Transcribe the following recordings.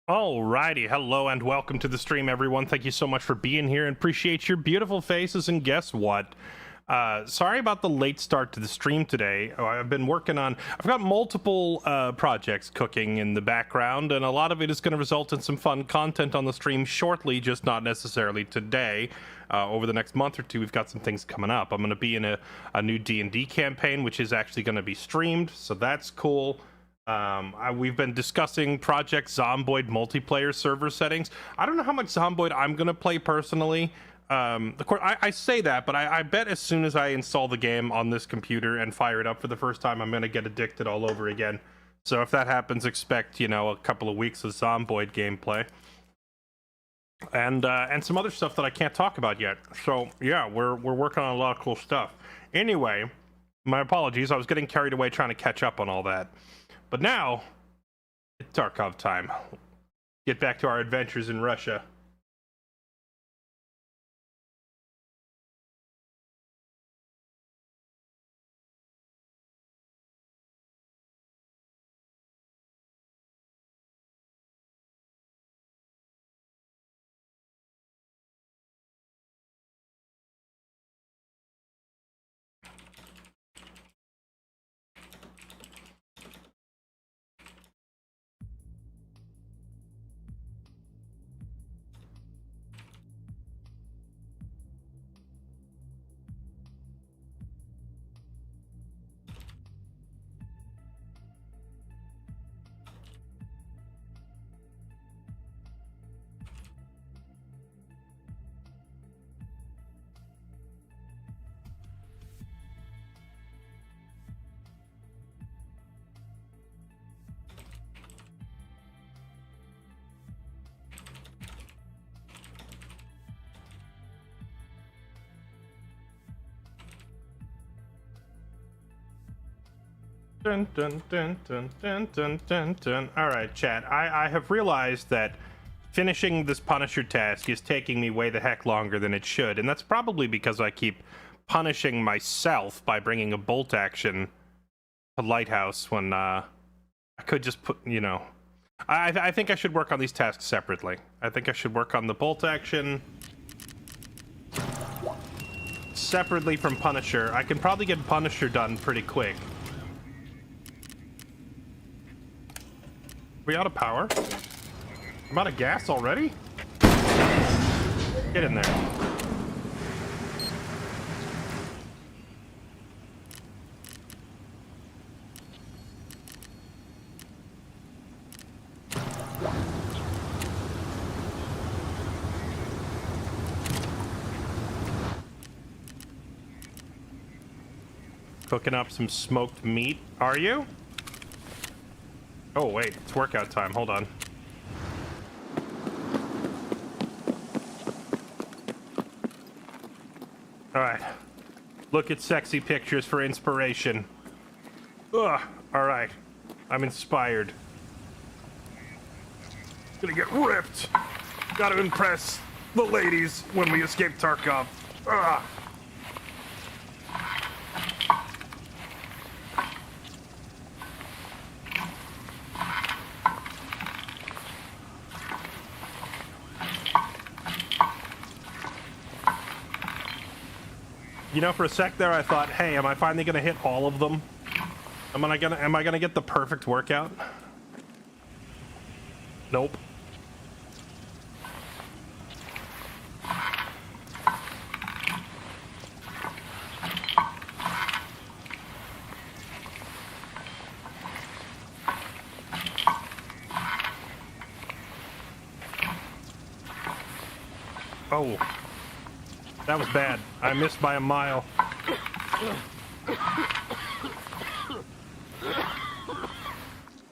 Alrighty, hello and welcome to the stream, everyone. Thank you so much for being here and appreciate your beautiful faces. And guess what? Sorry about the late start to the stream today. I've got multiple projects cooking in the background, and a lot of it is going to result in some fun content on the stream shortly, just not necessarily today. Over the next month or two, we've got some things coming up. I'm going to be in a new D&D campaign, which is actually going to be streamed, so that's cool. We've been discussing Project Zomboid multiplayer server settings. I don't know how much Zomboid I'm gonna play personally. Of course, I say that, but I bet as soon as I install the game on this computer and fire it up for the first time, I'm gonna get addicted all over again. So if that happens, expect, a couple of weeks of Zomboid gameplay. And some other stuff that I can't talk about yet. So yeah, we're working on a lot of cool stuff. Anyway, my apologies. I was getting carried away trying to catch up on all that. But now, it's Tarkov time. Get back to our adventures in Russia. Dun, dun, dun, dun, dun, dun, dun, dun. All right, chat. I have realized that finishing this Punisher task is taking me way the heck longer than it should, and that's probably because I keep punishing myself by bringing a bolt action to Lighthouse when I could just put, I think I should work on these tasks separately. I think I should work on the bolt action separately from Punisher. I can probably get Punisher done pretty quick. We out of power? I'm out of gas already? Get in there. Cooking up some smoked meat, are you? Oh, wait, it's workout time. Hold on. Alright. Look at sexy pictures for inspiration. Ugh. Alright. I'm inspired. Gonna get ripped. Gotta impress the ladies when we escape Tarkov. Ugh. For a sec there, I thought, hey, am I finally gonna hit all of them? Am I gonna get the perfect workout? Nope. Oh. That was bad. I missed by a mile.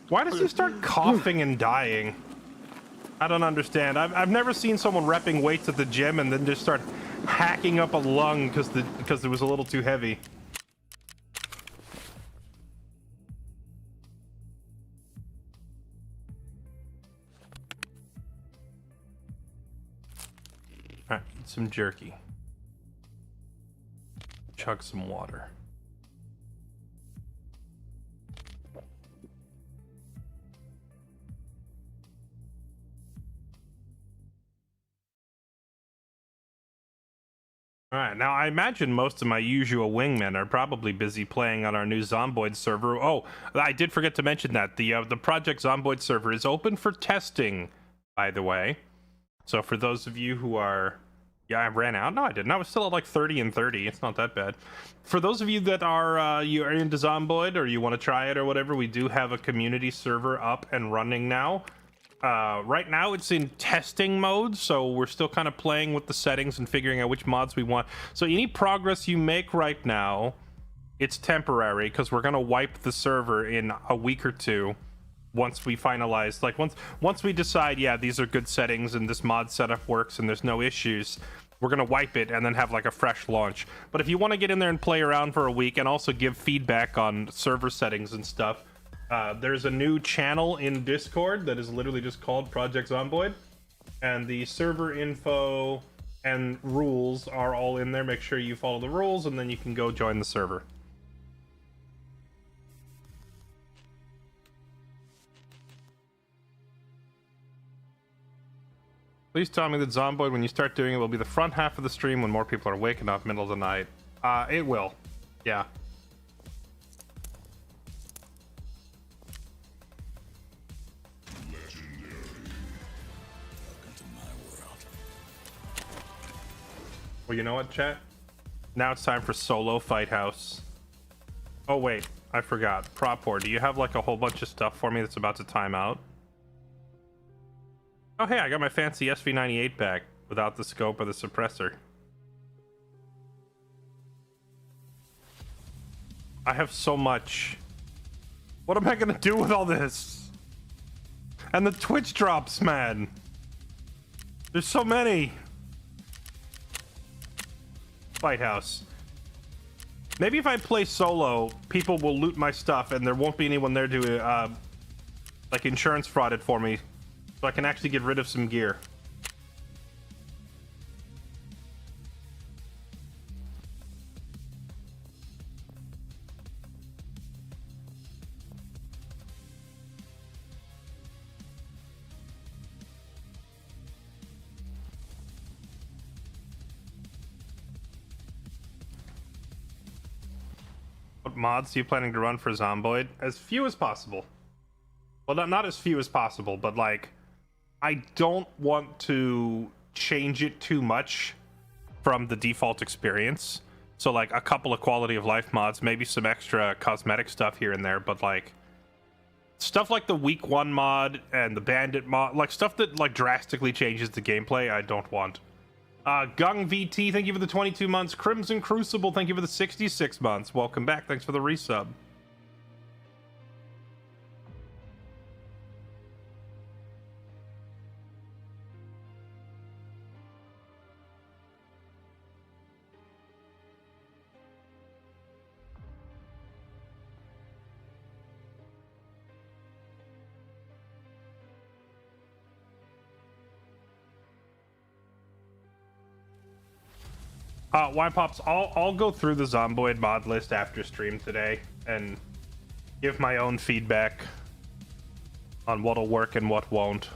Why does he start coughing and dying? I don't understand. I've never seen someone repping weights at the gym and then just start hacking up a lung because it was a little too heavy. Alright, some jerky. Chug some water. All right, now I imagine most of my usual wingmen are probably busy playing on our new Zomboid server. Oh, I did forget to mention that the Project Zomboid server is open for testing, by the way. So for those of you who are, yeah, I ran out. No, I didn't. I was still at like 30 and 30. It's not that bad. For those of you that are you are into Zomboid or you want to try it or whatever, we do have a community server up and running now. Right now it's in testing mode, so we're still kind of playing with the settings and figuring out which mods we want. So any progress you make right now, it's temporary because we're gonna wipe the server in a week or two once we finalize, like once we decide, yeah, these are good settings and this mod setup works and there's no issues, we're gonna wipe it and then have like a fresh launch. But if you want to get in there and play around for a week and also give feedback on server settings and stuff, there's a new channel in Discord that is literally just called Project Zomboid, and the server info and rules are all in there. Make sure you follow the rules and then you can go join the server. Please tell me that Zomboid, when you start doing it, will be the front half of the stream when more people are waking up middle of the night. It will. Yeah. Well, you know what, chat? Now it's time for solo fight house. Oh wait, I forgot. Propor, do you have like a whole bunch of stuff for me that's about to time out? Oh hey, I got my fancy SV98 back without the scope or the suppressor. I have so much. What am I gonna do with all this? And the Twitch drops, man. There's so many. Fight house. Maybe if I play solo, people will loot my stuff and there won't be anyone there to like insurance fraud it for me, so I can actually get rid of some gear. What mods are you planning to run for Zomboid? As few as possible. Well, not as few as possible, but like, I don't want to change it too much from the default experience. So like a couple of quality of life mods, maybe some extra cosmetic stuff here and there, but like stuff like the week 1 mod and the bandit mod, like stuff that like drastically changes the gameplay, I don't want. Gung VT, thank you for the 22 months. Crimson Crucible, thank you for the 66 months. Welcome back, thanks for the resub. Y-Pops, I'll go through the Zomboid mod list after stream today and give my own feedback on what'll work and what won't.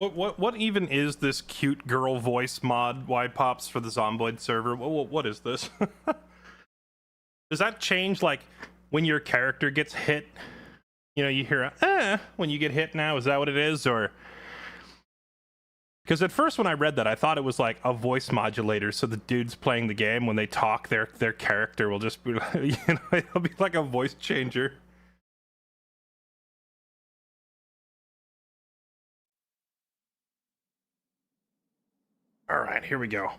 What even is this cute girl voice mod? Why pops for the Zomboid server? What is this? Does that change like when your character gets hit? You know, you hear a when you get hit now. Is that what it is? Or because at first when I read that, I thought it was like a voice modulator. So the dudes playing the game, when they talk, their character will just be, you know, it'll be like a voice changer. All right, here we go.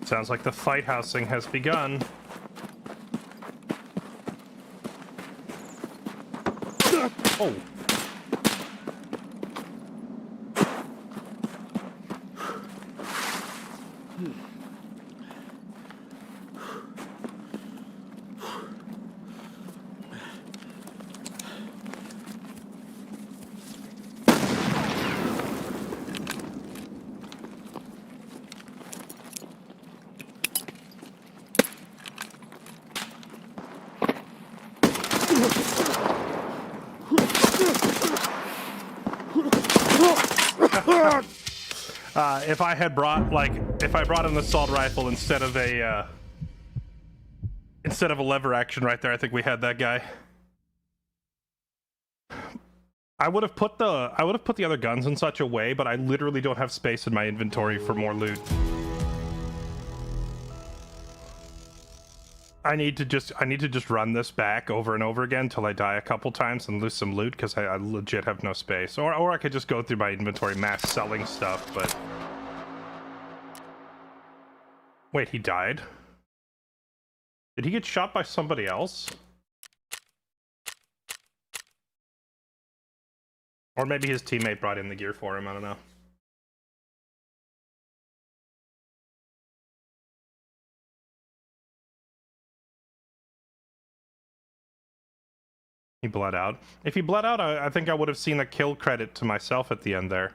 Sounds like the fight housing has begun. Oh. If I had brought, like, if I brought an assault rifle instead of a lever action right there, I think we had that guy. I would have put the other guns in such a way, but I literally don't have space in my inventory for more loot. I need to just run this back over and over again till I die a couple times and lose some loot because I legit have no space. Or I could just go through my inventory mass selling stuff, but wait, he died? Did he get shot by somebody else? Or maybe his teammate brought in the gear for him, I don't know. He bled out. If he bled out, I think I would have seen a kill credit to myself at the end there.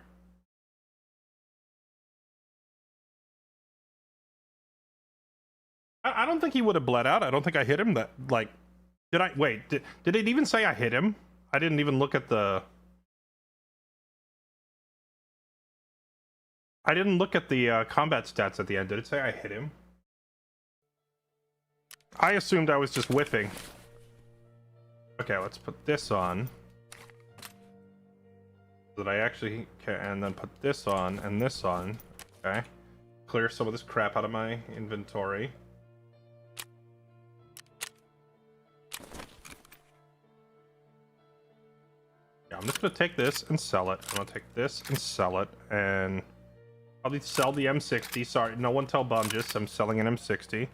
I don't think he would have bled out. I don't think I hit him that, like... Did I... Wait, did it even say I hit him? I didn't even look at the... I didn't look at the combat stats at the end. Did it say I hit him? I assumed I was just whiffing. Okay, let's put this on. So that I actually can, and then put this on and this on. Okay. Clear some of this crap out of my inventory. Yeah, I'm just gonna take this and sell it. I'm gonna take this and sell it, and probably sell the M60. Sorry, no one tell Bungus I'm selling an M60.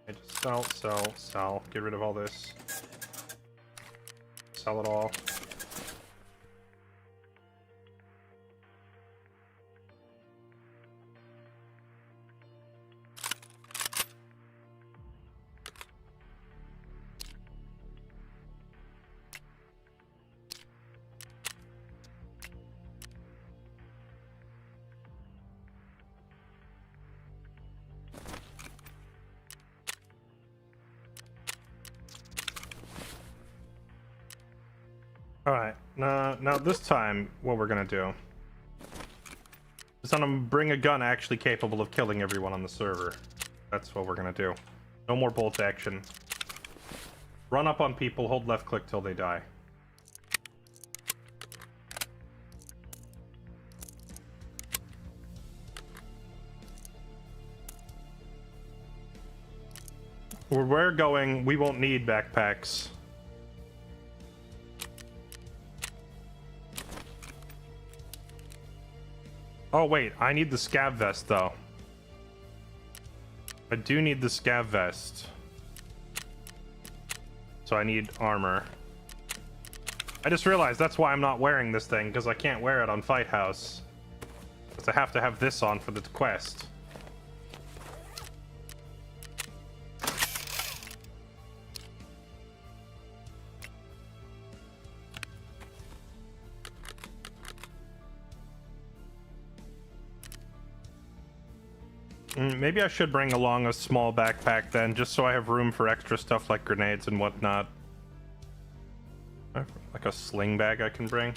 I just sell. Get rid of all this. Sell it all. All right, now this time, what we're gonna do is I'm gonna bring a gun actually capable of killing everyone on the server. That's what we're gonna do. No more bolt action. Run up on people, hold left click till they die. Where we're going, we won't need backpacks. Oh wait, I need the scav vest though. I do need the scav vest. So I need armor. I just realized that's why I'm not wearing this thing, because I can't wear it on Fight House. Because I have to have this on for the quest. Maybe I should bring along a small backpack then, just so I have room for extra stuff like grenades and whatnot. Like a sling bag I can bring.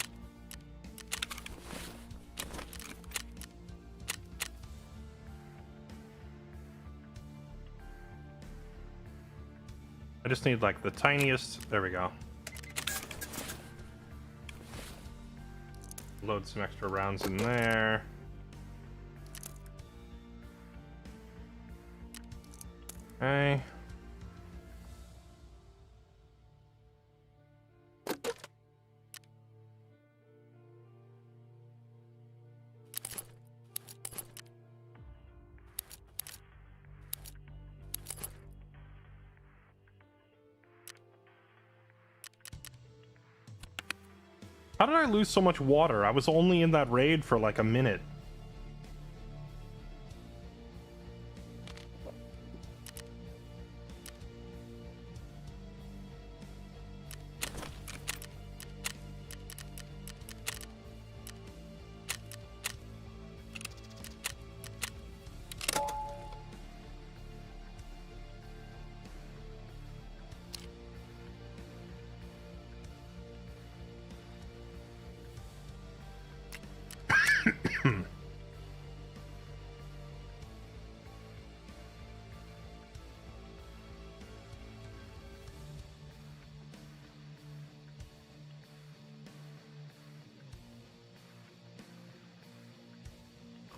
I just need like the tiniest. There we go. Load some extra rounds in there. Okay. How did I lose so much water? I was only in that raid for like a minute.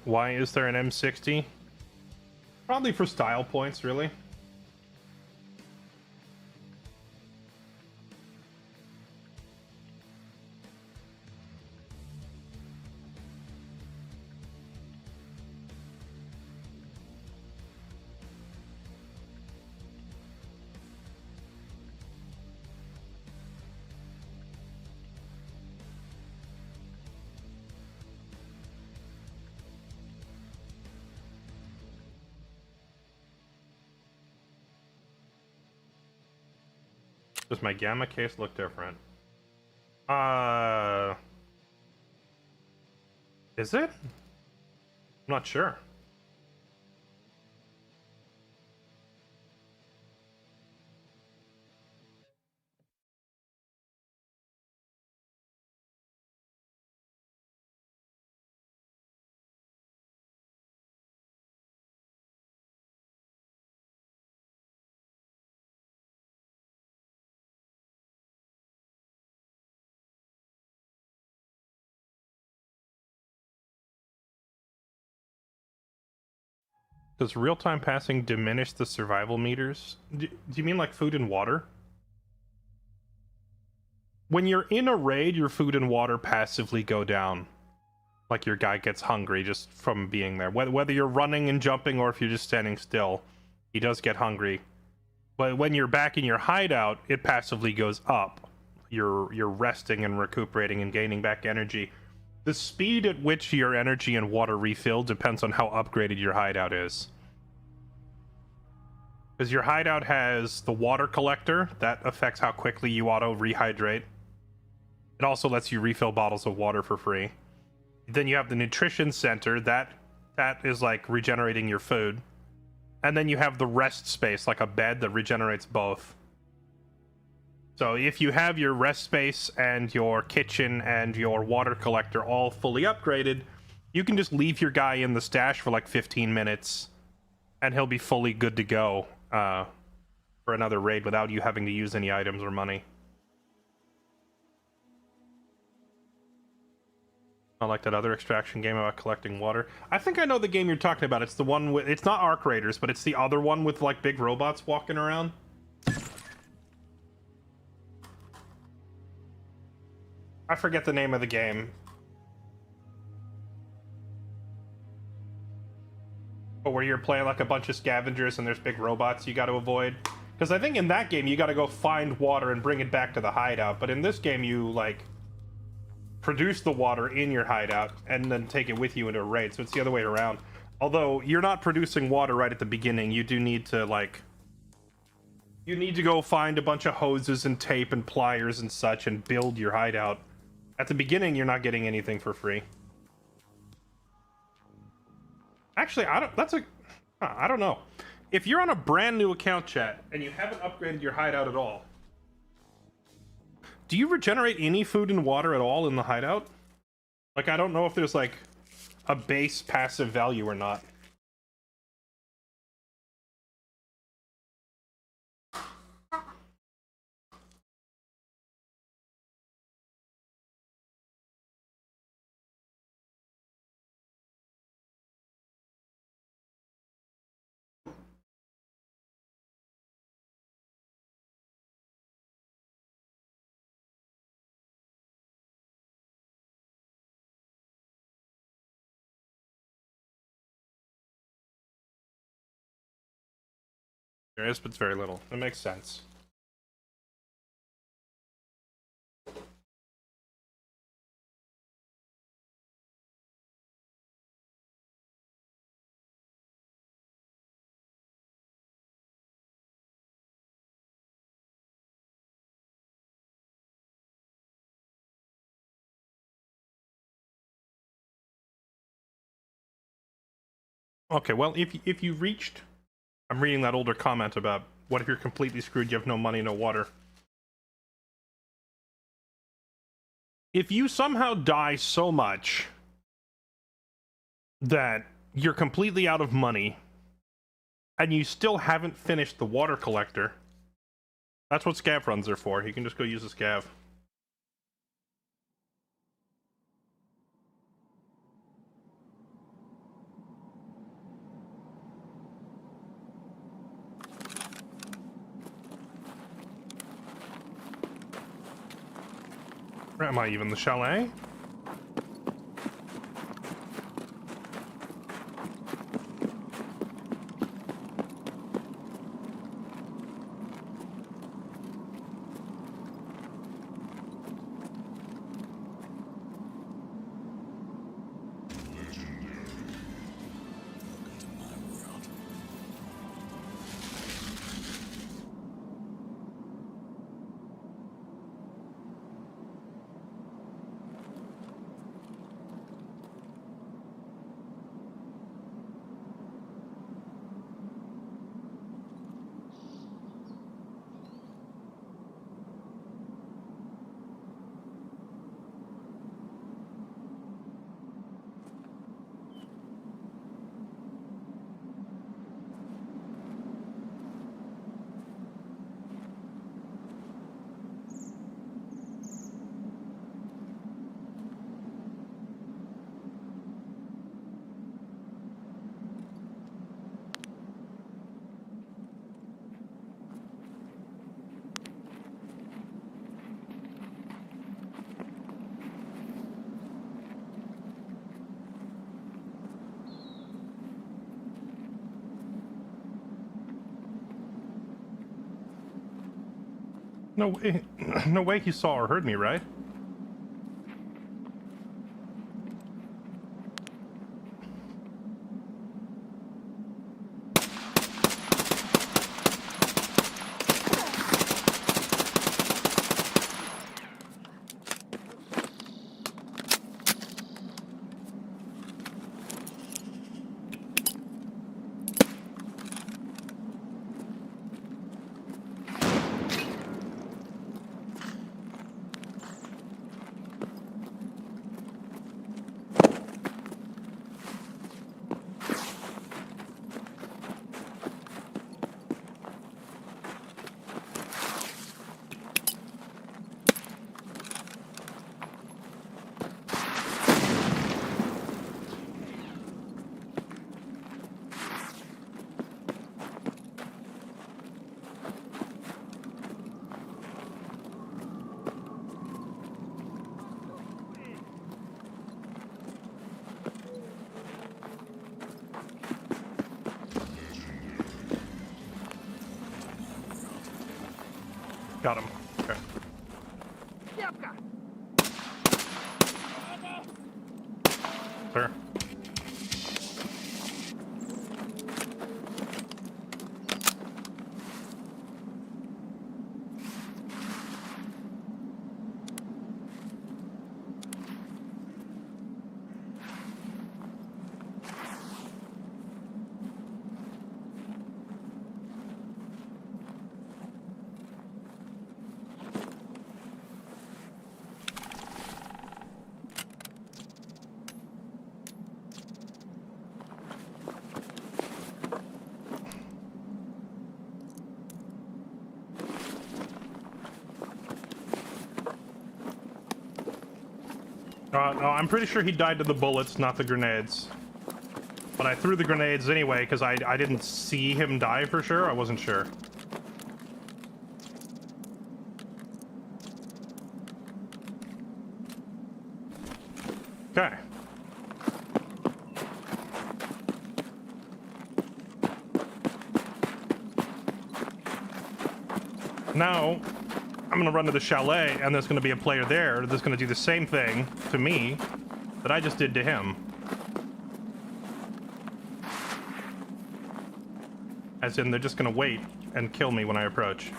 Why is there an M60? Probably for style points, really. Does my gamma case look different? Is it? I'm not sure. Does real-time passing diminish the survival meters? Do you mean like food and water? When you're in a raid, your food and water passively go down. Like your guy gets hungry just from being there. Whether you're running and jumping or if you're just standing still, he does get hungry. But when you're back in your hideout, it passively goes up. You're resting and recuperating and gaining back energy. The speed at which your energy and water refill depends on how upgraded your hideout is. Because your hideout has the water collector, that affects how quickly you auto rehydrate. It also lets you refill bottles of water for free. Then you have the nutrition center, that is like regenerating your food. And then you have the rest space, like a bed that regenerates both. So if you have your rest space and your kitchen and your water collector all fully upgraded, you can just leave your guy in the stash for like 15 minutes and he'll be fully good to go for another raid without you having to use any items or money. I like that other extraction game about collecting water. I think I know the game you're talking about. It's the one with, it's not Arc Raiders, but it's the other one with like big robots walking around. I forget the name of the game. But where you're playing like a bunch of scavengers and there's big robots you got to avoid. Because I think in that game you got to go find water and bring it back to the hideout. But in this game you like produce the water in your hideout and then take it with you into a raid. So it's the other way around. Although you're not producing water right at the beginning. You do need to like... You need to go find a bunch of hoses and tape and pliers and such and build your hideout. At the beginning, you're not getting anything for free. Actually, I don't know. If you're on a brand new account, chat, and you haven't upgraded your hideout at all, do you regenerate any food and water at all in the hideout? Like, I don't know if there's, like, a base passive value or not. There is, but it's very little. It makes sense. Okay, well, if you reached... I'm reading that older comment about what if you're completely screwed, you have no money, no water. If you somehow die so much that you're completely out of money and you still haven't finished the water collector, that's what scav runs are for. You can just go use a scav. Or am I even the chalet? No way, no way he saw or heard me, right? Got him. Okay. Sure. No, I'm pretty sure he died to the bullets, not the grenades. But I threw the grenades anyway, because I didn't see him die for sure. I wasn't sure. Okay. Now, I'm gonna run to the chalet, and there's gonna be a player there that's gonna do the same thing to me that I just did to him. As in, they're just gonna wait and kill me when I approach.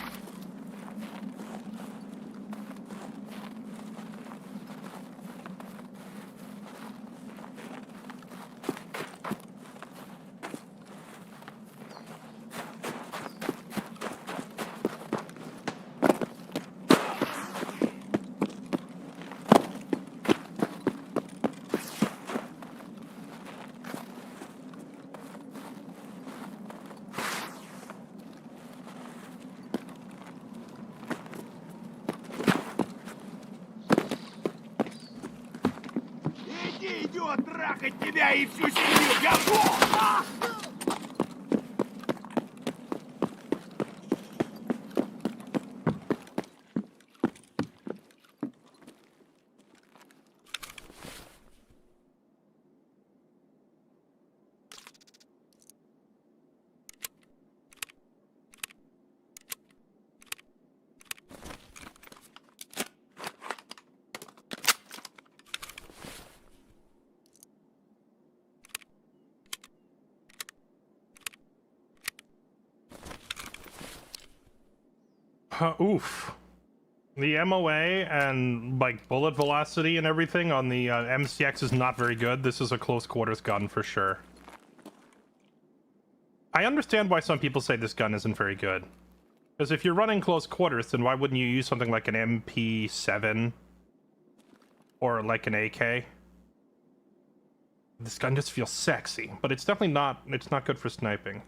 Трахать тебя и всю семью! Готов! Oof. The MOA and, like, bullet velocity and everything on the MCX is not very good. This is a close quarters gun for sure. I understand why some people say this gun isn't very good. Because if you're running close quarters, then why wouldn't you use something like an MP7? Or like an AK? This gun just feels sexy, but it's definitely not, it's not good for sniping.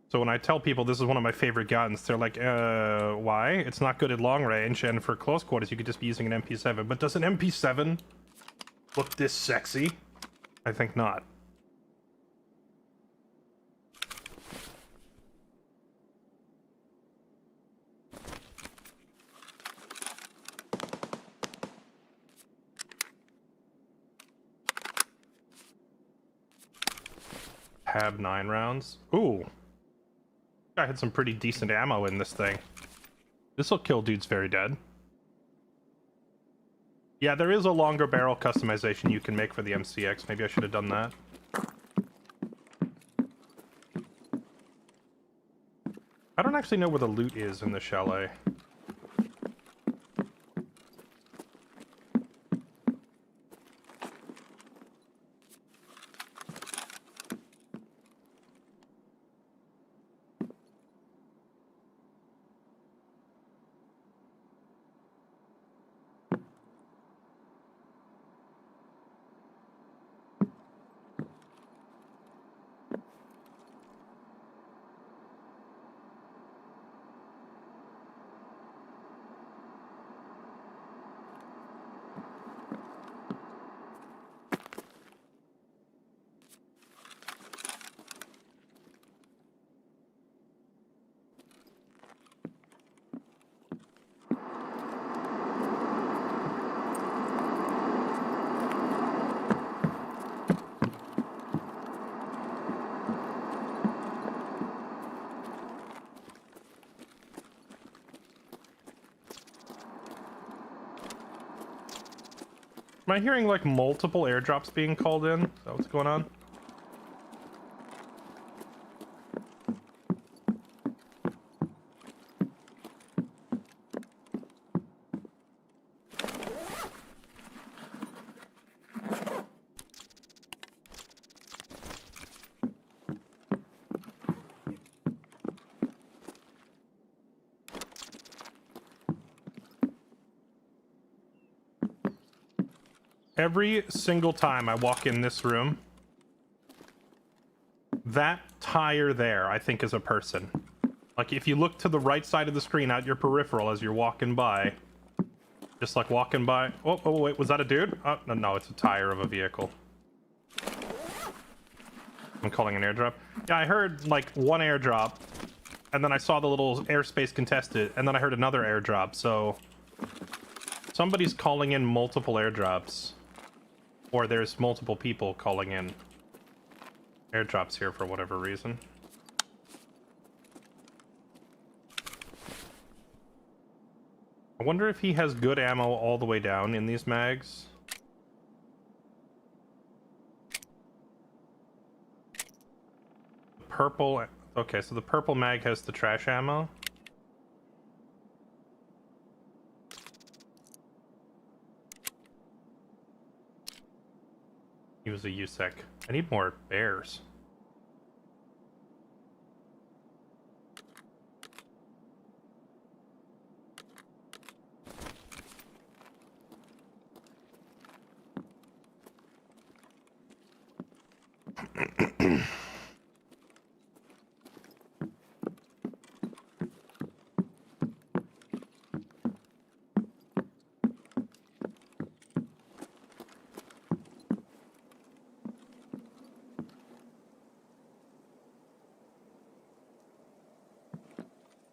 So when I tell people this is one of my favorite guns, they're like, why? It's not good at long range, and for close quarters you could just be using an MP7. But does an MP7 look this sexy? I think not. Tab 9 rounds. Ooh. I had some pretty decent ammo in this thing. This'll kill dudes very dead. Yeah, there is a longer barrel customization you can make for the MCX. Maybe I should have done that. I don't actually know where the loot is in the chalet. Am I hearing like multiple airdrops being called in? Is that what's going on? Every single time I walk in this room, that tire there, I think, is a person. Like, if you look to the right side of the screen out your peripheral as you're walking by, just like walking by... Oh, wait, was that a dude? Oh, no, it's a tire of a vehicle. I'm calling an airdrop. Yeah, I heard, like, one airdrop, and then I saw the little airspace contested, and then I heard another airdrop, so... Somebody's calling in multiple airdrops. Or there's multiple people calling in airdrops here for whatever reason. I wonder if he has good ammo all the way down in these mags. Purple... Okay, so the purple mag has the trash ammo. He was a USEC. I need more bears.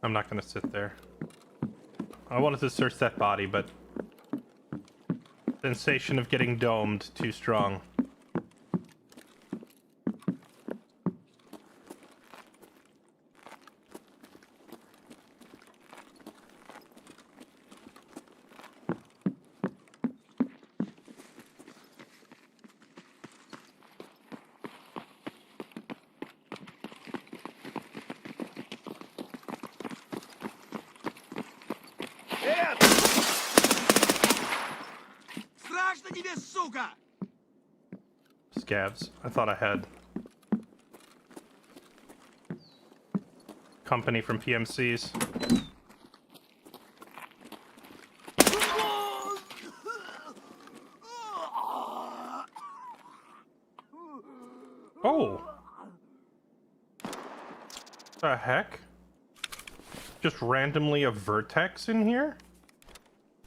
I'm not gonna sit there. I wanted to search that body, but sensation of getting domed too strong. Страшно тебе, сука! Scavs. I thought I had company from PMCs. Oh! The heck? Just randomly a vertex in here?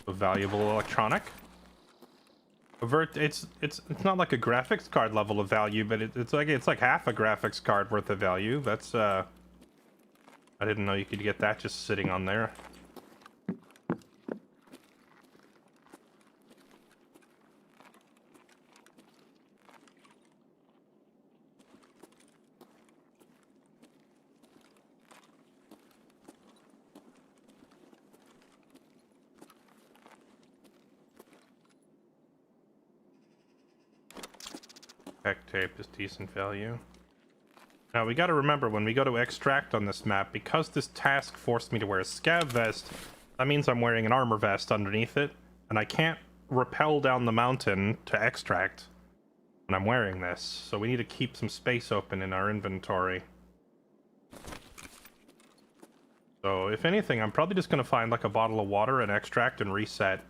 A valuable electronic? It's not like a graphics card level of value, but it's like half a graphics card worth of value. That's I didn't know you could get that just sitting on there. Heck tape is decent value. Now we gotta remember when we go to extract on this map, because this task forced me to wear a scav vest, that means I'm wearing an armor vest underneath it, and I can't rappel down the mountain to extract when I'm wearing this, so we need to keep some space open in our inventory. So if anything, I'm probably just gonna find like a bottle of water and extract and reset.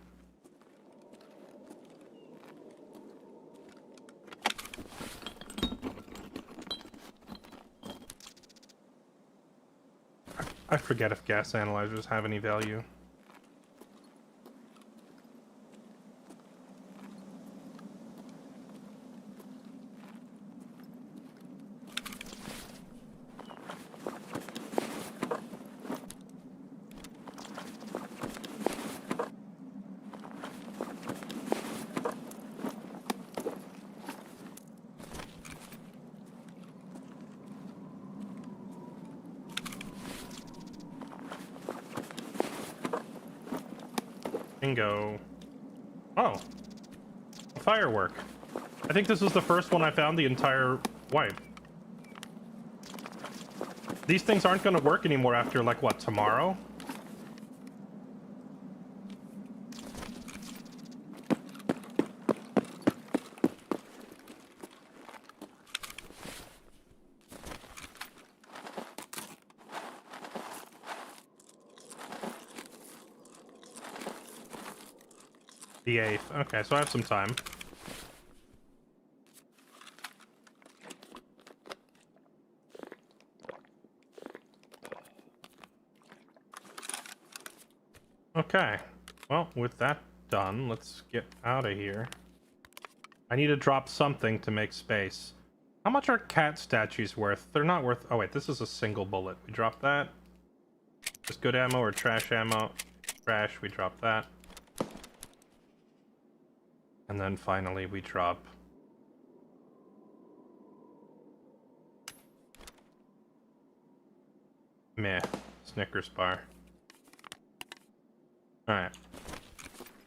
I forget if gas analyzers have any value. Bingo. Oh. firework. I think this is the first one I found the entire wipe. These things aren't going to work anymore after, like, what, tomorrow? The 8th. Okay, so I have some time. Okay, well, with that done, let's get out of here. I need to drop something to make space. How much are cat statues worth? They're not worth... Oh, wait, this is a single bullet. We drop that. Just good ammo or trash ammo? Trash, we drop that. And then finally we drop... Meh. Snickers bar. Alright.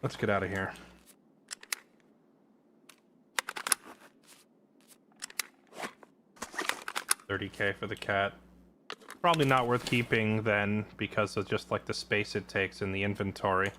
Let's get out of here. $30K for the cat. Probably not worth keeping then, because of just like the space it takes in the inventory.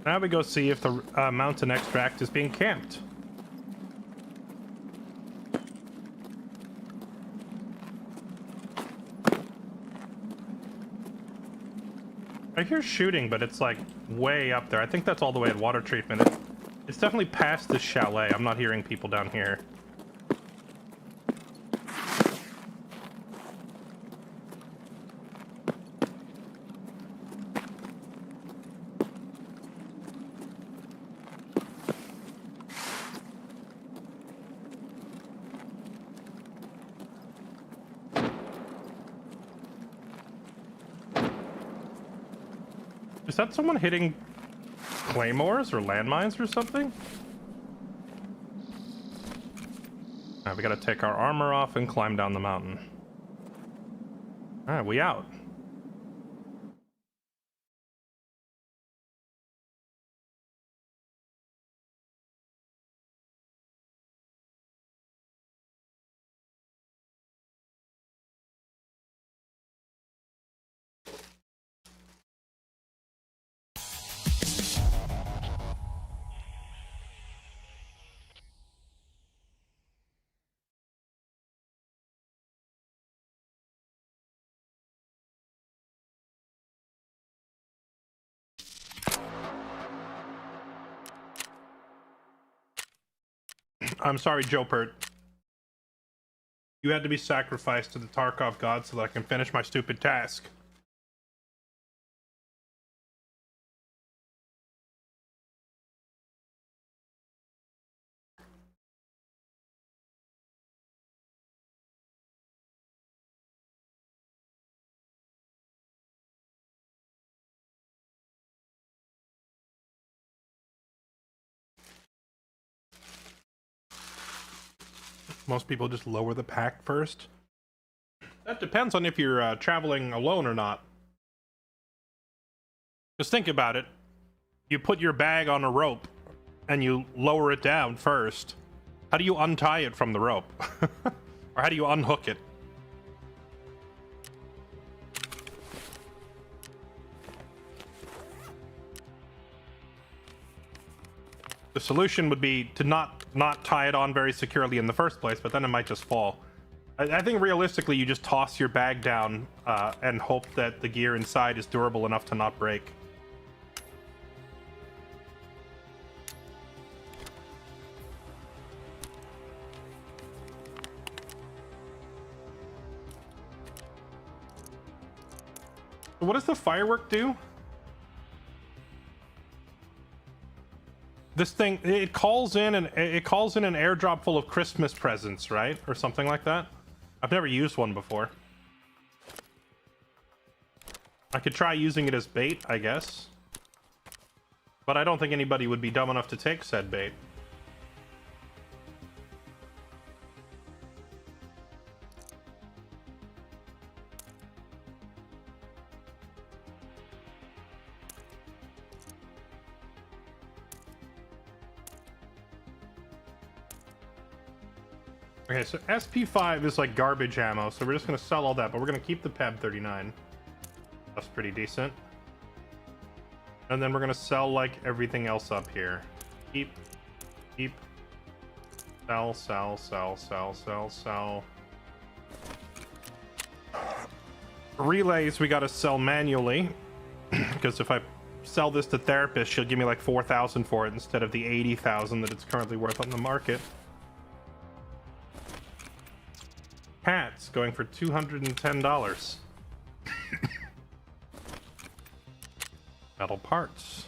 Now we go see if the mountain extract is being camped. I hear shooting, but it's like way up there. I think that's all the way at water treatment. It's definitely past this chalet. I'm not hearing people down here. Is that someone hitting claymores or landmines or something? Alright, we gotta take our armor off and climb down the mountain. Alright, we out. I'm sorry, Joe Pert. You had to be sacrificed to the Tarkov god so that I can finish my stupid task. Most people just lower the pack first. That depends on if you're traveling alone or not. Just think about it. You put your bag on a rope and you lower it down first. How do you untie it from the rope? Or how do you unhook it? The solution would be to not tie it on very securely in the first place, but then it might just fall. I think realistically you just toss your bag down and hope that the gear inside is durable enough to not break. What does the firework do? This thing, it calls in an airdrop full of Christmas presents, right? Or something like that. I've never used one before. I could try using it as bait, I guess. But I don't think anybody would be dumb enough to take said bait. Okay, so SP5 is like garbage ammo, so we're just gonna sell all that, but we're gonna keep the PEB 39. That's pretty decent. And then we're gonna sell like everything else up here. Keep. Sell. Relays we gotta sell manually, because if I sell this to Therapist, she'll give me like 4,000 for it instead of the 80,000 that it's currently worth on the market. Hats going for $210. Metal parts.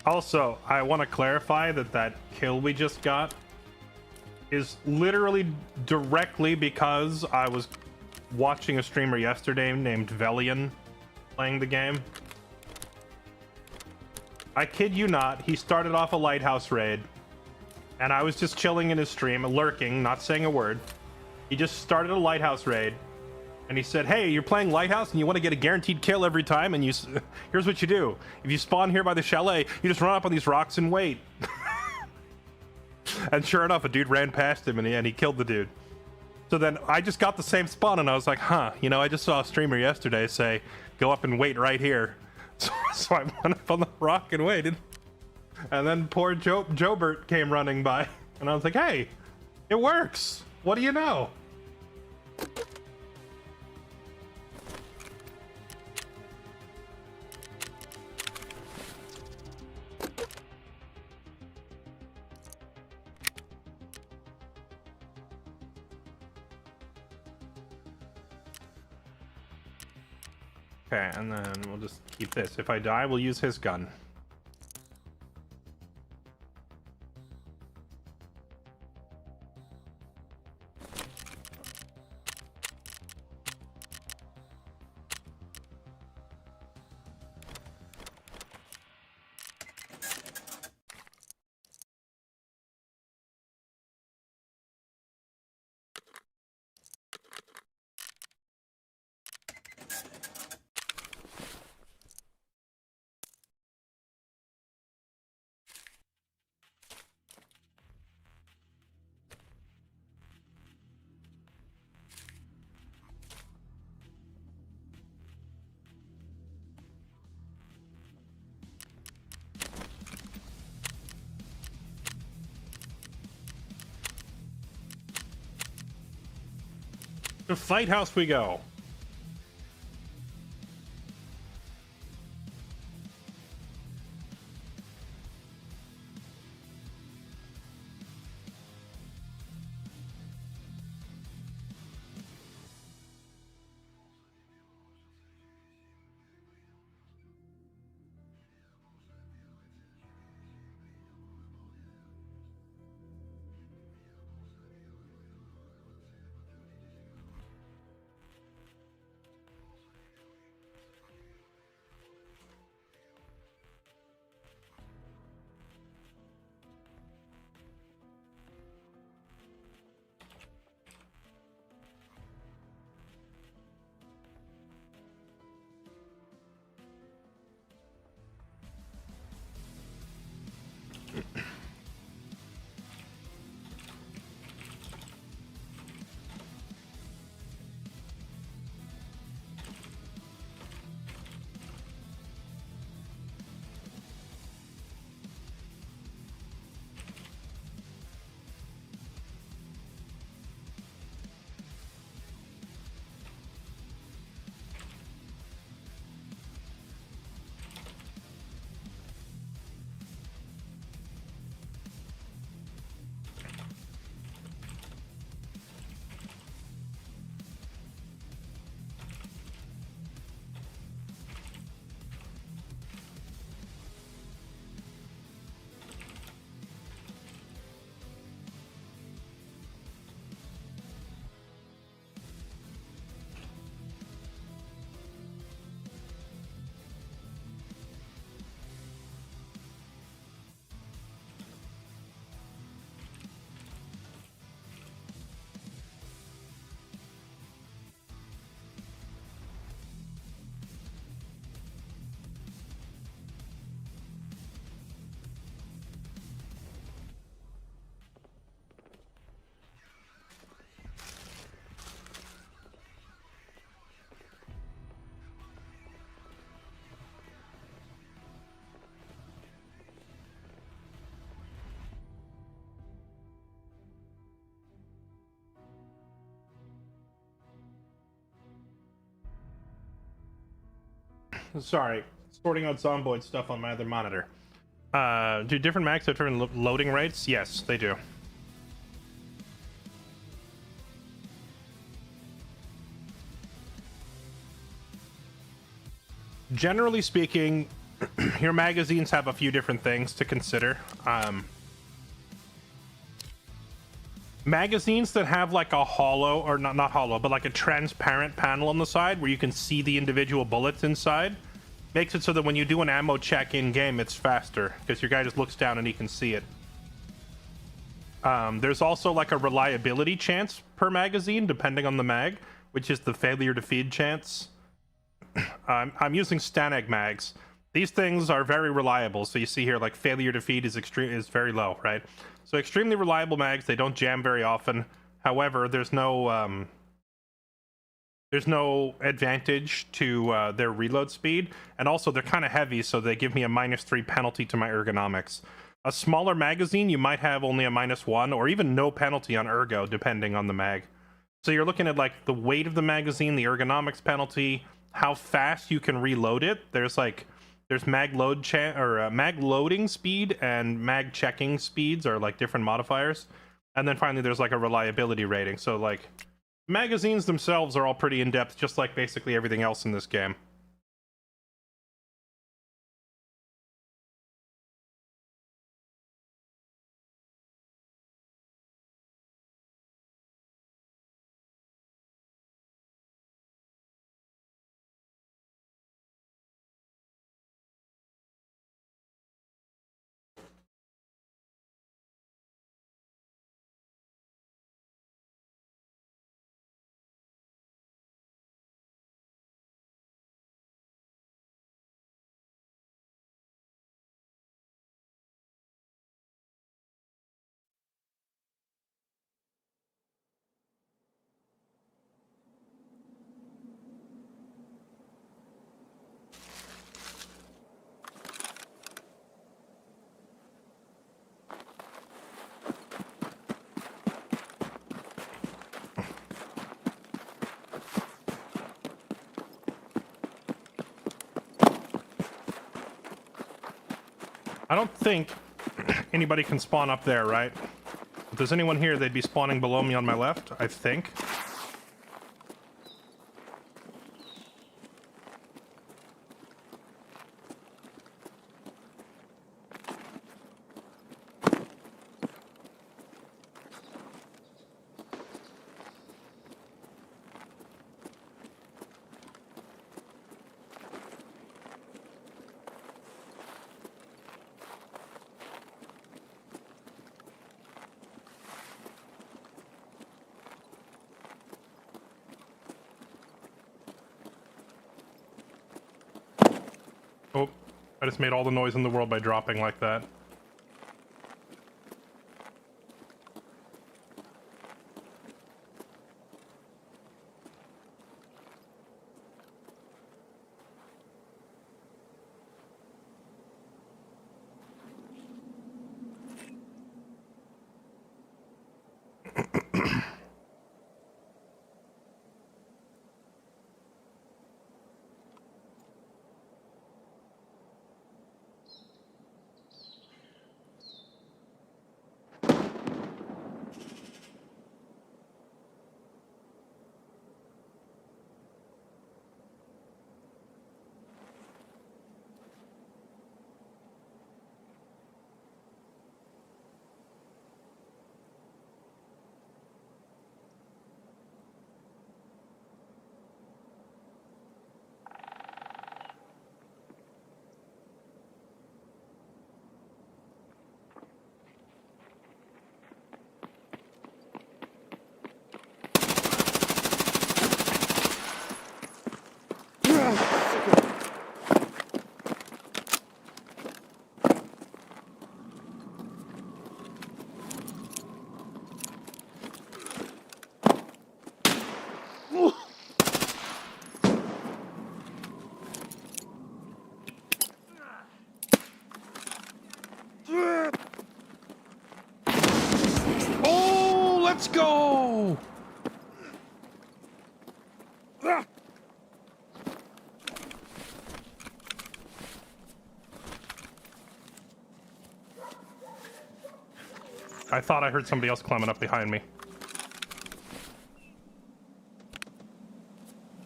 Also, I want to clarify that kill we just got is literally directly because I was watching a streamer yesterday named Velian playing the game. I kid you not, he started off a lighthouse raid, and I was just chilling in his stream, lurking, not saying a word. He just started a lighthouse raid, and he said, hey, you're playing lighthouse and you want to get a guaranteed kill every time, and here's what you do. If you spawn here by the chalet, you just run up on these rocks and wait. And sure enough, a dude ran past him and he killed the dude. So then I just got the same spawn and I was like, huh, you know, I just saw a streamer yesterday say, go up and wait right here. So I went up on the rock and waited. And then poor Jobert came running by and I was like, hey, it works. What do you know? Okay, and then we'll just keep this. If I die, we'll use his gun. To Fight House we go. Sorry, sorting out Zomboid stuff on my other monitor. Do different mags have different loading rates? Yes, they do. Generally speaking, your magazines have a few different things to consider. Magazines that have like a hollow, or not hollow, but like a transparent panel on the side where you can see the individual bullets inside, makes it so that when you do an ammo check in game, it's faster because your guy just looks down and he can see it. There's also like a reliability chance per magazine depending on the mag, which is the failure to feed chance. I'm using Stanag mags. These things are very reliable. So you see here, like failure to feed is very low, right? So extremely reliable mags. They don't jam very often. However, there's no advantage to their reload speed, and also they're kind of heavy, so they give me a -3 penalty to my ergonomics. A smaller magazine, you might have only a -1 or even no penalty on ergo, depending on the mag. So you're looking at like the weight of the magazine, the ergonomics penalty, how fast you can reload it. There's mag loading speed and mag checking speeds are like different modifiers. And then finally there's like a reliability rating. So like magazines themselves are all pretty in-depth, just like basically everything else in this game. I don't think anybody can spawn up there, right? If there's anyone here, they'd be spawning below me on my left, I think. Oh, I just made all the noise in the world by dropping like that. Oh, let's go! I thought I heard somebody else climbing up behind me.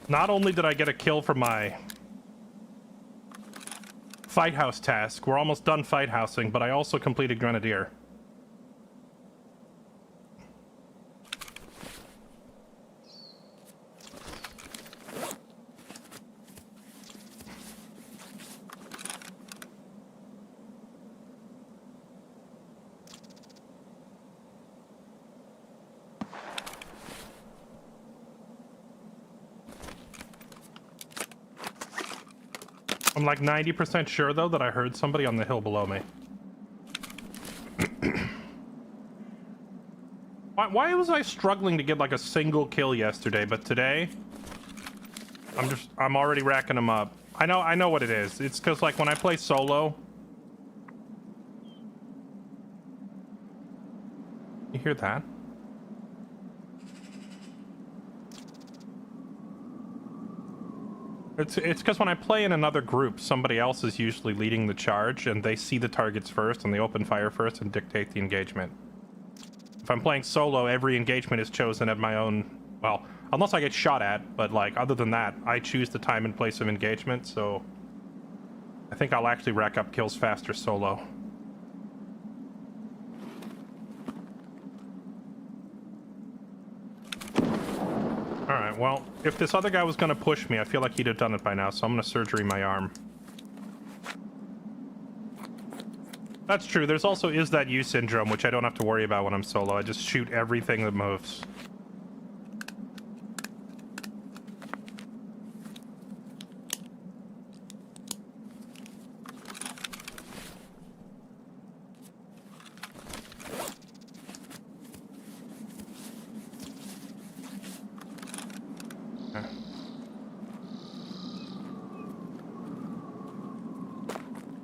Not only did I get a kill for my fight house task, we're almost done fight housing, but I also completed Grenadier. I'm like 90% sure, though, that I heard somebody on the hill below me. Why was I struggling to get like a single kill yesterday, but today I'm already racking them up. I know what it is. It's because like when I play solo, you hear that? It's because when I play in another group, somebody else is usually leading the charge, and they see the targets first, and they open fire first and dictate the engagement. If I'm playing solo, every engagement is chosen at my own... Well, unless I get shot at, but like, other than that, I choose the time and place of engagement, so... I think I'll actually rack up kills faster solo. Alright, well, if this other guy was gonna push me, I feel like he'd have done it by now, so I'm gonna surgery my arm. That's true, there's also is that you syndrome, which I don't have to worry about when I'm solo. I just shoot everything that moves.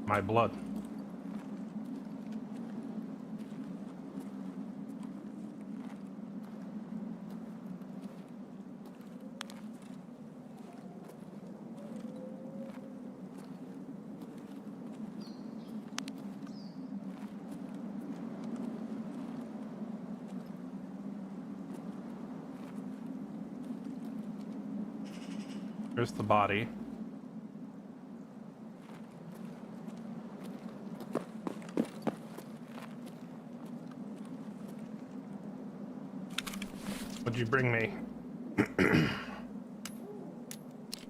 My blood. There's the body. What'd you bring me?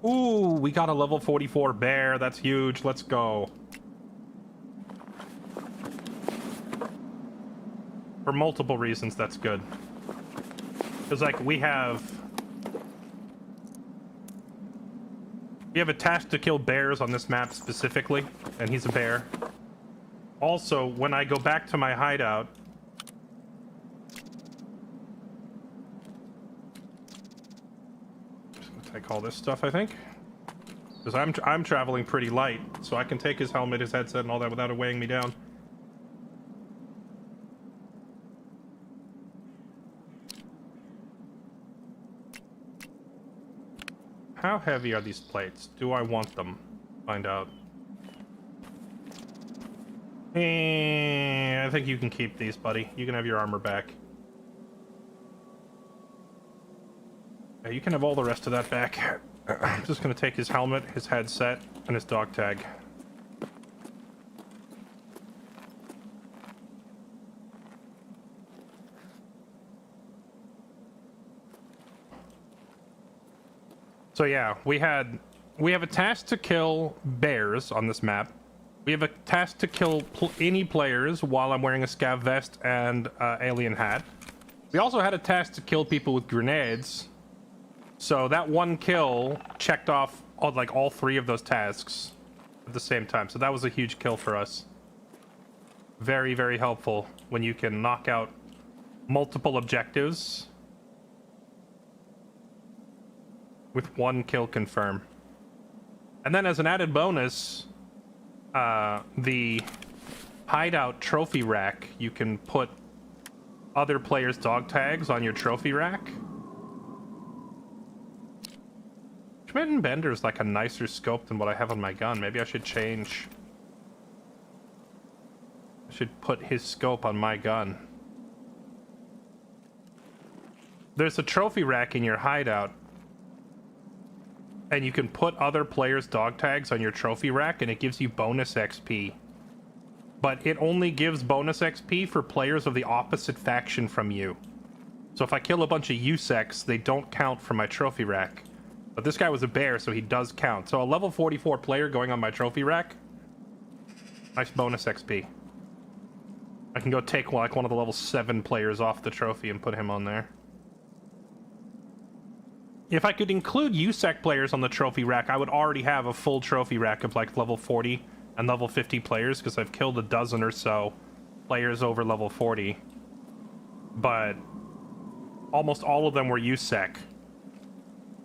Ooh, we got a level 44 bear. That's huge. Let's go. For multiple reasons, that's good. Because, like, we have a task to kill bears on this map specifically, and he's a bear. Also, when I go back to my hideout, take all this stuff, I think, because I'm traveling pretty light, so I can take his helmet, his headset, and all that without it weighing me down. How heavy are these plates? Do I want them? Find out. I think you can keep these, buddy. You can have your armor back. Yeah, you can have all the rest of that back. I'm just gonna take his helmet, his headset, and his dog tag. So yeah, we have a task to kill bears on this map. We have a task to kill any players while I'm wearing a scav vest and alien hat. We also had a task to kill people with grenades. So that one kill checked off all three of those tasks at the same time. So that was a huge kill for us. Very, very helpful when you can knock out multiple objectives with one kill confirm. And then as an added bonus, the hideout trophy rack, you can put other players' dog tags on your trophy rack. Schmidt & Bender is like a nicer scope than what I have on my gun. Maybe I should change. I should put his scope on my gun. there's a trophy rack in your hideout, and you can put other players' dog tags on your trophy rack, and it gives you bonus XP. But it only gives bonus XP for players of the opposite faction from you. So if I kill a bunch of USECs, they don't count for my trophy rack. But this guy was a bear, so he does count. So a level 44 player going on my trophy rack, nice bonus XP. I can go take like one of the level 7 players off the trophy and put him on there. If I could include USEC players on the trophy rack, I would already have a full trophy rack of like level 40 and level 50 players, because I've killed a dozen or so players over level 40. But almost all of them were USEC.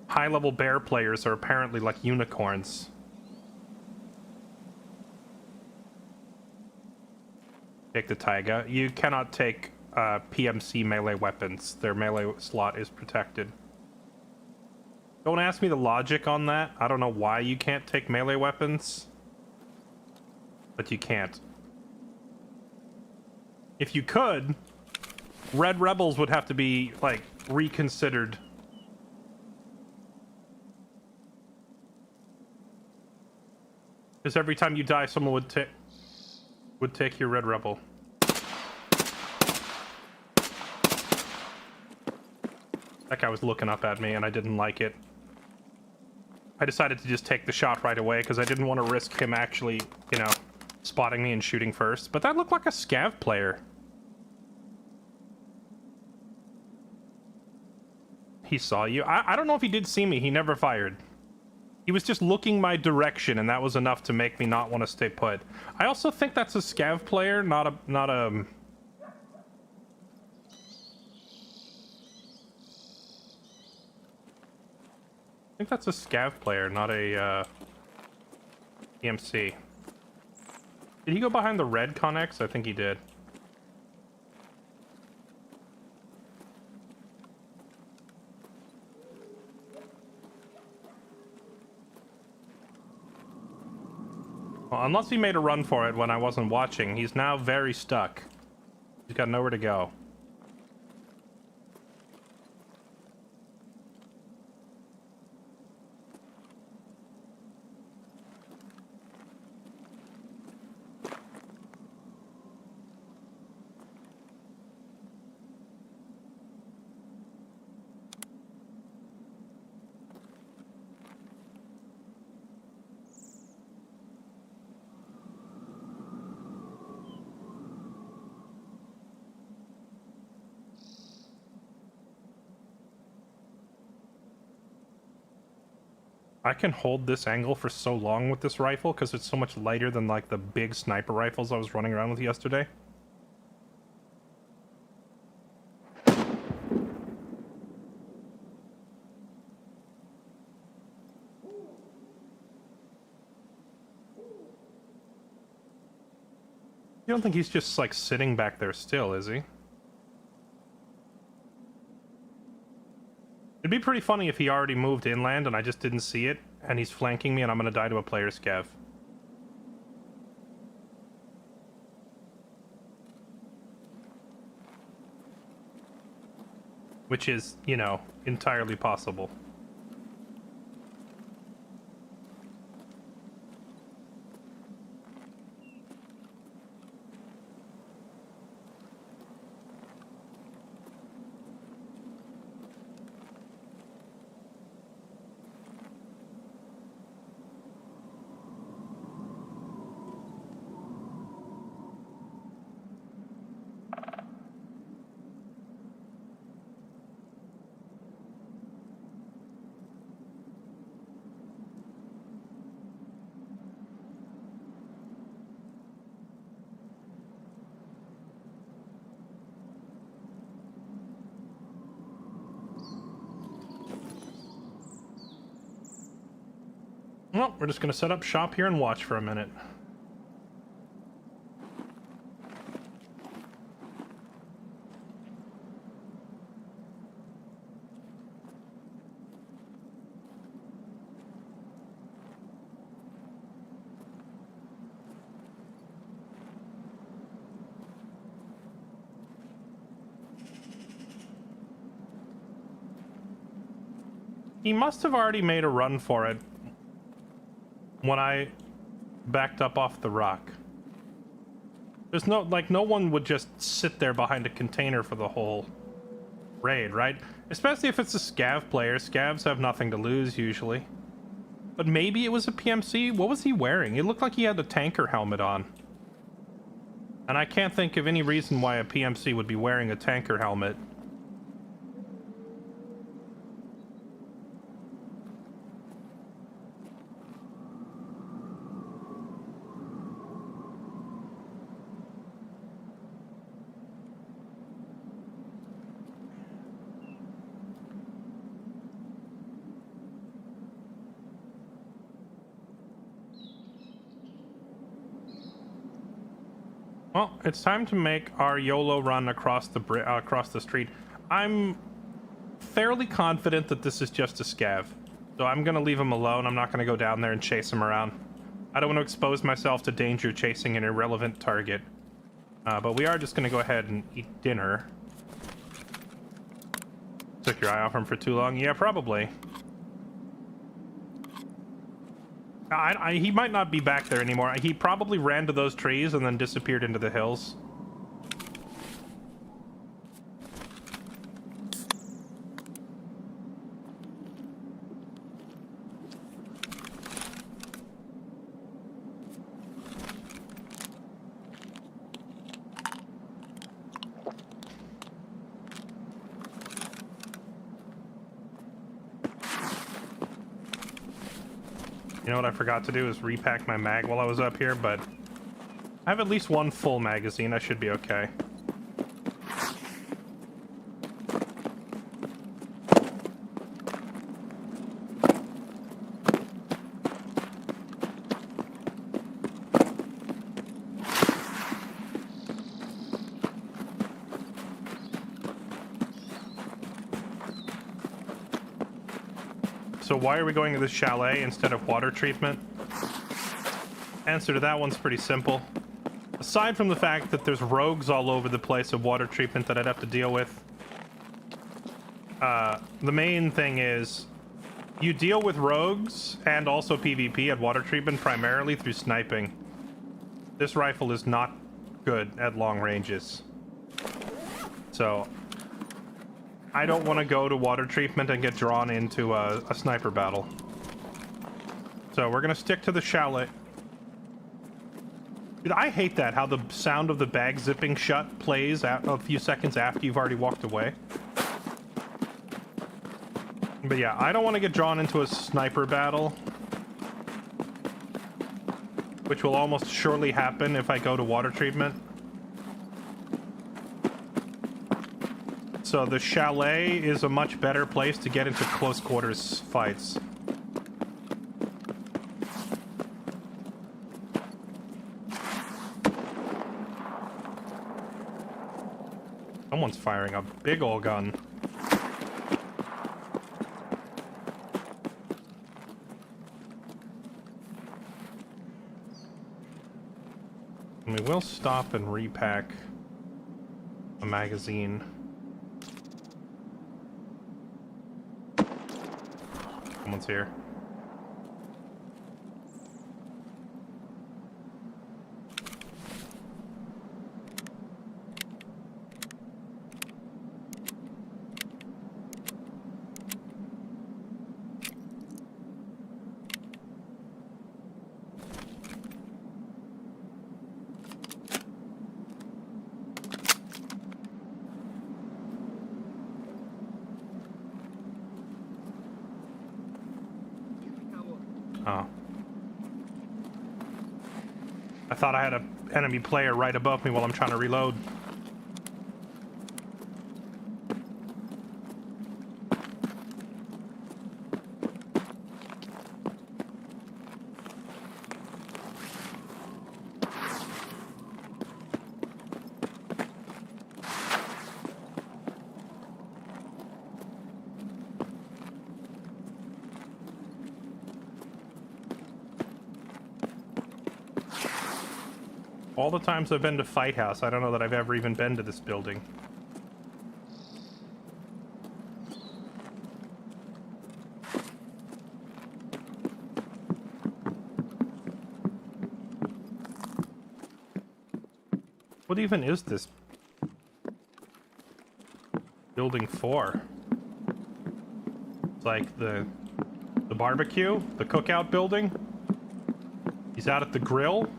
High-level bear players are apparently like unicorns. Take the taiga. You cannot take PMC melee weapons. Their melee slot is protected. Don't ask me the logic on that. I don't know why you can't take melee weapons. But you can't. If you could, Red Rebels would have to be, like, reconsidered. Because every time you die, someone would take your Red Rebel. That guy was looking up at me, and I didn't like it. I decided to just take the shot right away, because I didn't want to risk him actually, you know, spotting me and shooting first. But that looked like a scav player. He saw you. I don't know if he did see me. He never fired. He was just looking my direction, and that was enough to make me not want to stay put. I also think that's a scav player, not a I think that's a scav player, not a EMC. Did he go behind the red Connex? I think he did. Well, unless he made a run for it when I wasn't watching, he's now very stuck. He's got nowhere to go. I can hold this angle for so long with this rifle because it's so much lighter than like the big sniper rifles I was running around with yesterday. You don't think he's just like sitting back there still, is he? It'd be pretty funny if he already moved inland and I just didn't see it, and he's flanking me and I'm gonna die to a player scav. Which is, you know, entirely possible. Well, we're just gonna set up shop here and watch for a minute. He must have already made a run for it when I backed up off the rock. There's no, like, no one would just sit there behind a container for the whole raid, right? Especially if it's a scav player. Scavs have nothing to lose, usually. But maybe it was a PMC? What was he wearing? It looked like he had a tanker helmet on. And I can't think of any reason why a PMC would be wearing a tanker helmet. Well, it's time to make our YOLO run across the street. I'm fairly confident that this is just a scav, so I'm gonna leave him alone. I'm not gonna go down there and chase him around. I don't want to expose myself to danger chasing an irrelevant target. But we are just gonna go ahead and eat dinner. Took your eye off him for too long? Yeah, probably. He might not be back there anymore. He probably ran to those trees and then disappeared into the hills. You know what I forgot to do is repack my mag while I was up here, but I have at least one full magazine. I should be okay. So why are we going to this chalet instead of water treatment? Answer to that one's pretty simple. Aside from the fact that there's rogues all over the place of water treatment that I'd have to deal with, the main thing is you deal with rogues and also PvP at water treatment primarily through sniping. This rifle is not good at long ranges. So I don't want to go to water treatment and get drawn into a sniper battle. So we're going to stick to the chalet. Dude, I hate that, how the sound of the bag zipping shut plays a few seconds after you've already walked away. But yeah, I don't want to get drawn into a sniper battle, which will almost surely happen if I go to water treatment. So the chalet is a much better place to get into close quarters fights. Someone's firing a big ol' gun. And we will stop and repack a magazine. Someone's here. Oh. I thought I had an enemy player right above me while I'm trying to reload. All the times I've been to Fight House, I don't know that I've ever even been to this building. What even is this building for? It's like the barbecue, the cookout building. He's out at the grill.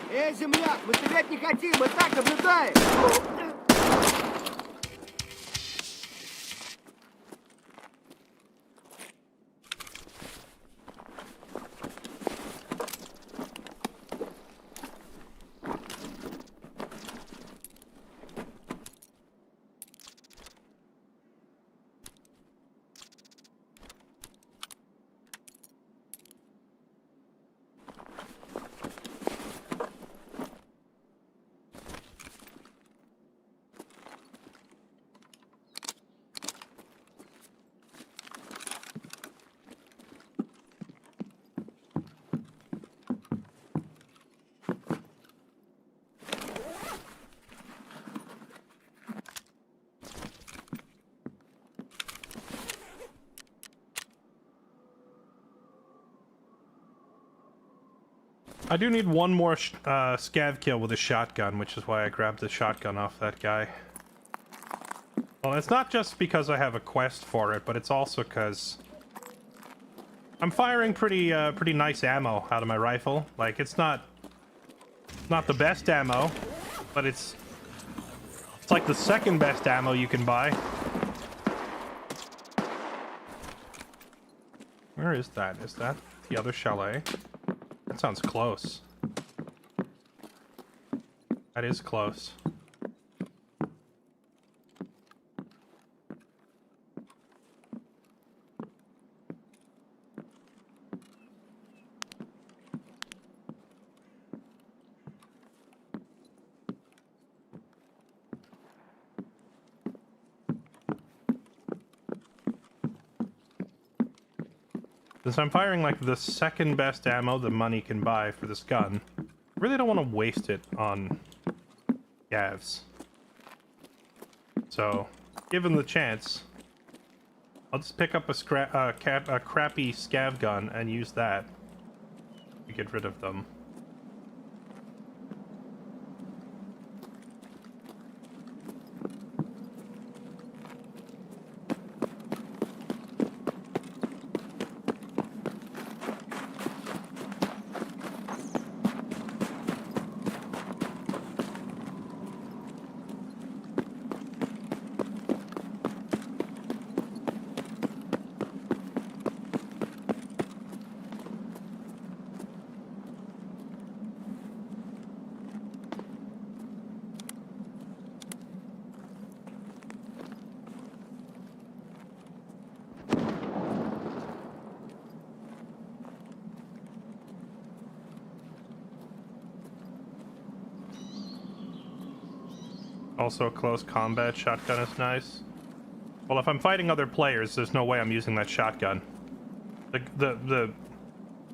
Эй, земляк, мы стрелять не хотим, мы так наблюдаем! I do need one more scav kill with a shotgun, which is why I grabbed the shotgun off that guy. Well, it's not just because I have a quest for it, but it's also because I'm firing pretty nice ammo out of my rifle. Like, it's not the best ammo, but it's like the second best ammo you can buy. Where is that? Is that the other chalet? That sounds close. That is close. Since I'm firing like the second best ammo the money can buy for this gun, I really don't want to waste it on Gavs. So, given the chance, I'll just pick up a crappy scav gun and use that to get rid of them. Also, a close combat shotgun is nice. Well, if I'm fighting other players, there's no way I'm using that shotgun. The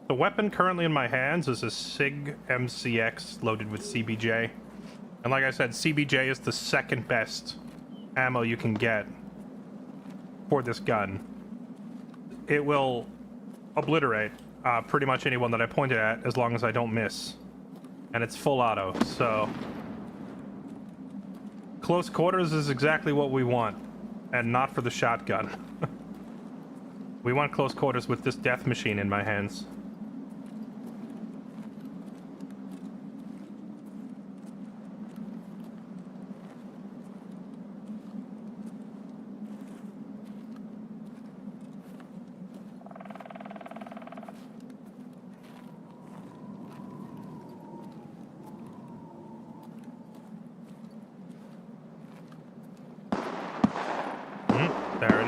weapon currently in my hands is a SIG MCX loaded with CBJ. And like I said, CBJ is the second best ammo you can get for this gun. It will obliterate pretty much anyone that I point it at as long as I don't miss. And it's full auto, so... Close quarters is exactly what we want, and not for the shotgun. We want close quarters with this death machine in my hands.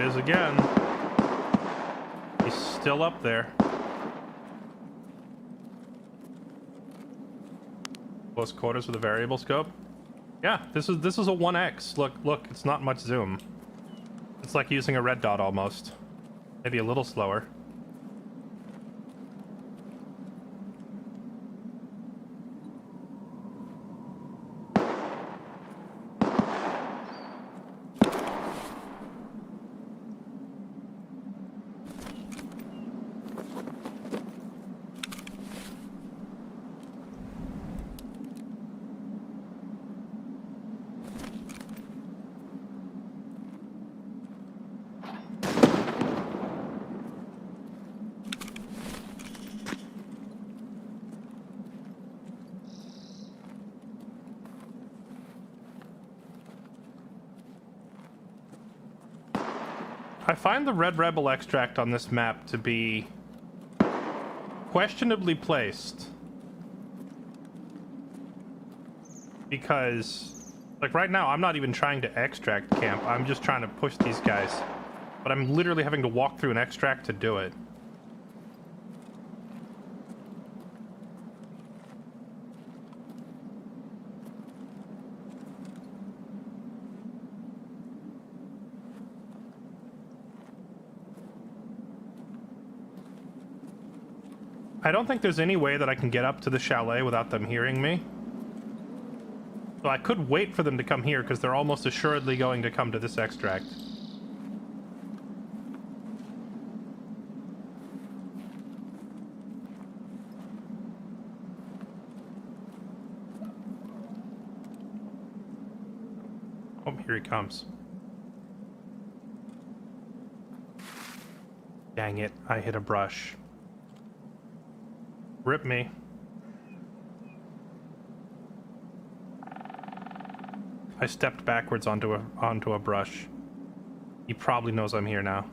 is again. He's still up there. Close quarters with a variable scope. Yeah, this is a 1x. Look, it's not much zoom. It's like using a red dot almost. Maybe a little slower. I find the Red Rebel extract on this map to be questionably placed. Because, like right now, I'm not even trying to extract camp. I'm just trying to push these guys. But I'm literally having to walk through an extract to do it. I don't think there's any way that I can get up to the chalet without them hearing me. So I could wait for them to come here, because they're almost assuredly going to come to this extract. Oh, here he comes. Dang it, I hit a brush. Rip me. I stepped backwards onto a brush. He probably knows I'm here now.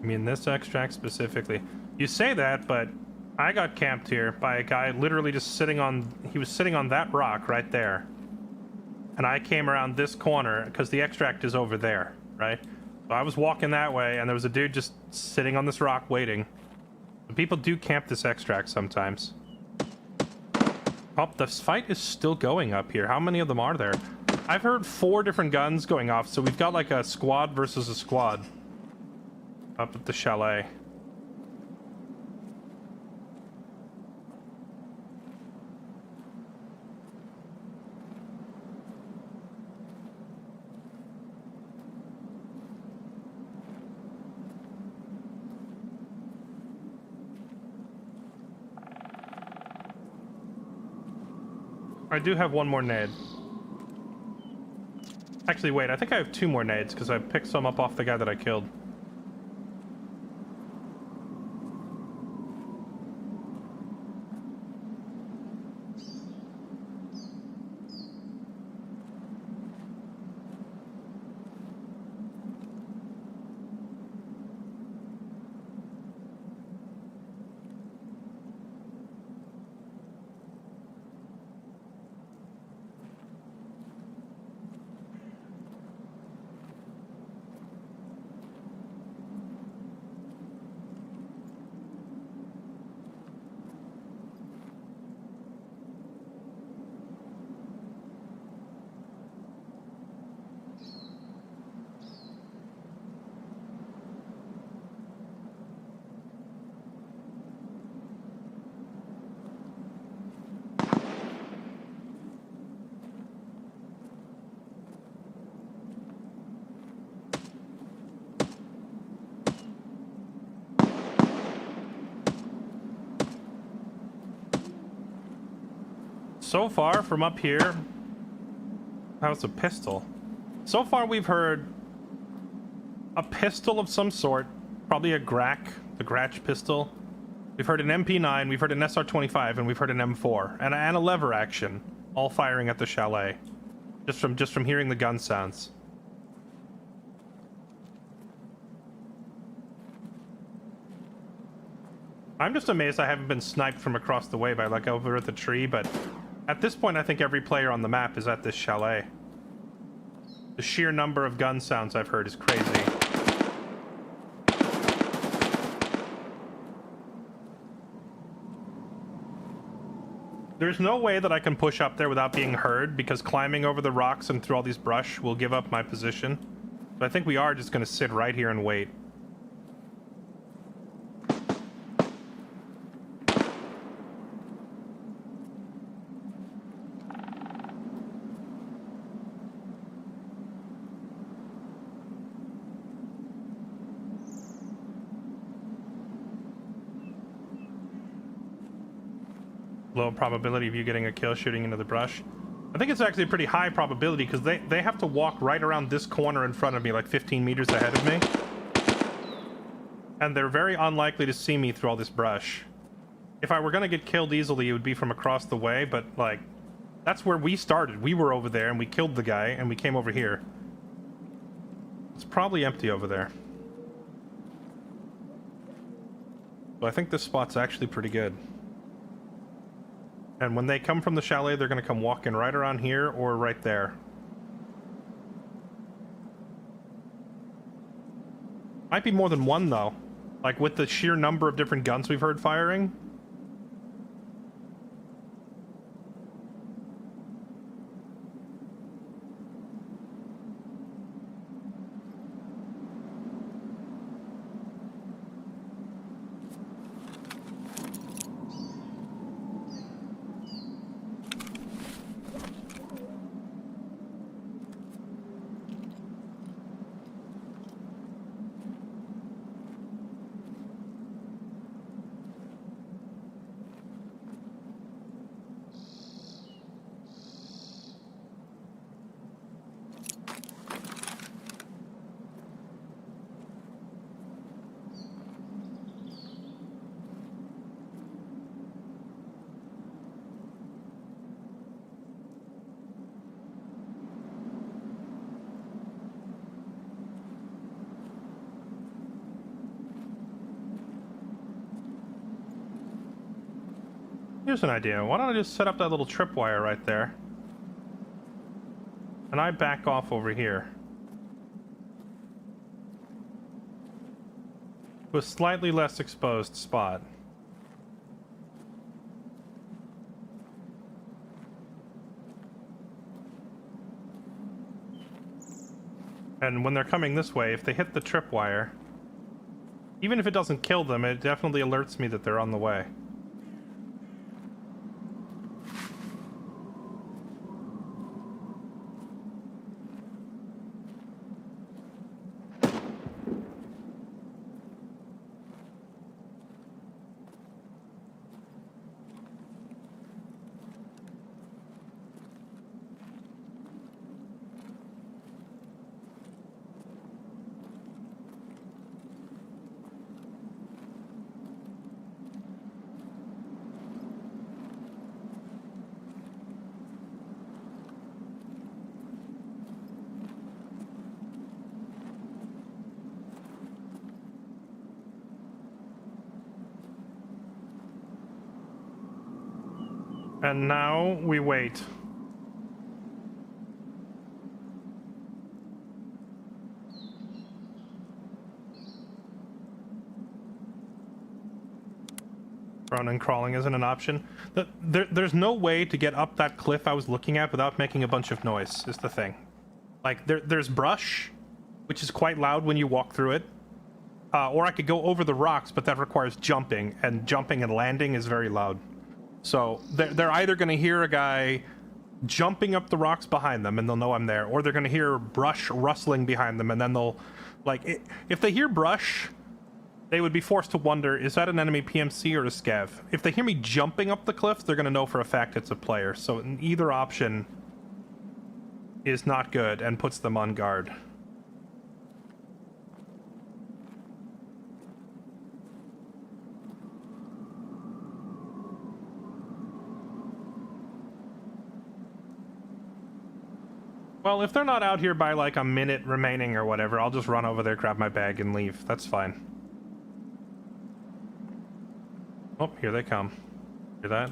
I mean, this extract specifically. You say that, but I got camped here by a guy literally just sitting on... He was sitting on that rock right there. And I came around this corner, because the extract is over there, right? So I was walking that way, and there was a dude just sitting on this rock waiting. But people do camp this extract sometimes. Oh, the fight is still going up here. How many of them are there? I've heard 4 different guns going off, so we've got like a squad versus a squad. Up at the chalet. I do have one more nade. Actually, wait, I think I have 2 more nades because I picked some up off the guy that I killed. So far from up here, that was a pistol. So far we've heard a pistol of some sort, probably a Grak, the Gratch pistol. We've heard an MP9, we've heard an SR25, and we've heard an M4, and a lever action, all firing at the chalet, just from hearing the gun sounds. I'm just amazed I haven't been sniped from across the way by like over at the tree, but at this point I think every player on the map is at this chalet. The sheer number of gun sounds I've heard is crazy. There's no way that I can push up there without being heard, because climbing over the rocks and through all these brush will give up my position. But I think we are just going to sit right here and wait. Low probability of you getting a kill shooting into the brush. I think it's actually a pretty high probability, because they have to walk right around this corner in front of me, like 15 meters ahead of me. And they're very unlikely to see me through all this brush. If I were going to get killed easily, it would be from across the way, but like, that's where we started. We were over there and we killed the guy and we came over here. It's probably empty over there. But I think this spot's actually pretty good. And when they come from the chalet, they're going to come walking right around here or right there. Might be more than one, though. Like, with the sheer number of different guns we've heard firing. Here's an idea. Why don't I just set up that little tripwire right there? And I back off over here. To a slightly less exposed spot. And when they're coming this way, if they hit the tripwire, even if it doesn't kill them, it definitely alerts me that they're on the way. And now we wait. Running and crawling isn't an option. There's no way to get up that cliff I was looking at without making a bunch of noise, is the thing. Like, there's brush, which is quite loud when you walk through it. Or I could go over the rocks, but that requires jumping, and jumping and landing is very loud. So they're either going to hear a guy jumping up the rocks behind them and they'll know I'm there, or they're going to hear brush rustling behind them and then they'll, like, if they hear brush, they would be forced to wonder, is that an enemy PMC or a scav? If they hear me jumping up the cliff, they're going to know for a fact it's a player. So either option is not good and puts them on guard. Well, if they're not out here by like a minute remaining or whatever, I'll just run over there, grab my bag, and leave. That's fine. Oh, here they come. Hear that?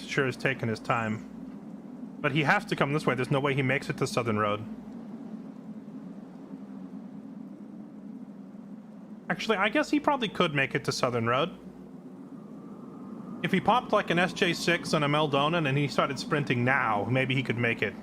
Sure is taking his time. But he has to come this way. There's no way he makes it to Southern Road. Actually, I guess he probably could make it to Southern Road. If he popped like an SJ6 and a Meldonin and he started sprinting now, maybe he could make it.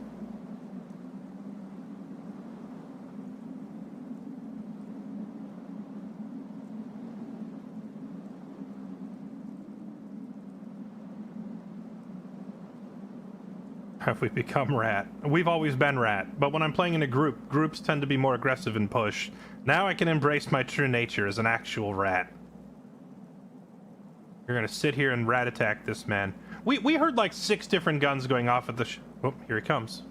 Have we become rat? We've always been rat, but when I'm playing in a group, groups tend to be more aggressive and push. Now I can embrace my true nature as an actual rat. You're gonna sit here and rat attack this man. We heard like 6 different guns going off at the oh, here he comes.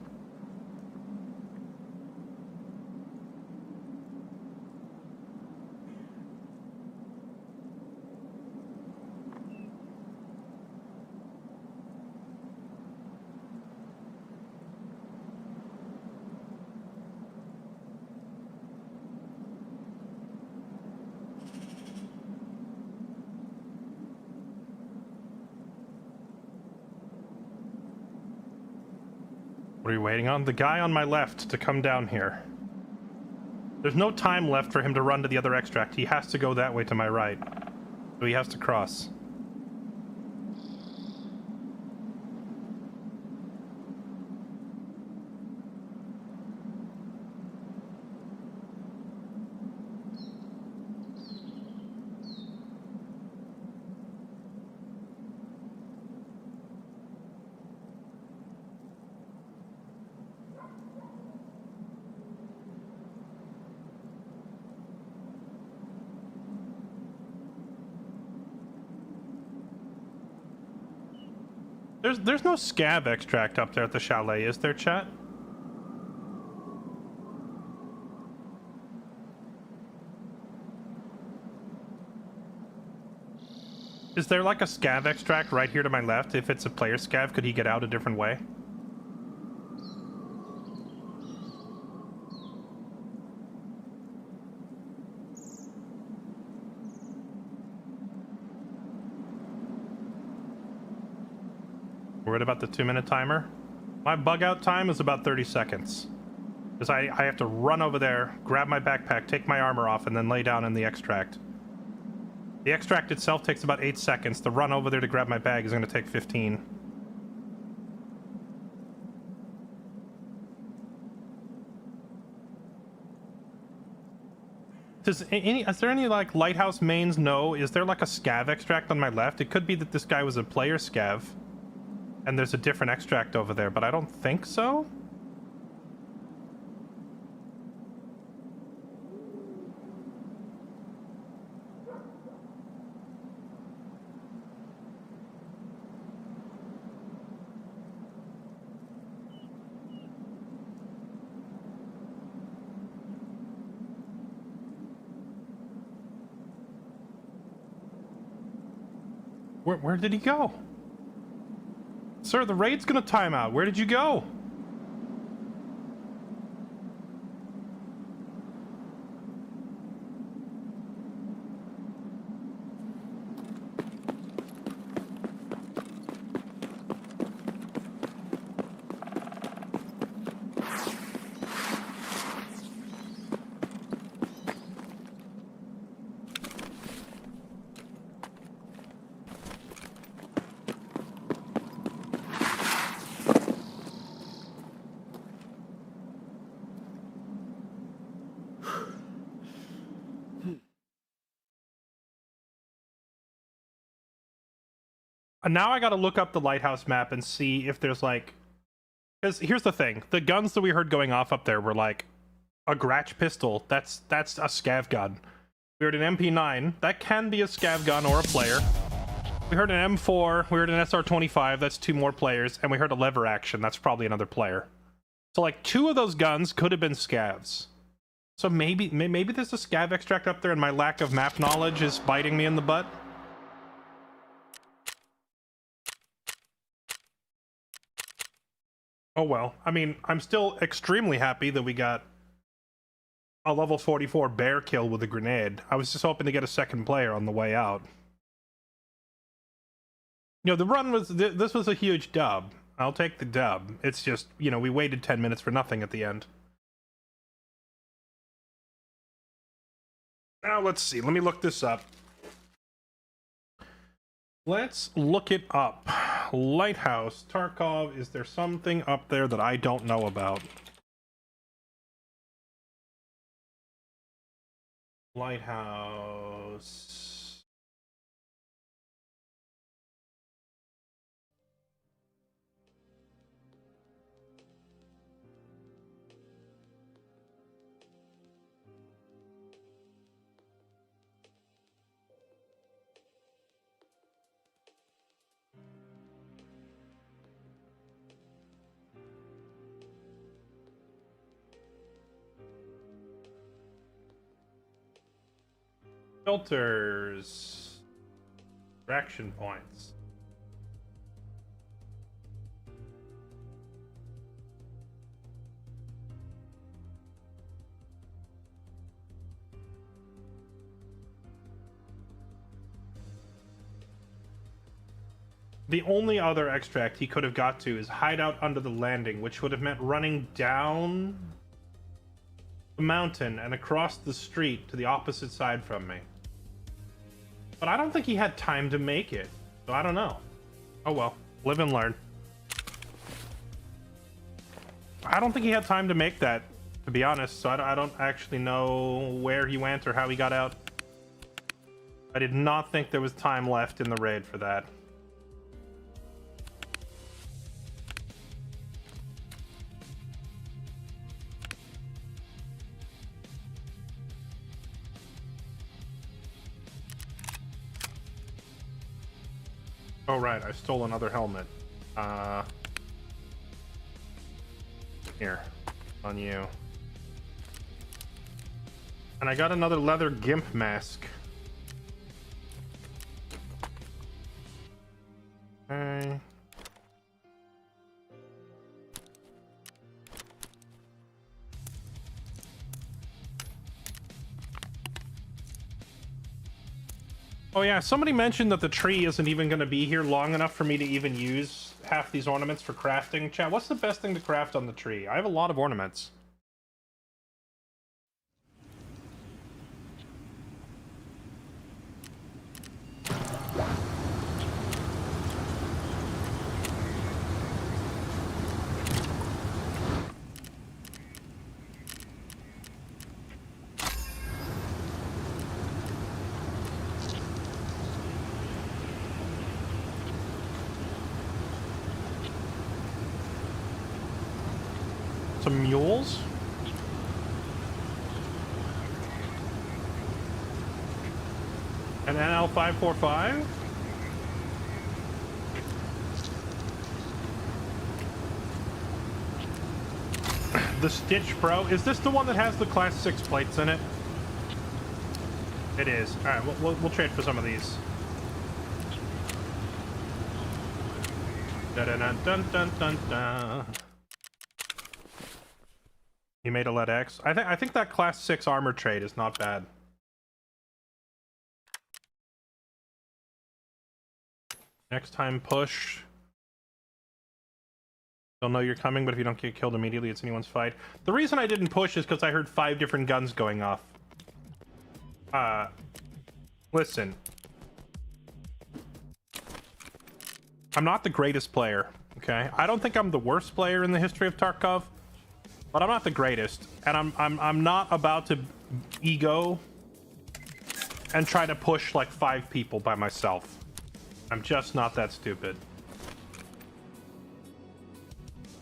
What are you waiting on? The guy on my left to come down here. There's no time left for him to run to the other extract. He has to go that way to my right. So he has to cross. There's no scav extract up there at the chalet, is there, chat? Is there like a scav extract right here to my left? If it's a player scav, could he get out a different way? Worried about the 2-minute timer? My bug out time is about 30 seconds. Because I have to run over there, grab my backpack, take my armor off, and then lay down in the extract. The extract itself takes about 8 seconds. The run over there to grab my bag is going to take 15. Is there any like lighthouse mains? No. Is there like a scav extract on my left? It could be that this guy was a player scav. And there's a different extract over there, but I don't think so. Where did he go? Sir, the raid's gonna time out. Where did you go? And now I gotta look up the lighthouse map and see if there's like... Because here's the thing. The guns that we heard going off up there were like a Gratch pistol. That's a scav gun. We heard an MP9. That can be a scav gun or a player. We heard an M4. We heard an SR25. That's 2 more players. And we heard a lever action. That's probably another player. So like 2 of those guns could have been scavs. So maybe there's a scav extract up there and my lack of map knowledge is biting me in the butt. Oh well, I mean, I'm still extremely happy that we got a level 44 bear kill with a grenade. I was just hoping to get a second player on the way out. You know, the run was, this was a huge dub. I'll take the dub. It's just, you know, we waited 10 minutes for nothing at the end. Now, let's see. Let me look this up. Let's look it up. Lighthouse, Tarkov. Is there something up there that I don't know about? Lighthouse. Filters. Traction points. The only other extract he could have got to is hideout under the landing, which would have meant running down the mountain and across the street to the opposite side from me. But I don't think he had time to make it, so I don't know. Oh well, live and learn. I don't think he had time to make that, to be honest, so I don't actually know where he went or how he got out. I did not think there was time left in the raid for that. Oh right, I stole another helmet. Here, on you. And I got another leather gimp mask. Okay. Oh yeah, somebody mentioned that the tree isn't even going to be here long enough for me to even use half these ornaments for crafting. Chat, what's the best thing to craft on the tree? I have a lot of ornaments. Some mules. An NL545. The Stitch Pro. Is this the one that has the Class 6 plates in it? It is. All right, we'll trade for some of these. Dun-dun-dun-dun-dun-dun. You made a lead X. I think that class 6 armor trade is not bad. Next time push. They'll know you're coming, but if you don't get killed immediately, it's anyone's fight. The reason I didn't push is because I heard 5 different guns going off. Listen. I'm not the greatest player, okay? I don't think I'm the worst player in the history of Tarkov, but I'm not the greatest, and I'm not about to ego and try to push like 5 people by myself. I'm just not that stupid.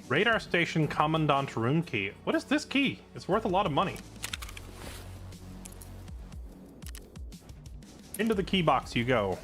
Radar station commandant room key. What is this key? It's worth a lot of money. Into the key box you go.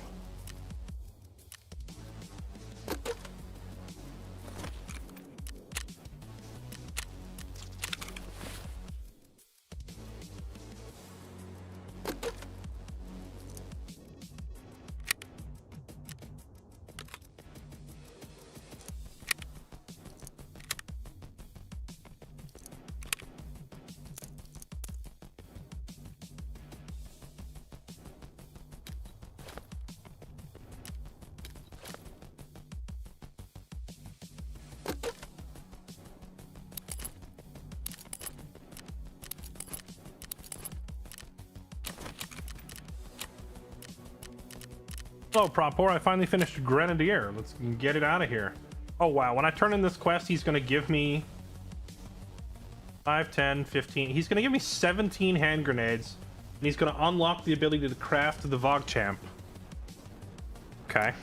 Hello, Propor. I finally finished Grenadier. Let's get it out of here. Oh, wow. When I turn in this quest, he's going to give me 5, 10, 15. He's going to give me 17 hand grenades. And he's going to unlock the ability to craft the Vogchamp. Okay.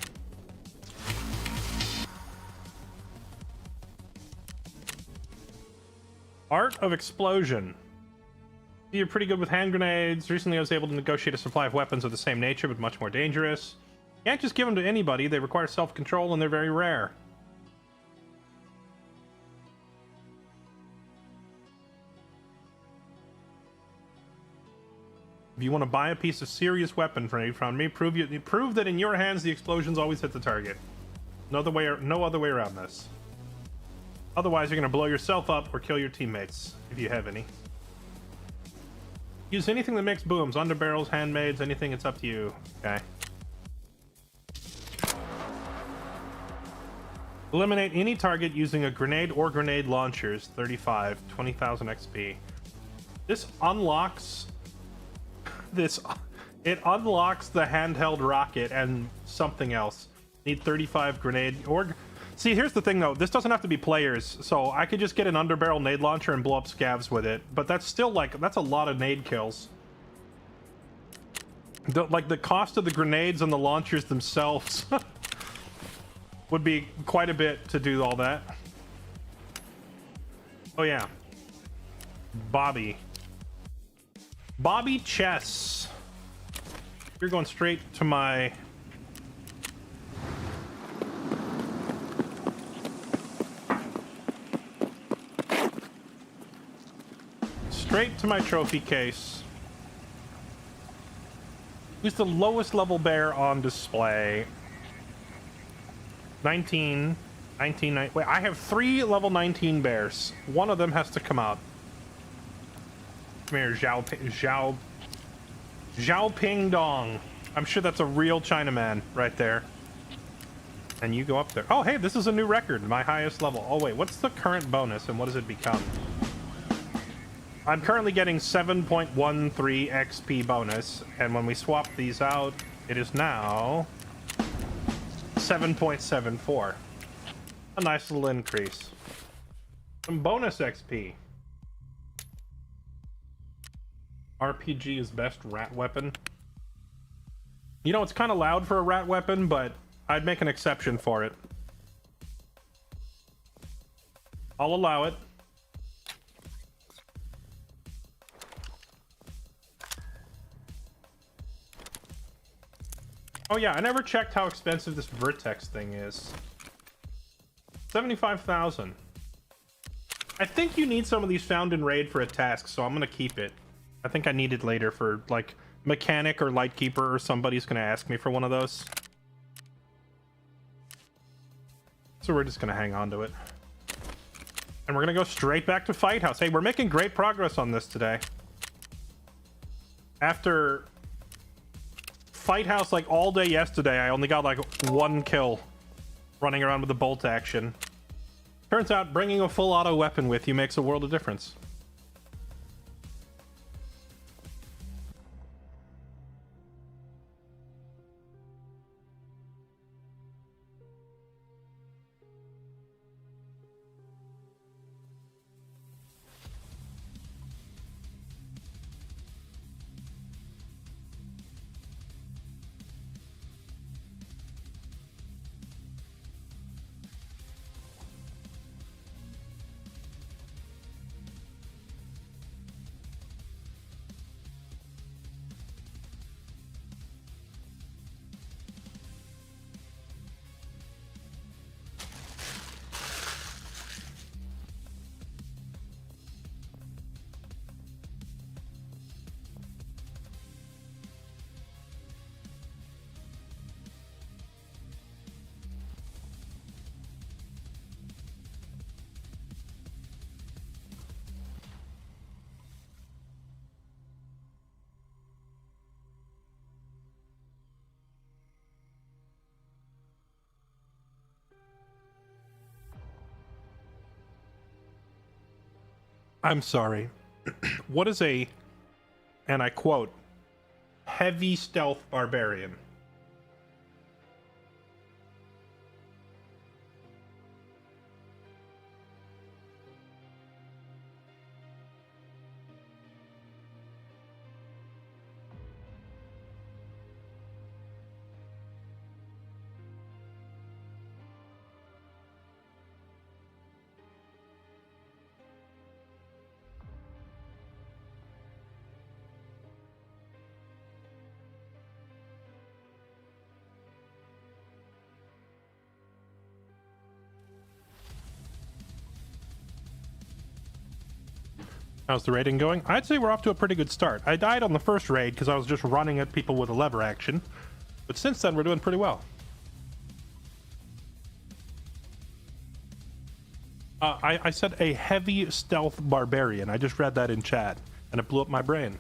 Art of Explosion. You're pretty good with hand grenades. Recently, I was able to negotiate a supply of weapons of the same nature, but much more dangerous. You can't just give them to anybody. They require self-control, and they're very rare. If you want to buy a piece of serious weaponry from me, prove that in your hands the explosions always hit the target. No other way around this. Otherwise, you're going to blow yourself up or kill your teammates, if you have any. Use anything that makes booms. Underbarrels, handmaids, anything. It's up to you. Okay. Eliminate any target using a grenade or grenade launchers. 35. 20,000 XP. This unlocks... It unlocks the handheld rocket and something else. Need 35 grenade or... See, here's the thing, though. This doesn't have to be players, so I could just get an underbarrel nade launcher and blow up scavs with it. But that's still, like, that's a lot of nade kills. The cost of the grenades and the launchers themselves would be quite a bit to do all that. Oh, yeah. Bobby Chess. You're going straight to my... Straight to my trophy case. Who's the lowest level bear on display? 19. Wait, I have 3 level 19 bears. One of them has to come out. Come here, Zhao Ping Dong. I'm sure that's a real Chinaman right there. And you go up there. Oh, hey, this is a new record. My highest level. Oh, wait, what's the current bonus and what does it become? I'm currently getting 7.13 XP bonus, and when we swap these out, it is now 7.74. A nice little increase. Some bonus XP. RPG is best rat weapon. You know, it's kind of loud for a rat weapon, but I'd make an exception for it. I'll allow it. Oh yeah, I never checked how expensive this Vertex thing is. 75,000. I think you need some of these found in raid for a task, so I'm gonna keep it. I think I need it later for, like, mechanic or lightkeeper, or somebody's gonna ask me for one of those. So we're just gonna hang on to it. And we're gonna go straight back to Fight House. Hey, we're making great progress on this today. After Fight House like all day yesterday, I only got like 1 kill running around with a bolt action. Turns out bringing a full auto weapon with you makes a world of difference. I'm sorry. What is a, and I quote, heavy stealth barbarian? How's the raiding going? I'd say we're off to a pretty good start. I died on the first raid because I was just running at people with a lever action. But since then, we're doing pretty well. I said a heavy stealth barbarian. I just read that in chat, and it blew up my brain.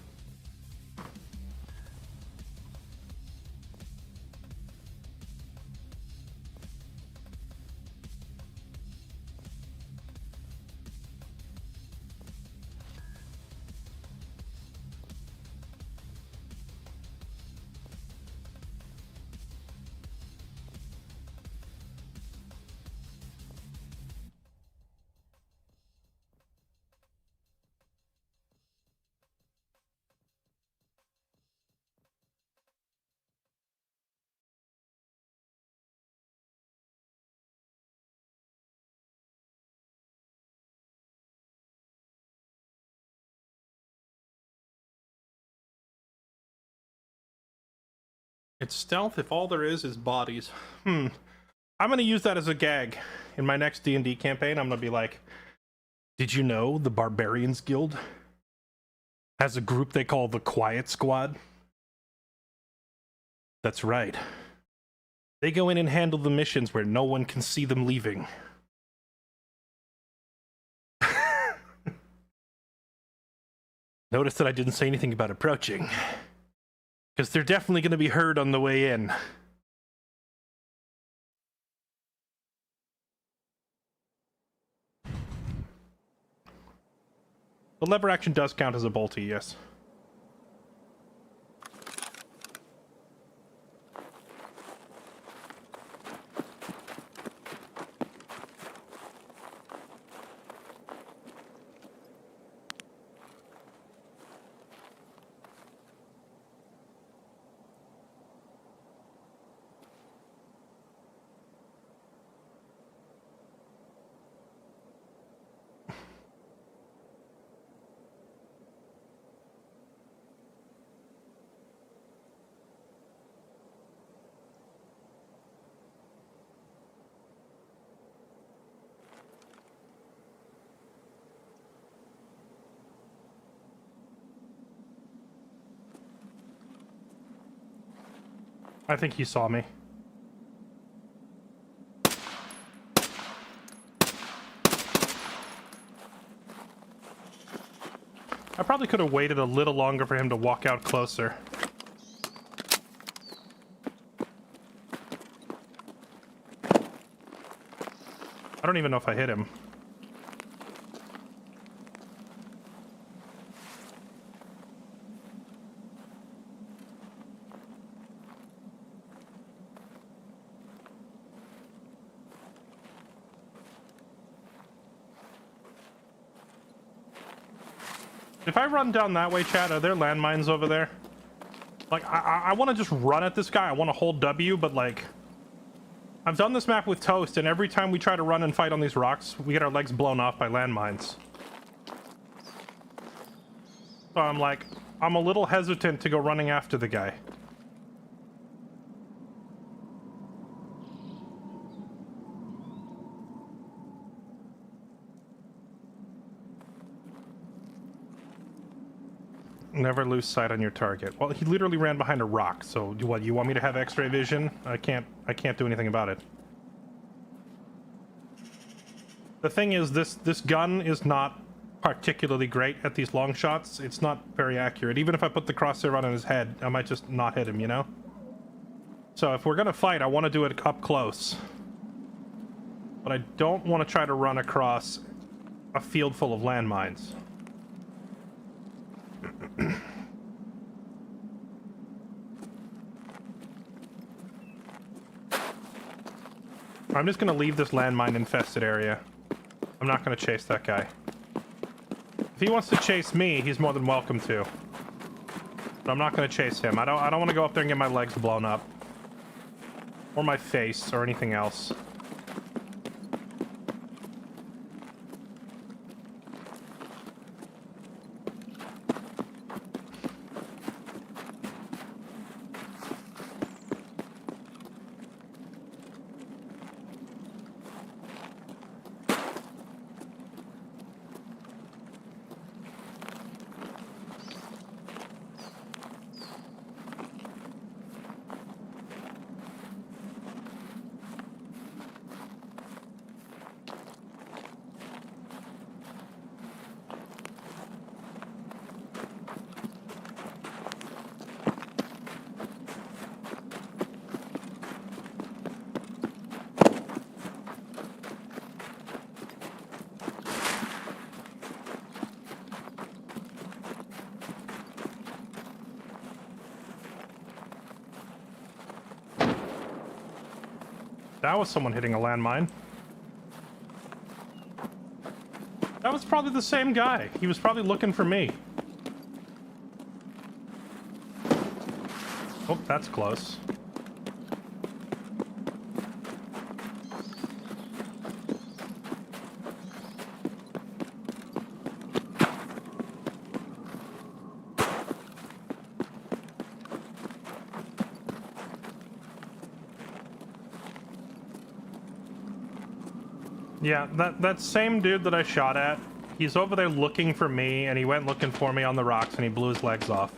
It's stealth if all there is bodies. I'm gonna use that as a gag in my next D&D campaign. I'm gonna be like, did you know the Barbarians Guild has a group they call the Quiet Squad? That's right. They go in and handle the missions where no one can see them leaving. Notice that I didn't say anything about approaching. Because they're definitely going to be heard on the way in. The lever action does count as a bolty, yes. I think he saw me. I probably could have waited a little longer for him to walk out closer. I don't even know if I hit him. If I run down that way, chat, are there landmines over there? Like, I want to just run at this guy. I want to hold W, but like... I've done this map with Toast, and every time we try to run and fight on these rocks, we get our legs blown off by landmines. So I'm like, I'm a little hesitant to go running after the guy. Never lose sight on your target. Well, he literally ran behind a rock, so what, you want me to have X-ray vision? I can't do anything about it. The thing is, this gun is not particularly great at these long shots. It's not very accurate. Even if I put the crosshair on his head, I might just not hit him, you know? So if we're gonna fight, I want to do it up close. But I don't want to try to run across a field full of landmines. I'm just gonna leave this landmine infested area. I'm not gonna chase that guy. If he wants to chase me, he's more than welcome to. But I'm not gonna chase him. I don't want to go up there and get my legs blown up. Or my face, or anything else. That was someone hitting a landmine. That was probably the same guy. He was probably looking for me. Oh, that's close. Yeah, that same dude that I shot at, he's over there looking for me, and he went looking for me on the rocks, and he blew his legs off.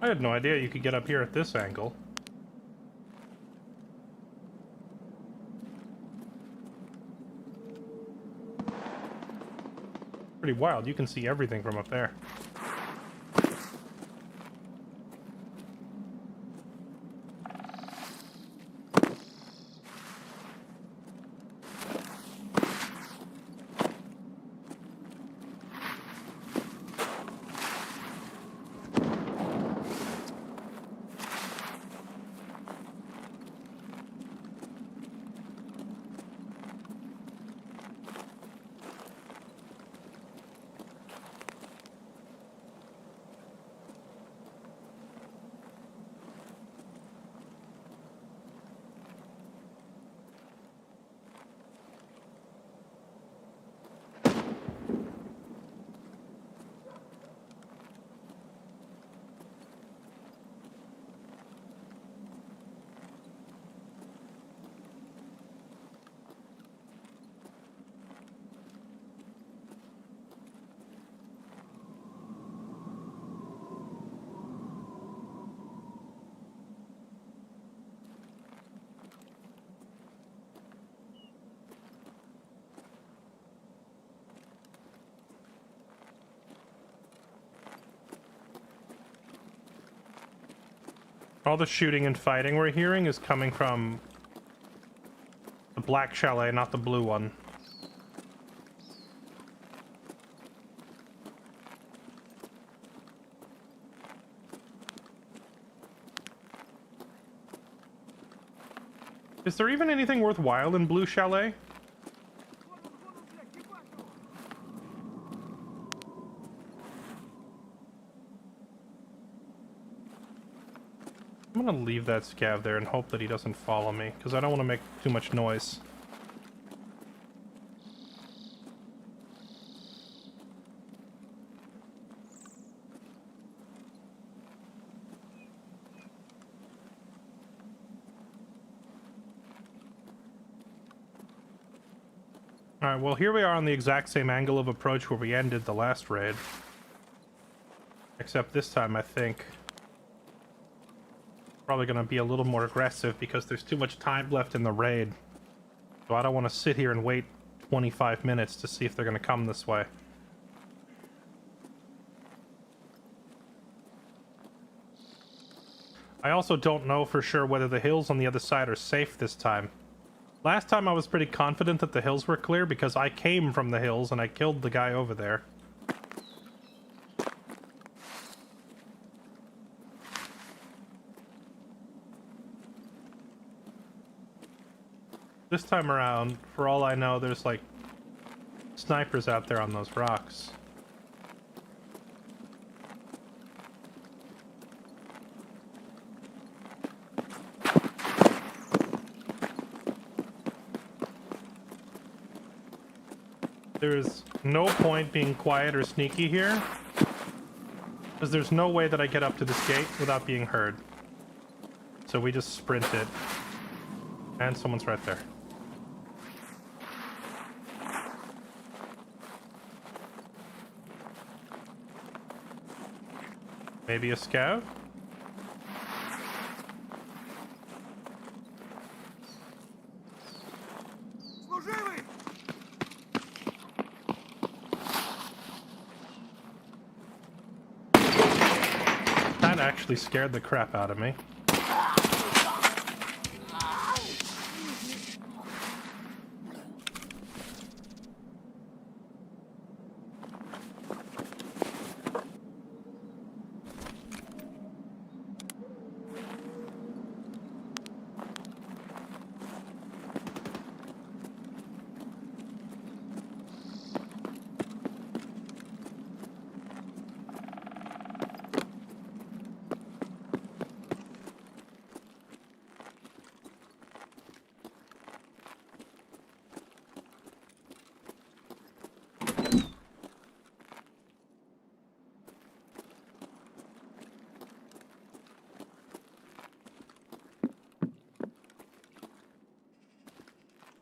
I had no idea you could get up here at this angle. Pretty wild. You can see everything from up there. All the shooting and fighting we're hearing is coming from the black chalet, not the blue one. Is there even anything worthwhile in blue chalet? I'm gonna leave that scav there and hope that he doesn't follow me, because I don't want to make too much noise. Alright, well here we are on the exact same angle of approach where we ended the last raid. Except this time I think probably going to be a little more aggressive because there's too much time left in the raid. So I don't want to sit here and wait 25 minutes to see if they're going to come this way. I also don't know for sure whether the hills on the other side are safe this time. Last time I was pretty confident that the hills were clear because I came from the hills and I killed the guy over there. This time around, for all I know, there's like snipers out there on those rocks. There's no point being quiet or sneaky here, because there's no way that I get up to this gate without being heard. So we just sprint it. And someone's right there. Maybe a scav? That actually scared the crap out of me.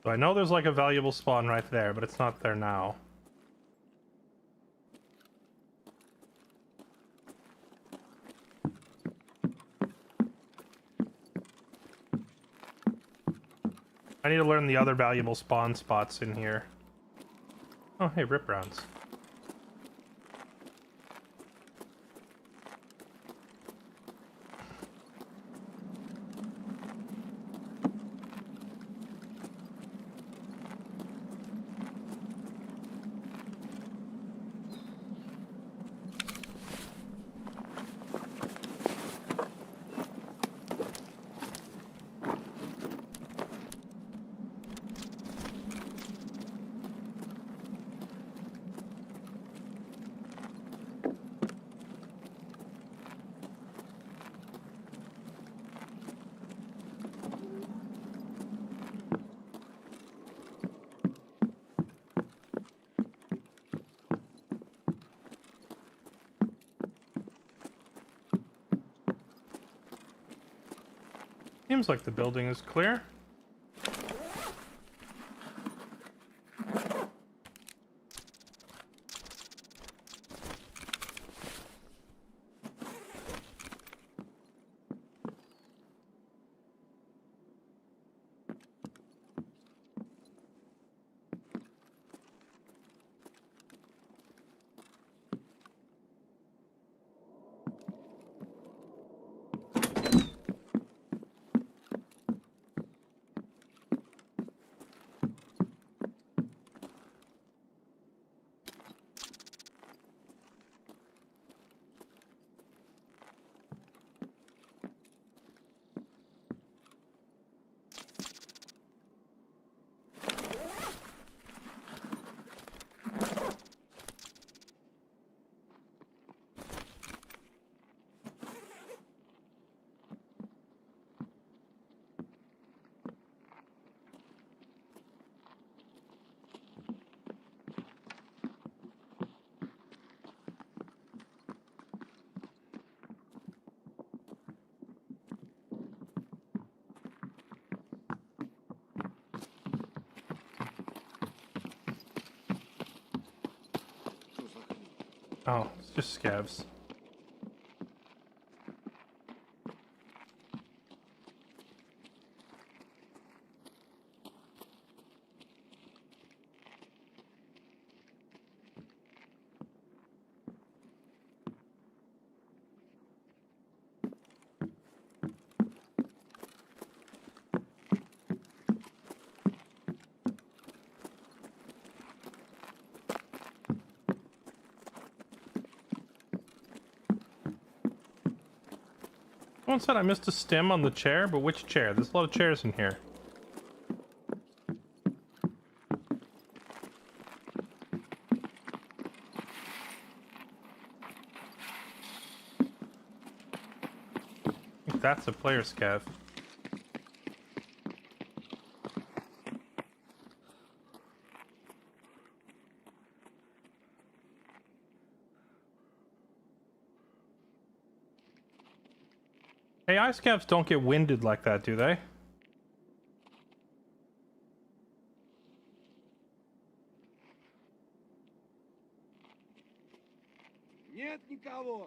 So I know there's like a valuable spawn right there, but it's not there now. I need to learn the other valuable spawn spots in here. Oh, hey, rip rounds. Seems like the building is clear. Oh, it's just scavs. Someone said I missed a stem on the chair, but which chair? There's a lot of chairs in here. I think that's a player scav. AI scavs don't get winded like that, do they? Нет никого.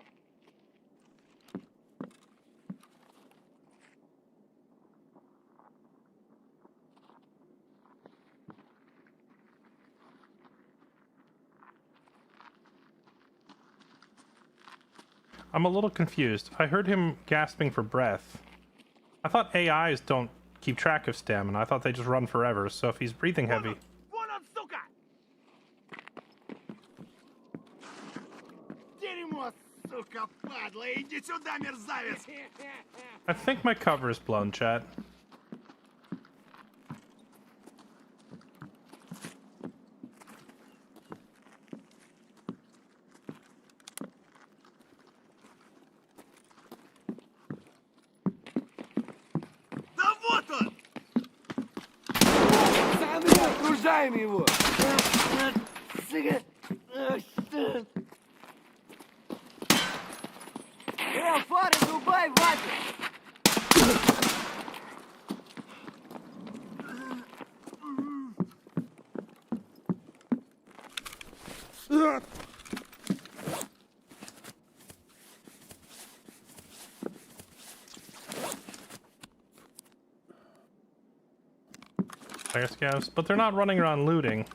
I'm a little confused. I heard him gasping for breath. I thought AIs don't keep track of stamina. I thought they just run forever, so if he's breathing heavy... Вон он, сука! Дерьмо, сука, падла! Иди сюда, мерзавец! I think my cover is blown, chat. Да вот он! Сами окружаем его! Сука! Фары, Дубай, Вася! Player scavs, but they're not running around looting.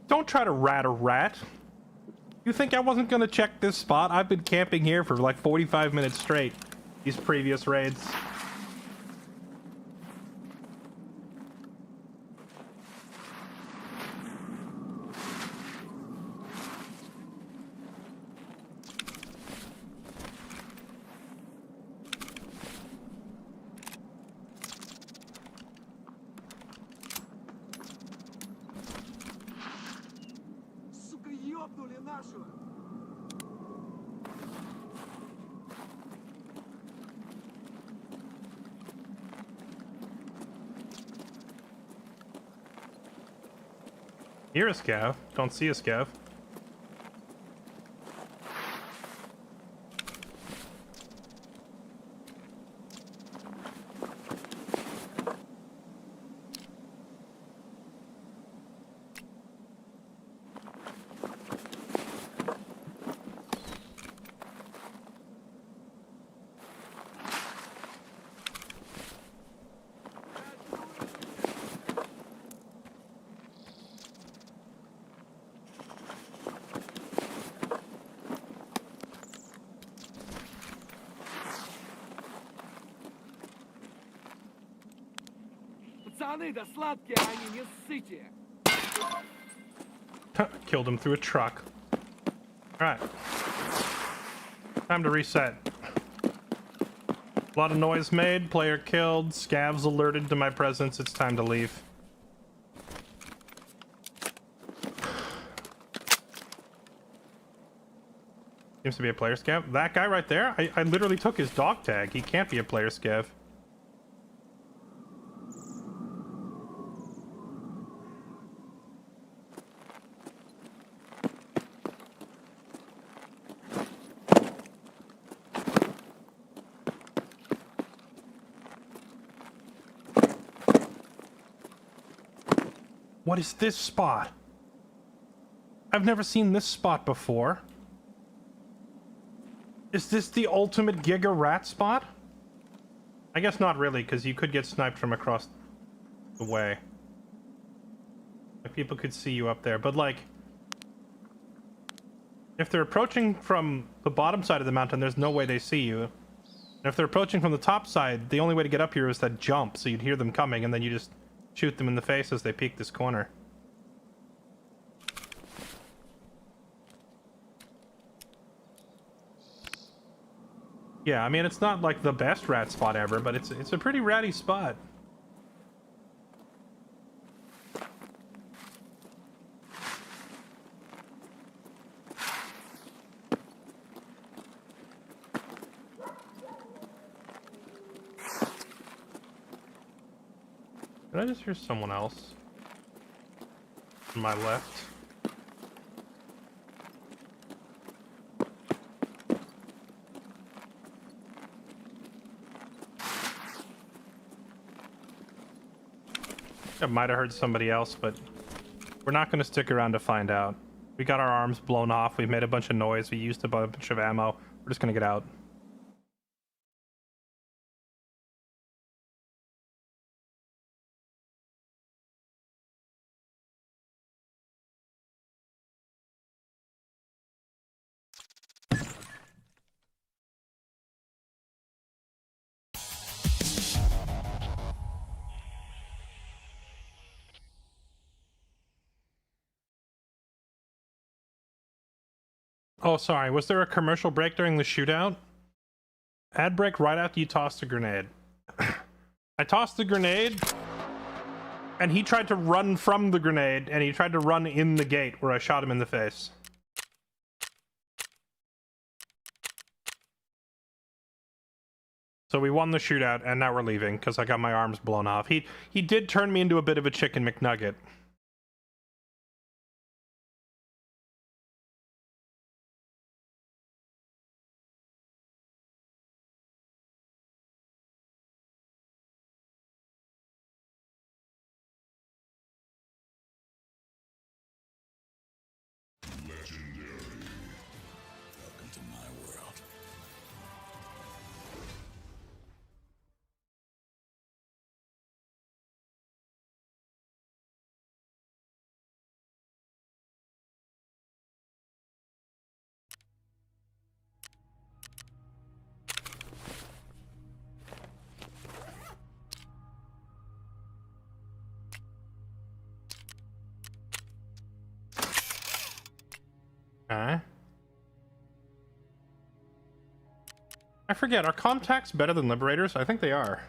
Don't try to rat a rat. You think I wasn't gonna check this spot? I've been camping here for like 45 minutes straight. These previous raids. Сука, ёбнули нашу! Hear a scav. Don't see a scav. Пацаны, да сладкие они, не ссыте! Killed him through a truck. Alright. Time to reset. A lot of noise made, player killed, scavs alerted to my presence, it's time to leave. Seems to be a player scav. That guy right there, I literally took his dog tag. He can't be a player scav. What is this spot? I've never seen this spot before. Is this the ultimate Giga Rat spot? I guess not really, because you could get sniped from across the way. Like, people could see you up there, but like... if they're approaching from the bottom side of the mountain, there's no way they see you. And if they're approaching from the top side, the only way to get up here is that jump, so you'd hear them coming, and then you just shoot them in the face as they peek this corner. Yeah, I mean, it's not like the best rat spot ever, but it's a pretty ratty spot. Did I just hear someone else? On my left. I might have heard somebody else, but we're not going to stick around to find out. We got our arms blown off. We made a bunch of noise. We used a bunch of ammo. We're just going to get out. Oh, sorry. Was there a commercial break during the shootout? Ad break right after you tossed a grenade. I tossed the grenade, and he tried to run from the grenade, and he tried to run in the gate where I shot him in the face. So we won the shootout, and now we're leaving because I got my arms blown off. He did turn me into a bit of a chicken McNugget. Welcome to my world. Okay. I forget, are contacts better than liberators? I think they are.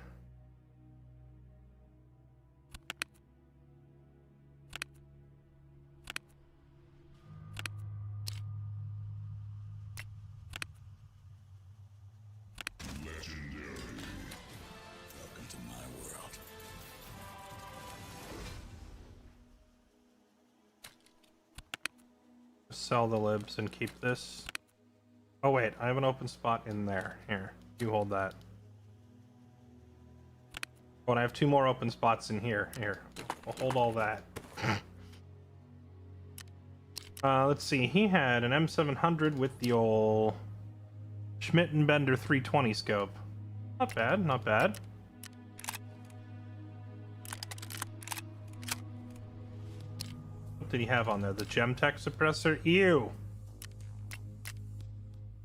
Welcome to my world. Sell the libs and keep this. Oh wait, I have an open spot in there. Here, you hold that. Oh, and I have 2 more open spots in here. Here, I'll hold all that. Let's see. He had an M700 with the old Schmidt and Bender 320 scope. Not bad, not bad. What did he have on there? The Gemtech suppressor? Ew!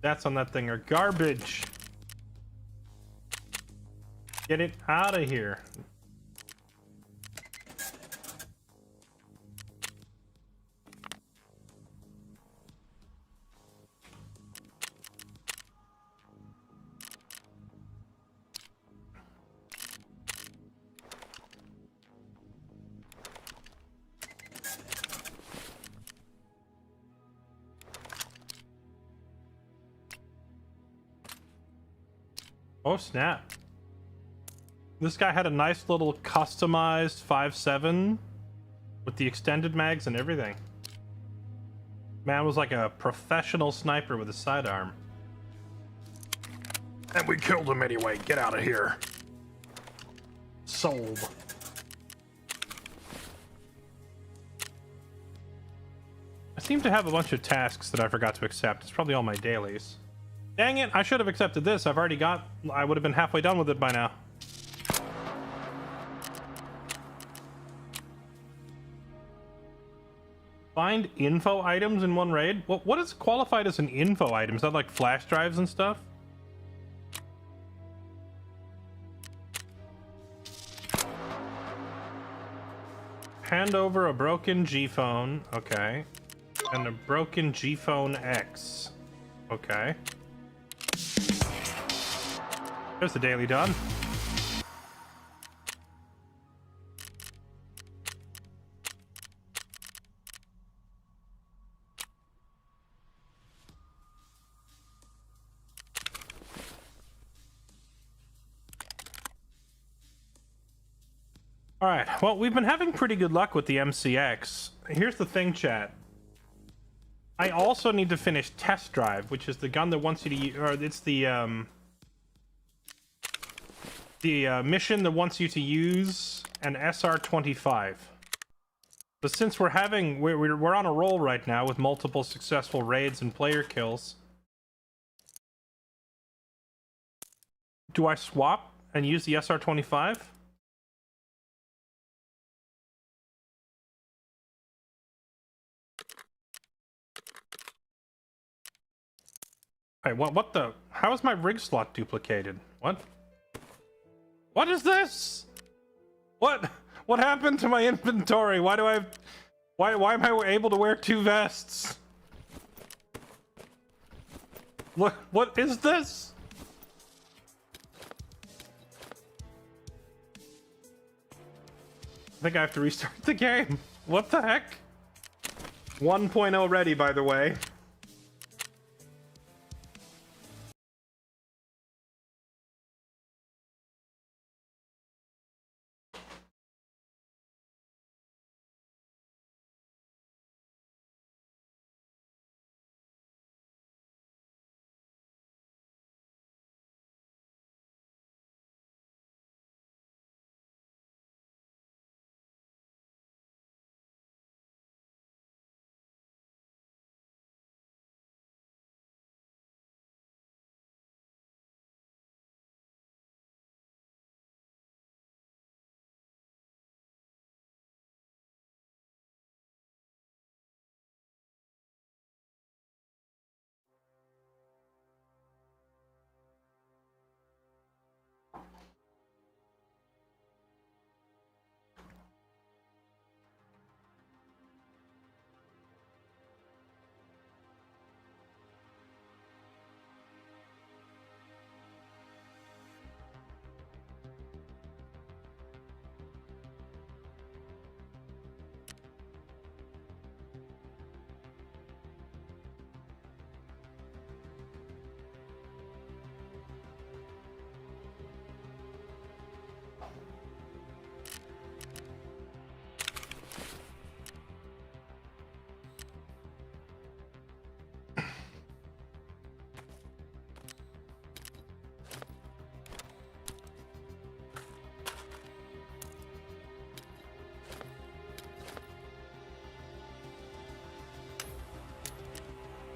That's on that thing are garbage. Get it out of here. Oh snap. This guy had a nice little customized 5.7 with the extended mags and everything. Man was like a professional sniper with a sidearm. And we killed him anyway. Get out of here. Sold. I seem to have a bunch of tasks that I forgot to accept. It's probably all my dailies. Dang it, I should have accepted this. I would have been halfway done with it by now. Find info items in one raid? What is qualified as an info item? Is that like flash drives and stuff? Hand over a broken G-phone. Okay. And a broken G-phone X. Okay. There's the daily done. All right, well, we've been having pretty good luck with the MCX. Here's the thing, chat. I also need to finish Test Drive, which is the gun that wants you to use, or it's the mission that wants you to use an SR-25. But since we're on a roll right now with multiple successful raids and player kills, do I swap and use the SR-25? Hey, what the? How is my rig slot duplicated? What? What is this? What happened to my inventory? Why do I have... Why am I able to wear 2 vests? Look, what is this? I think I have to restart the game. What the heck? 1.0 ready, by the way.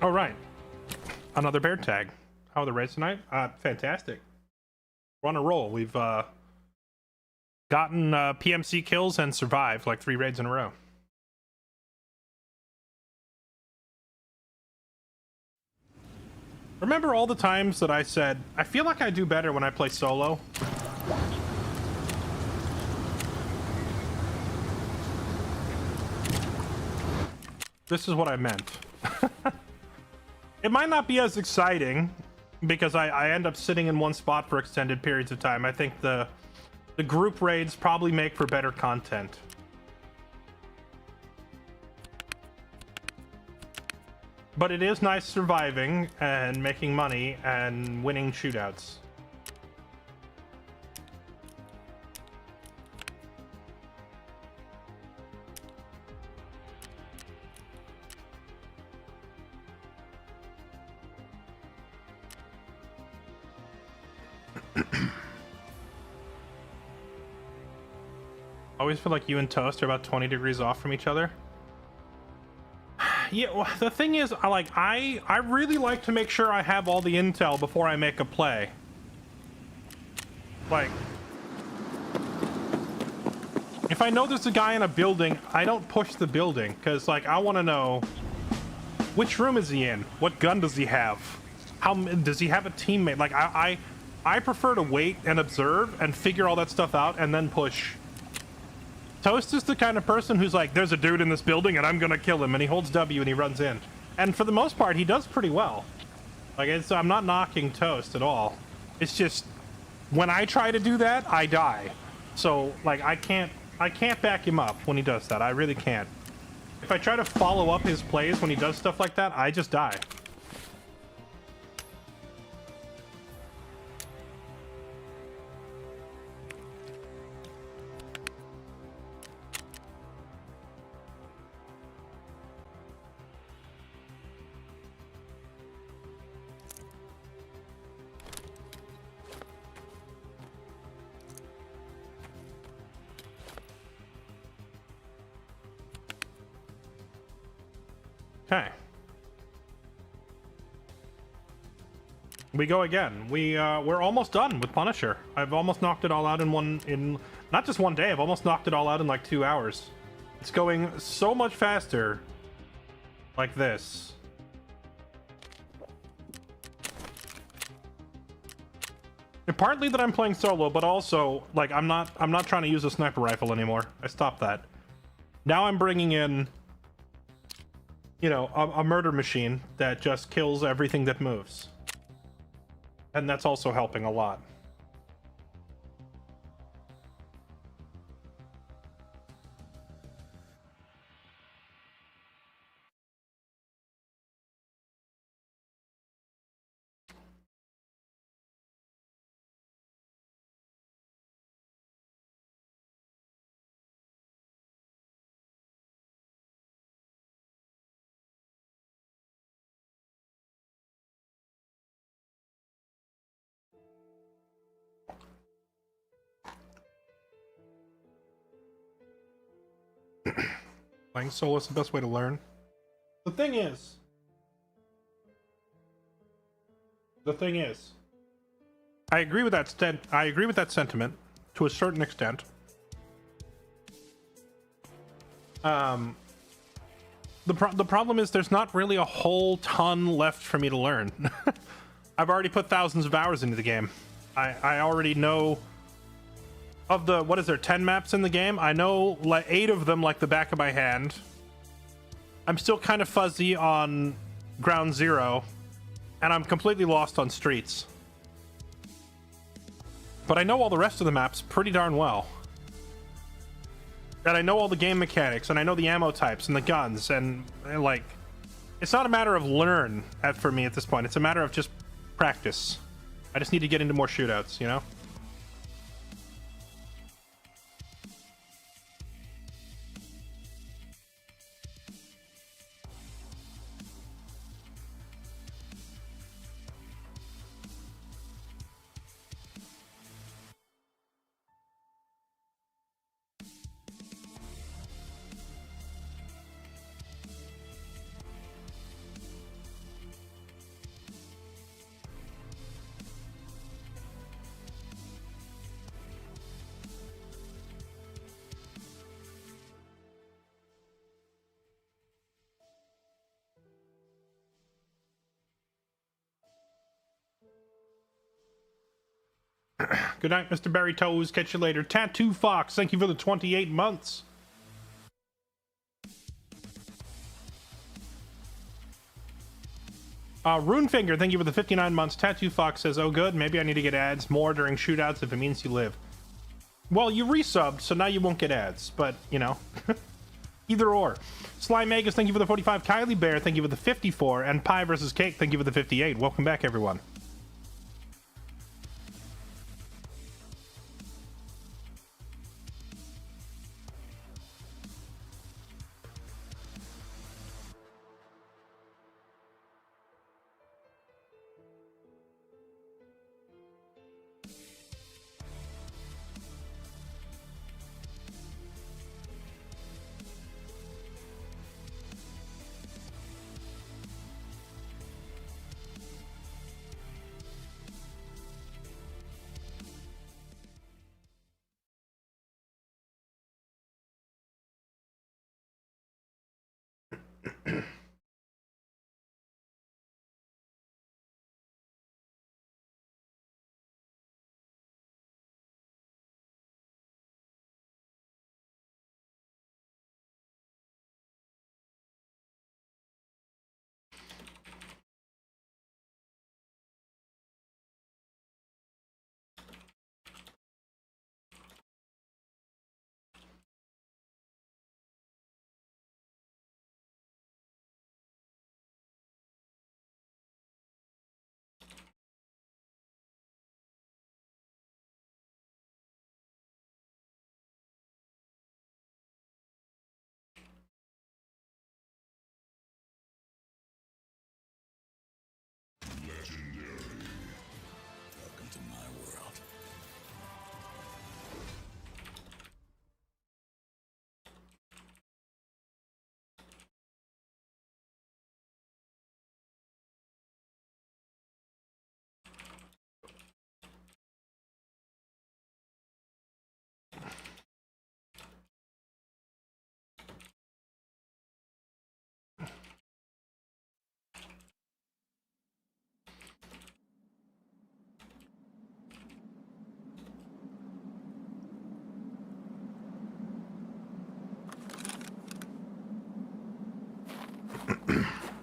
All right, another bear tag. How are the raids tonight? Fantastic. We're on a roll. We've gotten PMC kills and survived like 3 raids in a row. Remember all the times that I said, I feel like I do better when I play solo? This is what I meant. It might not be as exciting because I end up sitting in one spot for extended periods of time. I think the group raids probably make for better content. But it is nice surviving and making money and winning shootouts. Always feel like you and Toast are about 20 degrees off from each other. Yeah, well, the thing is, I really like to make sure I have all the intel before I make a play. Like, if I know there's a guy in a building, I don't push the building, because, like, I want to know which room is he in? What gun does he have? How does he have a teammate? Like, I prefer to wait and observe and figure all that stuff out and then push. Toast is the kind of person who's like, there's a dude in this building and I'm gonna kill him, and he holds W and he runs in. And for the most part, he does pretty well. Like, I'm not knocking Toast at all. It's just, when I try to do that, I die. So like I can't back him up when he does that. I really can't. If I try to follow up his plays when he does stuff like that, I just die. Okay. We go again. We're almost done with Punisher. I've almost knocked it all out in not just one day. I've almost knocked it all out in like 2 hours. It's going so much faster like this. And partly that I'm playing solo, but also like I'm not trying to use a sniper rifle anymore. I stopped that. Now I'm bringing in, you know, a murder machine that just kills everything that moves. And that's also helping a lot. Playing solo is the best way to learn. The thing is, I agree with that sentiment to a certain extent. The problem is there's not really a whole ton left for me to learn. I've already put thousands of hours into the game. I already know of the, what is there, 10 maps in the game? I know like 8 of them like the back of my hand. I'm still kind of fuzzy on Ground Zero, and I'm completely lost on Streets. But I know all the rest of the maps pretty darn well. And I know all the game mechanics, and I know the ammo types and the guns, and like, it's not a matter of learn for me at this point. It's a matter of just practice. I just need to get into more shootouts, you know? Good night, Mr. Berry Toes. Catch you later. Tattoo Fox, thank you for the 28 months. Runefinger, thank you for the 59 months. Tattoo Fox says, oh good, maybe I need to get ads more during shootouts if it means you live. Well, you resubbed, so now you won't get ads, but, you know. Either or. Sly Magus, thank you for the 45. Kylie Bear, thank you for the 54. And Pie vs. Cake, thank you for the 58. Welcome back, everyone.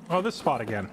Oh, this spot again.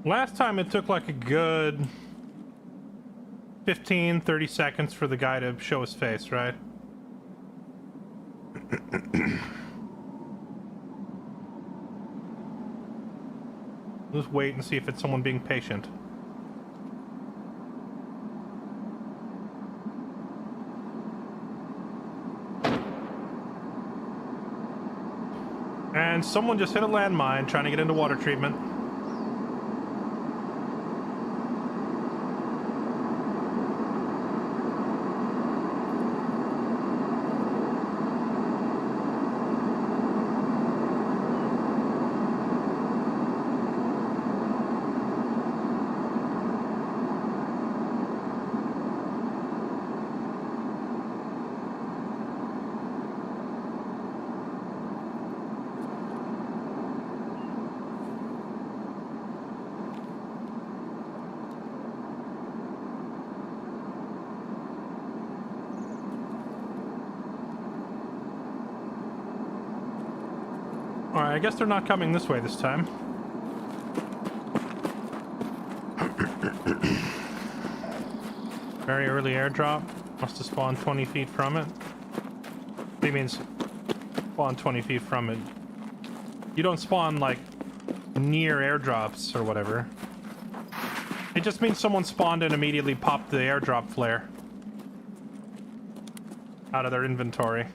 Last time it took like a good 15-30 seconds for the guy to show his face, right? Just wait and see if it's someone being patient. And someone just hit a landmine trying to get into water treatment. Alright, I guess they're not coming this way this time. Very early airdrop. Must have spawned 20 feet from it. He means spawn 20 feet from it. You don't spawn, like, near airdrops or whatever. It just means someone spawned and immediately popped the airdrop flare out of their inventory.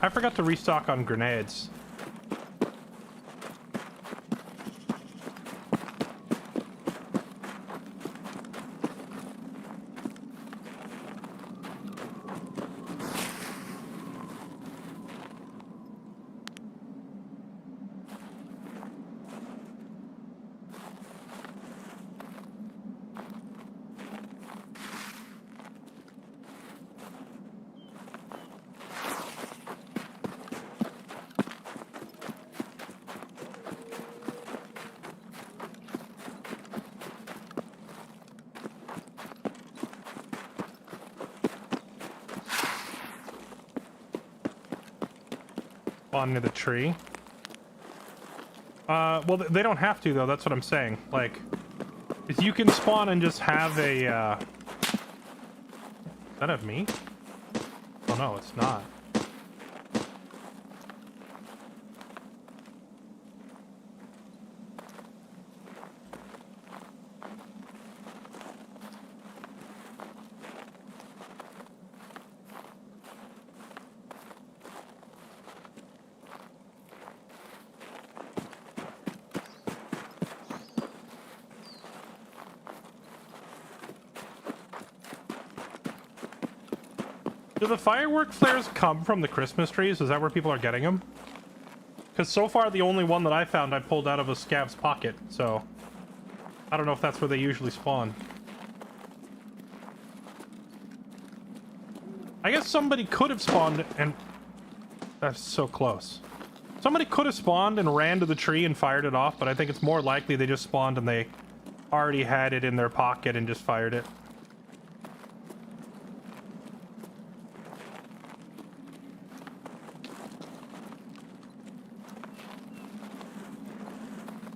I forgot to restock on grenades. Spawn near the tree. Well, they don't have to, though. That's what I'm saying. Like, is you can spawn and just have a, Is that of me? Oh, no, it's not. Do the firework flares come from the Christmas trees? Is that where people are getting them? Because so far the only one that I found I pulled out of a scav's pocket, so I don't know if that's where they usually spawn. I guess somebody could have spawned and... That's so close. Somebody could have spawned and ran to the tree and fired it off, but I think it's more likely they just spawned and they already had it in their pocket and just fired it.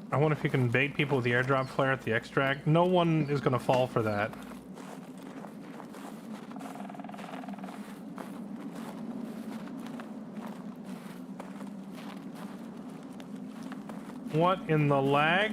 I wonder if you can bait people with the airdrop flare at the extract. No one is going to fall for that. What in the lag?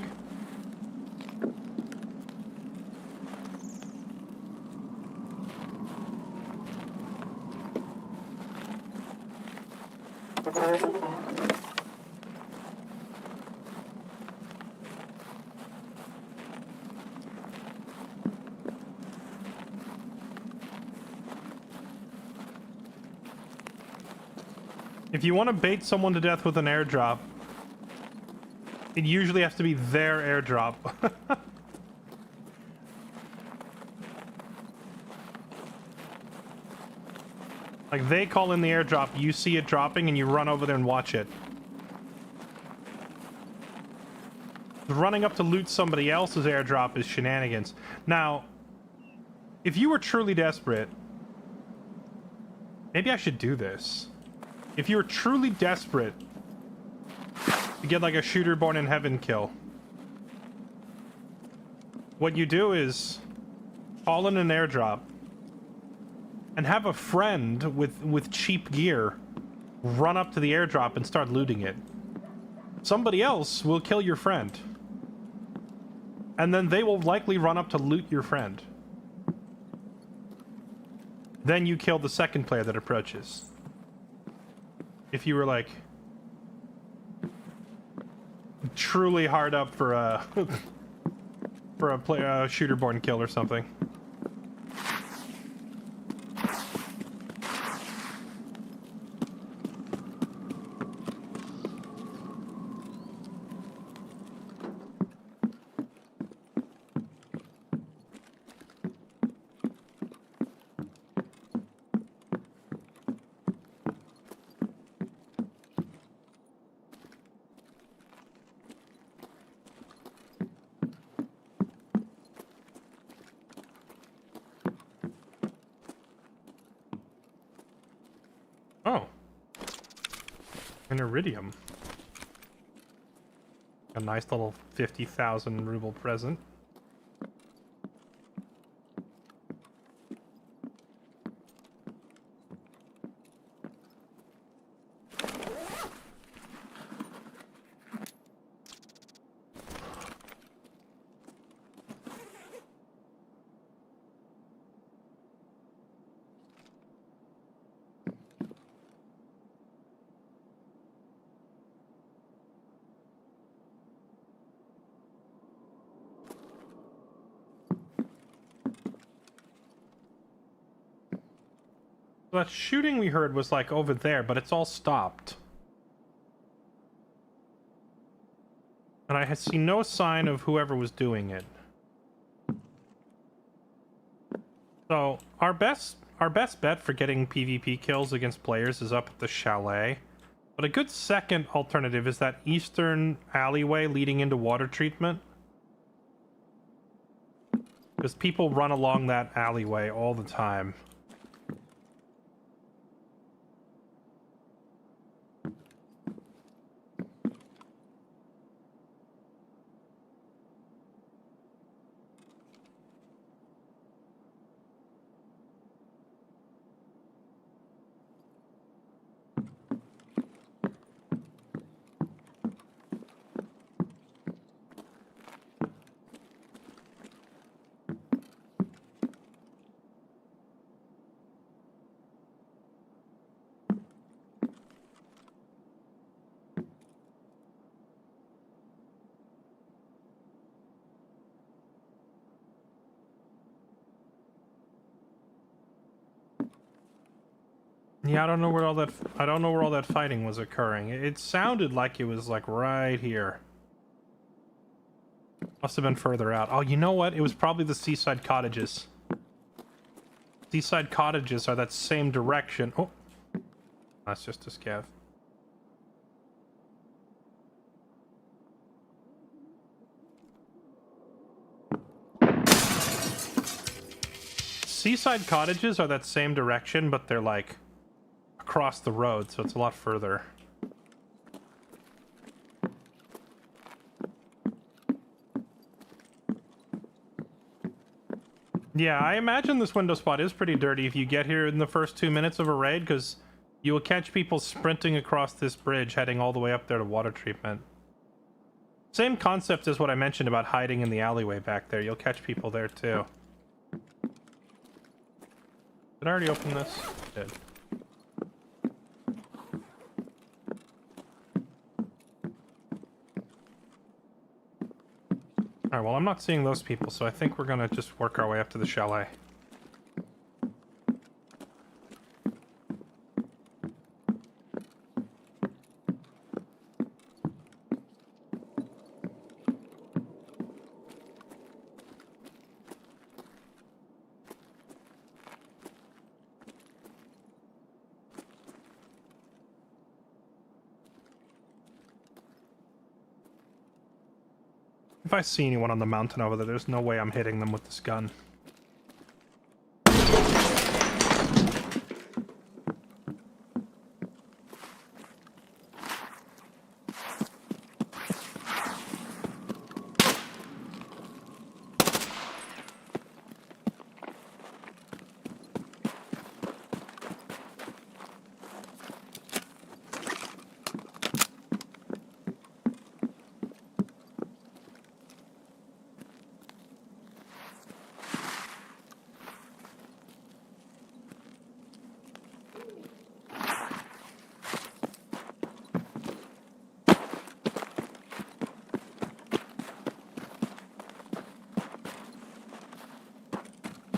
If you want to bait someone to death with an airdrop, it usually has to be their airdrop. Like, they call in the airdrop, you see it dropping, and you run over there and watch it. Running up to loot somebody else's airdrop is shenanigans. Now, if you were truly desperate... Maybe I should do this. If you were truly desperate to get, like, a shooter born in heaven kill, what you do is call in an airdrop and have a friend with cheap gear run up to the airdrop and start looting it. Somebody else will kill your friend. And then they will likely run up to loot your friend. Then you kill the second player that approaches. If you were, like, truly hard up for a for a shooter-born kill or something. Oh. An iridium. A nice little 50,000 ruble present. That shooting we heard was, like, over there, but it's all stopped. And I see no sign of whoever was doing it. So, our best bet for getting PvP kills against players is up at the chalet. But a good second alternative is that eastern alleyway leading into water treatment. Because people run along that alleyway all the time. Yeah, I don't know where all that fighting was occurring. It sounded like it was, like, right here. Must have been further out. Oh, you know what? It was probably the seaside cottages. Seaside cottages are that same direction. Oh, that's just a scav. Seaside cottages are that same direction, but they're, like, across the road, so it's a lot further. Yeah, I imagine this window spot is pretty dirty if you get here in the first 2 minutes of a raid, because you will catch people sprinting across this bridge heading all the way up there to water treatment. Same concept as what I mentioned about hiding in the alleyway back there. You'll catch people there too. Did I already open this? I did. Alright, well, I'm not seeing those people, so I think we're gonna just work our way up to the chalet. If I see anyone on the mountain over there, there's no way I'm hitting them with this gun.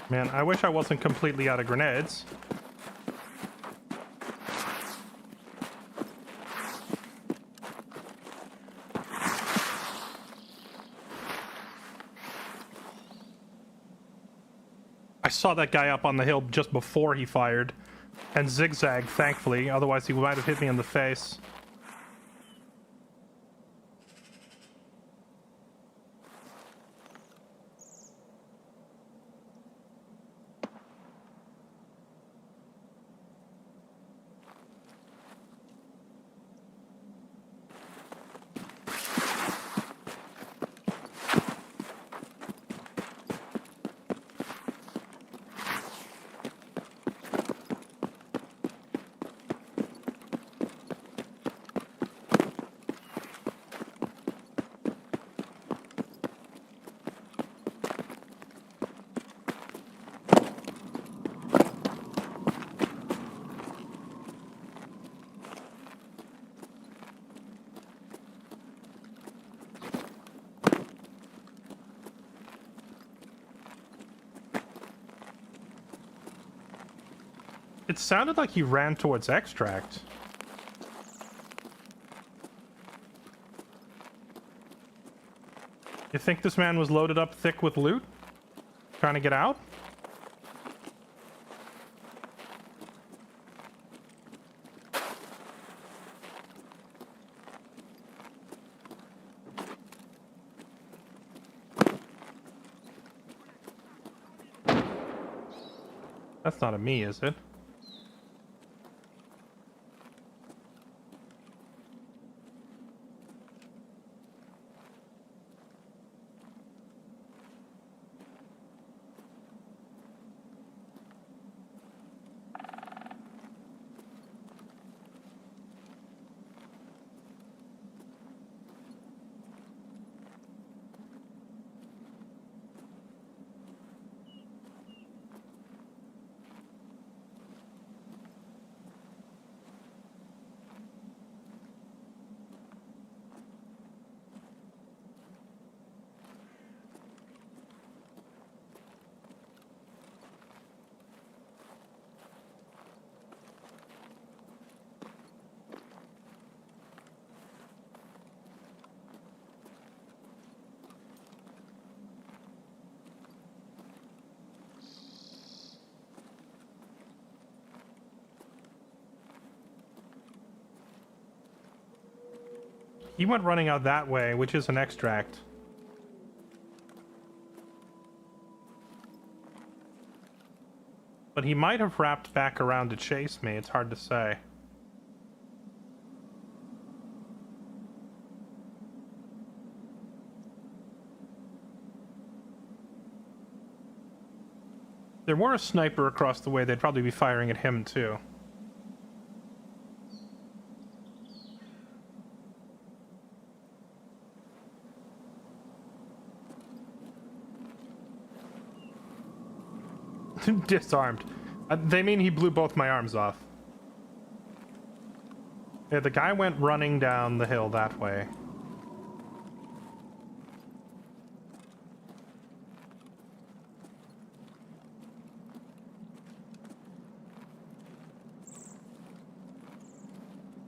Man, I wish I wasn't completely out of grenades. I saw that guy up on the hill just before he fired, and zigzagged, thankfully, otherwise he might have hit me in the face. It sounded like he ran towards extract. You think this man was loaded up thick with loot? Trying to get out? That's not a me, is it? He went running out that way, which is an extract. But he might have wrapped back around to chase me, it's hard to say. If there were a sniper across the way, they'd probably be firing at him too. Disarmed. They mean he blew both my arms off. Yeah, the guy went running down the hill that way.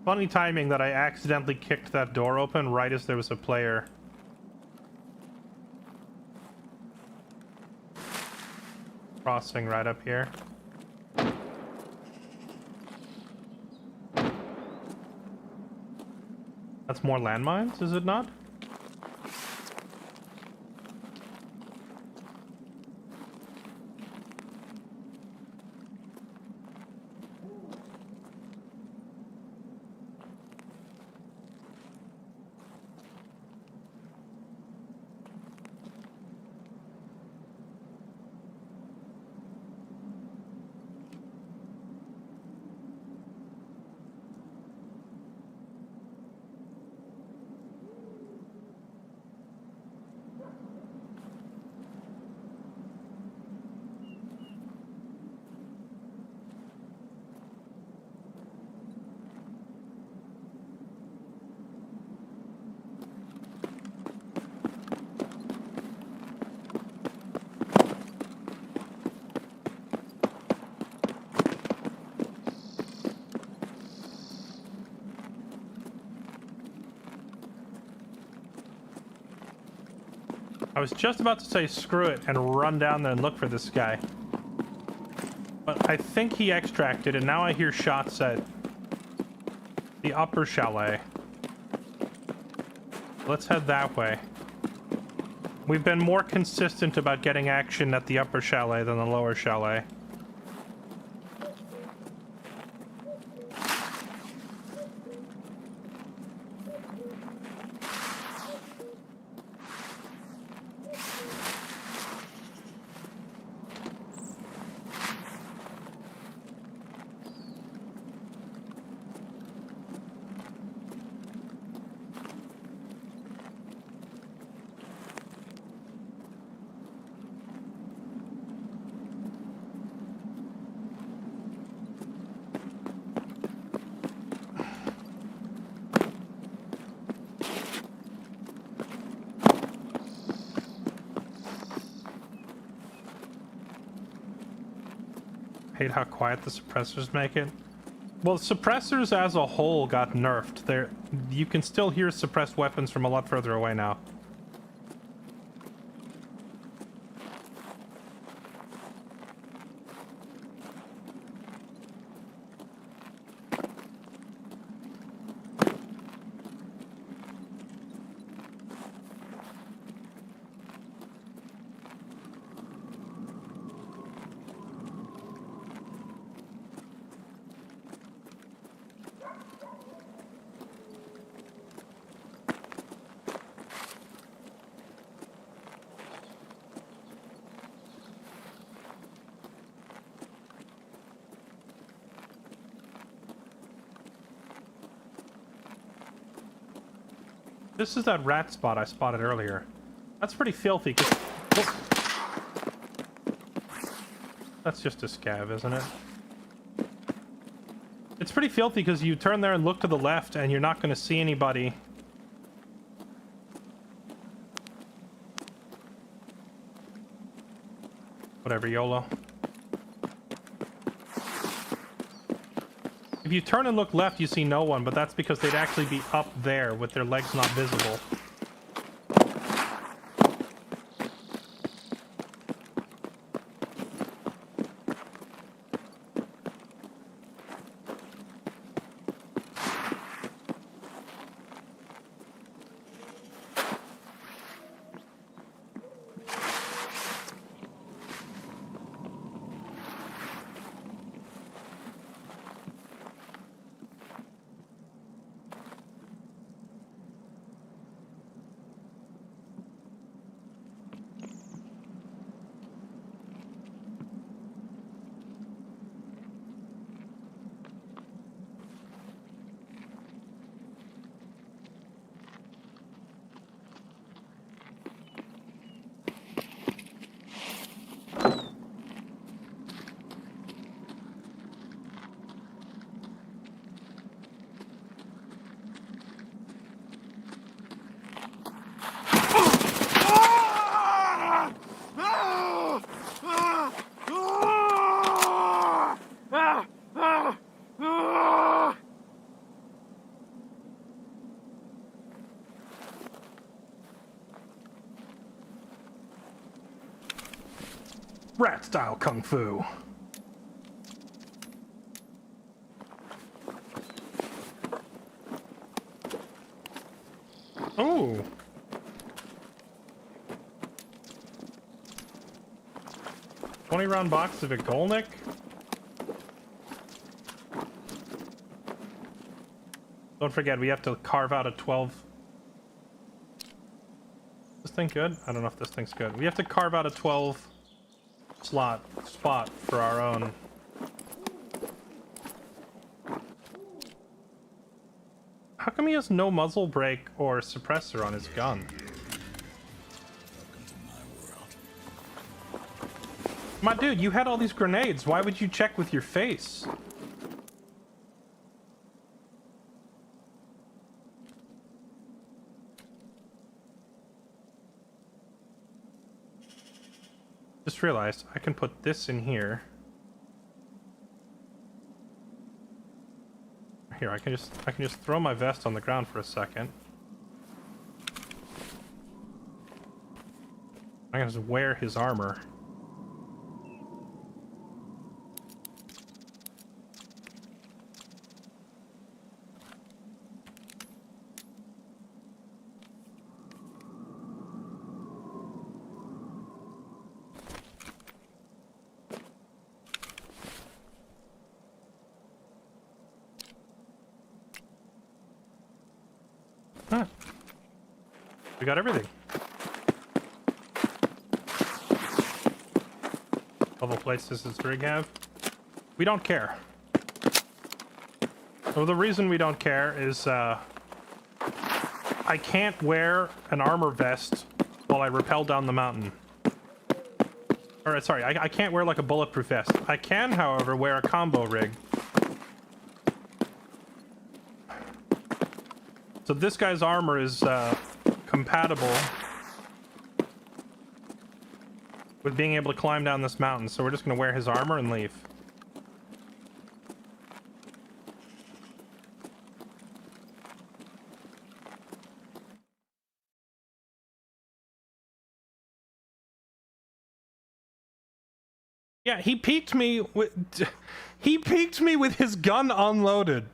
Funny timing that I accidentally kicked that door open right as there was a player. Crossing right up here. That's more landmines, is it not? I was just about to say screw it and run down there and look for this guy. But I think he extracted, and now I hear shots at the upper chalet. Let's head that way. We've been more consistent about getting action at the upper chalet than the lower chalet. Hate how quiet the suppressors make it. Well, suppressors as a whole got nerfed. You can still hear suppressed weapons from a lot further away now. This is that rat spot I spotted earlier. That's pretty filthy, 'cause... Oh. That's just a scav, isn't it? It's pretty filthy because you turn there and look to the left and you're not going to see anybody. Whatever, YOLO. If you turn and look left, you see no one, but that's because they'd actually be up there with their legs not visible. Rat style kung fu. Oh. $20-round box of a Golnick. Don't forget, we have to carve out a 12. This thing good? I don't know if this thing's good. We have to carve out a 12 slot spot for our own. How come he has no muzzle brake or suppressor on his gun? My dude, you had all these grenades. Why would you check with your face? Just realized I can put this in here. Here, I can just throw my vest on the ground for a second. I can just wear his armor. Huh. We got everything. Level places does Drig have? We don't care. So the reason we don't care is I can't wear an armor vest while I rappel down the mountain. Or sorry, I can't wear like a bulletproof vest. I can, however, wear a combo rig. So this guy's armor is compatible with being able to climb down this mountain. So we're just going to wear his armor and leave. Yeah, he peeked me with his gun unloaded.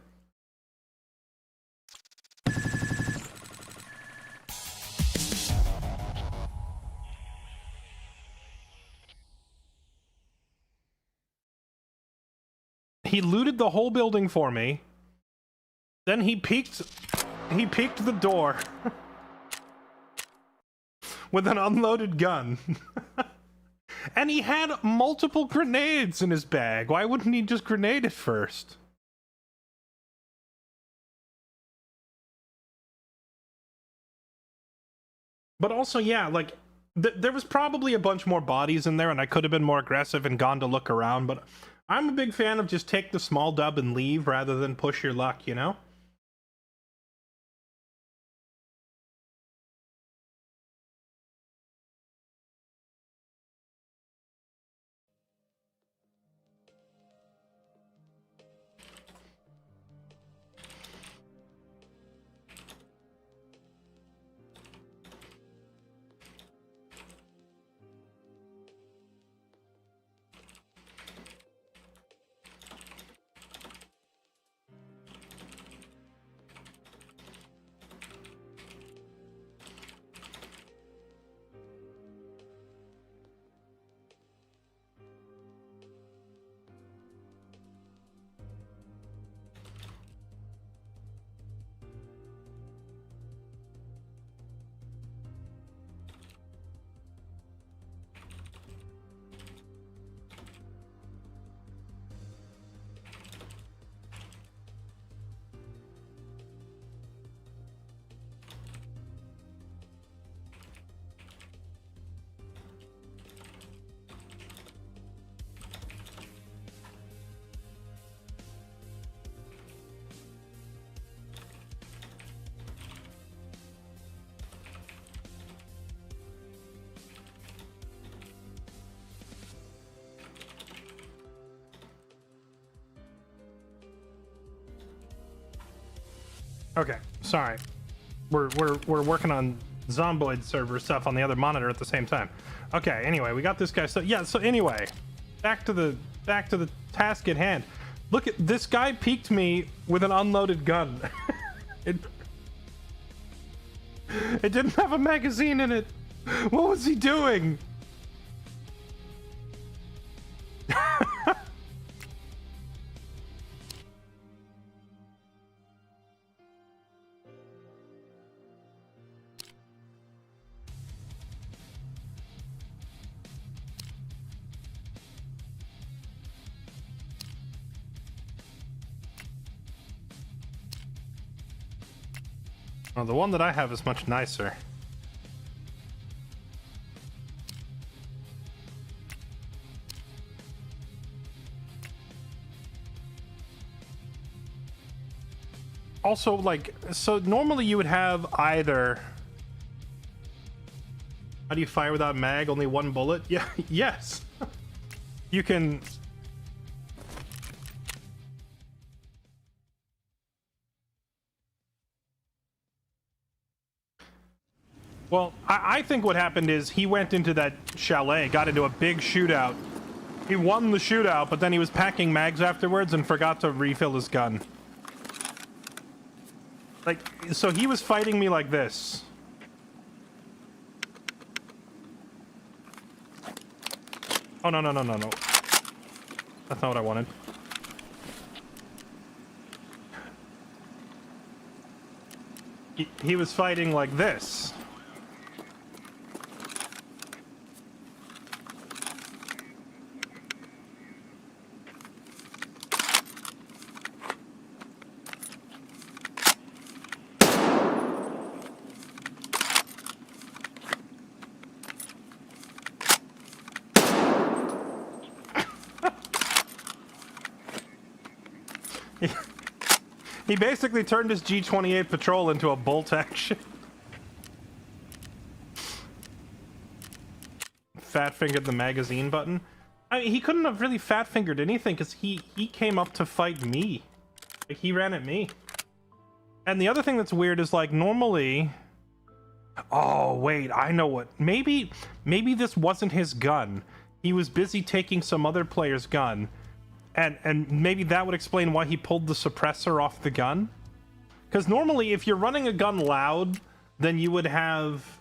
He looted the whole building for me. Then he peeked the door with an unloaded gun. And he had multiple grenades in his bag. Why wouldn't he just grenade it first? But also, yeah, like, there was probably a bunch more bodies in there, and I could have been more aggressive and gone to look around, but I'm a big fan of just take the small dub and leave rather than push your luck, you know? Okay, sorry. We're working on Zomboid server stuff on the other monitor at the same time. Okay, anyway, we got this guy. So yeah, so anyway, back to the task at hand. Look at this guy peeked me with an unloaded gun. it didn't have a magazine in it. What was he doing? Well, the one that I have is much nicer. Also, like, so normally you would have either... How do you fire without mag? Only one bullet? Yeah, yes. You can... Well, I think what happened is he went into that chalet, got into a big shootout. He won the shootout, but then he was packing mags afterwards and forgot to refill his gun. Like, so he was fighting me like this. Oh, no, no, no, no, no. That's not what I wanted. He was fighting like this. He basically turned his G28 patrol into a bolt action. Fat-fingered the magazine button. I mean, he couldn't have really fat-fingered anything because he came up to fight me. Like, he ran at me. And the other thing that's weird is, like, normally... Oh, wait, I know what... Maybe this wasn't his gun. He was busy taking some other player's gun. And maybe that would explain why he pulled the suppressor off the gun. Because normally, if you're running a gun loud, then you would have...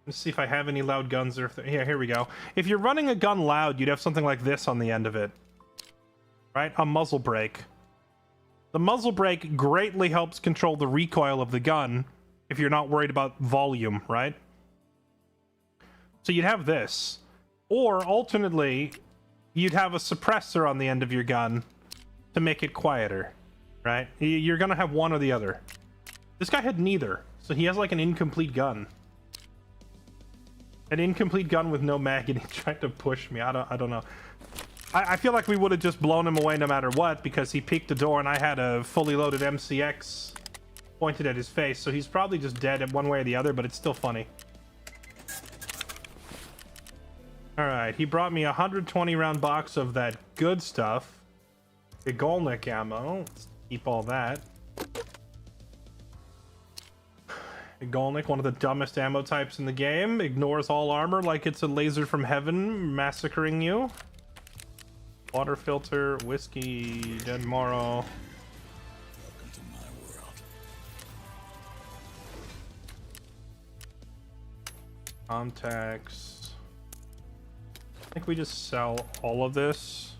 Let's see if I have any loud guns. Or if yeah, here we go. If you're running a gun loud, you'd have something like this on the end of it. Right? A muzzle brake. The muzzle brake greatly helps control the recoil of the gun if you're not worried about volume, right? So you'd have this. Or, alternately... You'd have a suppressor on the end of your gun to make it quieter, right? You're gonna have one or the other. This guy had neither, so he has like an incomplete gun. An incomplete gun with no mag, and he tried to push me. I don't know. I feel like we would have just blown him away no matter what, because he peeked the door and I had a fully loaded MCX pointed at his face, so he's probably just dead in one way or the other, but it's still funny. Alright, he brought me a 120 round box of that good stuff. The Golnik ammo. Let's keep all that. Golnik, one of the dumbest ammo types in the game. Ignores all armor like it's a laser from heaven massacring you. Water filter, whiskey, dead morrow. Welcome to my world. Contacts. I think we just sell all of this.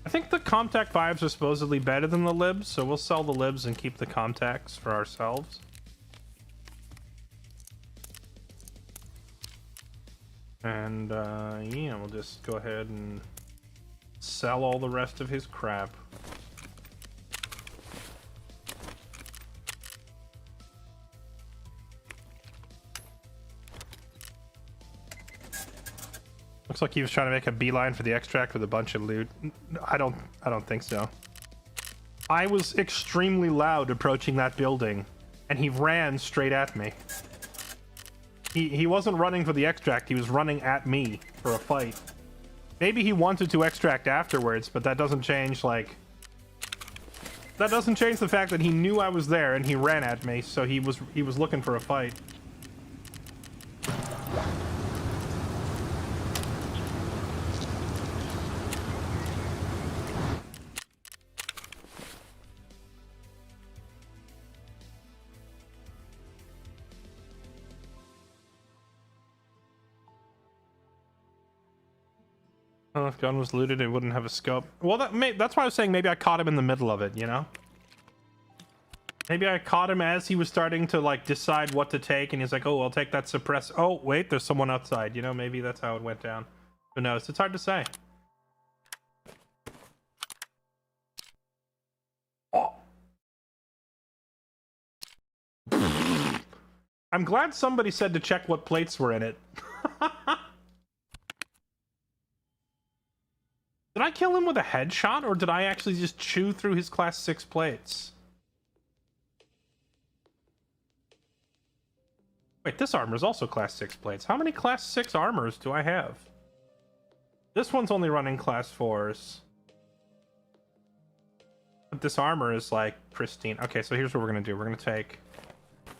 I think the Comtac 5s are supposedly better than the libs, so we'll sell the libs and keep the Comtacs for ourselves. And, yeah, we'll just go ahead and sell all the rest of his crap. Looks like he was trying to make a beeline for the extract with a bunch of loot. I don't think so. I was extremely loud approaching that building, and he ran straight at me. He wasn't running for the extract, he was running at me for a fight. Maybe he wanted to extract afterwards, but that doesn't change, like... That doesn't change the fact that he knew I was there and he ran at me, so he was looking for a fight. Oh, if gun was looted, it wouldn't have a scope. Well, that's why I was saying maybe I caught him in the middle of it, you know? Maybe I caught him as he was starting to, like, decide what to take, and he's like, oh, I'll take that suppress. Oh, wait, there's someone outside. You know, maybe that's how it went down. Who knows? It's hard to say. Oh. I'm glad somebody said to check what plates were in it. Did I kill him with a headshot, or did I actually just chew through his class 6 plates? Wait, this armor is also class 6 plates. How many class 6 armors do I have? This one's only running class 4s. But this armor is, like, pristine. Okay, so here's what we're gonna do. We're gonna take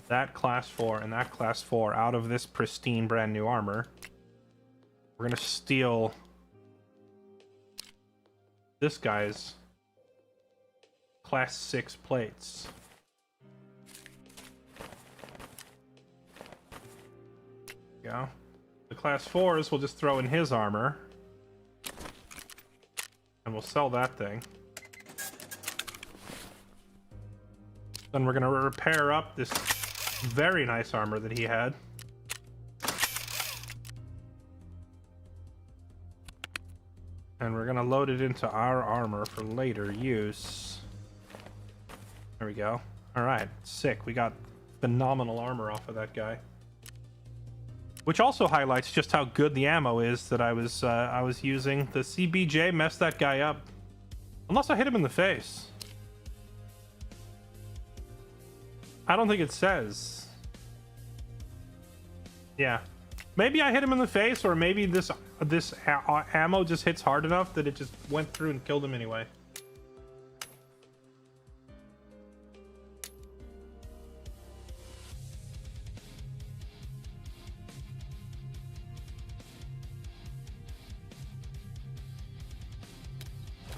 that class 4 and that class 4 out of this pristine brand new armor. We're gonna steal this guy's class 6 plates. Go. The class 4s we'll just throw in his armor. And we'll sell that thing. Then we're gonna repair up this very nice armor that he had. And we're gonna load it into our armor for later use. There we go. Alright, sick. We got phenomenal armor off of that guy. Which also highlights just how good the ammo is that I was using. The CBJ messed that guy up. Unless I hit him in the face. I don't think it says. Yeah. Maybe I hit him in the face, or maybe this ammo just hits hard enough that it just went through and killed him anyway.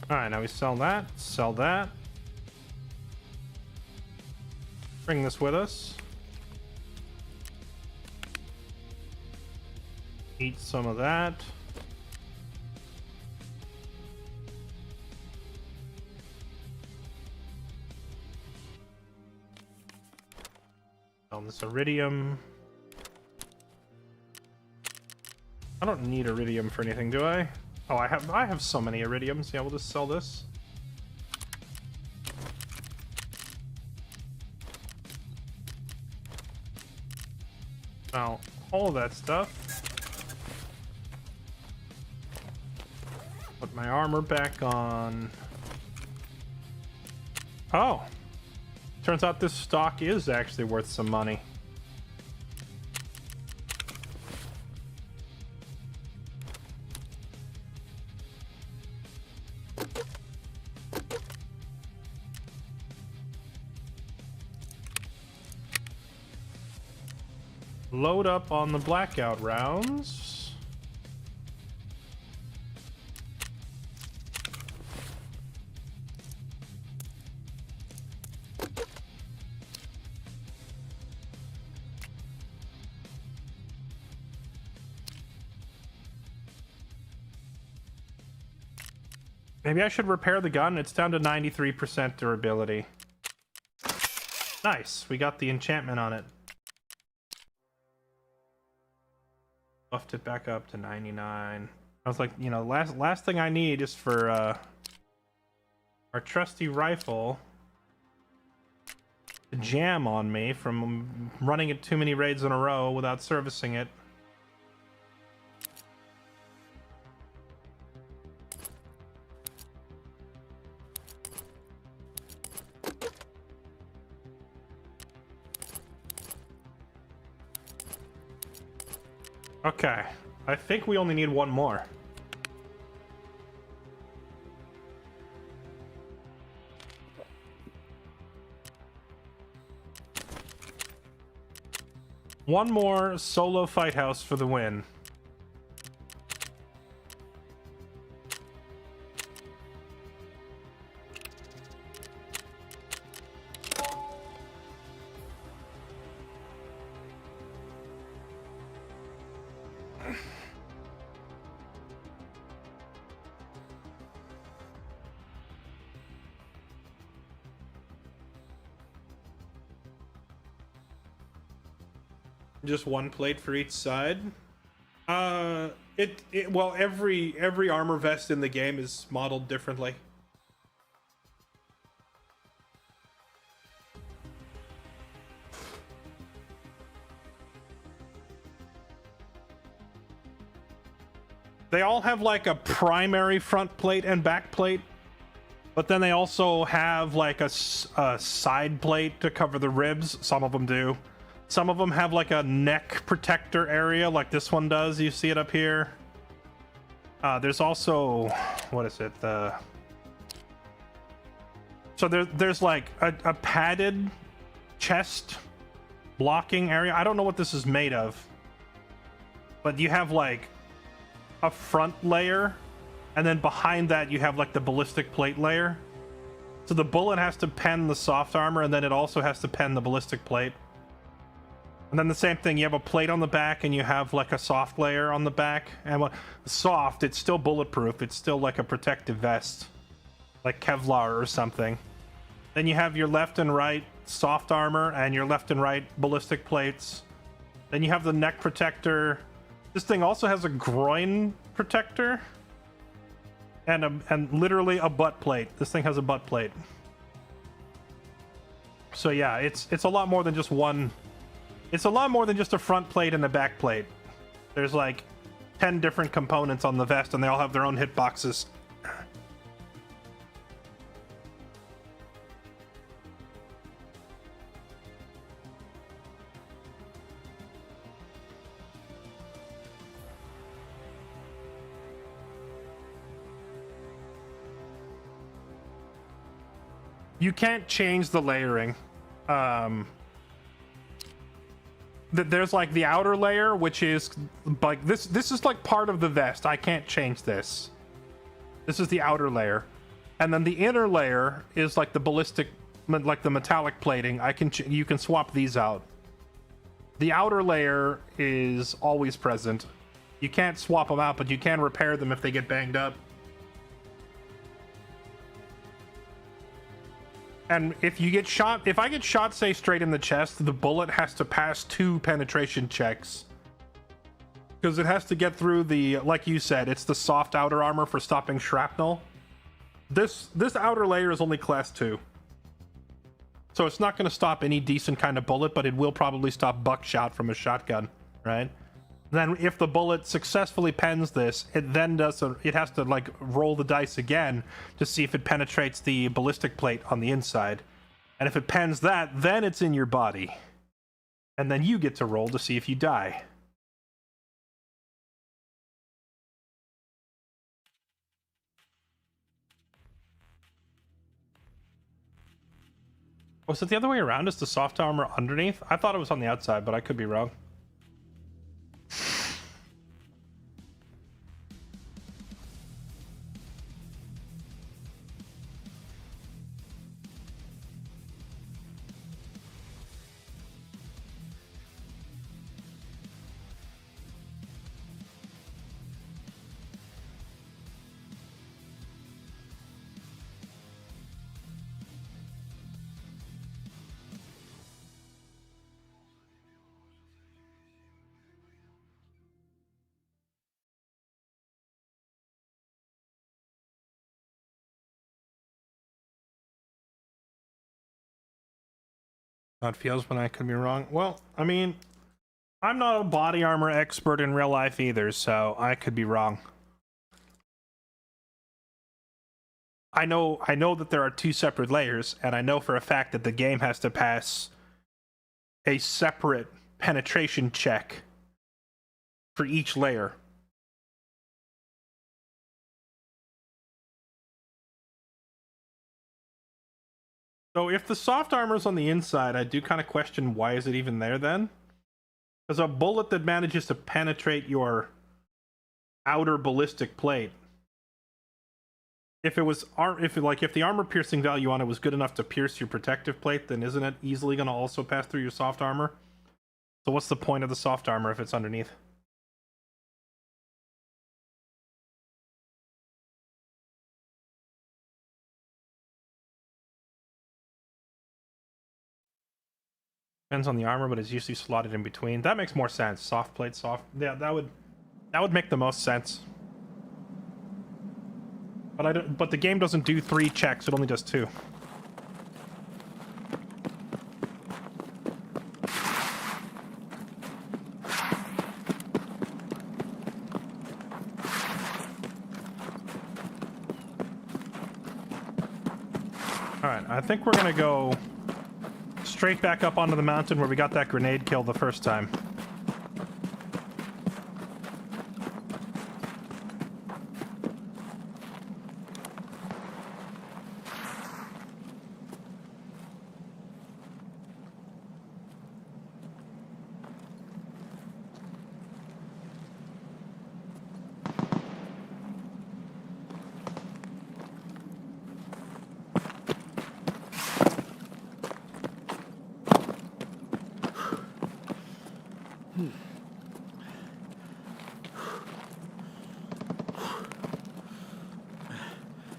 Alright, now we sell that, sell that. Bring this with us. Eat some of that. Sell this iridium. I don't need iridium for anything, do I? Oh, I have so many iridiums. Yeah, we'll just sell this. Now, all of that stuff. Put my armor back on. Oh. Turns out this stock is actually worth some money. Load up on the blackout rounds. Maybe I should repair the gun. It's down to 93% durability. Nice. We got the enchantment on it. Buffed it back up to 99. I was like, you know, last thing I need is for our trusty rifle to jam on me from running it too many raids in a row without servicing it. Okay, I think we only need one more. One more solo fight house for the win. Just one plate for each side. Well, every armor vest in the game is modeled differently. They all have like a primary front plate and back plate, but then they also have like a side plate to cover the ribs. Some of them do. Some of them have like a neck protector area, like this one does. You see it up here. There's also, what is it? So there's like a padded chest blocking area. I don't know what this is made of, but you have like a front layer, and then behind that you have like the ballistic plate layer. So the bullet has to pen the soft armor, and then it also has to pen the ballistic plate. And then the same thing, you have a plate on the back and you have like a soft layer on the back. And when soft, it's still bulletproof. It's still like a protective vest, like Kevlar or something. Then you have your left and right soft armor and your left and right ballistic plates. Then you have the neck protector. This thing also has a groin protector and literally a butt plate. This thing has a butt plate. So yeah, it's a lot more than just one. It's a lot more than just a front plate and a back plate. There's like 10 different components on the vest, and they all have their own hitboxes. You can't change the layering. There's like the outer layer, which is like this is like part of the vest. I can't change this. This is the outer layer, and then the inner layer is like the ballistic, like the metallic plating. You can swap these out. The outer layer is always present. You can't swap them out, but you can repair them if they get banged up. And if you get shot, if I get shot, say, straight in the chest, the bullet has to pass 2 penetration checks. Because it has to get through the, like you said, it's the soft outer armor for stopping shrapnel. This outer layer is only class 2. So it's not going to stop any decent kind of bullet, but it will probably stop buckshot from a shotgun, right? Then if the bullet successfully pens this, it then does it has to like roll the dice again to see if it penetrates the ballistic plate on the inside. And if it pens that, then it's in your body. And then you get to roll to see if you die. Was it the other way around? Is the soft armor underneath? I thought it was on the outside, but I could be wrong. How it feels when I could be wrong. Well, I mean, I'm not a body armor expert in real life either, so I could be wrong. I know that there are 2 separate layers, and I know for a fact that the game has to pass a separate penetration check for each layer. So if the soft armor's on the inside, I do kind of question why is it even there then? Because a bullet that manages to penetrate your outer ballistic plate, if the armor piercing value on it was good enough to pierce your protective plate, then isn't it easily going to also pass through your soft armor? So what's the point of the soft armor if it's underneath? Depends on the armor, but it's usually slotted in between. That makes more sense. Soft plate, soft. Yeah, that would make the most sense. But I don't. But the game doesn't do 3 checks; it only does 2. All right, I think we're gonna go straight back up onto the mountain where we got that grenade kill the first time.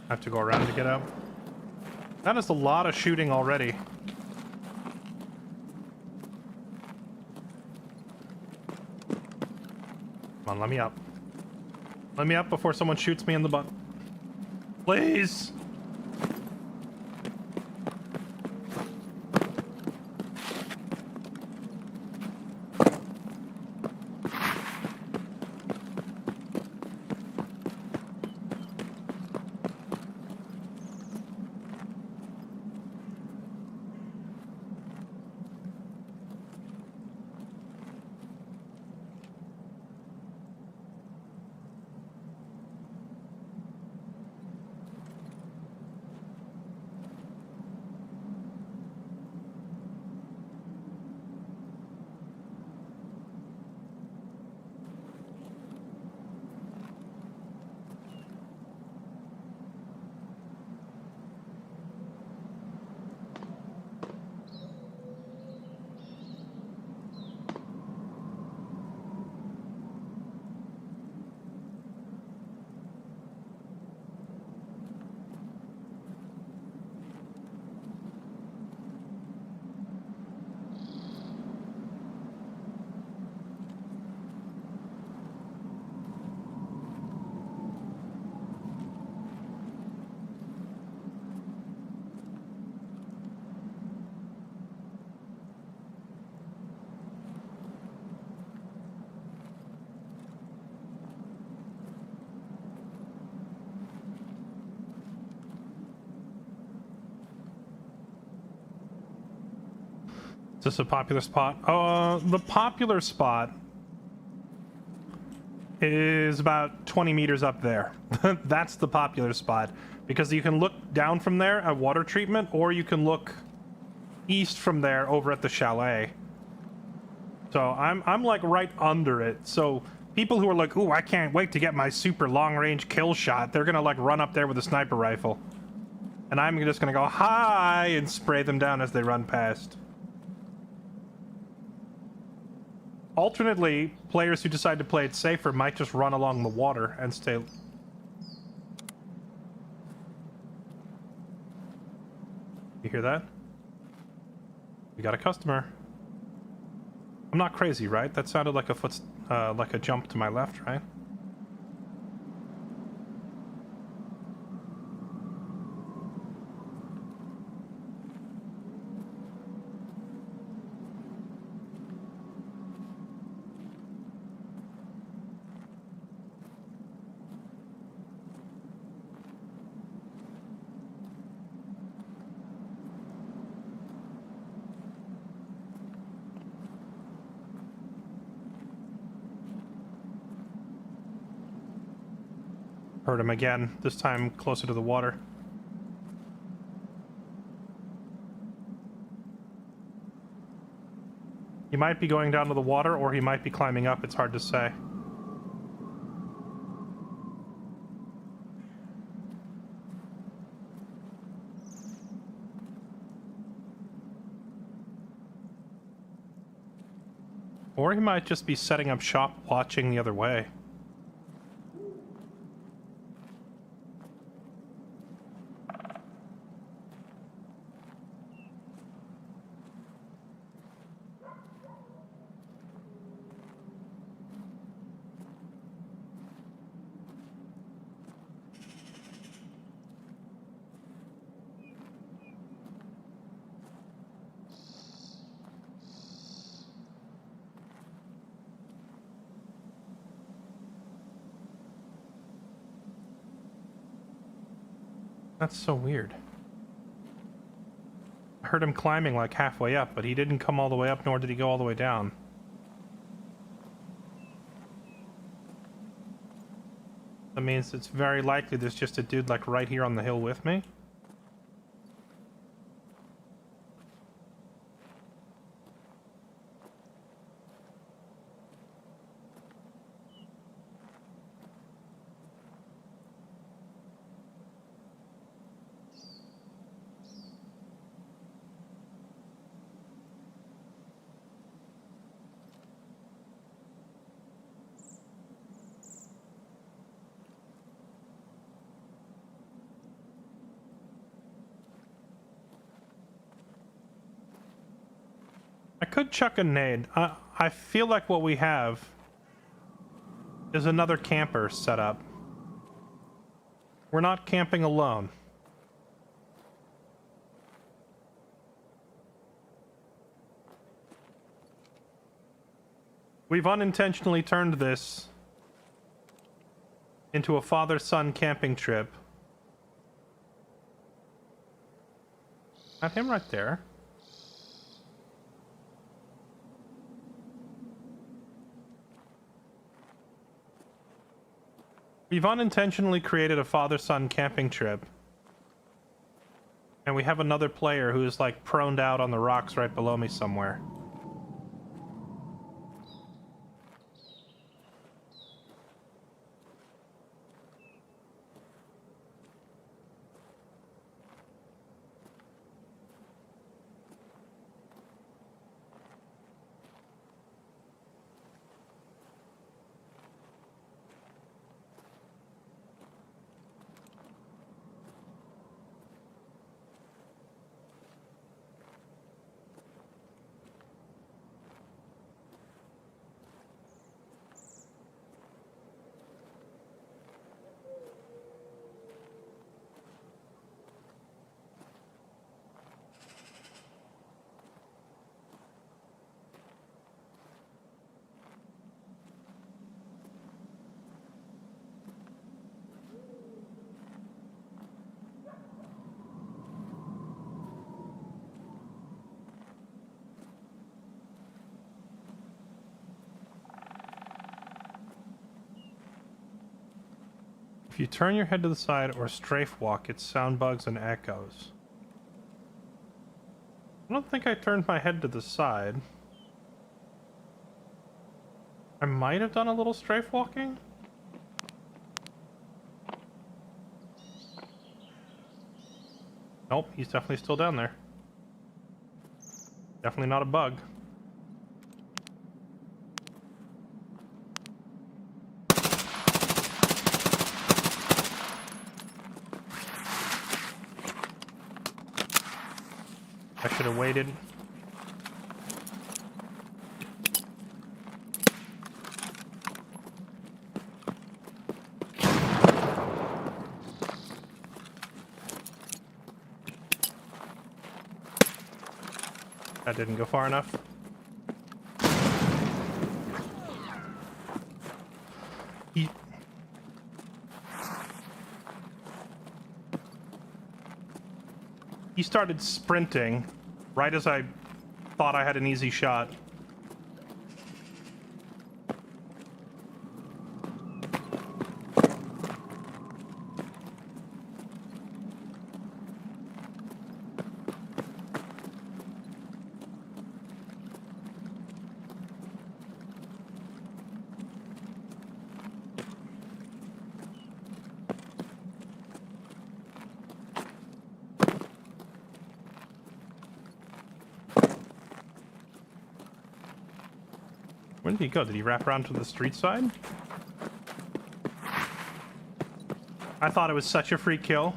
Have to go around to get out. That is a lot of shooting already. Come on, let me up. Let me up before someone shoots me in the butt. Please! Is this a popular spot? The popular spot is about 20 meters up there. That's the popular spot because you can look down from there at water treatment, or you can look east from there over at the chalet. So I'm like right under it. So people who are like, "Ooh, I can't wait to get my super long range kill shot," they're gonna like run up there with a sniper rifle, and I'm just gonna go hi and spray them down as they run past. Alternately, players who decide to play it safer might just run along the water and stay. You hear that? We got a customer. I'm not crazy, right? That sounded like like a jump to my left, right? Heard him again, this time closer to the water. He might be going down to the water, or he might be climbing up, it's hard to say. Or he might just be setting up shop, watching the other way. That's so weird. I heard him climbing like halfway up, but he didn't come all the way up, nor did he go all the way down. That means it's very likely there's just a dude like right here on the hill with me. I could chuck a nade. I feel like what we have is another camper set up. We're not camping alone. We've unintentionally turned this into a father-son camping trip. Not him right there. We've unintentionally created a father-son camping trip. And we have another player who is like proned out on the rocks right below me somewhere. If you turn your head to the side or strafe walk, it's sound bugs and echoes. I don't think I turned my head to the side. I might have done a little strafe walking. Nope, he's definitely still down there. Definitely not a bug. I should have waited. That didn't go far enough. He started sprinting right as I thought I had an easy shot. Where did he go? Did he wrap around to the street side? I thought it was such a free kill.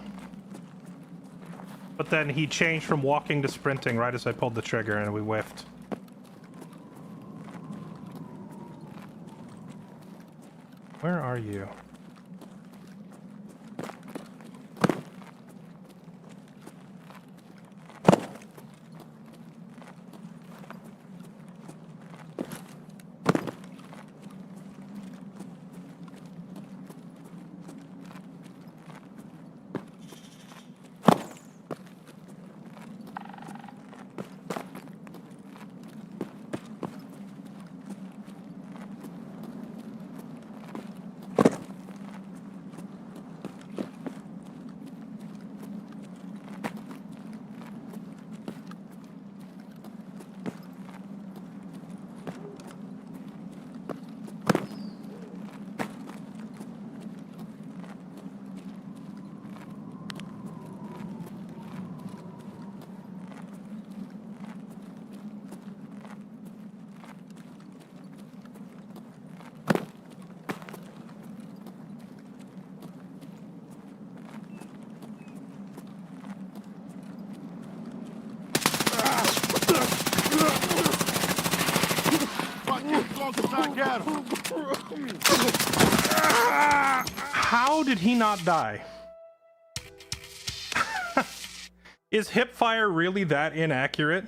But then he changed from walking to sprinting right as I pulled the trigger and we whiffed. Where are you? How did he not die? Is hip fire really that inaccurate?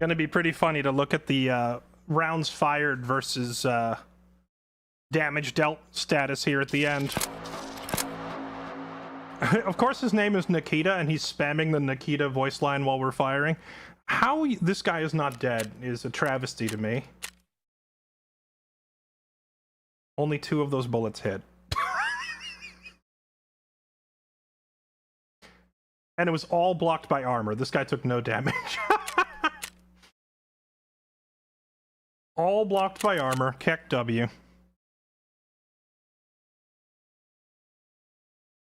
Gonna be pretty funny to look at the rounds fired versus damage dealt status here at the end. Of course his name is Nikita and he's spamming the Nikita voice line while we're firing. How this guy is not dead is a travesty to me. Only 2 of those bullets hit. And it was all blocked by armor. This guy took no damage. All blocked by armor. Keck W.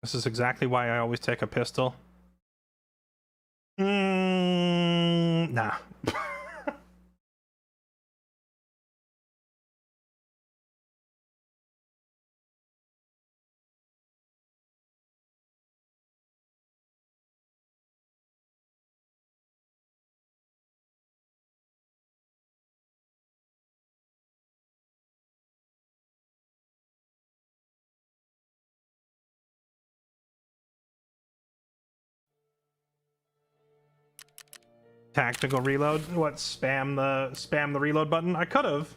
This is exactly why I always take a pistol. Nah. Tactical reload? What, spam the reload button? I could have.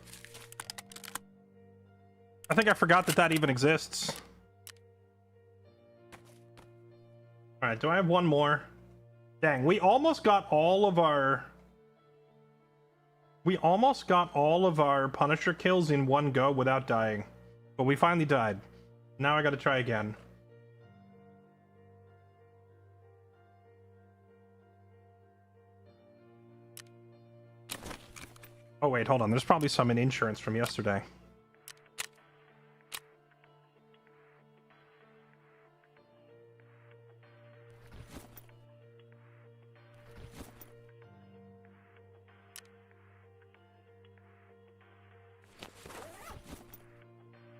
I think I forgot that that even exists. Alright, do I have one more? Dang, we almost got all of our... We almost got all of our Punisher kills in one go without dying. But we finally died. Now I gotta try again. Oh wait, hold on. There's probably some in insurance from yesterday.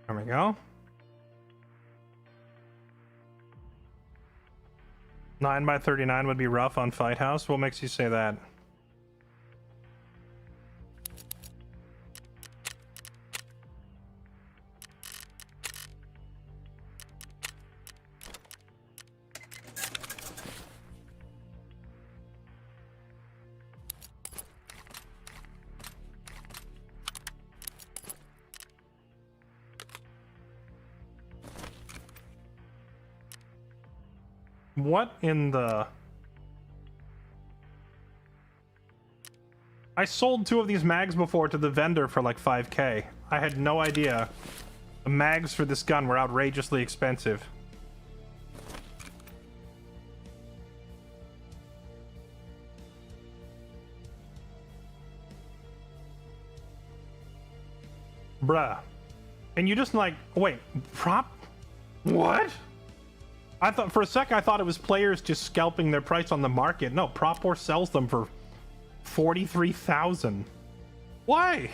There we go. 9x39 would be rough on Fight House. What makes you say that? What in the... I sold 2 of these mags before to the vendor for like 5k. I had no idea the mags for this gun were outrageously expensive. Bruh. And you just like, wait, prop? What? I thought for a sec I thought it was players just scalping their price on the market. No, Propor sells them for 43,000. Why?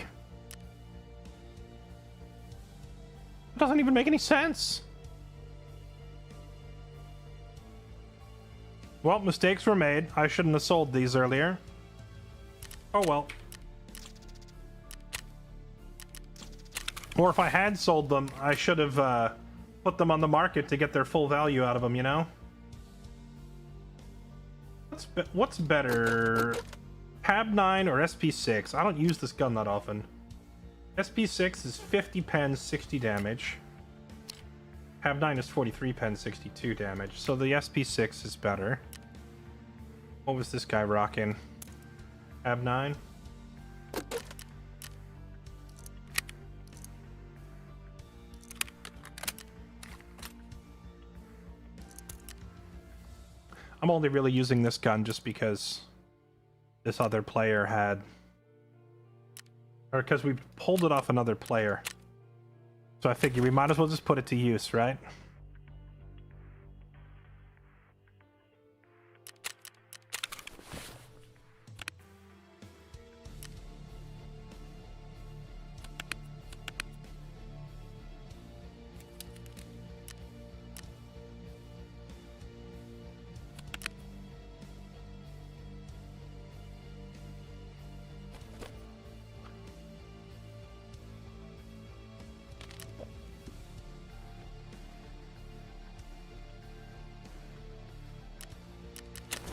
It doesn't even make any sense. Well, mistakes were made. I shouldn't have sold these earlier. Oh well. Or if I had sold them, I should have put them on the market to get their full value out of them, you know? What's better? Tab 9 or SP6? I don't use this gun that often. SP6 is 50 pens, 60 damage. Tab 9 is 43 pens, 62 damage. So the SP6 is better. What was this guy rocking? Tab 9? I'm only really using this gun just because this other player had... Or because we pulled it off another player. So I figure we might as well just put it to use, right?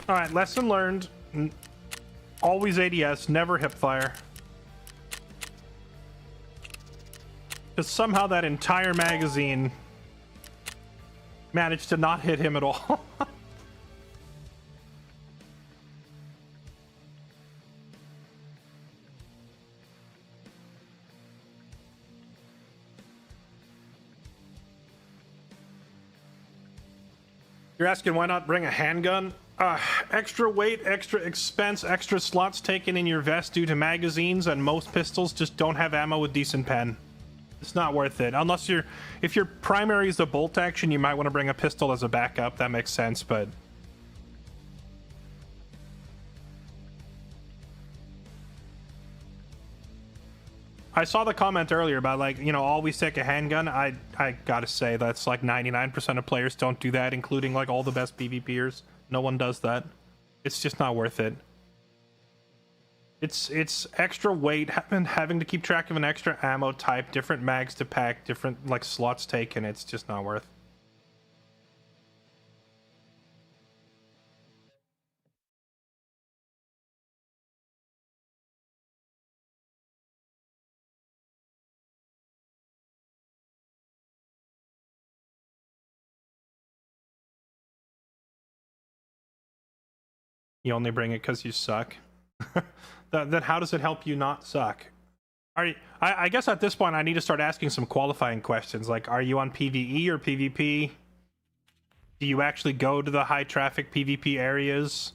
All right, lesson learned. Always ADS, never hipfire. Because somehow that entire magazine managed to not hit him at all. You're asking why not bring a handgun? Extra weight, extra expense, extra slots taken in your vest due to magazines, and most pistols just don't have ammo with decent pen. It's not worth it. Unless if your primary is a bolt action, you might want to bring a pistol as a backup. That makes sense, but... I saw the comment earlier about, like, you know, always take a handgun. I gotta say, that's like 99% of players don't do that, including, like, all the best PvPers. No one does that. It's just not worth it. It's extra weight, having to keep track of an extra ammo type, different mags to pack, different, like, slots taken. It's just not worth. You only bring it because you suck. Then how does it help you not suck? I guess at this point I need to start asking some qualifying questions, like, are you on PvE or PvP? Do you actually go to the high traffic PvP areas?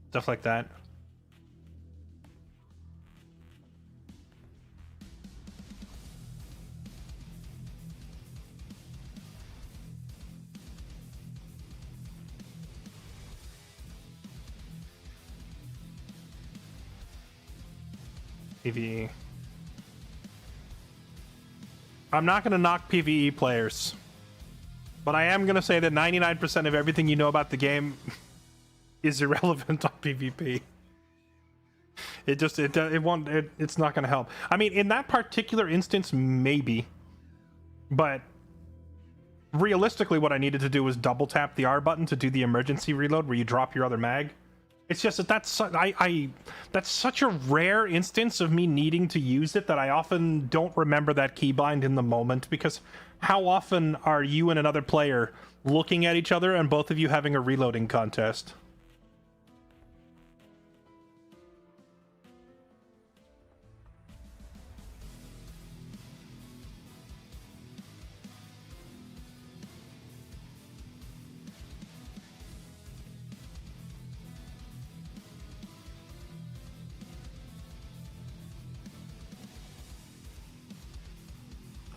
Stuff like that. PvE. I'm not going to knock PvE players, but I am going to say that 99% of everything you know about the game is irrelevant on PvP. It's not going to help. I mean, in that particular instance, maybe, but realistically, what I needed to do was double tap the R button to do the emergency reload, where you drop your other mag. It's just that that's such a rare instance of me needing to use it that I often don't remember that keybind in the moment, because how often are you and another player looking at each other and both of you having a reloading contest?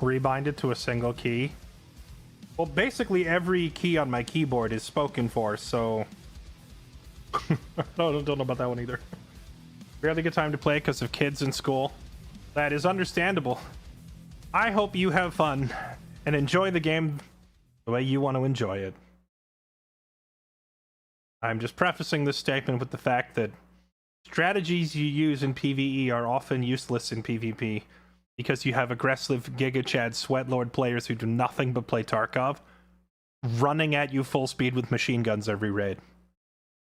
Rebind it to a single key. Well, basically every key on my keyboard is spoken for, so... don't know about that one either. Barely get time to play because of kids in school. That is understandable. I hope you have fun and enjoy the game the way you want to enjoy it. I'm just prefacing this statement with the fact that strategies you use in PvE are often useless in PvP, because you have aggressive Giga Chad Sweatlord players who do nothing but play Tarkov, running at you full speed with machine guns every raid.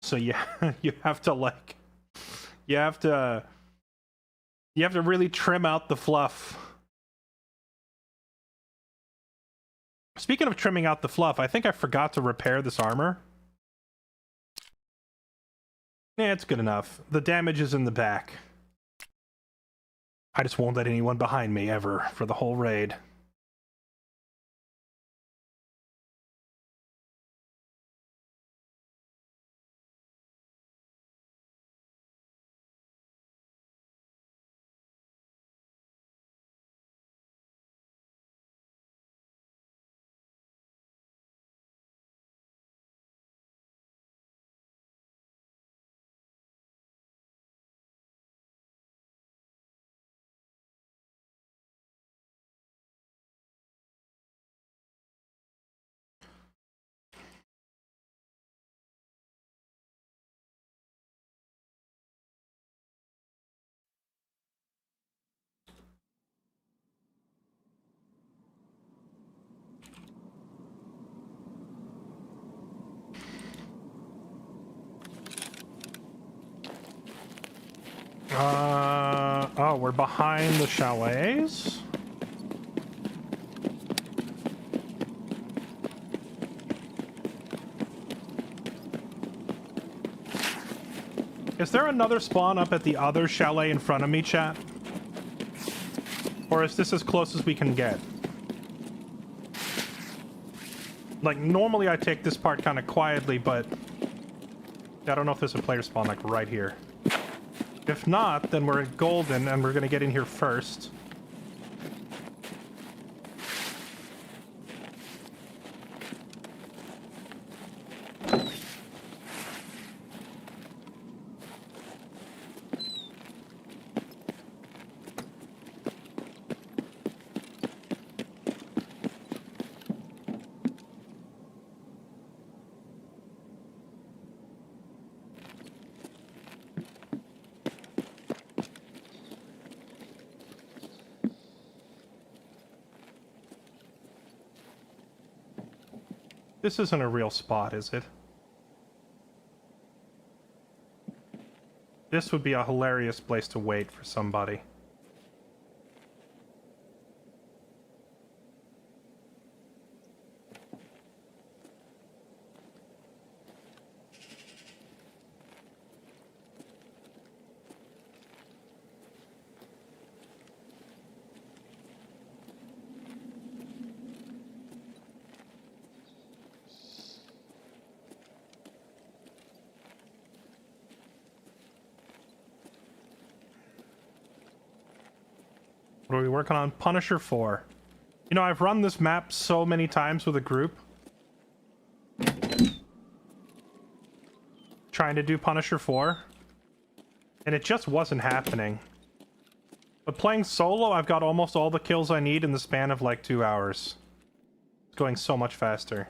So you have to, like, you have to really trim out the fluff. Speaking of trimming out the fluff, I think I forgot to repair this armor. Yeah, it's good enough. The damage is in the back. I just won't let anyone behind me ever for the whole raid. Oh, we're behind the chalets? Is there another spawn up at the other chalet in front of me, chat? Or is this as close as we can get? Like, normally I take this part kind of quietly, but I don't know if there's a player spawn, like, right here. If not, then we're at Golden, and we're gonna get in here first. This isn't a real spot, is it? This would be a hilarious place to wait for somebody. What are we working on? Punisher 4. You know, I've run this map so many times with a group. Trying to do Punisher 4. And it just wasn't happening. But playing solo, I've got almost all the kills I need in the span of like 2 hours. It's going so much faster.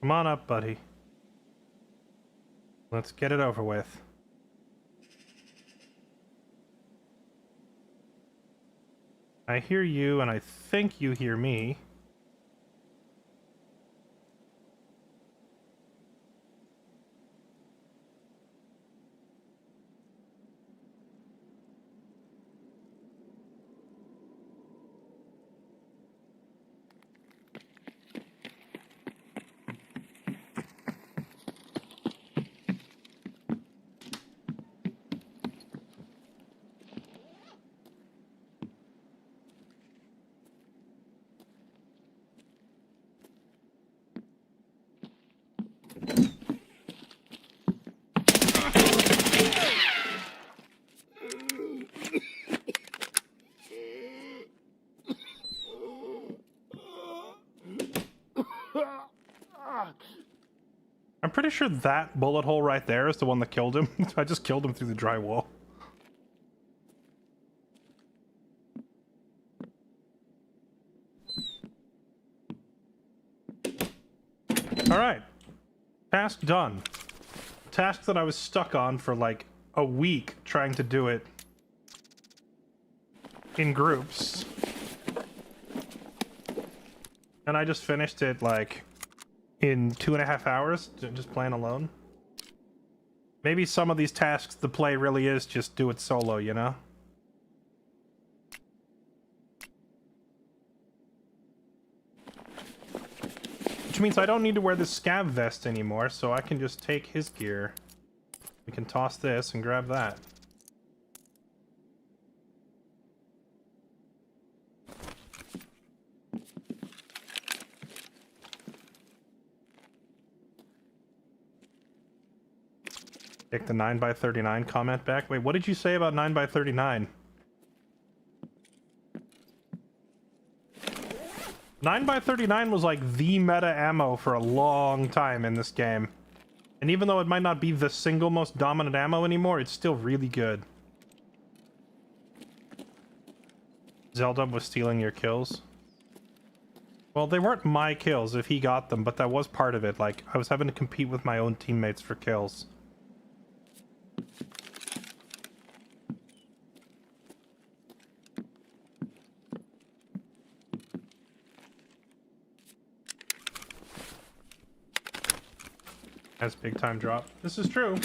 Come on up, buddy. Let's get it over with. I hear you, and I think you hear me. I'm pretty sure that bullet hole right there is the one that killed him. I just killed him through the drywall. Alright. Task done. task that I was stuck on for like a week trying to do it in groups. And I just finished it like in 2.5 hours, just playing alone. Maybe some of these tasks, the play really is just do it solo, you know? Which means I don't need to wear the scav vest anymore, so I can just take his gear. We can toss this and grab that. Take the 9x39 comment back. Wait, what did you say about 9x39? 9x39 was like the meta ammo for a long time in this game. And even though it might not be the single most dominant ammo anymore, it's still really good. Zelda was stealing your kills. Well, they weren't my kills if he got them, but that was part of it. Like, I was having to compete with my own teammates for kills. That's big time drop. This is true.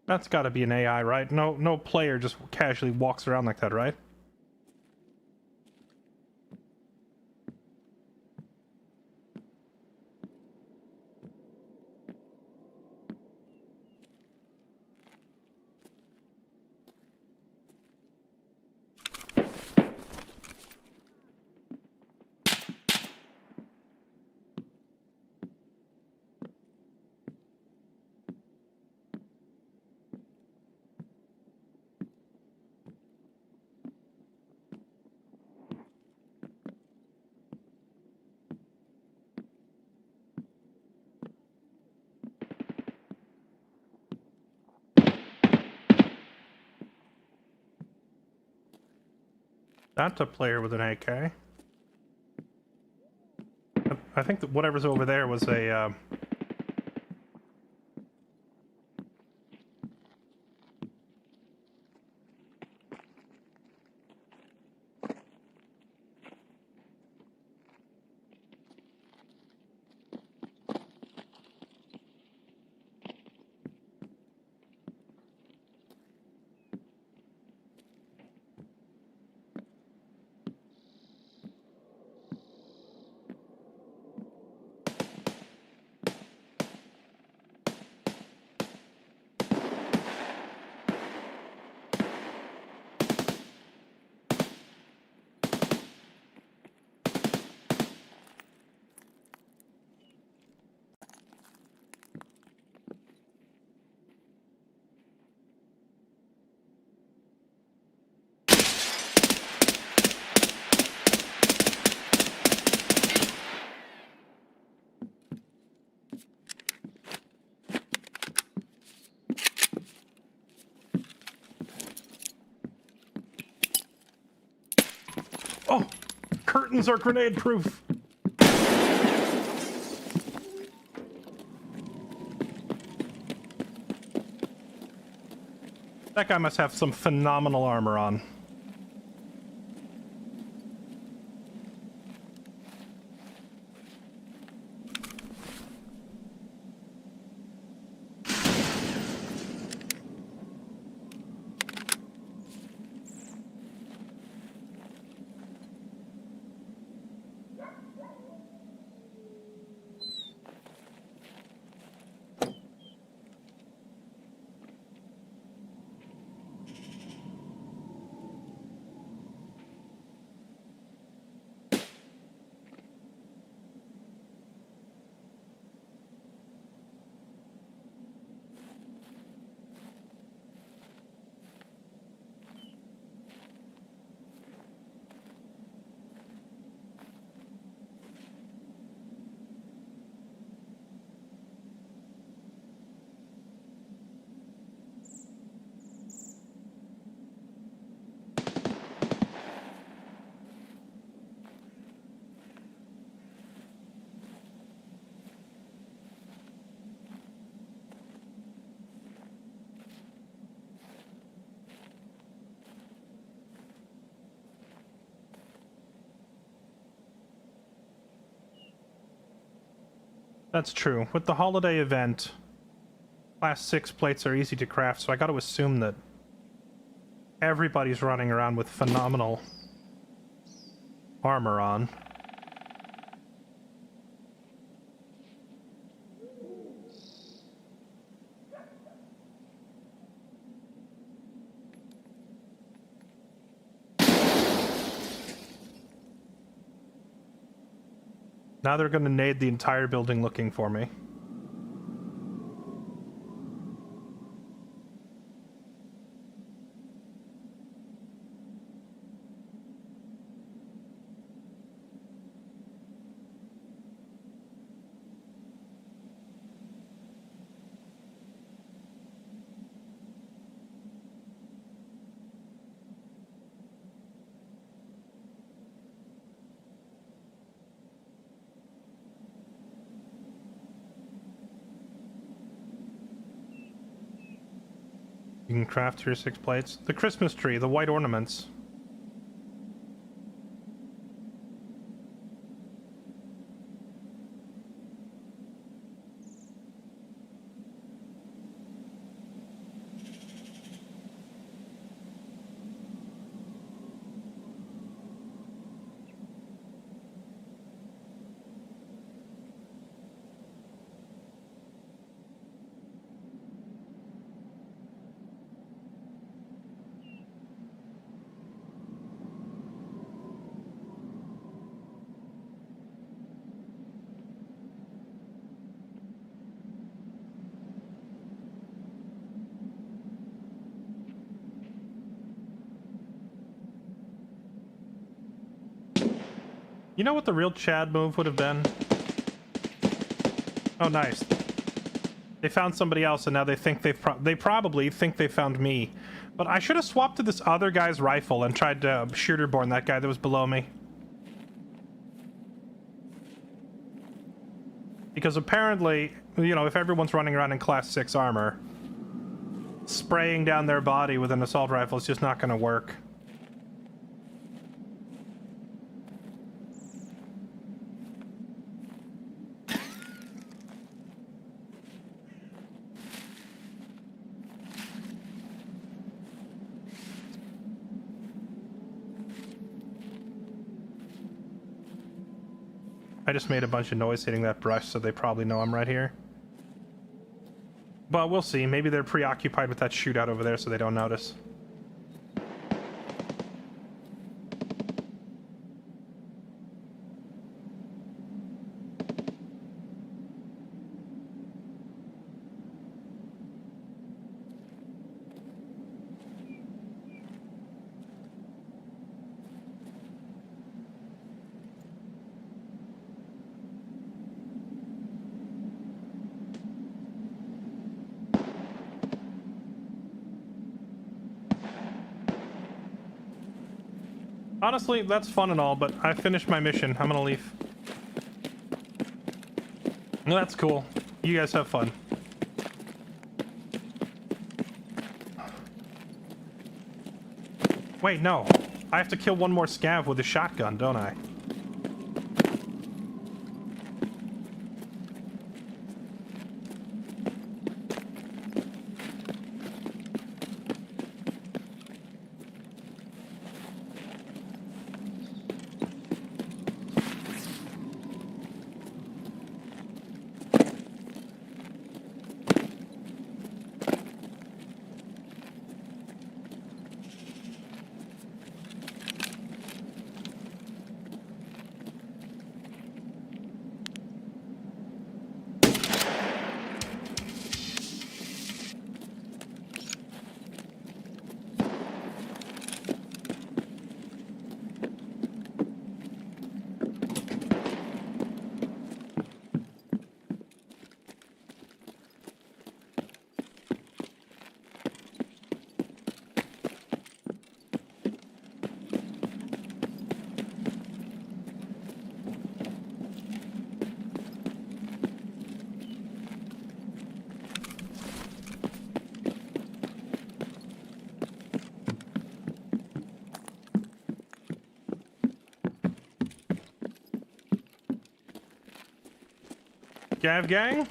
That's gotta be an AI, right? No player just casually walks around like that, right? That's a player with an AK. I think that whatever's over there was a, oh! Curtains are grenade proof! That guy must have some phenomenal armor on. That's true. With the holiday event, Class 6 plates are easy to craft, so I gotta assume that everybody's running around with phenomenal armor on. Now they're gonna nade the entire building looking for me. You can craft tier 6 plates. The Christmas tree, the white ornaments. You know what the real Chad move would have been? Oh, nice. They found somebody else, and now they think they probably think they found me. But I should have swapped to this other guy's rifle and tried to shooter-born that guy that was below me. Because apparently, you know, if everyone's running around in Class 6 armor, spraying down their body with an assault rifle is just not going to work. I just made a bunch of noise hitting that brush, so they probably know I'm right here. But we'll see. Maybe they're preoccupied with that shootout over there, so they don't notice. Honestly, that's fun and all, but I finished my mission. I'm gonna leave. No, that's cool. You guys have fun. Wait, no. I have to kill one more scav with a shotgun, don't I? Gav gang? Did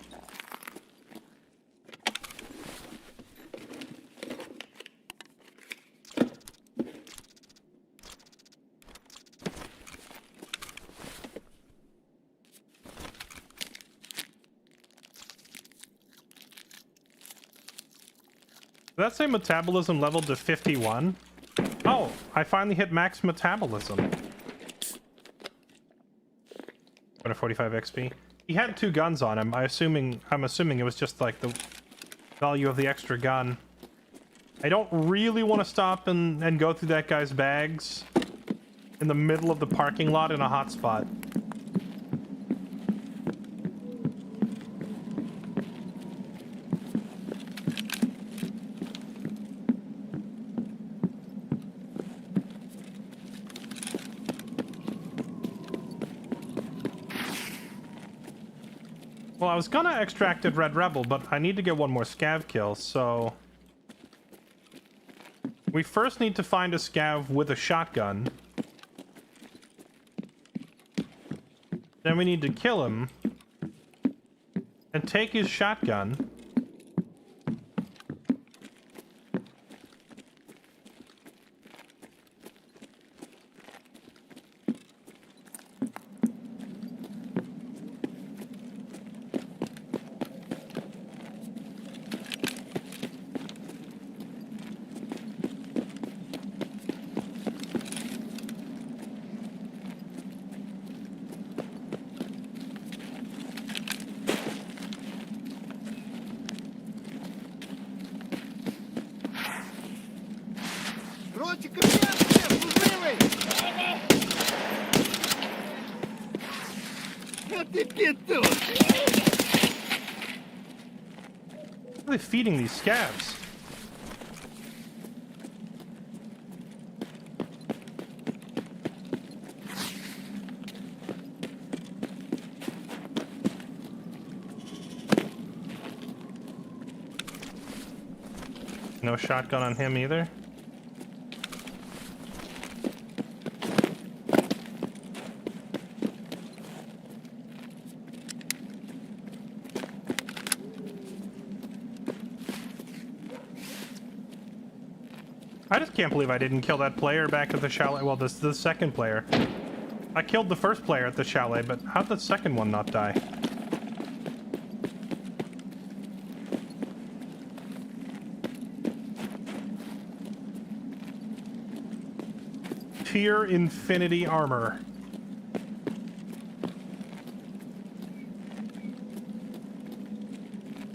that say metabolism leveled to 51? Oh, I finally hit max metabolism. 145 XP. He had 2 guns on him. I'm assuming it was just like the value of the extra gun. I don't really want to stop and go through that guy's bags in the middle of the parking lot in a hot spot. Well, I was gonna extract at Red Rebel, but I need to get one more scav kill, so... We first need to find a scav with a shotgun. Then we need to kill him. And take his shotgun. How are they feeding these scabs? No shotgun on him either. I just can't believe I didn't kill that player back at the chalet. Well, this the second player. I killed the first player at the chalet, but how'd the second one not die? Tier Infinity Armor.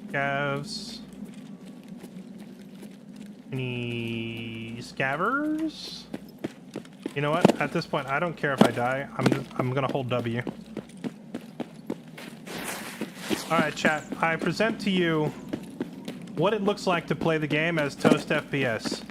Scavs. Any scavers? You know what? At this point, I don't care if I die. I'm gonna hold W. All right, chat. I present to you what it looks like to play the game as Toast FPS.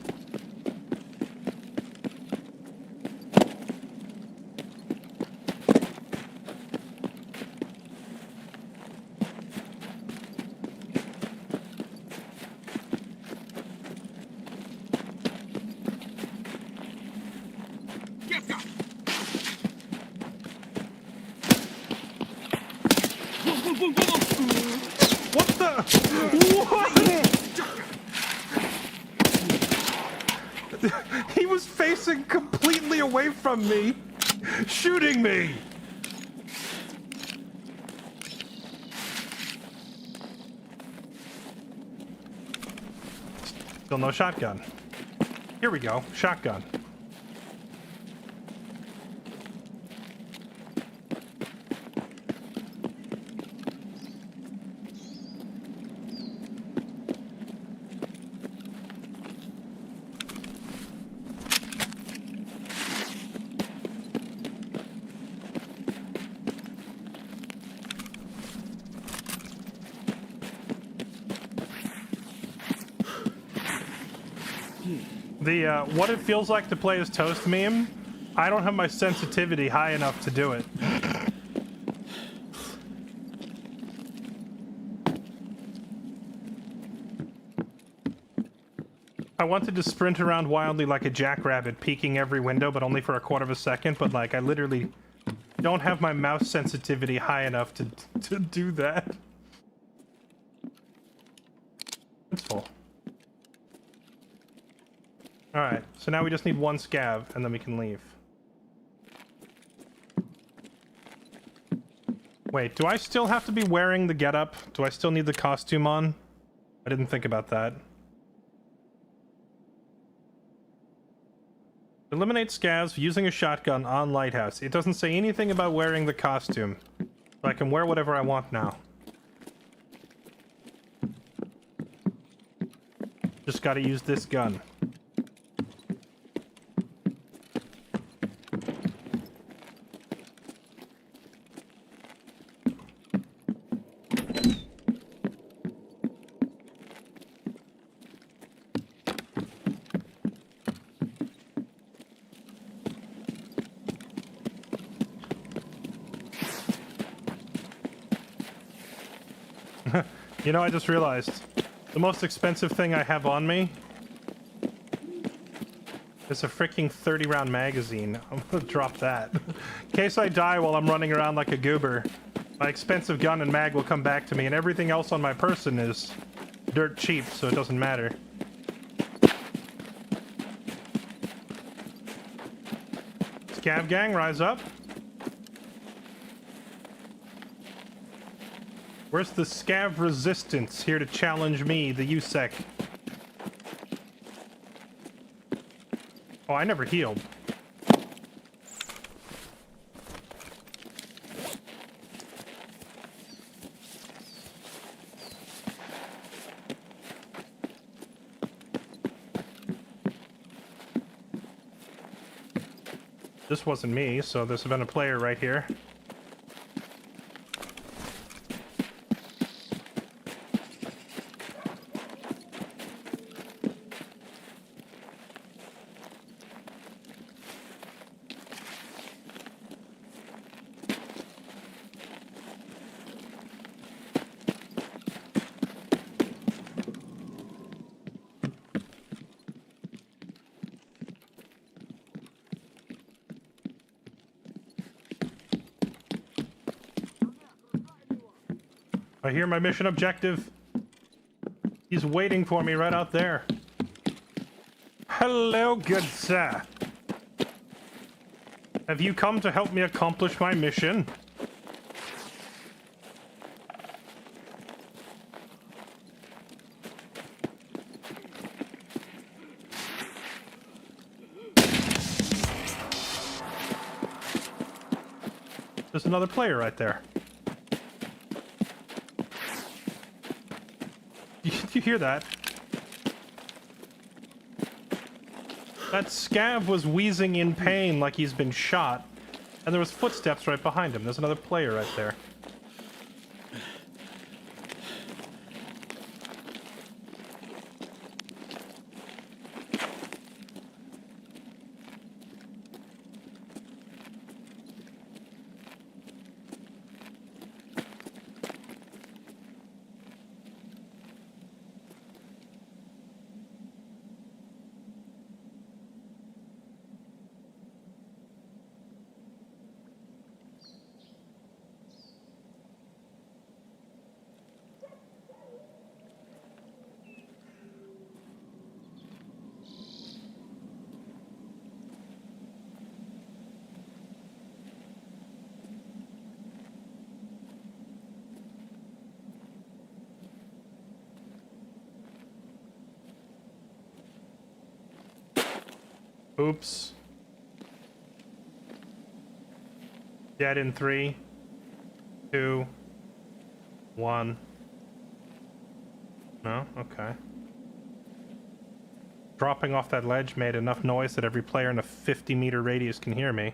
What the? What? He was facing completely away from me, shooting me. Still no shotgun. Here we go, shotgun. The what it feels like to play as Toast meme, I don't have my sensitivity high enough to do it. I wanted to sprint around wildly like a jackrabbit, peeking every window, but only for a quarter of a second, but like I literally don't have my mouse sensitivity high enough to do that. It's full. Alright, so now we just need one scav, and then we can leave. Wait, do I still have to be wearing the getup? Do I still need the costume on? I didn't think about that. Eliminate scavs using a shotgun on Lighthouse. It doesn't say anything about wearing the costume. So I can wear whatever I want now. Just gotta use this gun. You know, I just realized the most expensive thing I have on me is a freaking 30-round magazine. I'm gonna drop that. In case I die while I'm running around like a goober, my expensive gun and mag will come back to me, and everything else on my person is dirt cheap, so it doesn't matter. Scav gang, rise up. Where's the scav resistance here to challenge me, the USEC? Oh, I never healed. This wasn't me, so there's been a player right here. I hear my mission objective. He's waiting for me right out there. Hello, good sir. Have you come to help me accomplish my mission? There's another player right there. You hear that? That scav was wheezing in pain like he's been shot, and there was footsteps right behind him. There's another player right there. Oops. Dead in 3, 2, 1. No? Okay. Dropping off that ledge made enough noise that every player in a 50-meter radius can hear me.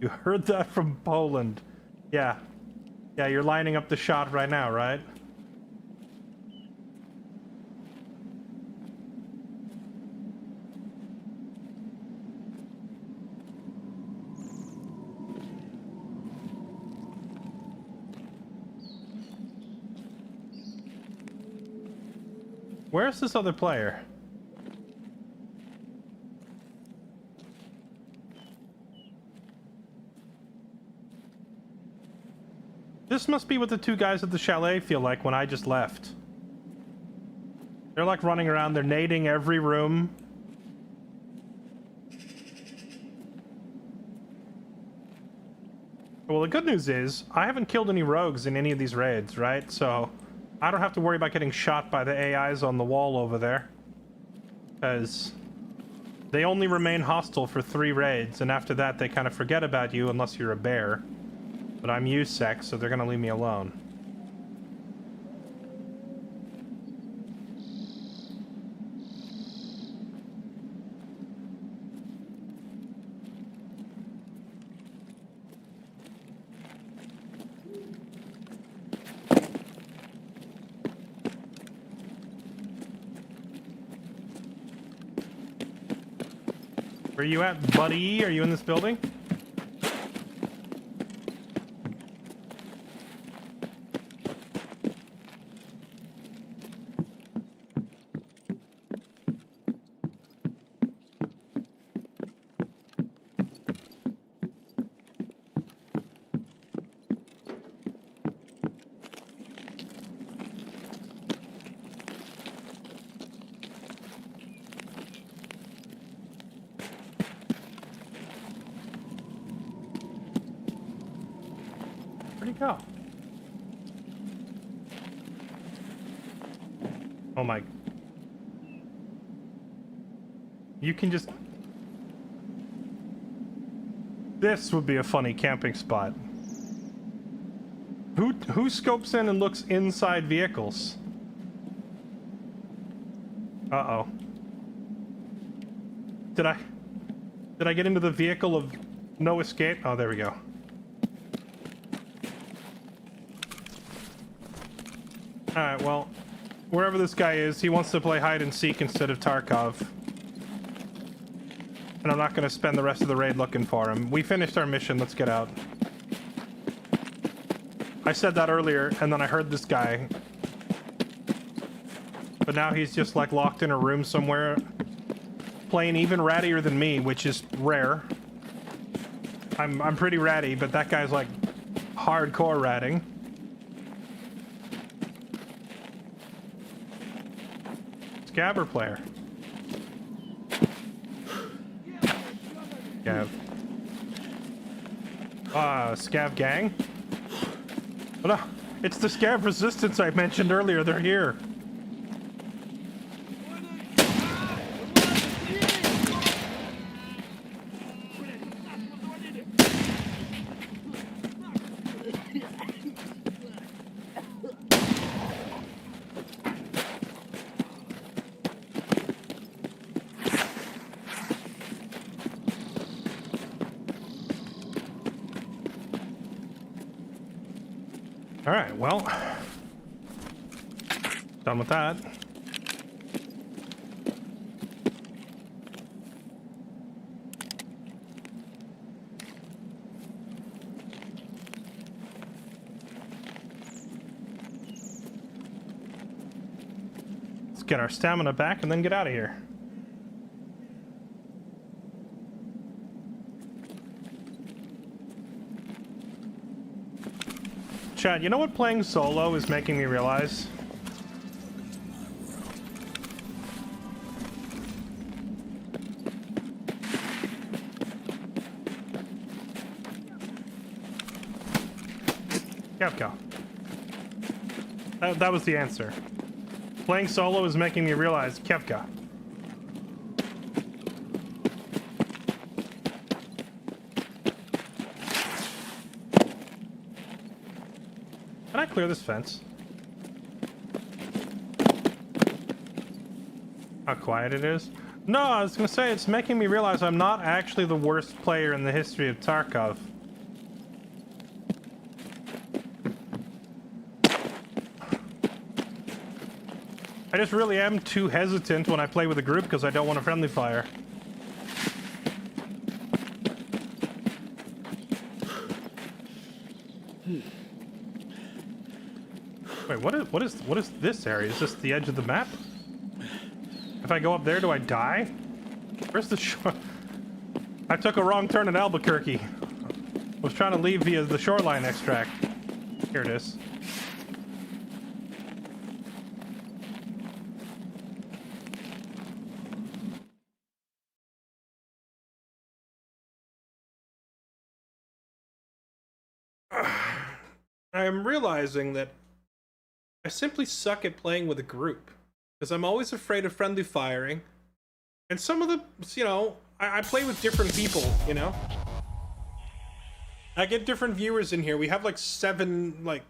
You heard that from Poland. Yeah. Yeah, you're lining up the shot right now, right? Where's this other player? this must be what the two guys at the chalet feel like when I just left. They're like running around, they're nading every room. Well, the good news is, I haven't killed any rogues in any of these raids, right? So, I don't have to worry about getting shot by the AIs on the wall over there. Because they only remain hostile for 3 raids, and after that they kind of forget about you unless you're a bear. But I'm USEC, so they're gonna leave me alone. Where are you at, buddy? Are you in this building? Where'd he go? Oh my... You can just... This would be a funny camping spot. Who scopes in and looks inside vehicles? Uh-oh. Did I get into the vehicle of no escape? Oh, there we go. Alright, well, wherever this guy is, he wants to play hide and seek instead of Tarkov. And I'm not going to spend the rest of the raid looking for him. We finished our mission, let's get out. I said that earlier, and then I heard this guy. But now he's just like locked in a room somewhere, playing even rattier than me, which is rare. I'm pretty ratty, but that guy's like hardcore ratting. Scabber player. Scav. Scav gang? Oh no, it's the Scav resistance I mentioned earlier, they're here. Alright, well, done with that. Let's get our stamina back and then get out of here. Chad, you know what playing solo is making me realize? Kappa. That was the answer. Playing solo is making me realize Kappa. Can I clear this fence? How quiet it is? No, I was gonna say, it's making me realize I'm not actually the worst player in the history of Tarkov. I just really am too hesitant when I play with a group because I don't want a friendly fire. Wait, what is this area? Is this the edge of the map? If I go up there, do I die? Where's the shore? I took a wrong turn in Albuquerque. I was trying to leave via the shoreline extract. Here it is. I am realizing that I simply suck at playing with a group because I'm always afraid of friendly firing, and some of the, you know, I play with different people, you know. I get different viewers in here. We have like 7, like,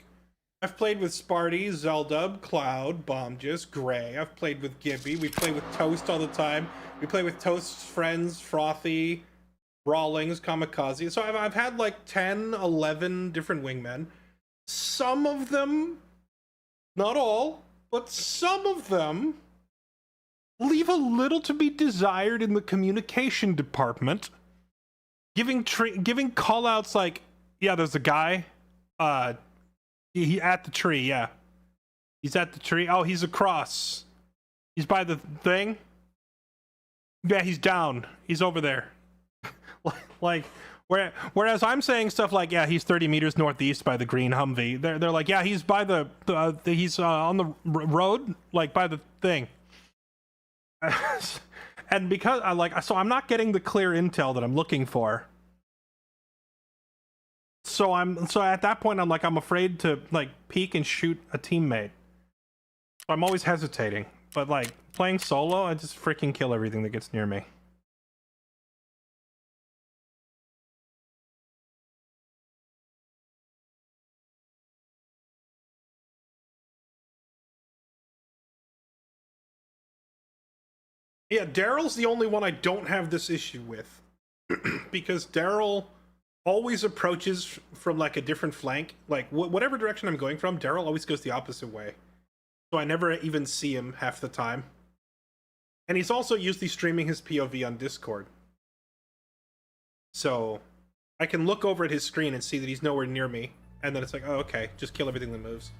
I've played with Sparty, Zeldub, Cloud, Bombjus, Gray. I've played with Gibby. We play with Toast all the time. We play with Toast's friends, Frothy, Rawlings, Kamikaze. So I've had like 10, 11 different wingmen. Some of them, not all, but some of them leave a little to be desired in the communication department. Giving call outs like, yeah, there's a guy, he at the tree, yeah. He's at the tree. Oh, he's across. He's by the thing. Yeah, he's down. He's over there. Like, whereas I'm saying stuff like, yeah, he's 30 meters northeast by the green Humvee. They're like, yeah, he's by he's on the road, like by the thing. And because so I'm not getting the clear intel that I'm looking for. So at that point I'm like, I'm afraid to like peek and shoot a teammate. So I'm always hesitating. But like playing solo, I just freaking kill everything that gets near me. Yeah, Daryl's the only one I don't have this issue with. Because Daryl always approaches from like a different flank. Like whatever direction I'm going from, Daryl always goes the opposite way. So I never even see him half the time. And he's also usually streaming his POV on Discord. So I can look over at his screen and see that he's nowhere near me. And then it's like, oh, okay, just kill everything that moves.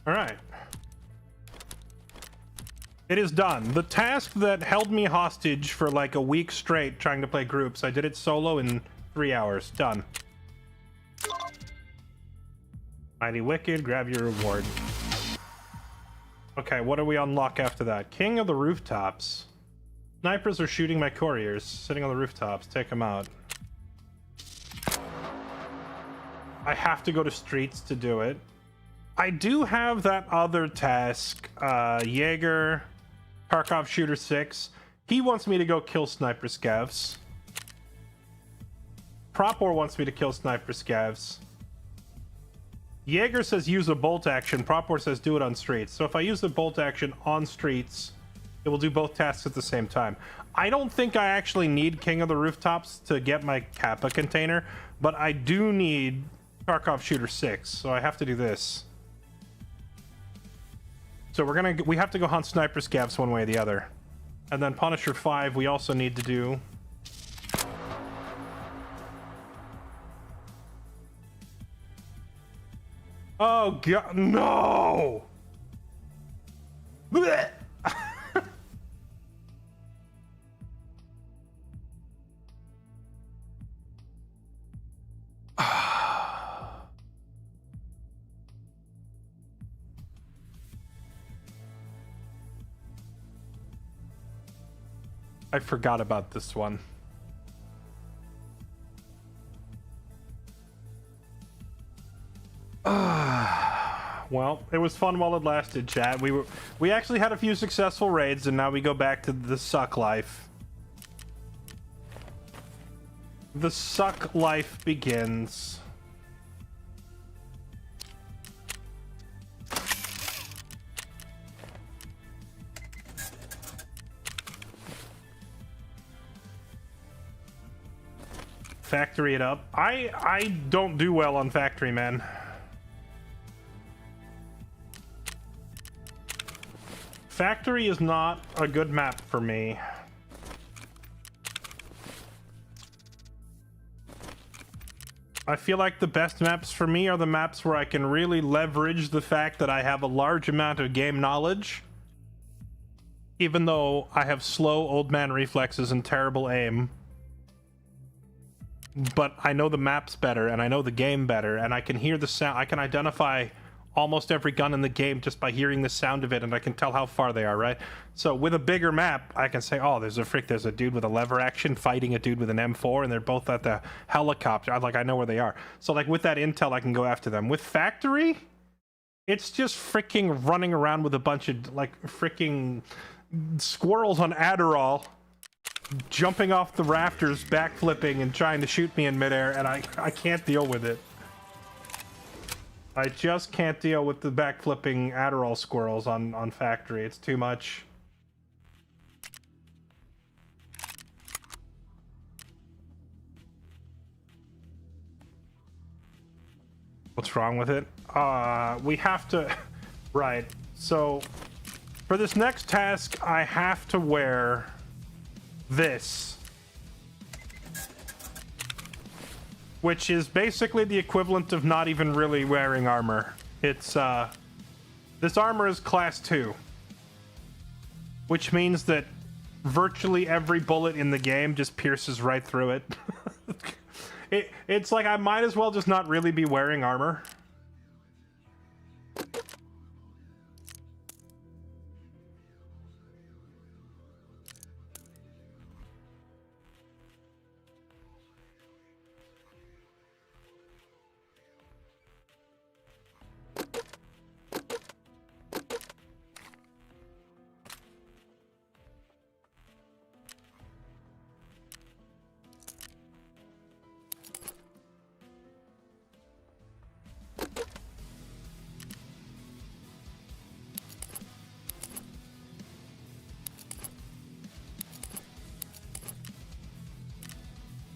All right. It is done. The task that held me hostage for like a week straight trying to play groups, I did it solo in 3 hours. Done. Mighty Wicked, grab your reward. Okay, what do we unlock after that? King of the Rooftops. Snipers are shooting my couriers, sitting on the rooftops. Take them out. I have to go to streets to do it. I do have that other task, Jaeger, Tarkov Shooter 6. He wants me to go kill Sniper Scavs. Propor wants me to kill Sniper Scavs. Jaeger says use a bolt action. Propor says do it on streets. So if I use the bolt action on streets, it will do both tasks at the same time. I don't think I actually need King of the Rooftops to get my Kappa container, but I do need Tarkov Shooter 6, so I have to do this. So we have to go hunt Sniper Scavs one way or the other. And then Punisher 5 we also need to do. Oh god, no! Blech! I forgot about this one. Well, it was fun while it lasted, chat. We actually had a few successful raids, and now we go back to the suck life. The suck life begins. Factory it up. I don't do well on factory, man. Factory is not a good map for me. I feel like the best maps for me are the maps where I can really leverage the fact that I have a large amount of game knowledge, even though I have slow old man reflexes and terrible aim. But I know the maps better, and I know the game better, and I can hear the sound. I can identify almost every gun in the game just by hearing the sound of it, and I can tell how far they are, right? So with a bigger map, I can say, oh, there's a dude with a lever action fighting a dude with an M4, and they're both at the helicopter. I know where they are. So like with that intel, I can go after them. With Factory, it's just freaking running around with a bunch of like freaking squirrels on Adderall, jumping off the rafters, backflipping, and trying to shoot me in midair, and I can't deal with it. I just can't deal with the backflipping Adderall squirrels on Factory. It's too much. What's wrong with it? We have to... Right. So, for this next task, I have to wear this. Which is basically the equivalent of not even really wearing armor. It's, this armor is class 2. Which means that virtually every bullet in the game just pierces right through it. It's like I might as well just not really be wearing armor.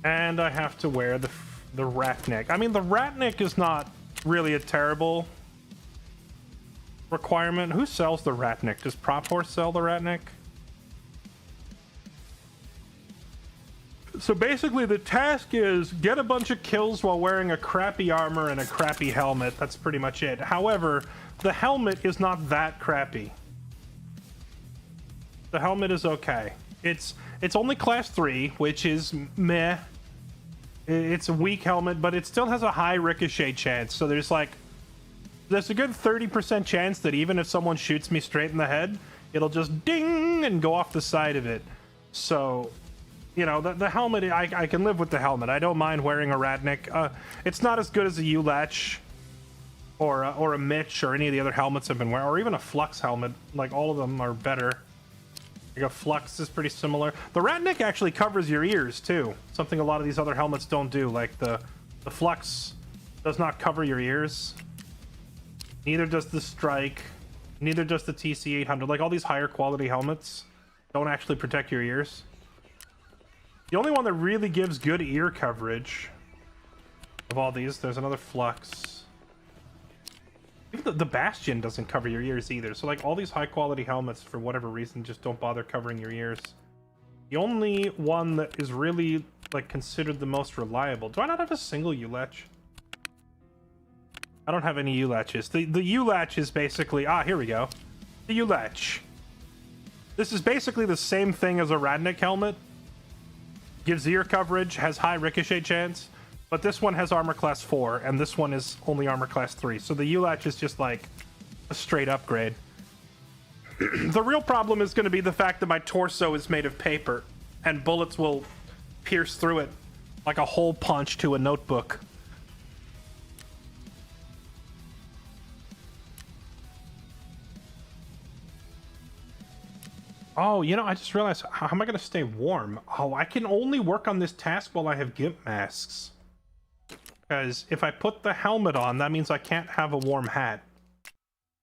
And I have to wear the Ratnik. I mean, the Ratnik is not really a terrible requirement. Who sells the Ratnik? Does Prop Horse sell the Ratnik? So basically the task is get a bunch of kills while wearing a crappy armor and a crappy helmet. That's pretty much it. However, the helmet is not that crappy. The helmet is okay. It's only class 3, which is meh. It's a weak helmet, but it still has a high ricochet chance. So there's a good 30% chance that even if someone shoots me straight in the head, it'll just ding and go off the side of it. So, you know, the helmet, I can live with the helmet. I don't mind wearing a Ratnik. It's not as good as a U-Latch or a Mitch or any of the other helmets I've been wearing, or even a Flux helmet. Like, all of them are better. Like a Flux is pretty similar. The Ratnik actually covers your ears too, something a lot of these other helmets don't do. Like the Flux does not cover your ears. Neither does the Strike. Neither does the TC800. Like all these higher quality helmets don't actually protect your ears. The only one that really gives good ear coverage of all these, there's another Flux. Even the Bastion doesn't cover your ears either. So like all these high quality helmets, for whatever reason, just don't bother covering your ears. The only one that is really like considered the most reliable. Do I not have a single U-Latch? I don't have any U-Latches. The U-Latch is basically... Ah, here we go. The U-Latch. This is basically the same thing as a Ratnik helmet. Gives ear coverage, has high ricochet chance. But this one has armor class 4, and this one is only armor class 3. So the U-Latch is just like a straight upgrade. The real problem is going to be the fact that my torso is made of paper, and bullets will pierce through it like a hole punch to a notebook. Oh, you know, I just realized, how am I going to stay warm? Oh, I can only work on this task while I have GIMP masks. Because if I put the helmet on, that means I can't have a warm hat.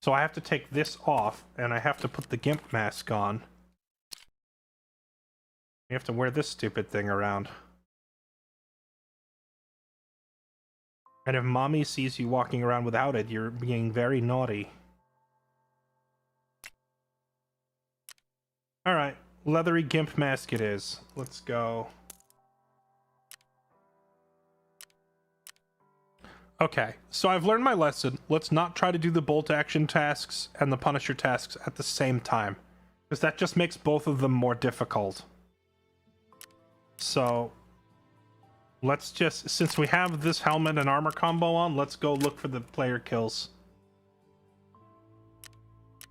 So I have to take this off, and I have to put the GIMP mask on. You have to wear this stupid thing around. And if mommy sees you walking around without it, you're being very naughty. Alright, leathery GIMP mask it is. Let's go. Okay, so I've learned my lesson. Let's not try to do the bolt action tasks and the Punisher tasks at the same time, because that just makes both of them more difficult. So let's just, since we have this helmet and armor combo on, let's go look for the player kills.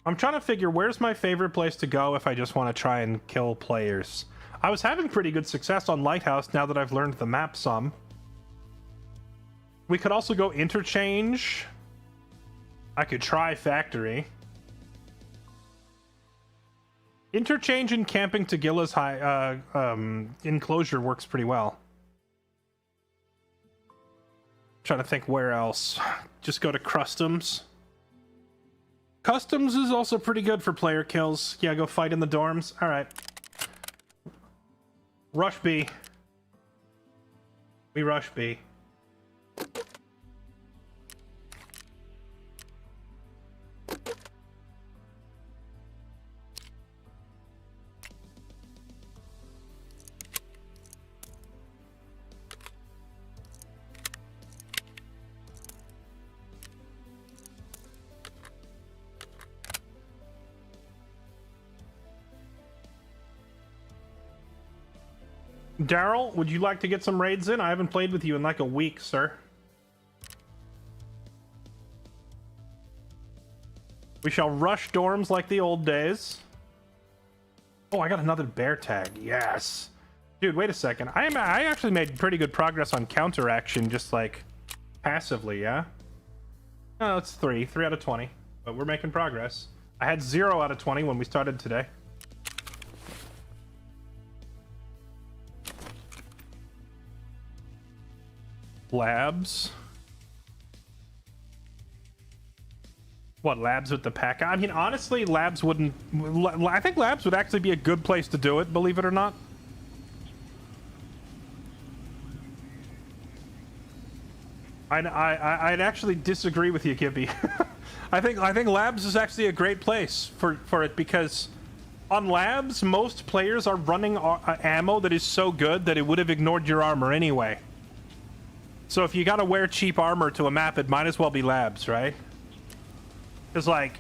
I'm trying to figure where's my favorite place to go if I just want to try and kill players. I was having pretty good success on Lighthouse now that I've learned the map some. We could also go Interchange. I could try Factory. Interchange and camping to Gilla's high enclosure works pretty well. Trying to think where else. Just go to Customs. Customs is also pretty good for player kills. Yeah, go fight in the dorms. All right. Rush B. We rush B. Daryl, would you like to get some raids in? I haven't played with you in like a week, sir. We shall rush dorms like the old days. Oh, I got another bear tag. Yes. Dude, wait a second. I actually made pretty good progress on counteraction, just like passively, yeah? No, it's 3 out of 20, but we're making progress. I had 0 out of 20 when we started today. Labs. What, labs with the pack? I mean, honestly, labs wouldn't... I think labs would actually be a good place to do it, believe it or not. I'd actually disagree with you, Kippy. I think labs is actually a great place for it, because on labs, most players are running ammo that is so good that it would have ignored your armor anyway. So if you gotta wear cheap armor to a map, it might as well be labs, right? Because, like,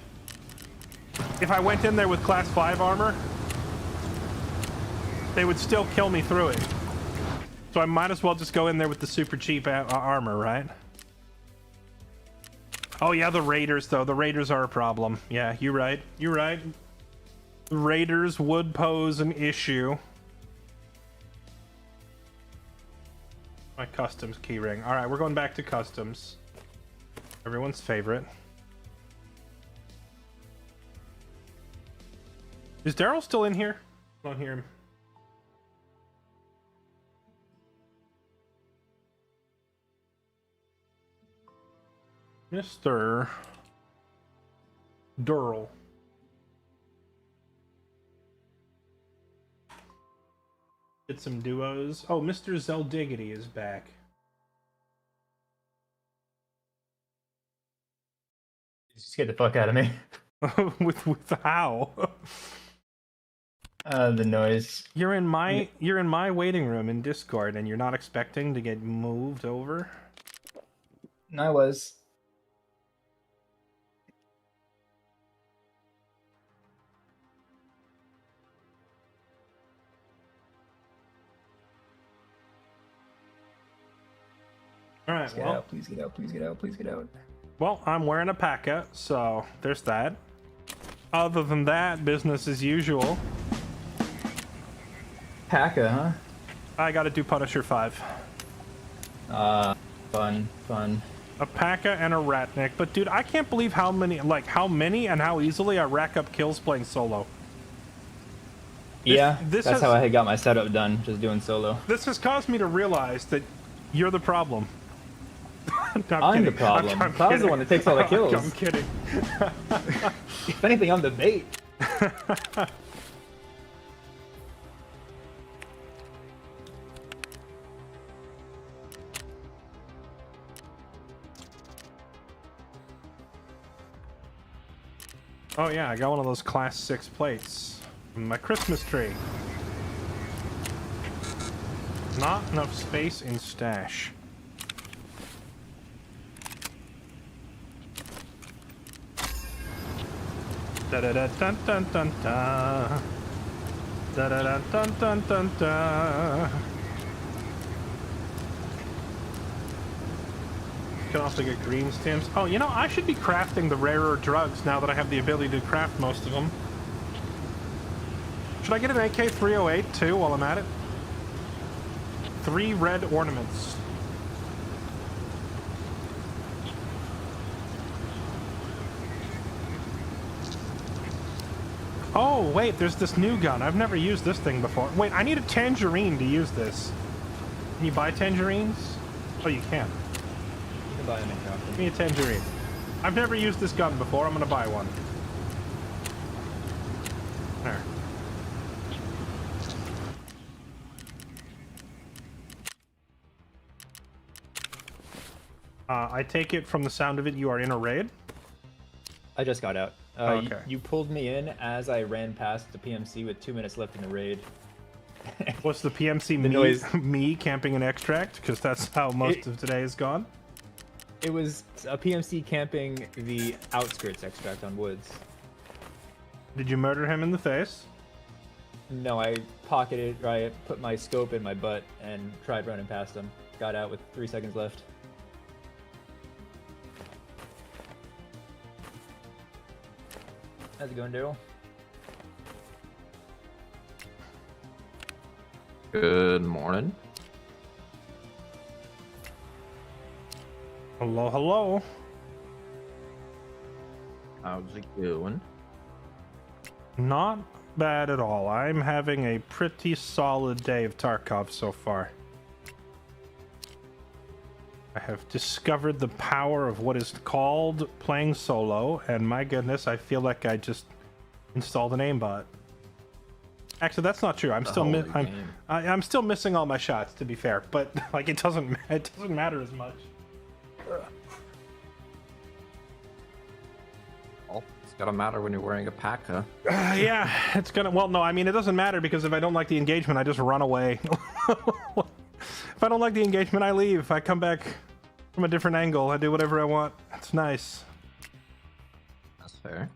if I went in there with class 5 armor, they would still kill me through it. So I might as well just go in there with the super cheap armor, right? Oh yeah, the raiders, though. The raiders are a problem. Yeah, you're right. You're right. Raiders would pose an issue. My customs keyring. All right, we're going back to customs. Everyone's favorite. Is Daryl still in here? I don't hear him. Mr. Durrell. Get some duos. Oh, Mr. Zeldiggity is back. You scared the fuck out of me. with how? The noise. You're in my waiting room in Discord, and you're not expecting to get moved over? I was. All right, Please get out, please get out, please get out, please get out. Well, I'm wearing a P.A.C.A., so there's that. Other than that, business as usual. P.A.C.A., huh? I gotta do Punisher 5. Fun. A P.A.C.A. and a Ratnik. But dude, I can't believe how many and how easily I rack up kills playing solo. That's how I got my setup done, just doing solo. This has caused me to realize that you're the problem. No, I'm the problem. Cloud's the one that takes all the kills. I'm kidding. If anything, I'm the bait. Oh yeah, I got one of those class 6 plates. My Christmas tree. Not enough space in stash. Da da da dun dun dun dun. Da da da dun dun dun dun. Can also get green stems. Oh, you know, I should be crafting the rarer drugs now that I have the ability to craft most of them. Should I get an AK-308 too while I'm at it? 3 red ornaments. Oh, wait, there's this new gun. I've never used this thing before. Wait, I need a tangerine to use this. Can you buy tangerines? Oh, you can. You can buy them in craft. Give me a tangerine. I've never used this gun before. I'm gonna buy one. There. I take it from the sound of it, you are in a raid? I just got out. Okay. You pulled me in as I ran past the PMC with 2 minutes left in the raid. What's the PMC The noise. me camping an extract? Because that's how most of today is gone. It was a PMC camping the outskirts extract on woods. Did you murder him in the face? No, I pocketed, I put my scope in my butt and tried running past him. Got out with 3 seconds left. How's it going, Daryl? Good morning. Hello, hello. How's it going? Not bad at all. I'm having a pretty solid day of Tarkov so far. I have discovered the power of what is called playing solo, and my goodness, I feel like I just installed an aimbot. Actually, that's not true. I'm still I'm still missing all my shots, to be fair, but like it doesn't matter as much. Well, it's gotta matter when you're wearing a paca. Yeah, it's gonna. Well, no, I mean it doesn't matter because if I don't like the engagement, I just run away. If I don't like the engagement, I leave. I come back from a different angle. I do whatever I want. It's nice. That's fair.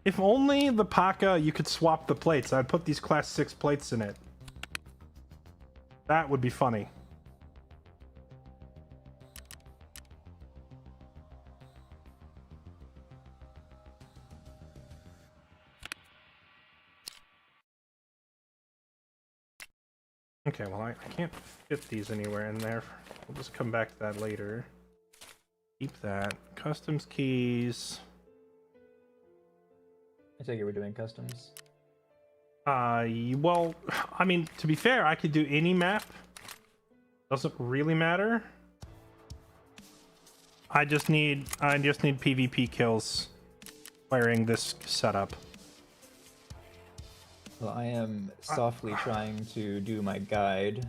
If only the Paca you could swap the plates. I'd put these class 6 plates in it. That would be funny. Okay, well, I can't fit these anywhere in there. We'll just come back to that later. Keep that. Customs keys. I take it we're doing customs. Well, I mean, to be fair, I could do any map. Doesn't really matter. I just need PvP kills wearing this setup. Well, I am softly trying to do my guide,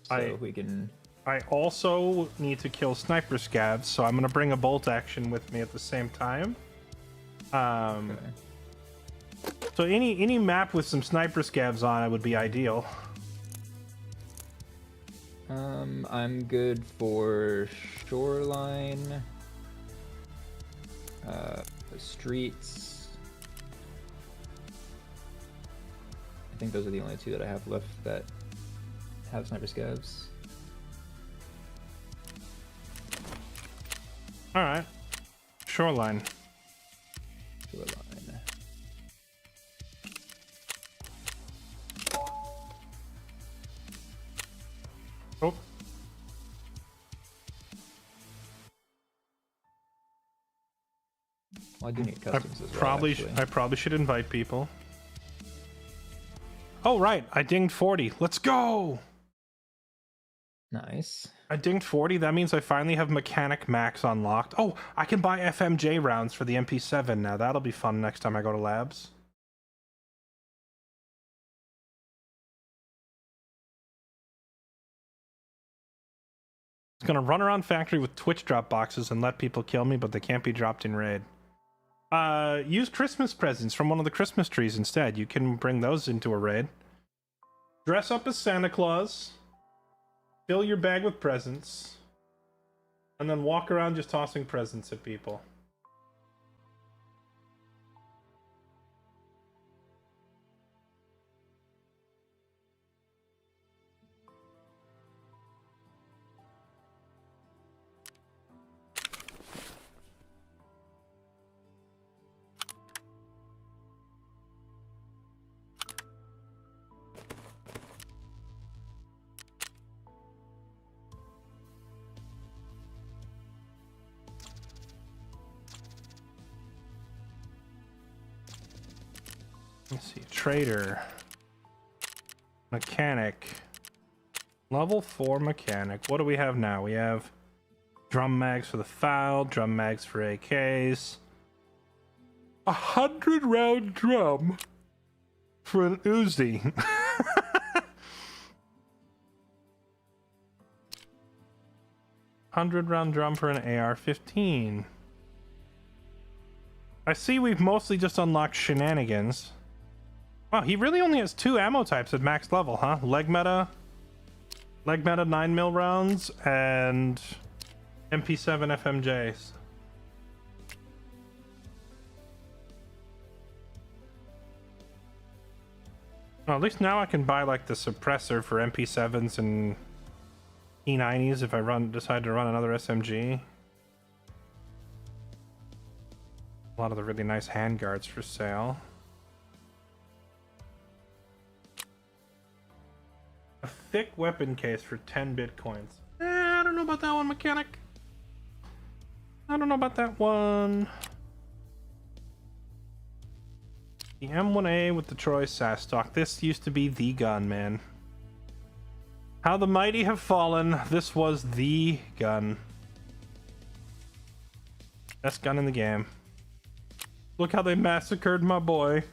so we can... I also need to kill sniper scabs, so I'm gonna bring a bolt action with me at the same time. Okay. So any map with some sniper scabs on it would be ideal. I'm good for shoreline, the streets. I think those are the only 2 that I have left that have sniper scabs. All right, shoreline. Shoreline. Oh. Well, I do need customs as well. I probably should invite people. Oh right, I dinged 40. Let's go. Nice. I dinged 40. That means I finally have mechanic max unlocked. Oh, I can buy FMJ rounds for the MP7 now. That'll be fun next time I go to labs. It's gonna run around factory with Twitch drop boxes and let people kill me, but they can't be dropped in raid. Use Christmas presents from one of the Christmas trees instead. You can bring those into a raid. Dress up as Santa Claus. Fill your bag with presents. And then walk around just tossing presents at people. Let's see. Trader. Mechanic. Level 4 mechanic. What do we have now? We have drum mags for the foul, drum mags for AKs. 100-round drum for an Uzi. 100-round drum for an AR-15. I see we've mostly just unlocked shenanigans. Wow, he really only has 2 ammo types at max level, huh? Leg meta 9mm rounds and MP7 FMJs. Well, at least now I can buy like the suppressor for MP7s and E90s if I decide to run another SMG. A lot of the really nice handguards for sale. A thick weapon case for 10 bitcoins. I don't know about that one, mechanic. I don't know about that one. The M1A with the Troy SAS stock. This used to be the gun, man. How the mighty have fallen. This was the gun. Best gun in the game. Look how they massacred my boy.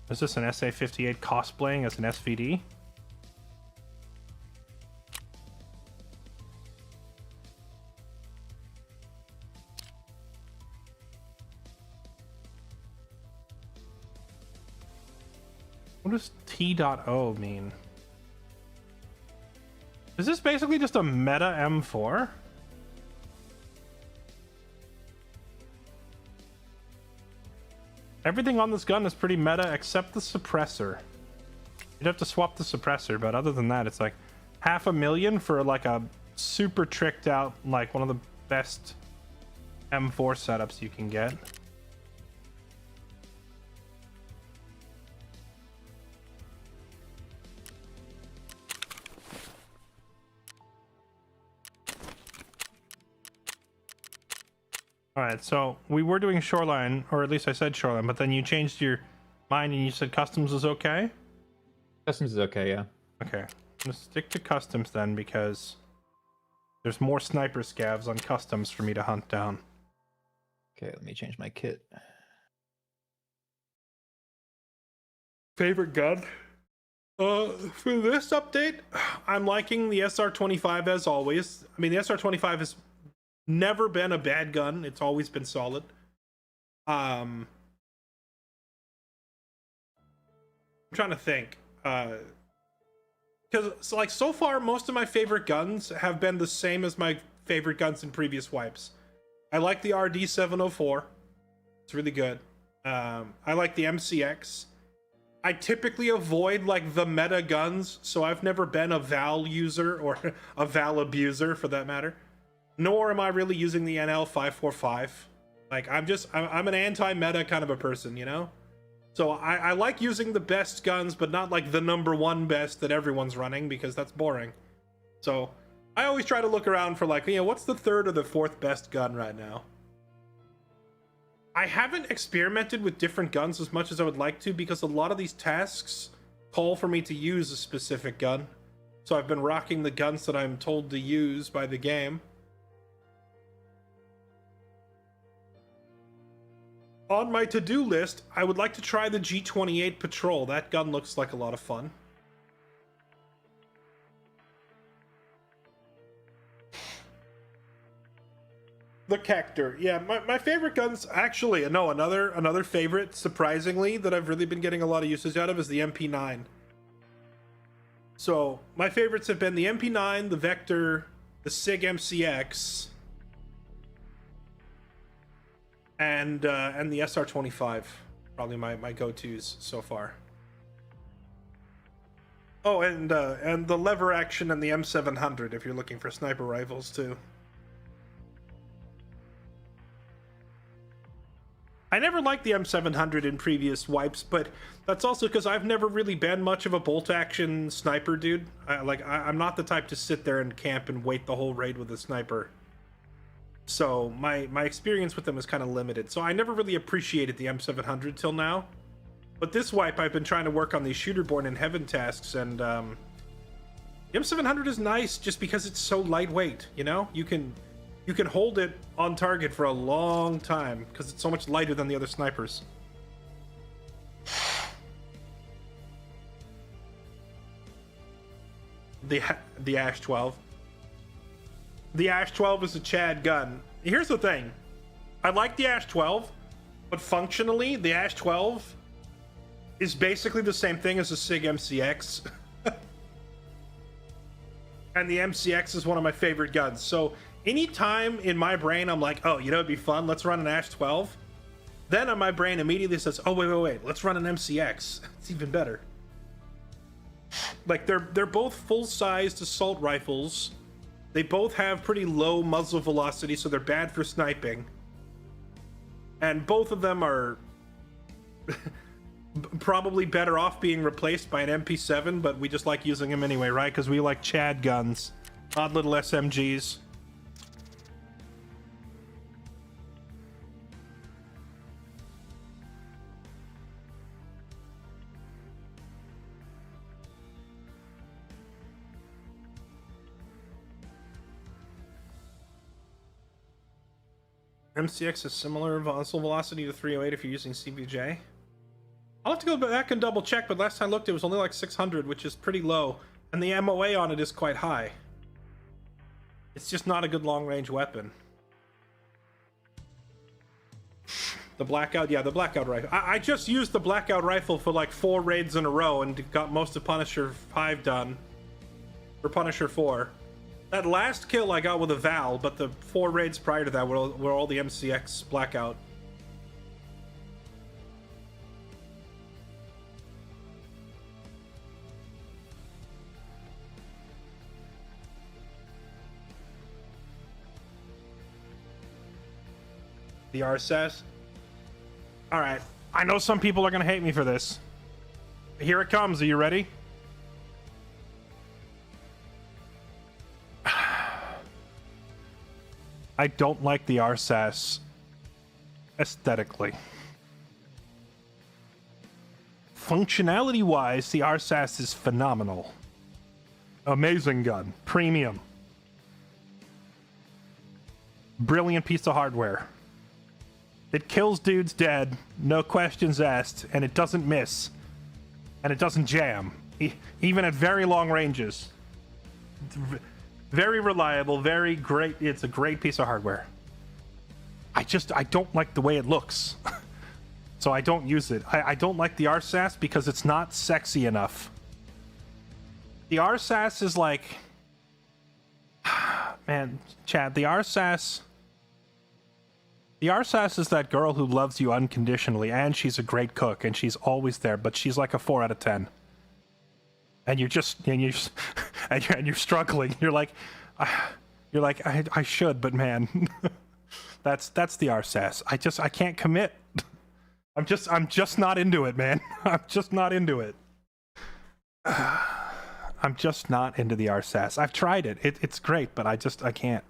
Is this an SA-58 cosplaying as an SVD? What does T.O mean? Is this basically just a meta M4? Everything on this gun is pretty meta except the suppressor. You'd have to swap the suppressor, but other than that, it's like $500,000 for like a super tricked out, like one of the best M4 setups you can get. Alright, so we were doing Shoreline, or at least I said Shoreline, but then you changed your mind and you said Customs was okay? Customs is okay, yeah. Okay. I'm gonna stick to Customs then, because there's more sniper scavs on Customs for me to hunt down. Okay, let me change my kit. Favorite gun? For this update, I'm liking the SR-25 as always. I mean, the SR-25 has never been a bad gun. It's always been solid. I'm trying to think. Because so far, most of my favorite guns have been the same as my favorite guns in previous wipes. I like the RD-704. It's really good. I like the MCX. I typically avoid like the meta guns, so I've never been a Val user or a Val abuser for that matter. Nor am I really using the NL545. Like, I'm an anti-meta kind of a person, you know? So I like using the best guns, but not like the #1 best that everyone's running, because that's boring. So I always try to look around for like, what's the 3rd or the 4th best gun right now? I haven't experimented with different guns as much as I would like to, because a lot of these tasks call for me to use a specific gun. So I've been rocking the guns that I'm told to use by the game. On my to-do list, I would like to try the G28 Patrol. That gun looks like a lot of fun. The Cactor. Yeah, my favorite guns, actually, no, another favorite, surprisingly, that I've really been getting a lot of usage out of is the MP9. So, my favorites have been the MP9, the Vector, the SIG MCX, and the SR-25, probably my go-tos so far. Oh, and the lever action and the M700 if you're looking for sniper rifles too. I never liked the M700 in previous wipes, but that's also because I've never really been much of a bolt-action sniper dude. I'm not the type to sit there and camp and wait the whole raid with a sniper. So my experience with them is kind of limited. So I never really appreciated the M700 till now. But this wipe, I've been trying to work on these Shooter-Born in Heaven tasks, and the M700 is nice just because it's so lightweight, you know? You can hold it on target for a long time because it's so much lighter than the other snipers. The Ash 12. The Ash 12 is a Chad gun. Here's the thing. I like the Ash 12, but functionally, the Ash 12 is basically the same thing as a SIG MCX. And the MCX is one of my favorite guns. So anytime in my brain I'm like, oh, you know, it'd be fun, let's run an Ash 12. Then my brain immediately says, oh, wait, let's run an MCX. It's even better. Like, they're both full-sized assault rifles. They both have pretty low muzzle velocity, so they're bad for sniping. And both of them are probably better off being replaced by an MP7, but we just like using them anyway, right? Because we like Chad guns. Odd little SMGs. MCX is similar muzzle velocity to 308 if you're using CBJ. I'll have to go back and double check, but last time I looked it was only like 600, which is pretty low, and the MOA on it is quite high. It's just not a good long-range weapon. The Blackout, yeah, the Blackout rifle. I just used the Blackout rifle for like 4 raids in a row and got most of Punisher 5 done. Or Punisher 4. That last kill I got with a Val, but the 4 raids prior to that were all the MCX Blackout. The RSS. Alright, I know some people are gonna hate me for this. Here it comes, are you ready? I don't like the RSAS aesthetically. Functionality-wise, the RSAS is phenomenal. Amazing gun. Premium. Brilliant piece of hardware. It kills dudes dead, no questions asked, and it doesn't miss. And it doesn't jam. Even at very long ranges. Very reliable, very great. It's a great piece of hardware. I don't like the way it looks. So I don't use it. I don't like the RSAS because it's not sexy enough. The RSAS is like... Man, Chad, the RSAS... The RSAS is that girl who loves you unconditionally, and she's a great cook, and she's always there, but she's like a 4 out of 10. And you're struggling. You're like, I should, but man, that's the RSAS. I can't commit. I'm just not into it, man. I'm just not into it. I'm just not into the RSAS. I've tried it. It's great, but I can't.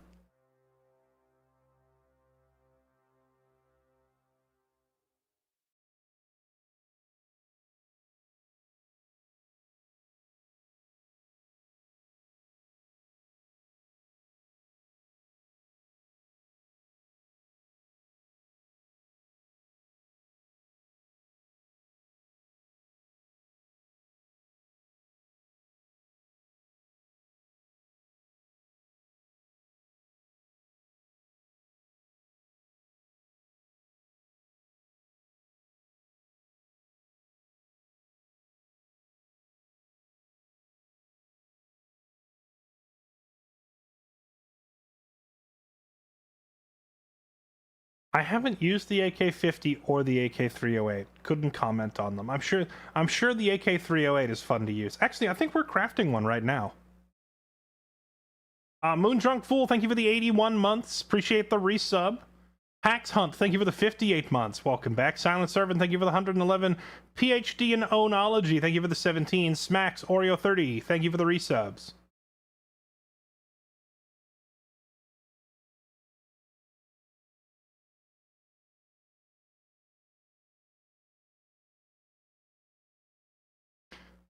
I haven't used the AK-50 or the AK-308. Couldn't comment on them. I'm sure the AK-308 is fun to use. Actually, I think we're crafting one right now. Moondrunk Fool, thank you for the 81 months. Appreciate the resub. Pax Hunt, thank you for the 58 months. Welcome back. Silent Servant, thank you for the 111. PhD in Onology, thank you for the 17. Smacks Oreo 30, thank you for the resubs.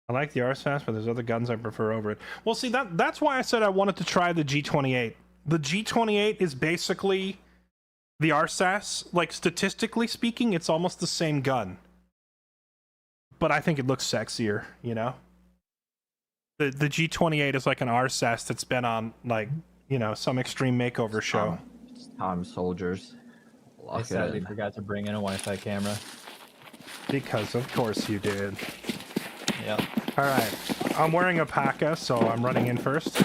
I like the RSAS, but there's other guns I prefer over it. Well, see, that's why I said I wanted to try the G28. The G28 is basically the RSAS. Like, statistically speaking, it's almost the same gun. But I think it looks sexier, you know? The G28 is like an RSAS that's been on, like, you know, some extreme makeover show. It's time, soldiers. I Lock it sadly in. forgot to bring in a Wi-Fi camera. Because, of course, you did. Yep. Alright, I'm wearing a P.A.C.A., so I'm running in first.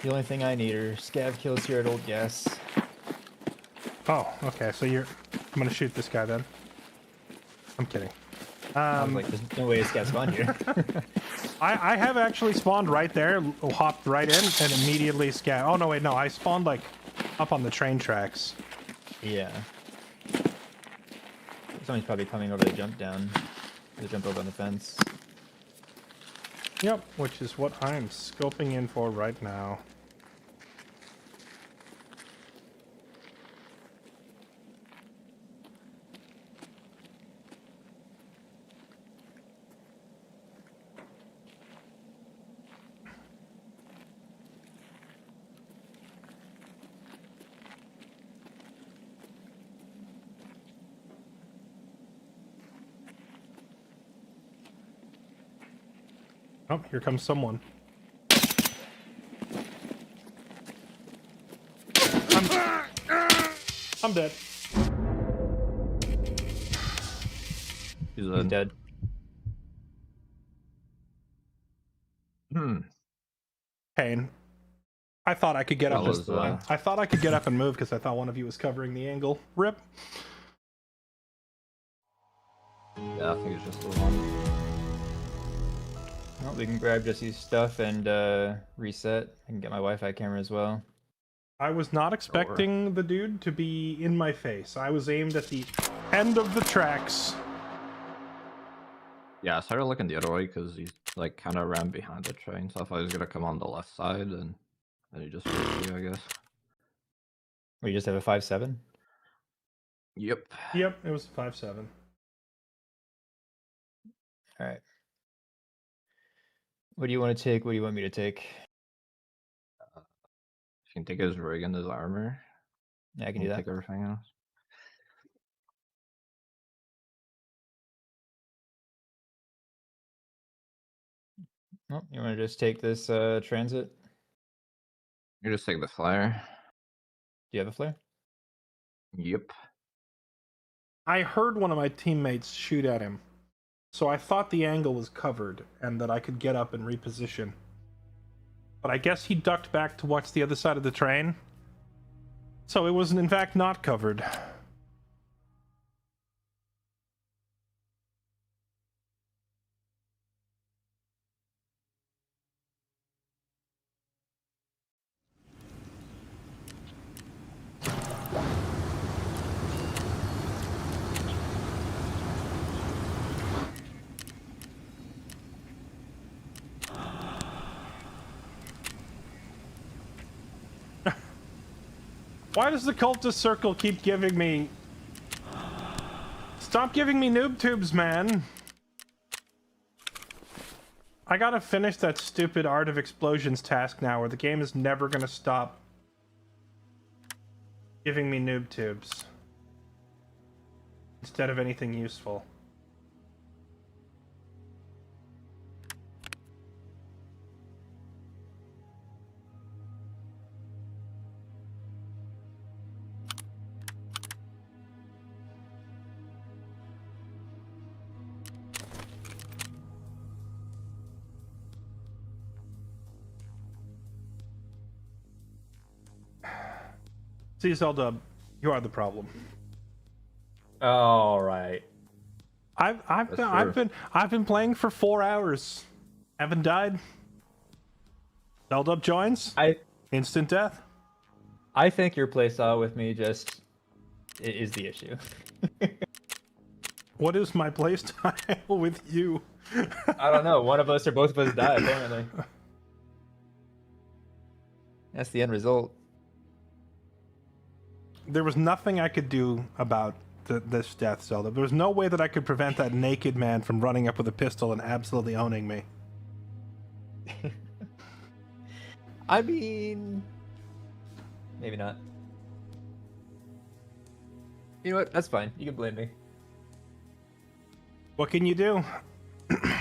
The only thing I need are scav kills here at Old Gas. Oh, okay, so I'm gonna shoot this guy then. I'm kidding. I was like, there's no way this guy's spawned here. I have actually spawned right there, hopped right in, and immediately scav. Oh, no, wait, no, I spawned, like, up on the train tracks. Yeah. Someone's probably coming over the jump down. The jump over on the fence. Yep, which is what I'm scoping in for right now. Oh, here comes someone. I'm dead. He's He's dead. Pain. I thought I could get That up. was, I thought I could get up and move because I thought one of you was covering the angle. Rip. Yeah, I think it's just the one. Well, we can grab Jesse's stuff and reset. I can get my Wi-Fi camera as well. I was not expecting the dude to be in my face. I was aimed at the end of the tracks. Yeah, I started looking the other way because he's like kind of ran behind the train, so I thought he was gonna come on the left side, and then he just missed you, I guess. We just have a 5.7. Yep. Yep, it was 5.7. All right. What do you want to take? What do you want me to take? You can take his rig and his armor. Yeah, I can We'll do that. take everything else. Oh, you want to just take this transit? You just take the flare. Do you have a flare? Yep. I heard one of my teammates shoot at him, so I thought the angle was covered and that I could get up and reposition. But I guess he ducked back to watch the other side of the train, so it was in fact not covered. Why does the cultist circle keep giving me... Stop giving me noob tubes, man! I gotta finish that stupid Art of Explosions task now, or the game is never gonna stop giving me noob tubes instead of anything useful. See, Zelda, you are the problem. All right. I've been playing for 4 hours. Haven't died. Zelda joins. Instant death. I think your playstyle with me just is the issue. What is my playstyle with you? I don't know. One of us or both of us die, apparently. That's the end result. There was nothing I could do about this death, Zelda. There was no way that I could prevent that naked man from running up with a pistol and absolutely owning me. I mean, maybe not. You know what? That's fine. You can blame me. What can you do?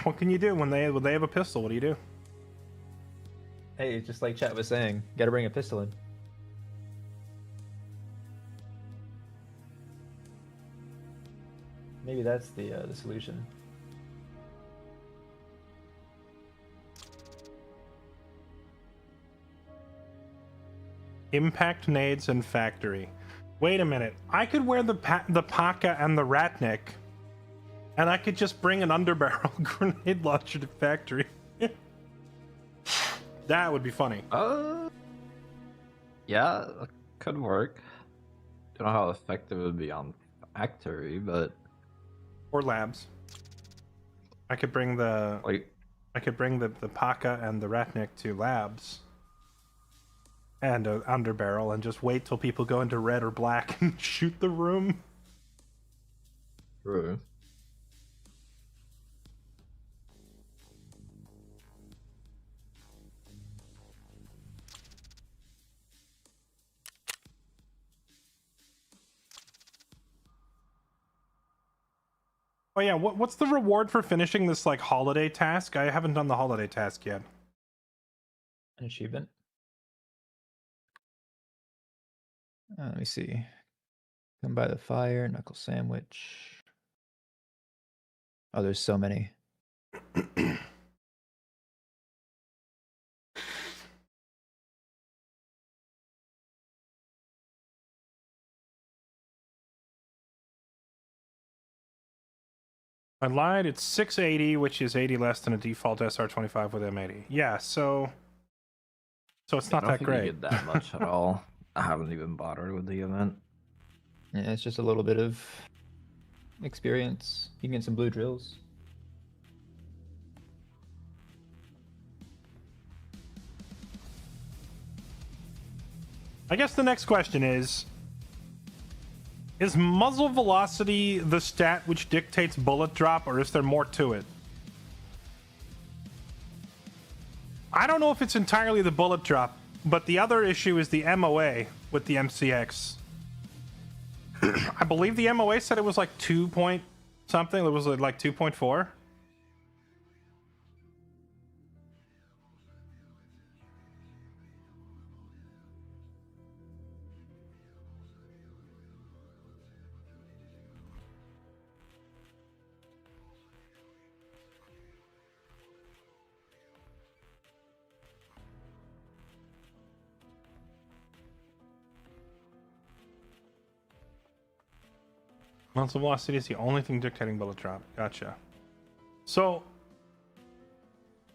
What can you do when they have a pistol? What do you do? Hey, just like chat was saying, gotta bring a pistol in. Maybe that's the solution. Impact nades and factory. Wait a minute. I could wear the Paka and the Ratnik, and I could just bring an underbarrel grenade launcher to factory. That would be funny. Yeah, that could work. Don't know how effective it would be on factory, but Or labs. I could bring the the Paka and the Ratnik to labs and an underbarrel and just wait till people go into red or black and shoot the room. true. Oh yeah, what's the reward for finishing this like holiday task? I haven't done the holiday task yet. An achievement. Let me see. Come by the fire, knuckle sandwich. Oh, there's so many. I lied, it's 680, which is 80 less than a default SR25 with M80. Yeah, so it's not I don't that think great. you get that much at all. I haven't even bothered with the event. Yeah, it's just a little bit of experience. You can get some blue drills. I guess the next question is muzzle velocity the stat which dictates bullet drop, or is there more to it? I don't know if it's entirely the bullet drop, but the other issue is the MOA with the MCX. I believe the MOA said it was like 2 point something. It was like 2.4. Muzzle velocity is the only thing dictating bullet drop. Gotcha. So,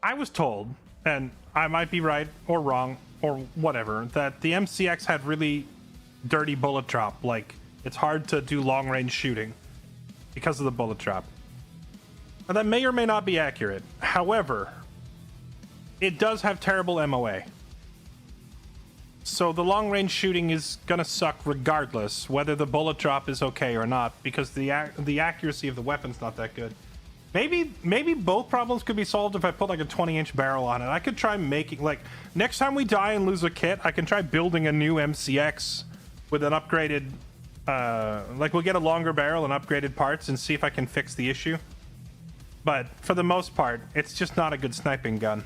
I was told, and I might be right or wrong or whatever, that the MCX had really dirty bullet drop. Like, it's hard to do long range shooting because of the bullet drop. And that may or may not be accurate. However, it does have terrible MOA. So the long range shooting is gonna suck regardless, whether the bullet drop is okay or not, because the accuracy of the weapon's not that good. Maybe both problems could be solved if I put like a 20-inch barrel on it. I could try making, like, next time we die and lose a kit, I can try building a new MCX with an upgraded, like we'll get a longer barrel and upgraded parts and see if I can fix the issue. But for the most part, it's just not a good sniping gun.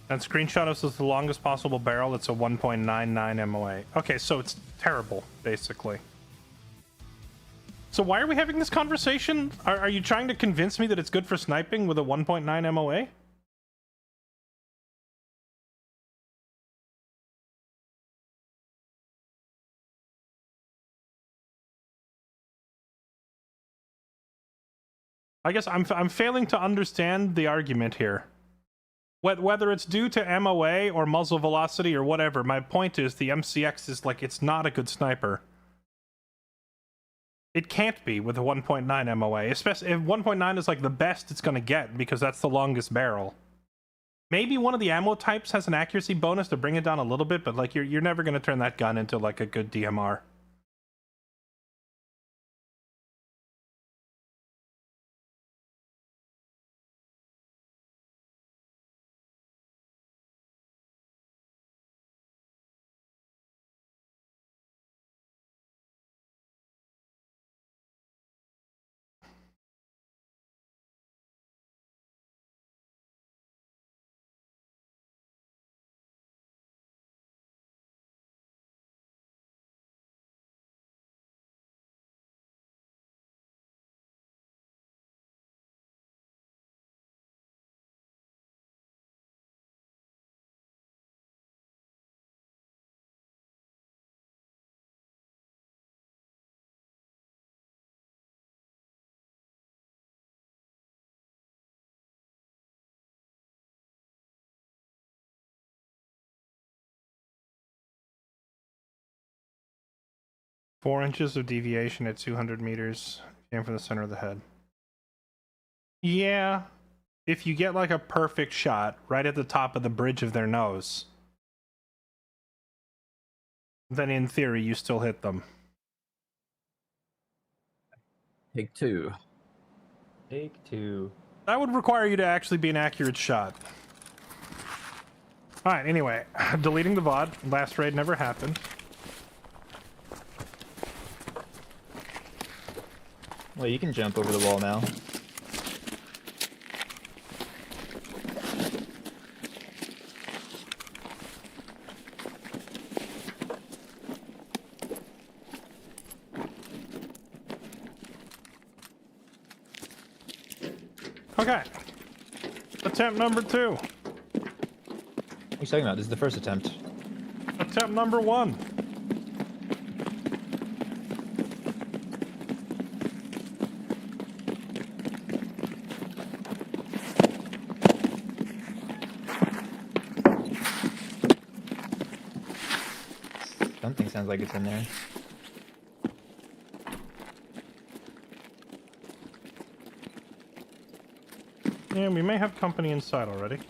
And screenshot us as the longest possible barrel. It's a 1.99 MOA. Okay, so it's terrible, basically. So why are we having this conversation? Are you trying to convince me that it's good for sniping with a 1.9 MOA? I guess I'm failing to understand the argument here. Whether it's due to MOA or muzzle velocity or whatever, my point is the MCX is like, it's not a good sniper. It can't be with a 1.9 MOA, especially if 1.9 is like the best it's gonna get because that's the longest barrel. Maybe one of the ammo types has an accuracy bonus to bring it down a little bit, but like you're never gonna turn that gun into like a good DMR. Four inches of deviation at 200 meters. Aim for the center of the head. Yeah, if you get like a perfect shot right at the top of the bridge of their nose, then in theory you still hit them. Take two. Take two. That would require you to actually be an accurate shot. Alright, anyway, deleting the VOD. Last raid never happened. Well, you can jump over the wall now. Okay. Attempt number 2. What are you talking about? This is the first attempt. Attempt number 1. Something sounds like it's in there. Yeah, we may have company inside already.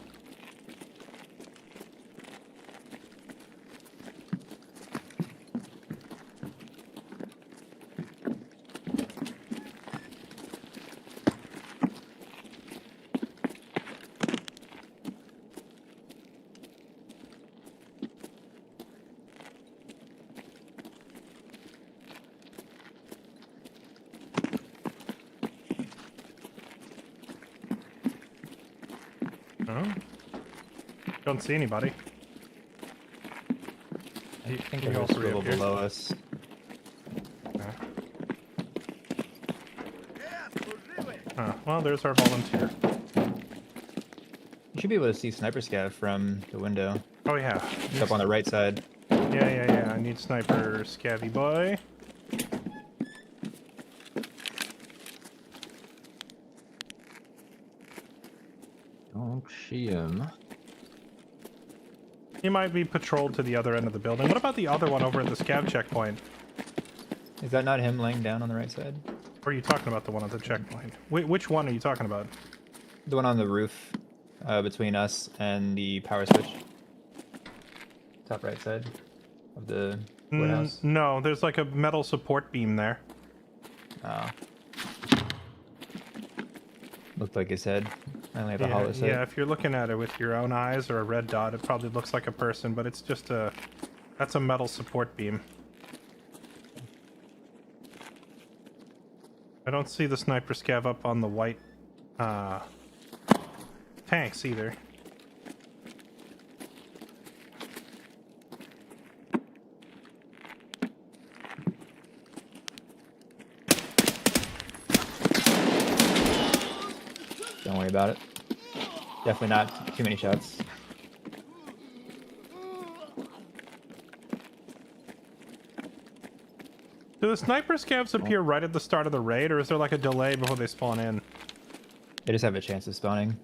Don't see anybody. I think You there's all a three swivel up here. below us. Well, there's our volunteer. You should be able to see sniper scav from the window. Oh yeah. It's up on the right side. Yeah. I need sniper scabby boy. Don't see him. He might be patrolled to the other end of the building. What about the other one over at the scav checkpoint? Is that not him laying down on the right side? Or are you talking about the one at the checkpoint? Which one are you talking about? The one on the roof between us and the power switch. Top right side of the warehouse. No, there's like a metal support beam there. Oh. Looked like his head. I only have a hollow set. Yeah, if you're looking at it with your own eyes or a red dot, it probably looks like a person, but it's just that's a metal support beam. I don't see the sniper scav up on the white tanks either. Don't worry about it. Definitely not too many shots. Do the sniper scavs appear right at the start of the raid, or is there like a delay before they spawn in? They just have a chance of spawning.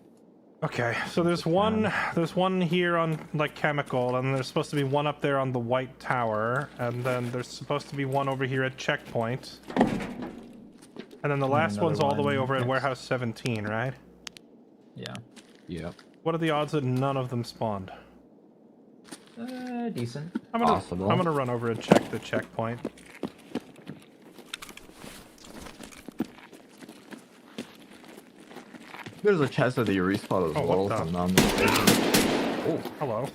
Okay, so there's one here on like chemical, and there's supposed to be one up there on the white tower, and then there's supposed to be one over here at checkpoint. And then the last another one's all the way one over at next. warehouse 17, right? Yeah. Yep. What are the odds that none of them spawned? Decent. I'm Possible. gonna run over and check the checkpoint. There's a chance that they respawn as Oh, well, what if the- I'm not mistaken. Oh, Hello.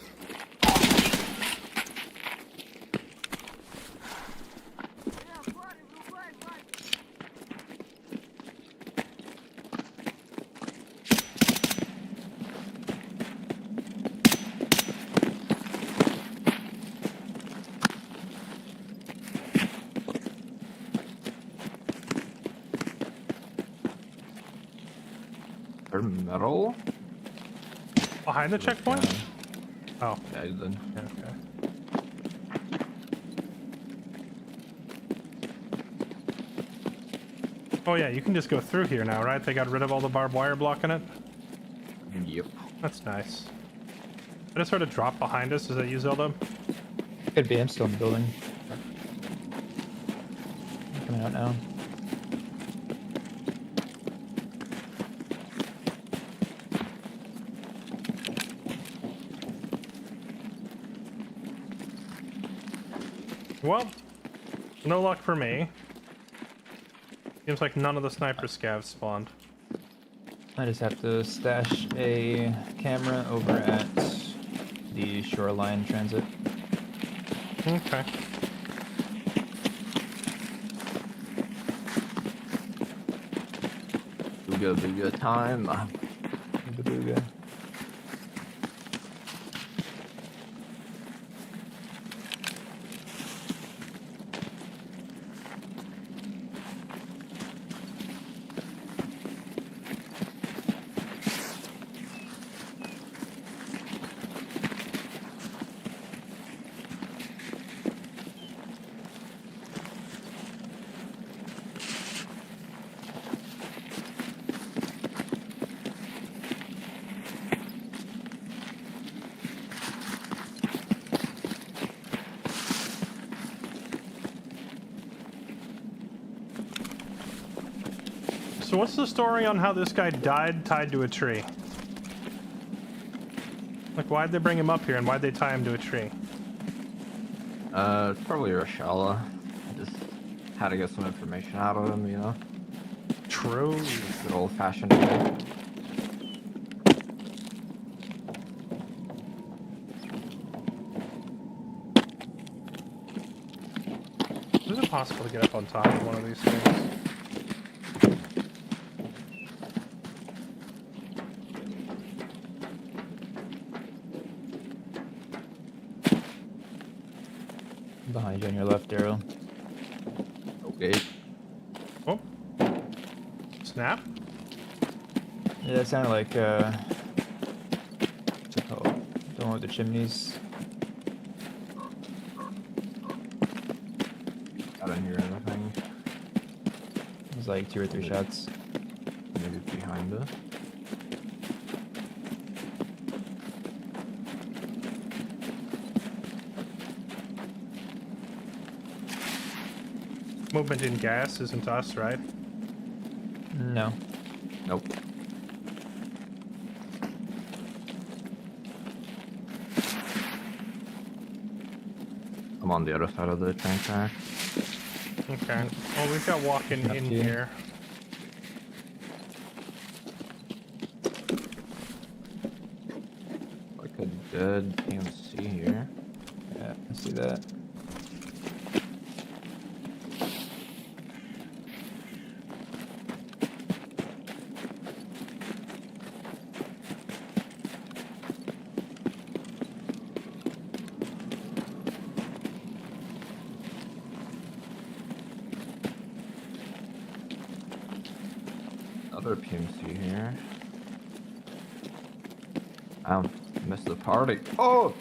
they're metal? Behind the checkpoint? Yeah, Oh, yeah, then. okay. Oh yeah, you can just go through here now, right? They got rid of all the barbed wire blocking it? Yep. That's nice. I just heard a drop behind us. Is that you, Zelda? Could be. I'm still in the building. I'm coming out now. Well, no luck for me. Seems like none of the sniper scavs spawned. I just have to stash a camera over at the shoreline transit. Okay. Booga time. Booga booga. So what's the story on how this guy died tied to a tree? Like, why'd they bring him up here and why'd they tie him to a tree? It's probably Rashala. Just had to get some information out of him, you know? True. Good old fashioned way. Is it possible to get up on top of one of these things? Behind you on your left, Daryl. Okay. Oh. Snap? Yeah, it sounded like, what's it called? The one with the chimneys. I didn't hear anything. It was like 2 or 3 shots. Maybe behind us. Movement in gas isn't us, right? No. Nope. I'm on the other side of the train track. Okay. Well, we've got walking Up in to you. here. Like a dead PMC here. Yeah, I see that. Another PMC here. I missed the party. Oh!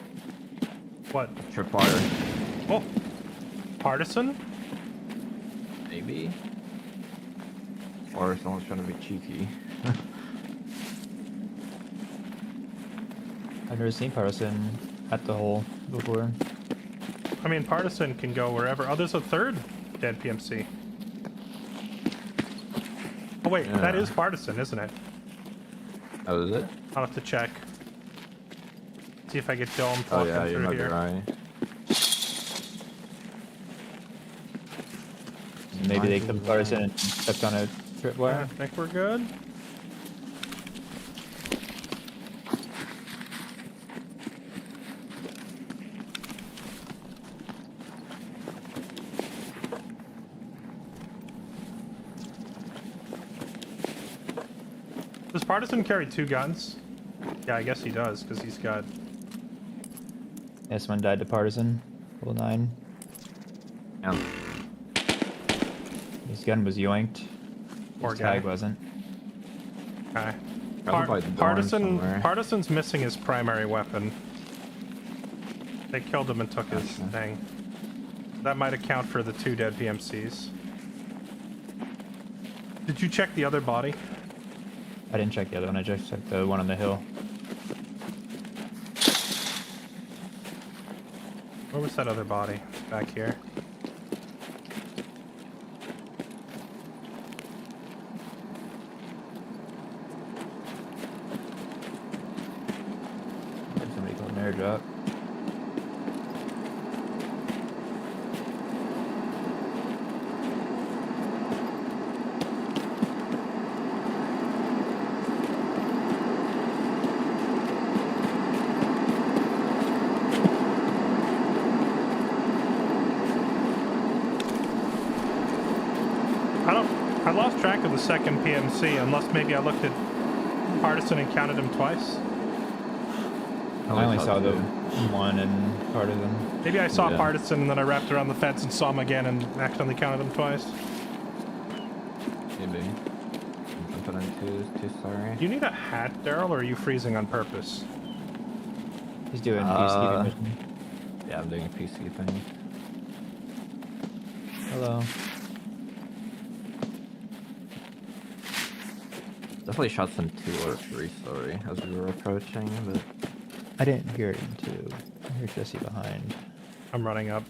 What? Tripwire. Oh. Partisan? Maybe? Or someone's trying to be cheeky. I've never seen Partisan at the hole before. I mean, Partisan can go wherever. Oh, there's a third dead PMC. Oh wait, that Yeah. is Partisan, isn't it? Oh, is it? I'll have to check. See if I get dome Oh walking yeah, you through might here. be right. Maybe they Might be killed Partisan and stepped on a I tripwire. think we're good. Does Partisan carry 2 guns? Yeah, I guess he does, because he's got... Yes, one died to Partisan. Level 9. Yeah. His gun was yoinked. Poor His tag guy. wasn't. Okay. Probably by the dorm Partisan, somewhere. Partisan's missing his primary weapon. They killed him and took his Gotcha. thing. That might account for the 2 dead PMCs. Did you check the other body? I didn't check the other one. I just checked the one on the hill. Where was that other body? Back here. Had somebody called an airdrop. I lost track of the second PMC, unless maybe I looked at Partisan and counted him twice. I only saw the two. one and Partisan. Maybe I saw Yeah. Partisan and then I wrapped around the fence and saw him again and accidentally counted him twice. Maybe. I'm jumping in too sorry. Do you need a hat, Daryl, or are you freezing on purpose? He's doing peacekeeping Uh, mission. Yeah, I'm doing a peacekeeping. Hello. Definitely shot some 2 or 3 story as we were approaching, but I didn't hear him too. I heard Jesse behind. I'm running up.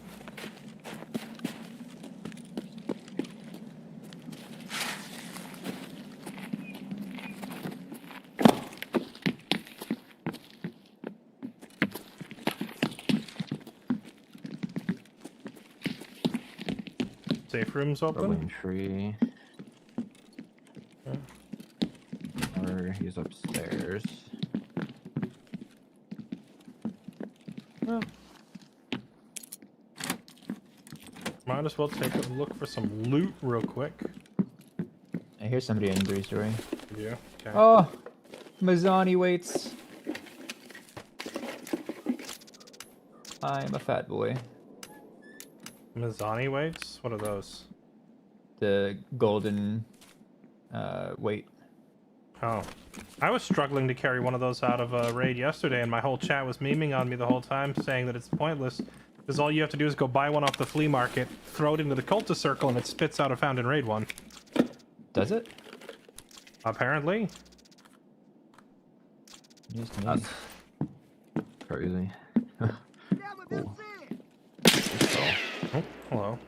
Safe room's probably open. in tree. Okay. Or he's upstairs. Well, might as well take a look for some loot real quick. I hear somebody in 3-story. Yeah. Okay. Oh! Mazzani waits. I'm a fat boy. Mazzani weights? What are those? The golden weight. Oh. I was struggling to carry one of those out of a raid yesterday, and my whole chat was memeing on me the whole time, saying that it's pointless, because all you have to do is go buy one off the flea market, throw it into the cultist circle, and it spits out a found in raid one. Does it? Apparently. News to me. That's crazy. Прямо Cool. берцы! Oh, hello.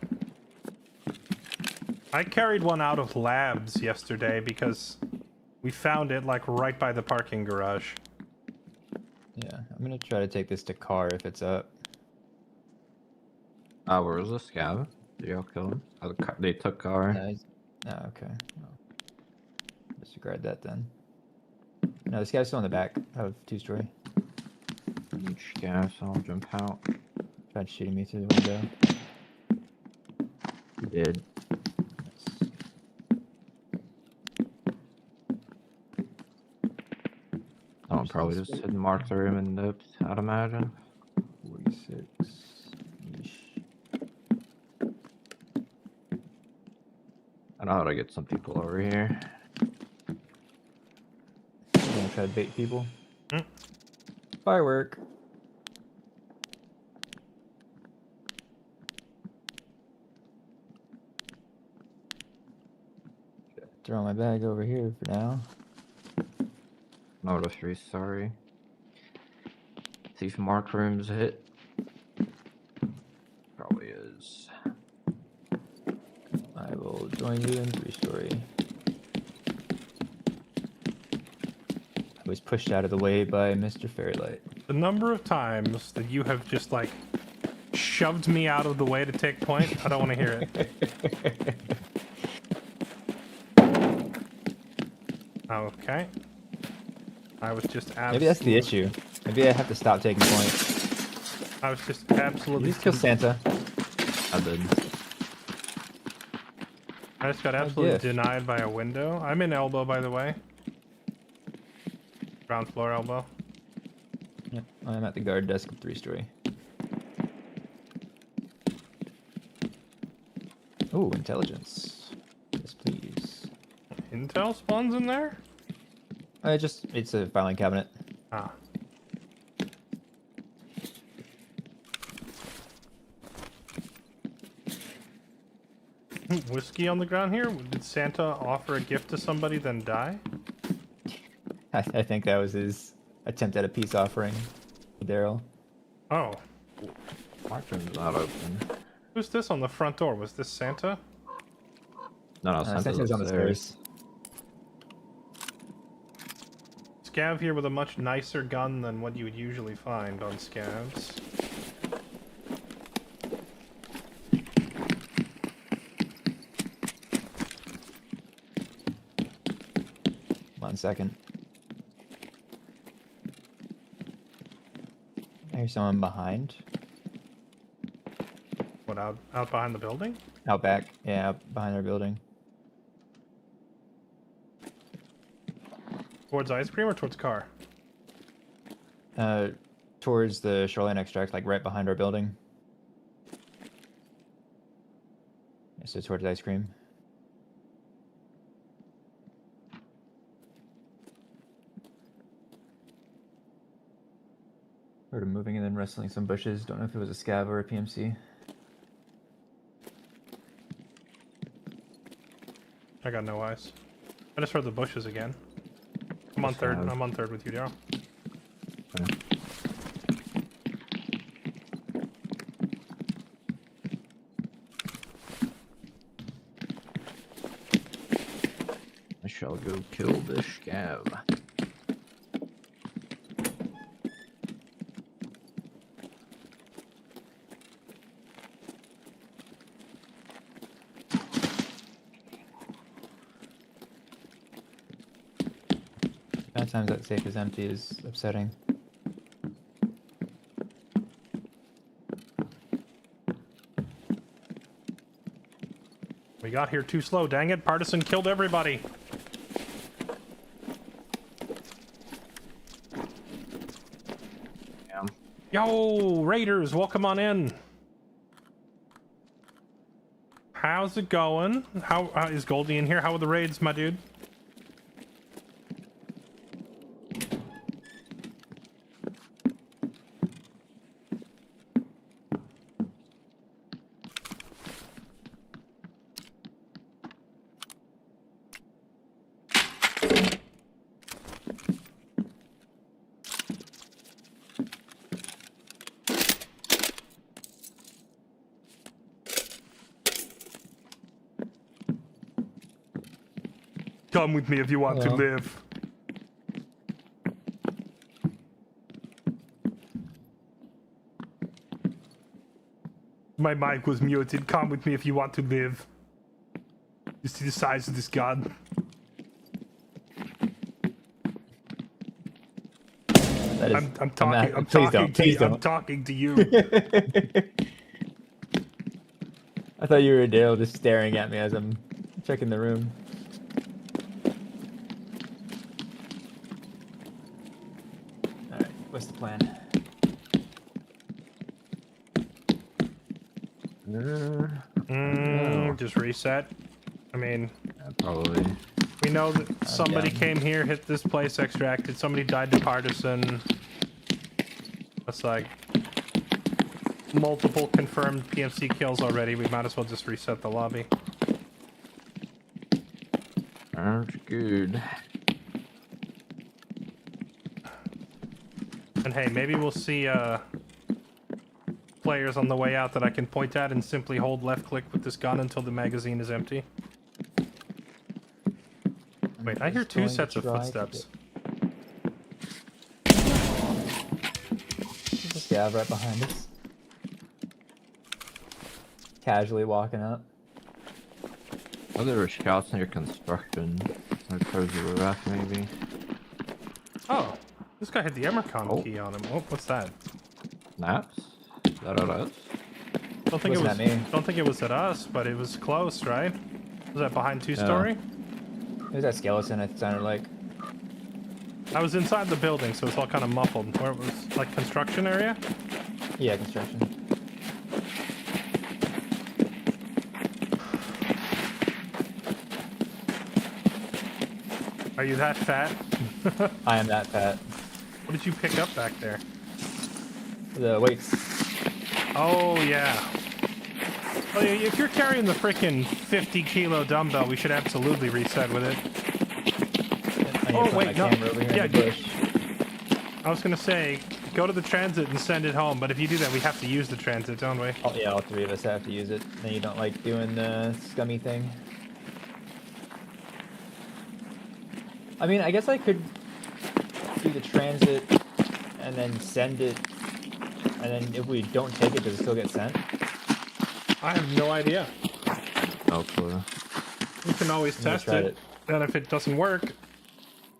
I carried one out of labs yesterday because we found it like right by the parking garage. Yeah, I'm gonna try to take this to car if it's up. Where was the scav? Did y'all kill him? Oh, they took car. Oh, okay. Well, disregard that then. No, this guy's still in the back of 2-story. Each scav, so I'll jump out. Tried shooting me through the window. He did. Nice. Someone probably just didn't mark the room and nipped, I'd imagine. 46. Yeesh. I know how to get some people over here. I'm gonna try to bait people. Hmm. Firework. Throw my bag over here for now. No, the 3 sorry. See if Mark Room's hit. Probably is. I will join you in 3-story. I was pushed out of the way by Mr. Fairlight. The number of times that you have just like shoved me out of the way to take point, I don't want to hear it. Okay. I was just Maybe that's the issue. Maybe I have to stop taking points. I was just absolutely. Did you kill Santa? I did. I just got absolutely gift. denied by a window. I'm in elbow, by the way. Ground floor elbow. Yep, I'm at the guard desk of 3-story. Ooh, intelligence. Yes, please. Intel spawns in there? It's a filing cabinet. Ah. Whiskey on the ground here? Did Santa offer a gift to somebody, then die? I think that was his attempt at a peace offering. Daryl. Oh. Mark Room's not open. Who's this on the front door? Was this Santa? No, Santa's on the stairs. Scav here with a much nicer gun than what you would usually find on scavs. 1 second. There's someone behind. What, out behind the building? Out back. Yeah, out behind our building. Towards ice cream or towards car? Towards the shoreline extract, like right behind our building. Yeah, so towards ice cream. Heard him moving and then wrestling some bushes. Don't know if it was a scav or a PMC. I got no eyes. I just heard the bushes again. I'm on third. I'm on third with you, Daryl. Okay. I shall go kill this scav. Sometimes that safe is empty is upsetting. We got here too slow, dang it. Partisan killed everybody. Yeah. Yo, Raiders, welcome on in. How's it going? How is Goldie in here? How are the raids, my dude? Come with me if you want to live. My mic was muted. Come with me if you want to live. You see the size of this gun? I'm talking. I'm talking to you. I thought you were Daryl just staring at me as I'm checking the room. Alright, what's the plan? Just reset. I mean, Probably. we know that somebody came here, hit this place, extracted. Somebody died to partisan. That's like multiple confirmed PMC kills already. We might as well just reset the lobby. Aren't good. And hey, maybe we'll see players on the way out that I can point at and simply hold left click with this gun until the magazine is empty. Wait, I hear Just two going to sets of try to footsteps. There's a scav right behind us. Casually walking up. Oh, there were scouts near construction. Or towards the ref, maybe. Oh, this guy had the Emercon Oh. key on him. Oh, what's that? Snaps? Is that what it is? Don't think it was. Wasn't at me. Don't think it was at us, but it was close, right? Was that behind two-story? It was that skeleton, it sounded like. I was inside the building, so it's all kind of muffled. Where it was like construction area. Yeah, construction. Are you that fat? I am that fat. What did you pick up back there? The weights. Oh yeah. Well, if you're carrying the frickin' 50-kilo dumbbell, we should absolutely reset with it. I need Oh, to put wait, my no. camera over here Yeah, in the bush. I was gonna say, go to the transit and send it home, but if you do that, we have to use the transit, don't we? Oh, yeah, all three of us have to use it. Then you don't like doing the scummy thing. I mean, I guess I could do the transit and then send it, and then if we don't take it, does it still get sent? I have no idea. No clue. We can always never test tried it, and if it doesn't work,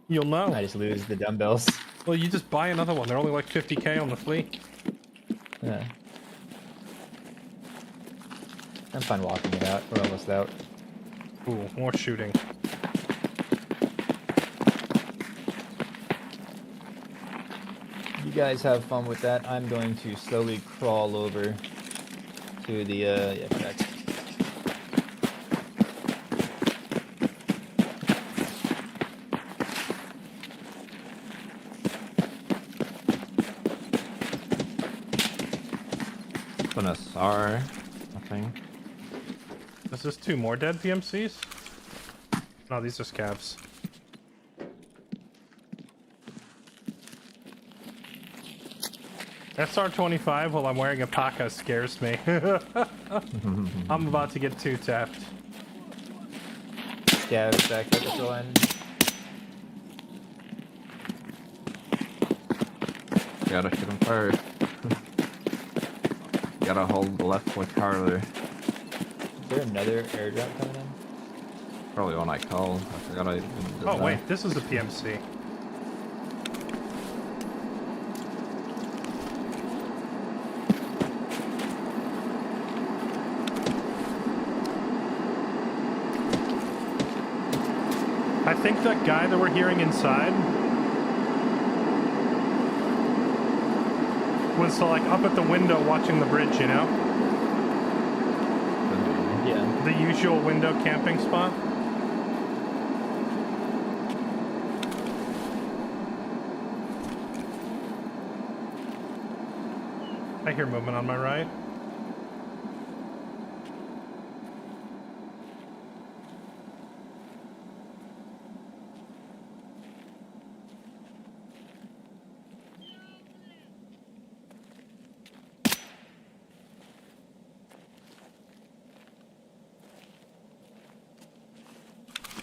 you'll know. I just lose the dumbbells. Well, you just buy another one. They're only like 50k on the fleet. Yeah. I'm fine walking it out. We're almost out. Ooh, more shooting. You guys have fun with that. I'm going to slowly crawl over to the, yeah, correct. An SR, I think. Is this two more dead PMCs? No, these are scabs. SR-25 while I'm wearing a parka scares me. I'm about to get two tapped. Scavs back at the shore end. Gotta shoot him first. Gotta hold the left click harder. Is there another airdrop coming in? Probably one I called. I forgot I even did Oh that. wait, this is a PMC. I think that guy that we're hearing inside was like up at the window watching the bridge, you know? Yeah. The usual window camping spot. I hear movement on my right.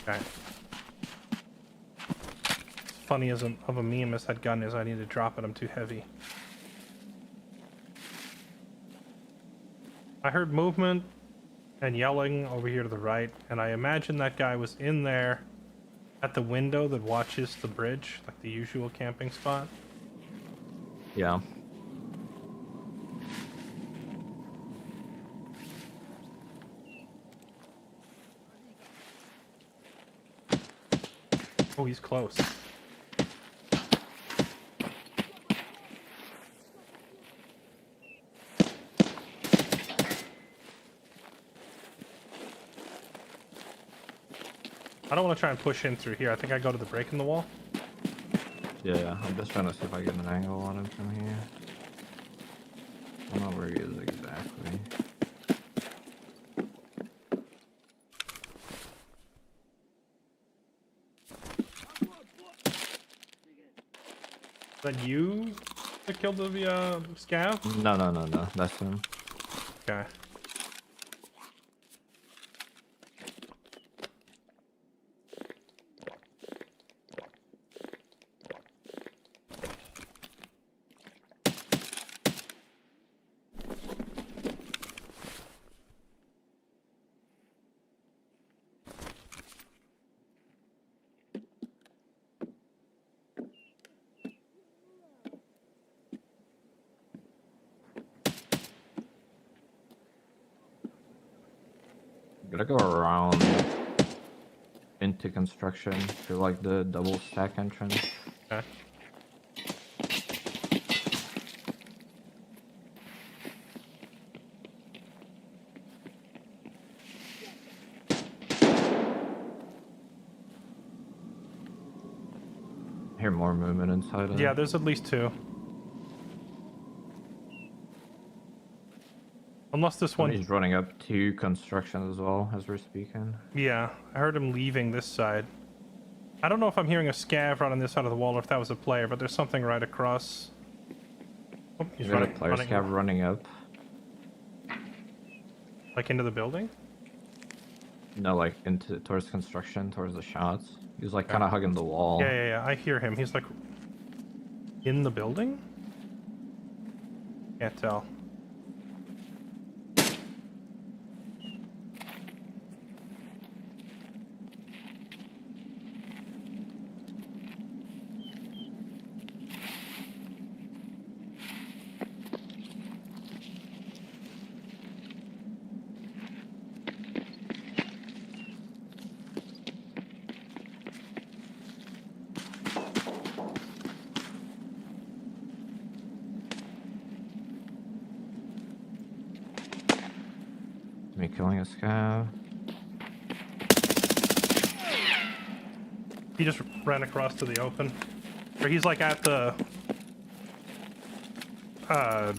Okay. As funny as of a meme as that gun is, I need to drop it. I'm too heavy. I heard movement and yelling over here to the right, and I imagine that guy was in there at the window that watches the bridge, like the usual camping spot. Yeah. Oh, he's close. I don't want to try and push in through here. I think I go to the break in the wall. Yeah, I'm just trying to see if I get an angle on him from here. I don't know where he is exactly. Is that you? That killed the scav? No. That's him. Okay. Gotta go around into construction to like the double stack entrance. Okay. I hear more movement inside of Yeah, it. there's at least 2. Unless this one... He's running up to construction as well as we're speaking. Yeah, I heard him leaving this side. I don't know if I'm hearing a scav right on this side of the wall or if that was a player, but there's something right across. Oh, he's He's got a running, player running scav running up. like into the building. No, like into towards construction, towards the shots. He's like kind of hugging the wall. Yeah. I hear him. He's like in the building. Can't tell. Me killing a scav. He just ran across to the open. Or he's like at the... I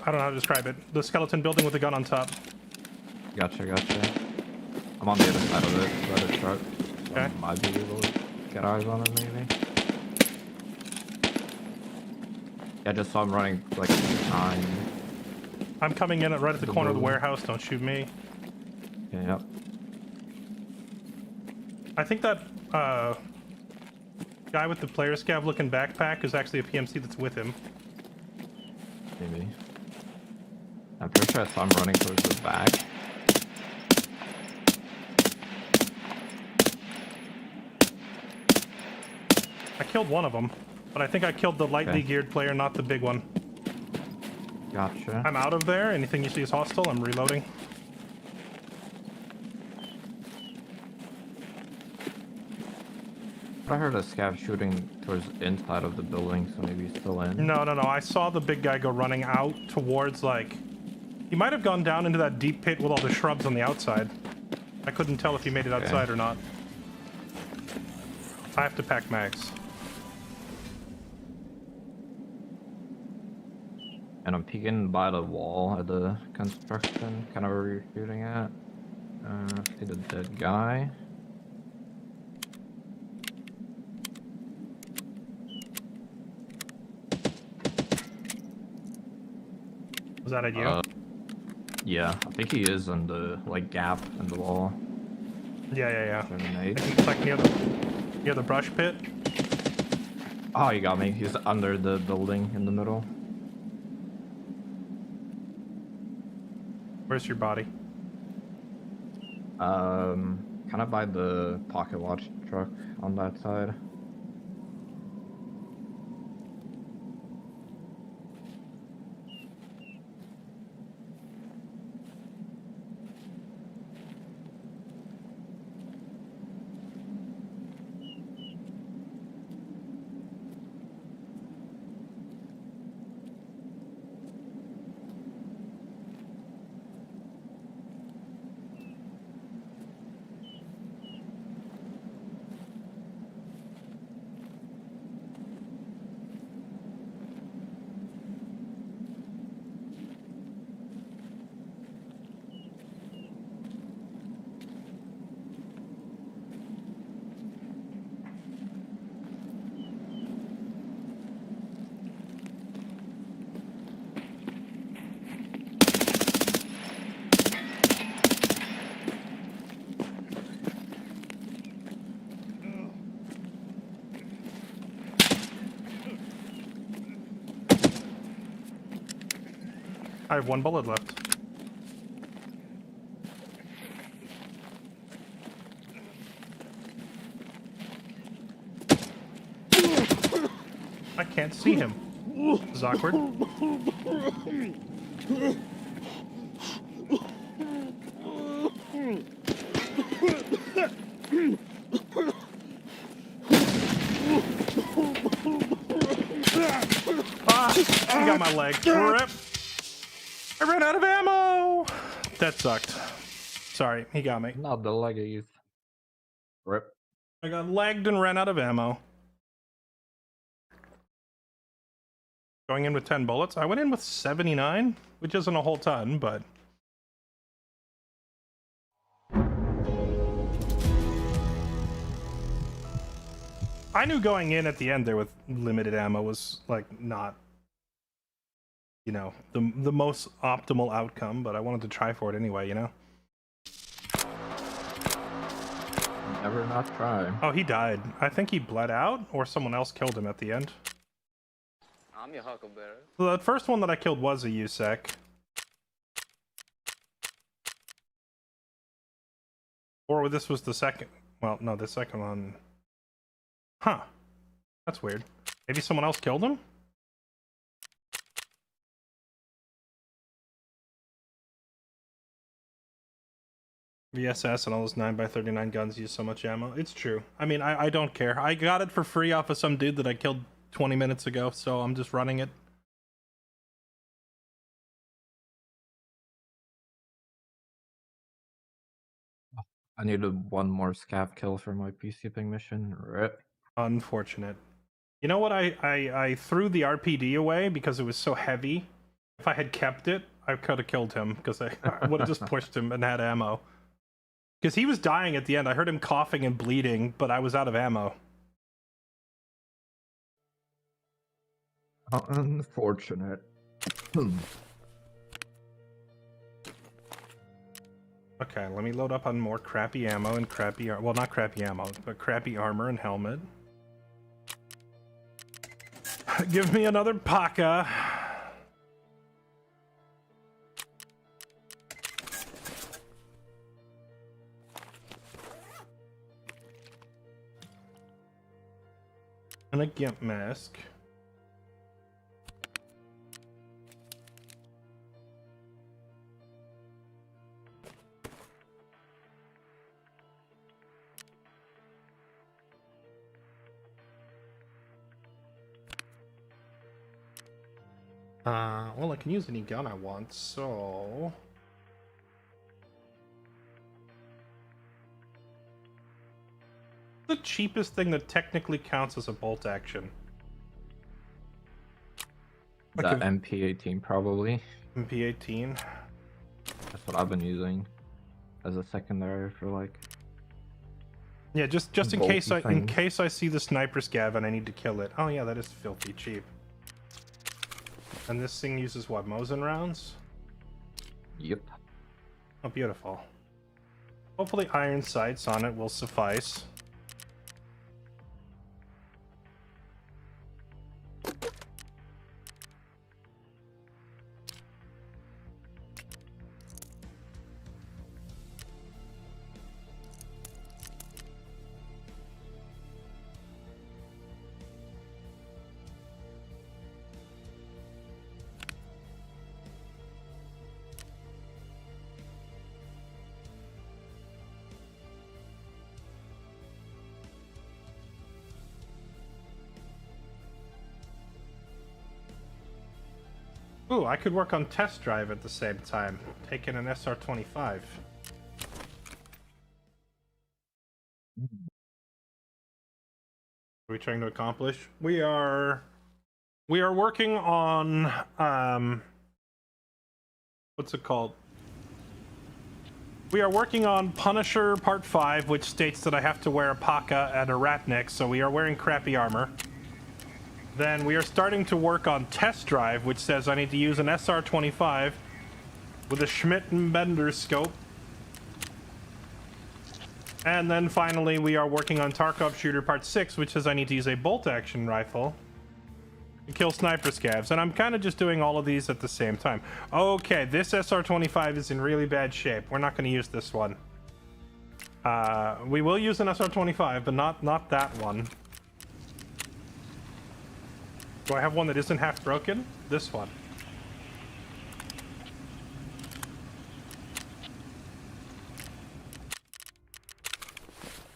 don't know how to describe it. The skeleton building with the gun on top. Gotcha. I'm on the other side of it, by the truck. So Okay. I might be able to get eyes on it maybe. Yeah, I just saw him running like behind. I'm coming in right at the The corner of the building. warehouse. Don't shoot me. Yeah, yep. I think that guy with the player scav looking backpack is actually a PMC that's with him. Maybe. I'm pretty sure I saw him running towards the back. I killed one of them, but I think I killed the lightly Okay. geared player, not the big one. Gotcha. I'm out of there. Anything you see is hostile. I'm reloading. I heard a scav shooting towards the inside of the building, so maybe he's still in. No. I saw the big guy go running out towards, like... He might have gone down into that deep pit with all the shrubs on the outside. I couldn't tell if he made it Okay. outside or not. I have to pack mags. And I'm peeking by the wall at the construction, kind of where you're shooting at. See the dead guy. Was that at you? Yeah, I think he is on the like gap in the wall. Yeah. Terminate. It's like near the brush pit. Oh, you got me. He's under the building in the middle. Where's your body? Kind of by the pocket watch truck on that side. I have 1 bullet left. I can't see him. This is awkward. Ah, he got my leg. Rip. I ran out of ammo. That sucked. Sorry, he got me. Not the leggies. Rip. I got lagged and ran out of ammo. Going in with 10 bullets. I went in with 79, which isn't a whole ton, but... I knew going in at the end there with limited ammo was, like, not, you know, the most optimal outcome, but I wanted to try for it anyway, you know? Never not try. Oh, he died. I think he bled out, or someone else killed him at the end. I'm your huckleberry. So the first one that I killed was a USEC. Or this was the second. Well, no, the second one. Huh. That's weird. Maybe someone else killed him? VSS and all those 9x39 guns use so much ammo. It's true. I mean, I don't care. I got it for free off of some dude that I killed 20 minutes ago, so I'm just running it. I needed 1 more scav kill for my peacekeeping mission. Rip. Unfortunate. You know what? I threw the RPD away because it was so heavy. If I had kept it, I could have killed him because I would have just pushed him and had ammo. Because he was dying at the end. I heard him coughing and bleeding, but I was out of ammo. Unfortunate. Okay, let me load up on more crappy ammo and crappy... Well, not crappy ammo, but crappy armor and helmet. Give me another Paka. And a Gimp mask. Well, I can use any gun I want, so... The cheapest thing that technically counts as a bolt action. That MP18 probably. MP18. That's what I've been using as a secondary for like. Yeah, just in Bolty case things. I see the sniper scav and I need to kill it. Oh yeah, that is filthy cheap. And this thing uses what, Mosin rounds? Yep. Oh, beautiful. Hopefully iron sights on it will suffice. Ooh, I could work on test drive at the same time, taking an SR-25. What are we trying to accomplish? We are working on what's it called? We are working on Punisher Part 5, which states that I have to wear a Paka and a Ratnik, so we are wearing crappy armor. Then we are starting to work on Test Drive, which says I need to use an SR-25 with a Schmidt and Bender scope. And then finally we are working on Tarkov Shooter Part 6, which says I need to use a bolt-action rifle kill sniper scavs, and I'm kind of just doing all of these at the same time. Okay, this SR-25 is in really bad shape. We're not going to use this one. We will use an SR-25, but not that one. Do I have one that isn't half broken? This one.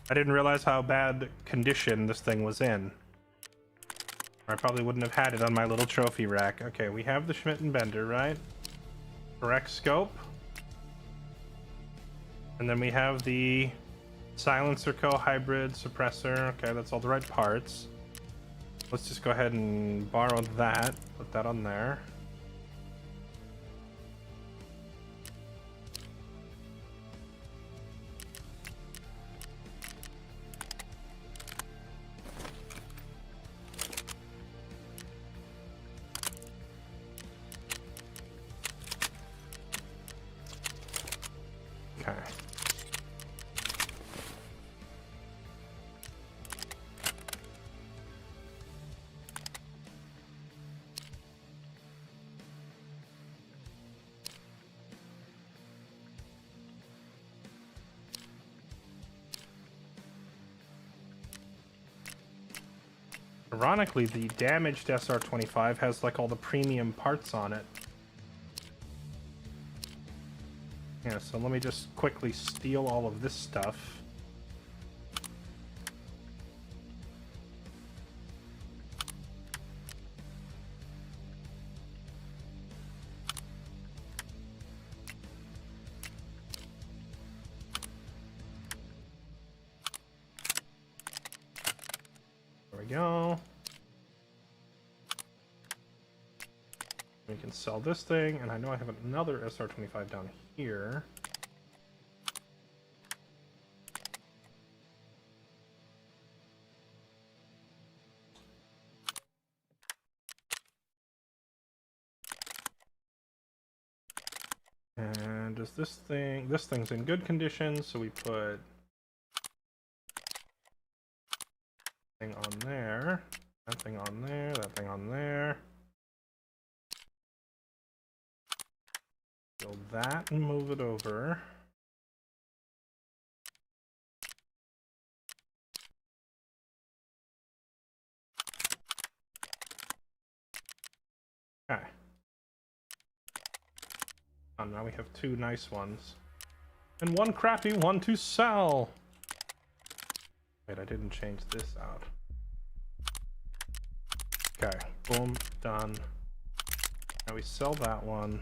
I didn't realize how bad condition this thing was in. I probably wouldn't have had it on my little trophy rack. Okay, we have the Schmidt and Bender, right? Correct scope. And then we have the silencer hybrid suppressor. Okay, that's all the right parts. Let's just go ahead and borrow that. Put that on there. Okay. Ironically, the damaged SR-25 has like all the premium parts on it. Yeah, so let me just quickly steal all of this stuff. There we go. We can sell this thing, and I know I have another SR-25 down here. And does this thing's in good condition, so we put thing on there, that thing on there, that thing on there. Build that and move it over. Okay. Oh, now we have two nice ones. And one crappy one to sell! Wait, I didn't change this out. Okay, boom, done. Now we sell that one.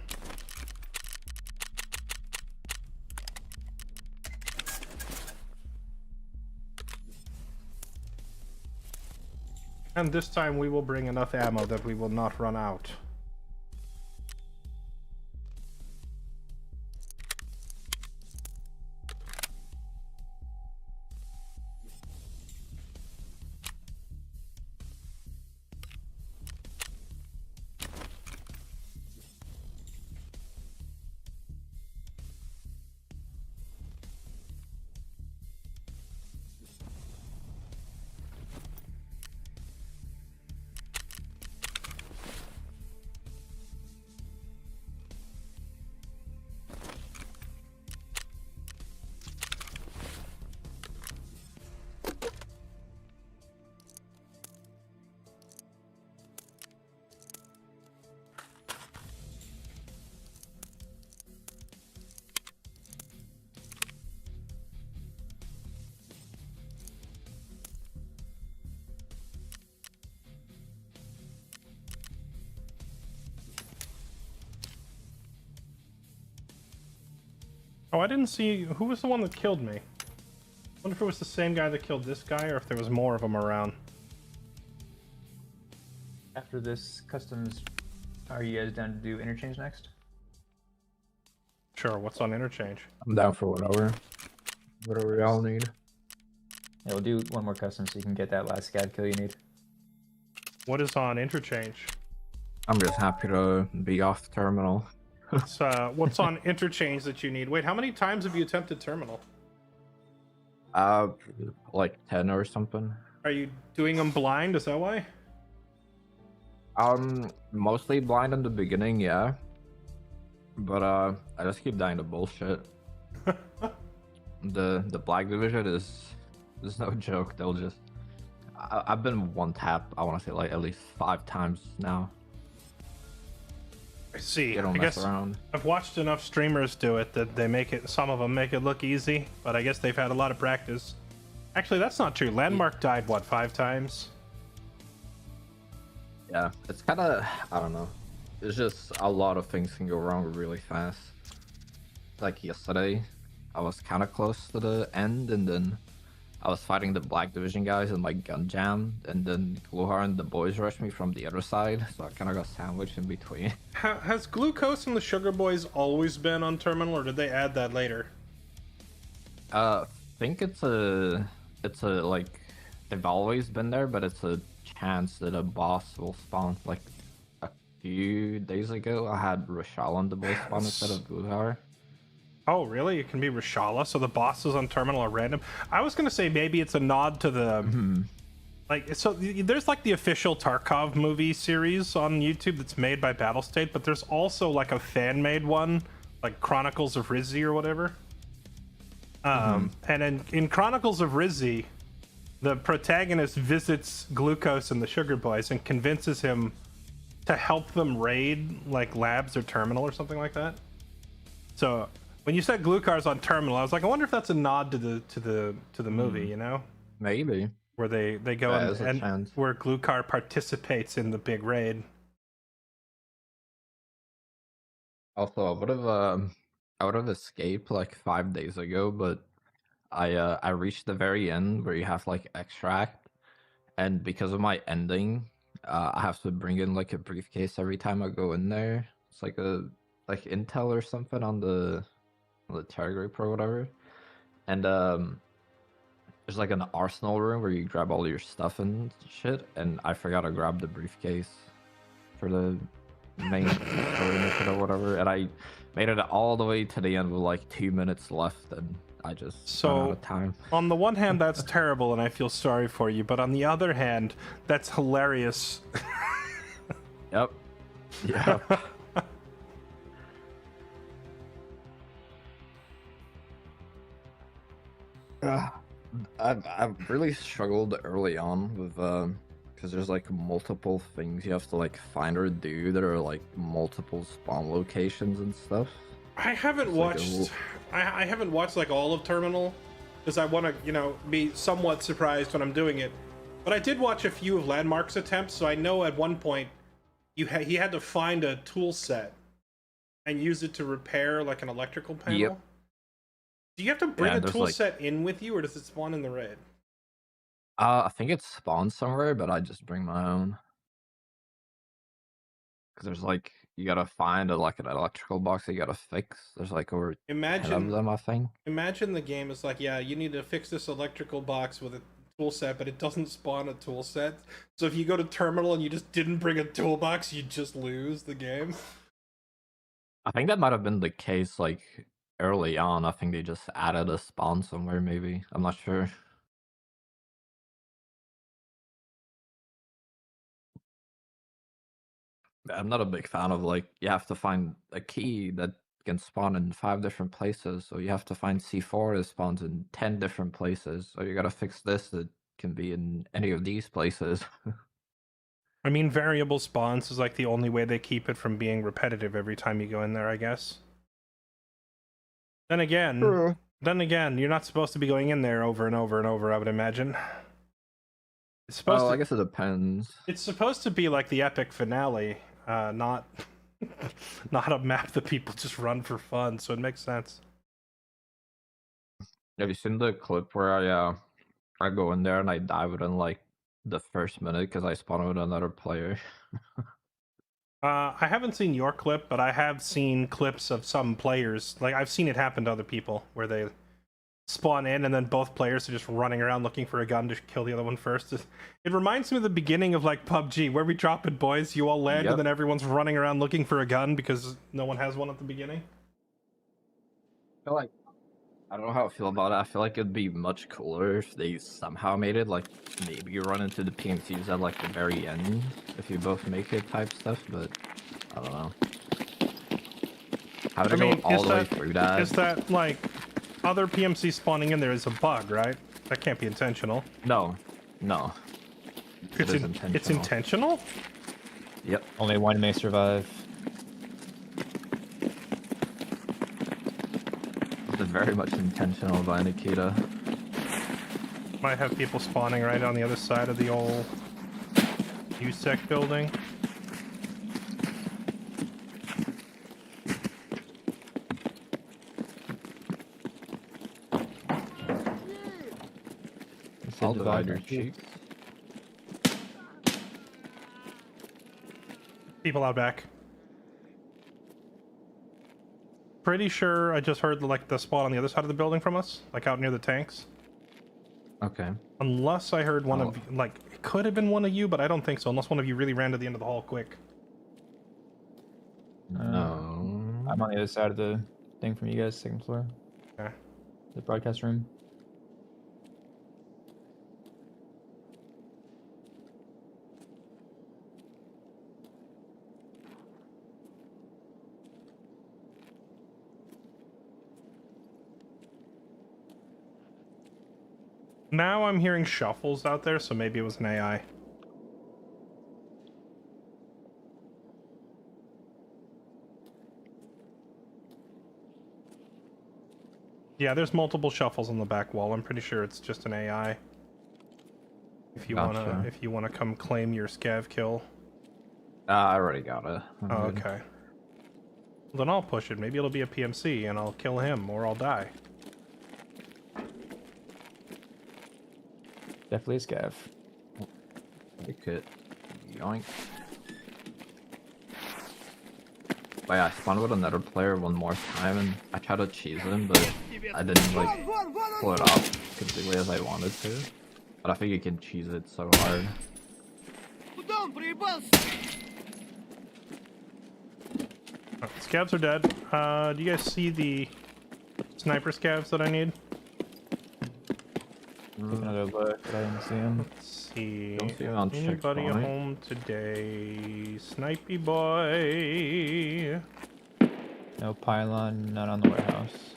And this time we will bring enough ammo that we will not run out. Oh, I didn't see... Who was the one that killed me? I wonder if it was the same guy that killed this guy, or if there was more of them around. After this customs, are you guys down to do interchange next? Sure, what's on interchange? I'm down for whatever y'all need. Yeah, we'll do one more custom so you can get that last scav kill you need. What is on interchange? I'm just happy to be off terminal. What's on interchange that you need? Wait, how many times have you attempted terminal? Like 10 or something. Are you doing them blind? Is that why? Mostly blind in the beginning, yeah. But I just keep dying to bullshit. The Black Division is no joke. They'll just I've been one tap. I want to say like at least 5 times now. I see. They don't I mess guess around. I've watched enough streamers do it that they make it. Some of them make it look easy, but I guess they've had a lot of practice. Actually, that's not true. Landmark died what 5 times? Yeah, it's kind of I don't know. It's just a lot of things can go wrong really fast. Like yesterday, I was kind of close to the end, and then I was fighting the Black Division guys, and my gun jammed, and then Gluhar and the boys rushed me from the other side, so I kind of got sandwiched in between. Has Glucose and the Sugar Boys always been on Terminal, or did they add that later? I think it's a like they've always been there, but it's a chance that a boss will spawn. Like a few days ago, I had Rashal on the boss spawn instead of Gluhar. Oh, really? It can be Rashala, so the bosses on Terminal are random. I was gonna say maybe it's a nod to the like. So there's like the official Tarkov movie series on YouTube that's made by Battlestate, but there's also like a fan-made one, like Chronicles of Rizzi or whatever. And in Chronicles of Rizzi, the protagonist visits Glucose and the Sugar Boys and convinces him to help them raid like labs or terminal or something like that. So when you said Glucar's on terminal, I was like, I wonder if that's a nod to the movie, you know, Maybe. where they go Yeah, there's a and chance. where Glucar participates in the big raid. Also, I would have escaped like 5 days ago, but I reached the very end where you have like extract, and because of my ending, I have to bring in like a briefcase every time I go in there. It's like a like intel or something on the Terra group or whatever, and there's like an arsenal room where you grab all your stuff and shit, and I forgot to grab the briefcase for the main story mission or whatever, and I made it all the way to the end with like 2 minutes left, and I just ran out of time. On the one hand, that's terrible, and I feel sorry for you. But on the other hand, that's hilarious. Yep. Yeah. I've really struggled early on with because there's like multiple things you have to like find or do that are like multiple spawn locations and stuff. I haven't It's like a watched. little- I haven't watched like all of Terminal because I want to, be somewhat surprised when I'm doing it. But I did watch a few of Landmark's attempts, so I know at one point he had to find a tool set and use it to repair like an electrical panel. Yep. Do you have to bring Yeah, a there's, tool like- set in with you, or does it spawn in the raid? I think it's spawned somewhere, but I just bring my own. Because there's like you gotta find like an electrical box that you gotta fix. There's like over 10 of Imagine them, I think. the game is like, yeah, you need to fix this electrical box with a tool set, but it doesn't spawn a tool set. So if you go to Terminal and you just didn't bring a toolbox, you just lose the game. I think that might have been the case like early on. I think they just added a spawn somewhere, maybe. I'm not sure. I'm not a big fan of like you have to find a key that can spawn in 5 different places. So you have to find C4 that spawns in 10 different places. So you gotta fix this that can be in any of these places. I mean, variable spawns is like the only way they keep it from being repetitive every time you go in there, I guess. Then again, you're not supposed to be going in there over and over and over, I would imagine. It's supposed Well, to, I guess it depends. it's supposed to be like the epic finale, not not a map that people just run for fun, so it makes sense. Have you seen the clip where I go in there and I die within like the first minute because I spawn with another player? I haven't seen your clip, but I have seen clips of some players. Like, I've seen it happen to other people where they spawn in and then both players are just running around looking for a gun to kill the other one first. It reminds me of the beginning of like PUBG, where we drop it, boys, you all land, Yep. and then everyone's running around looking for a gun because no one has one at the beginning. I don't know how I feel about it. I feel like it'd be much cooler if they somehow made it, like, maybe you run into the PMCs at, like, the very end, if you both make it type stuff, but I don't know. How would I I go mean, all the way through that? is that like other PMC spawning in there is a bug, right? That can't be intentional. No. No. It is intentional. It's intentional? Yep. Only one may survive. It's very much intentional by Nikita. Might have people spawning right on the other side of the old USEC building. I'll divide your cheeks. People out back. Pretty sure I just heard like the spot on the other side of the building from us, like out near the tanks. Okay. Unless I heard one of like it could have been one of you, but I don't think so. Unless one of you really ran to the end of the hall quick. No. I'm on the other side of the thing from you guys, second floor. Okay. The broadcast room. Now I'm hearing shuffles out there, so maybe it was an AI. Yeah, there's multiple shuffles on the back wall. I'm pretty sure it's just an AI. If you wanna come claim your scav kill. I already got it. I'm Oh, good. okay. Well, then I'll push it. Maybe it'll be a PMC and I'll kill him or I'll die. Definitely a scav. Take it. Yoink. Wait, I spawned with another player one more time and I tried to cheese him, but I didn't like pull it off completely as I wanted to. But I think you can cheese it so hard. Куда он проебался? Oh, scavs are dead. Do you guys see the sniper scavs that I need? Take another look, but I didn't see him. Let's see. Don't see him on Anybody checkpoint. home today? Snipey boy. No pylon, none on the warehouse.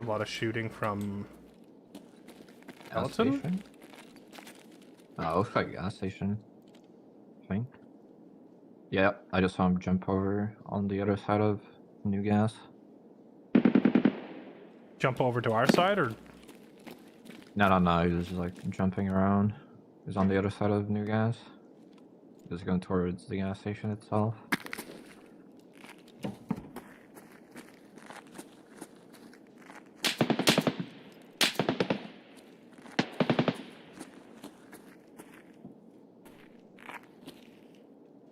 A lot of shooting from Gas Skeleton? station? Oh, looks like gas station. I think. Yeah, I just saw him jump over on the other side of New Gas. Jump over to our side, or No, he was just like jumping around. He's on the other side of New Gas. Just going towards the gas station itself.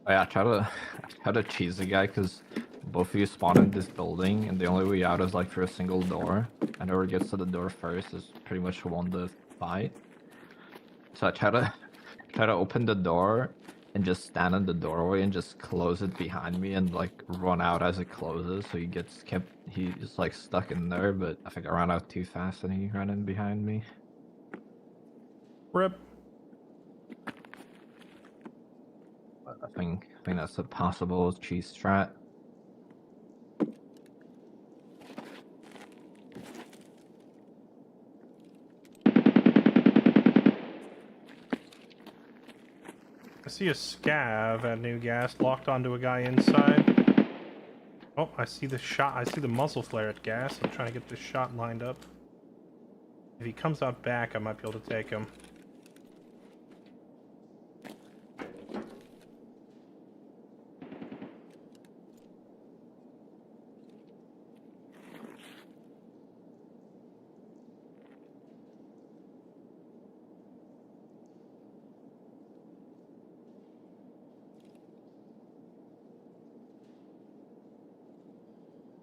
Oh, yeah, I try to cheese the guy because both of you spawn in this building and the only way out is like through a single door. And whoever gets to the door first is pretty much who won the fight. So I try to open the door and just stand in the doorway and just close it behind me and like run out as it closes. So he's like stuck in there, but I think I ran out too fast and he ran in behind me. rip? But I think that's a possible cheese strat. I see a scav at New Gas locked onto a guy inside. Oh, I see the shot. I see the muzzle flare at Gas. I'm trying to get this shot lined up. If he comes out back, I might be able to take him.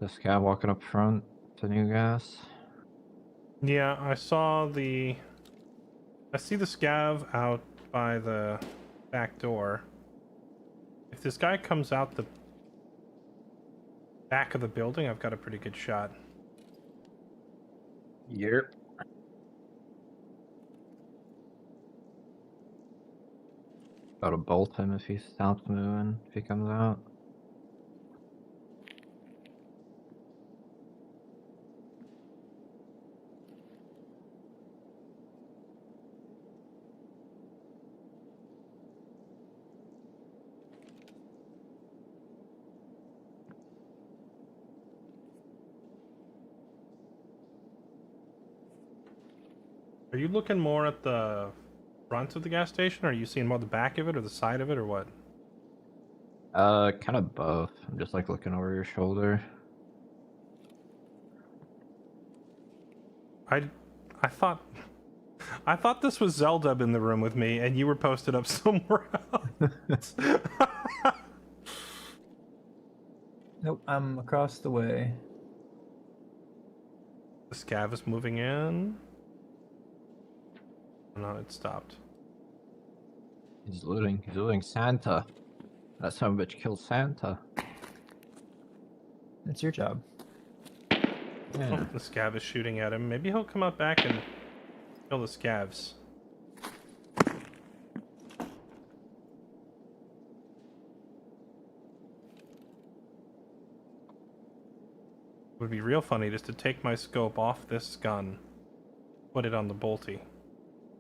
This guy walking up front to New Gas. Yeah, I see the scav out by the back door. If this guy comes out the back of the building, I've got a pretty good shot. Yep. Gotta bolt him if he stops moving, if he comes out. Are you looking more at the front of the gas station, or are you seeing more the back of it, or the side of it, or what? Kind of both. I'm just like looking over your shoulder. I thought this was Zelda in the room with me, and you were posted up somewhere else. Nope, I'm across the way. The scav is moving in. No, it stopped. He's looting. He's looting Santa. That son of a bitch killed Santa. It's your job. Yeah. Oh, the scav is shooting at him. Maybe he'll come up back and kill the scavs. It would be real funny just to take my scope off this gun, put it on the bolty,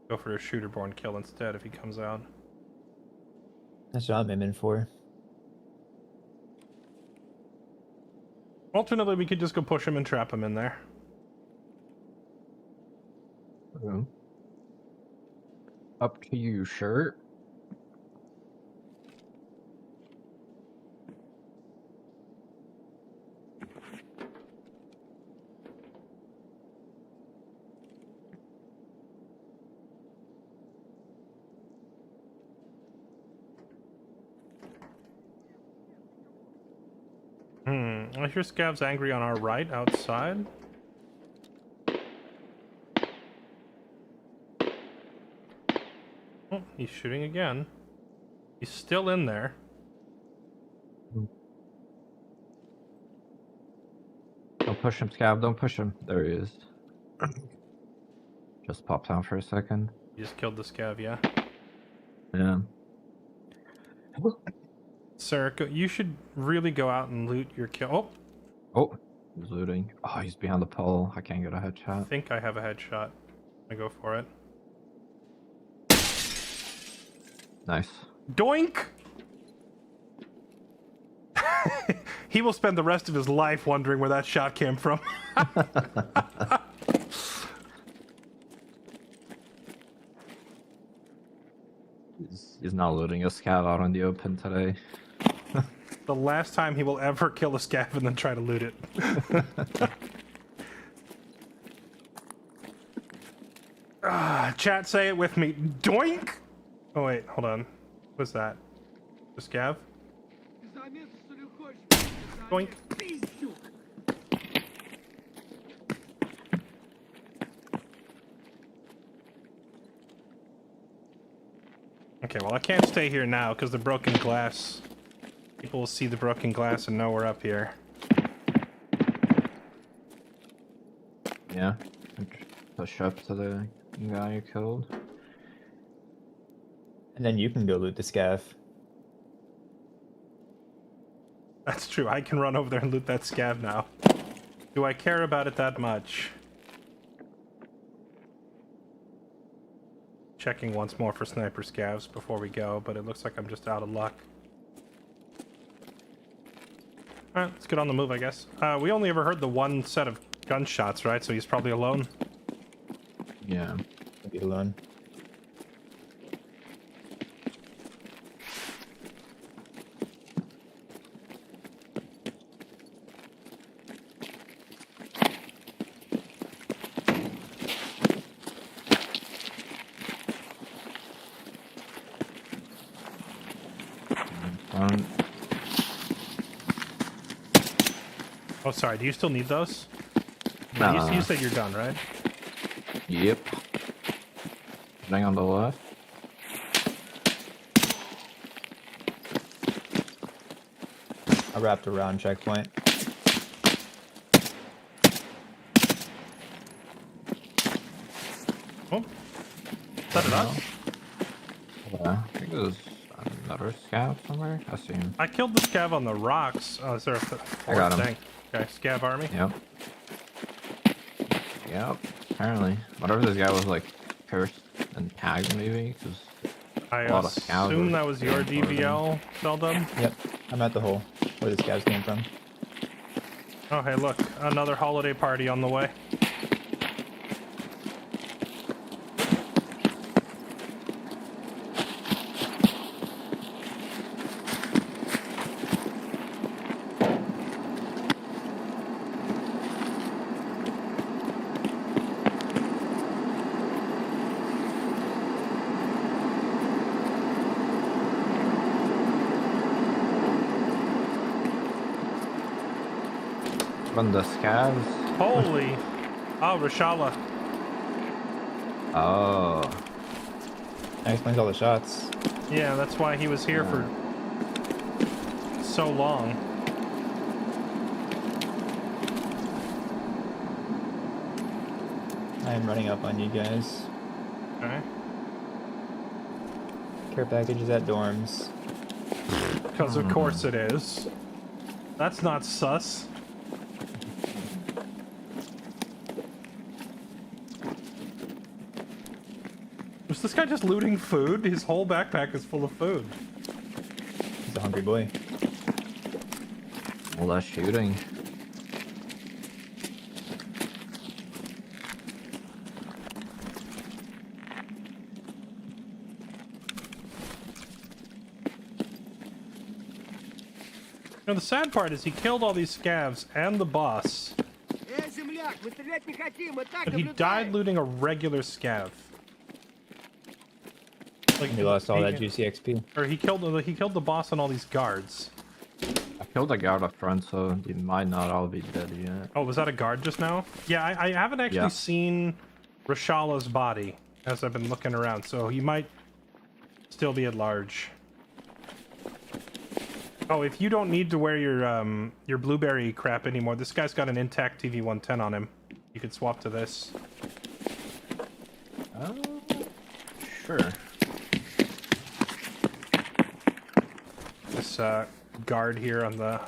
go for a shooter-born kill instead if he comes out. That's what I'm aiming for. Alternately, we could just go push him and trap him in there. Up to you, shirt. I hear scavs angry on our right outside. Oh, he's shooting again. He's still in there. Don't push him, Scav. Don't push him. There he is. Just popped out for a second. He just killed the scav, yeah. Yeah. Sir, you should really go out and loot your kill. Oh, Oh, he's looting. Oh, he's behind the pole. I can't get a I headshot. think I have a headshot. I go for it. Nice. Doink! He will spend the rest of his life wondering where that shot came from. He's not looting a Scav out in the open today. The last time he will ever kill a scav and then try to loot it. Chat, say it with me. Doink! Oh wait, hold on. What's that? The scav? Doink. Okay, well I can't stay here now because the broken glass. People will see the broken glass and know we're up here. Yeah. Push up to the guy you killed. And then you can go loot the scav. That's true, I can run over there and loot that scav now. Do I care about it that much? Checking once more for sniper scavs before we go, but it looks like I'm just out of luck. Alright, let's get on the move, I guess. We only ever heard the one set of gunshots, right? So he's probably alone. Yeah. I'll be alone. Oh, sorry, do you still need those? Nah. You said you're done, right? Yep. Thing on the left. I wrapped around checkpoint. Oh, set it up. Yeah, I think there's another scav somewhere. I see him. I killed the scav on the rocks. Oh, is there a I got him. thing? Okay, scav army. Yep. Yep. Apparently, whatever this guy was like cursed and tagged maybe because I a lot of scavs assume were that was your getting frozen. DVL, Seldom. Yep, I'm at the hole where the scavs came from. Oh, hey, look, another holiday party on the way. From the scavs. Holy! Oh, Rashala. Oh. That explains all the shots. Yeah, that's why he was here for so long. I am running up on you guys. Okay. Care package is at dorms. Because of course it is. That's not sus. Was this guy just looting food? His whole backpack is full of food. He's a hungry boy. All that shooting. You know, the sad part is he killed all these scavs and the boss, земляк, мы стрелять не хотим, мы так but he died looting a regular scav. Like We lost all that juicy XP. Or he killed the boss and all these guards. I killed a guard up front, so they might not all be dead yet. Oh, was that a guard just now? Yeah, I haven't actually Yeah. seen Rashala's body as I've been looking around, so he might still be at large. Oh, if you don't need to wear your blueberry crap anymore, this guy's got an intact TV-110 on him. You could swap to this. Sure. This guard here on the...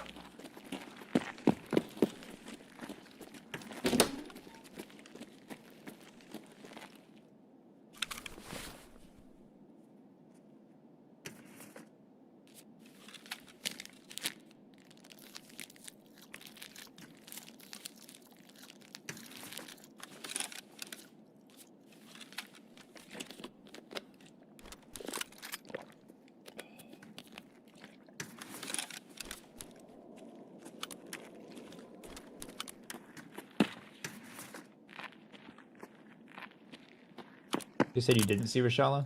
You said you didn't see Rashala?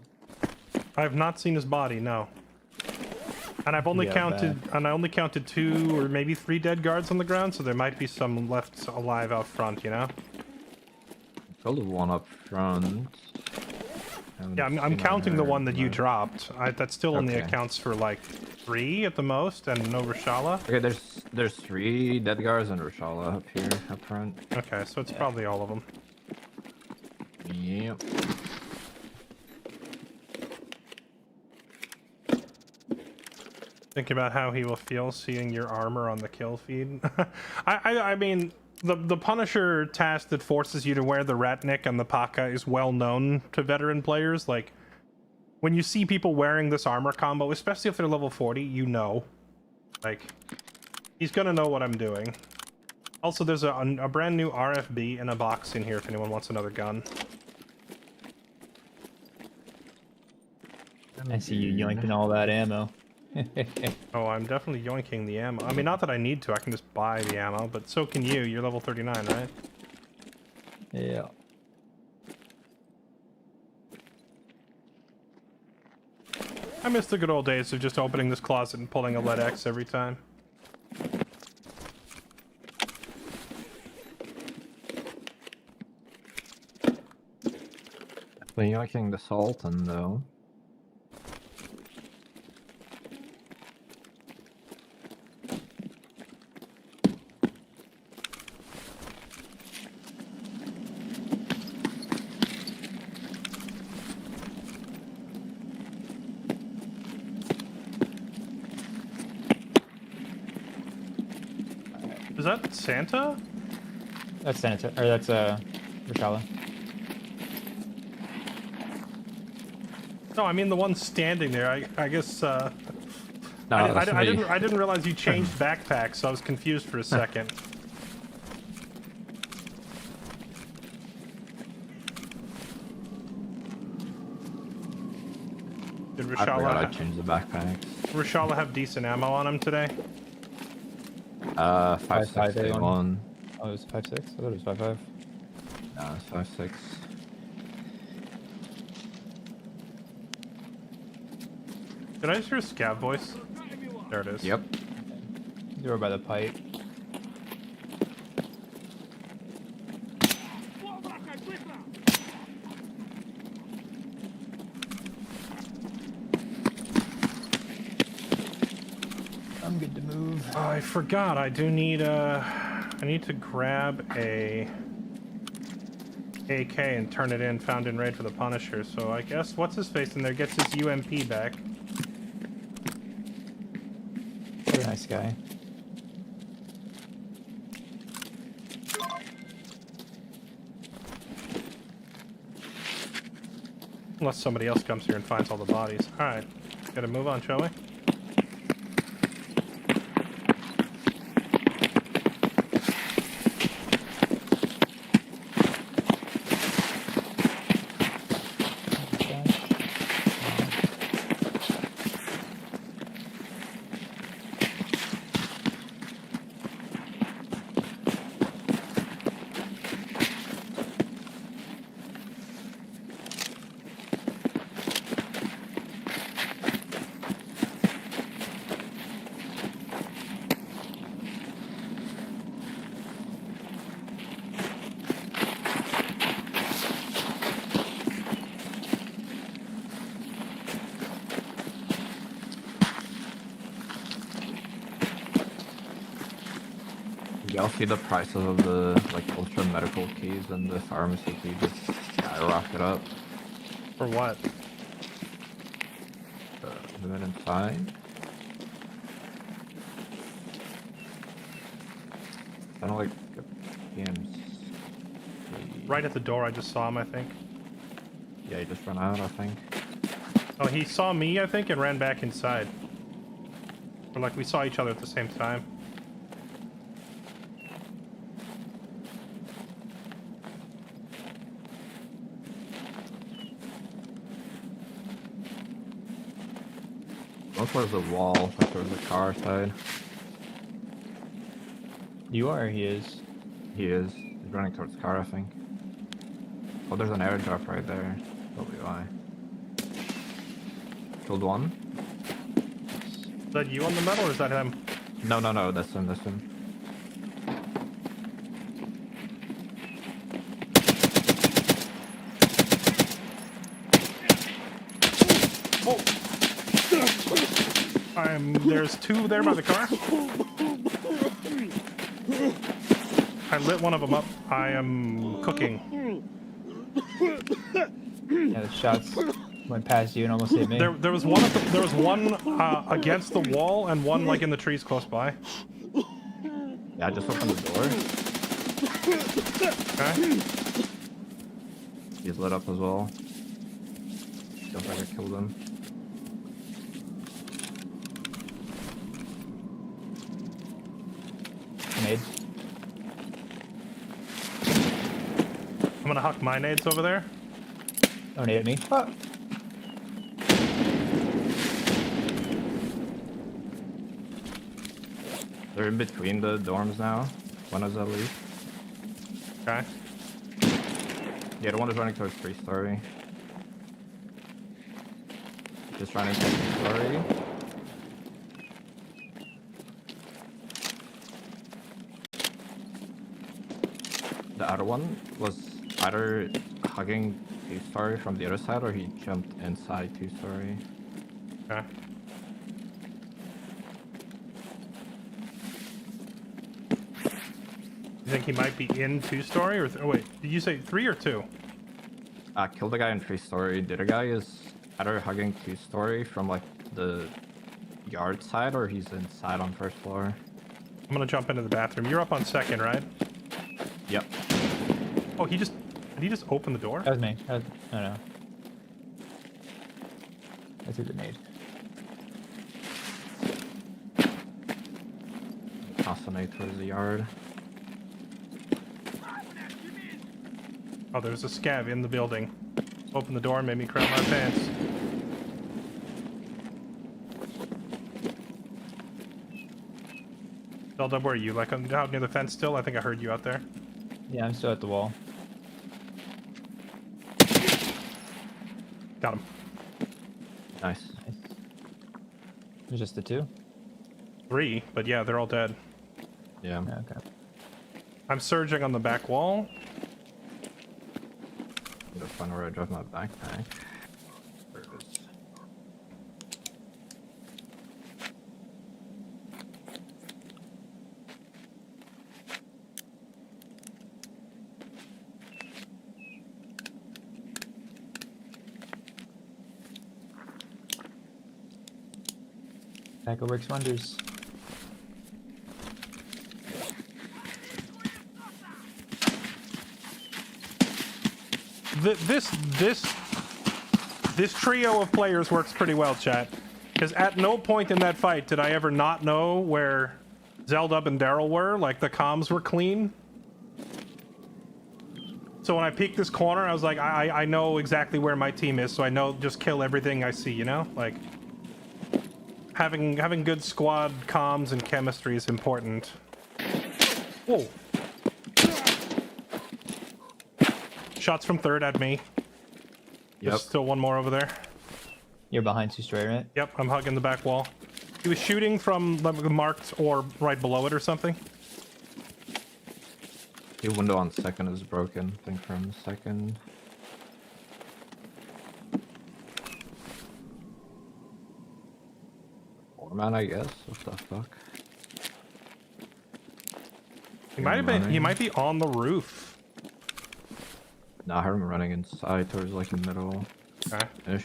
I have not seen his body, no. And I've only Yeah, counted, and I only counted 2 or maybe 3 dead guards on the ground, so there might be some left alive out front, you know? Killed one up front. Yeah, I'm counting the one that you dropped. That still only Okay. accounts for like 3 at the most, and no Rashala. Okay, there's 3 dead guards and Rashala up here up front. Okay, so it's probably all of them. Yep. Think about how he will feel seeing your armor on the kill feed. I mean, the Punisher task that forces you to wear the Ratnik and the Paka is well known to veteran players. Like, when you see people wearing this armor combo, especially if they're level 40, you know. Like, he's gonna know what I'm doing. Also, there's a brand new RFB in a box in here if anyone wants another gun. I see you yoinking all that ammo. Oh, I'm definitely yoinking the ammo. I mean, not that I need to, I can just buy the ammo, but so can you. You're level 39, right? Yeah. I miss the good old days of just opening this closet and pulling a lead X every time. Definitely yoinking the Sultan though. Is that Santa? That's Santa, or that's Rashala. No, I mean the one standing there. I guess. No, I that's me. didn't realize you changed backpacks, so I was confused for a second. Did I forgot I Rashala, changed the backpacks. Rashala have decent ammo on him today? 5.61. Oh, it was 5.6? I thought it was 5.5. No, it's 5.6. Did I just hear a scav voice? There it is. Yep. You were by the pipe. I'm good to move. Oh, I forgot. I do need I need to grab a AK and turn it in. Found in raid for the Punisher. So I guess what's his face in there gets his UMP back. What a nice guy. Unless somebody else comes here and finds all the bodies. All right, gotta move on, shall we? Y'all see the prices of the like ultra medical keys and the pharmacy key just skyrocket up. For what? Is it inside? I don't like games. Right at the door. I just saw him. I think. Yeah, he just ran out. I think. Oh, he saw me. I think and ran back inside. Or like we saw each other at the same time. Look towards the wall, like towards the car side. You are, or he is? He is. He's running towards the car, I think. Oh, there's an airdrop right there. Probably why. Killed one. Is that you on the metal or is that him? No, that's him, that's him. There's two there by the car. I lit one of them up. I am cooking. Yeah, the shots went past you and almost hit me. There was one. There was one against the wall and one like in the trees close by. Yeah, I just opened the door. Okay. He's lit up as well. Feels like I killed him. Nade. I'm gonna huck my nades over there. Don't nade at me. Ah. They're in between the dorms now. One is at least. Okay. Yeah, the one is running towards 3-story. Just running towards 3-story. The other one was either hugging 2-story from the other side or he jumped inside 2-story. Okay. You think he might be in 2-story or oh wait, did you say 3 or 2? Killed the guy in 3-story. The other guy is either hugging 2-story from like the yard side or he's inside on 1st floor. I'm gonna jump into the bathroom. You're up on second, right? Yep. Oh, did he just open the door? That was me. That was, no. I threw the grenade. Oscillate towards the yard. Oh, there's a scav in the building. Open the door and made me crap my pants. Zelda, where are you? Like out near the fence still? I think I heard you out there. Yeah, I'm still at the wall. Got him. Nice. Nice. There's just the two? 3, but yeah, they're all dead. Yeah. Okay. I'm surging on the back wall. I'm gonna find where I dropped my backpack. There it is. Tobacco works wonders. This trio of players works pretty well, chat. Because at no point in that fight did I ever not know where Zeldub and Daryl were. Like, the comms were clean. So when I peeked this corner, I was like, I know exactly where my team is, so I know just kill everything I see, you know? Like, having good squad comms and chemistry is important. Whoa. Shots from third at me. Yep. There's still one more over there. You're behind two-story, right? Yep, I'm hugging the back wall. He was shooting from the marked or right below it or something. The window on second is broken. I think from second. Foreman, I guess. What the fuck? He might have been. He might be on the roof. Nah, I heard him running inside towards like the middle Okay. ish.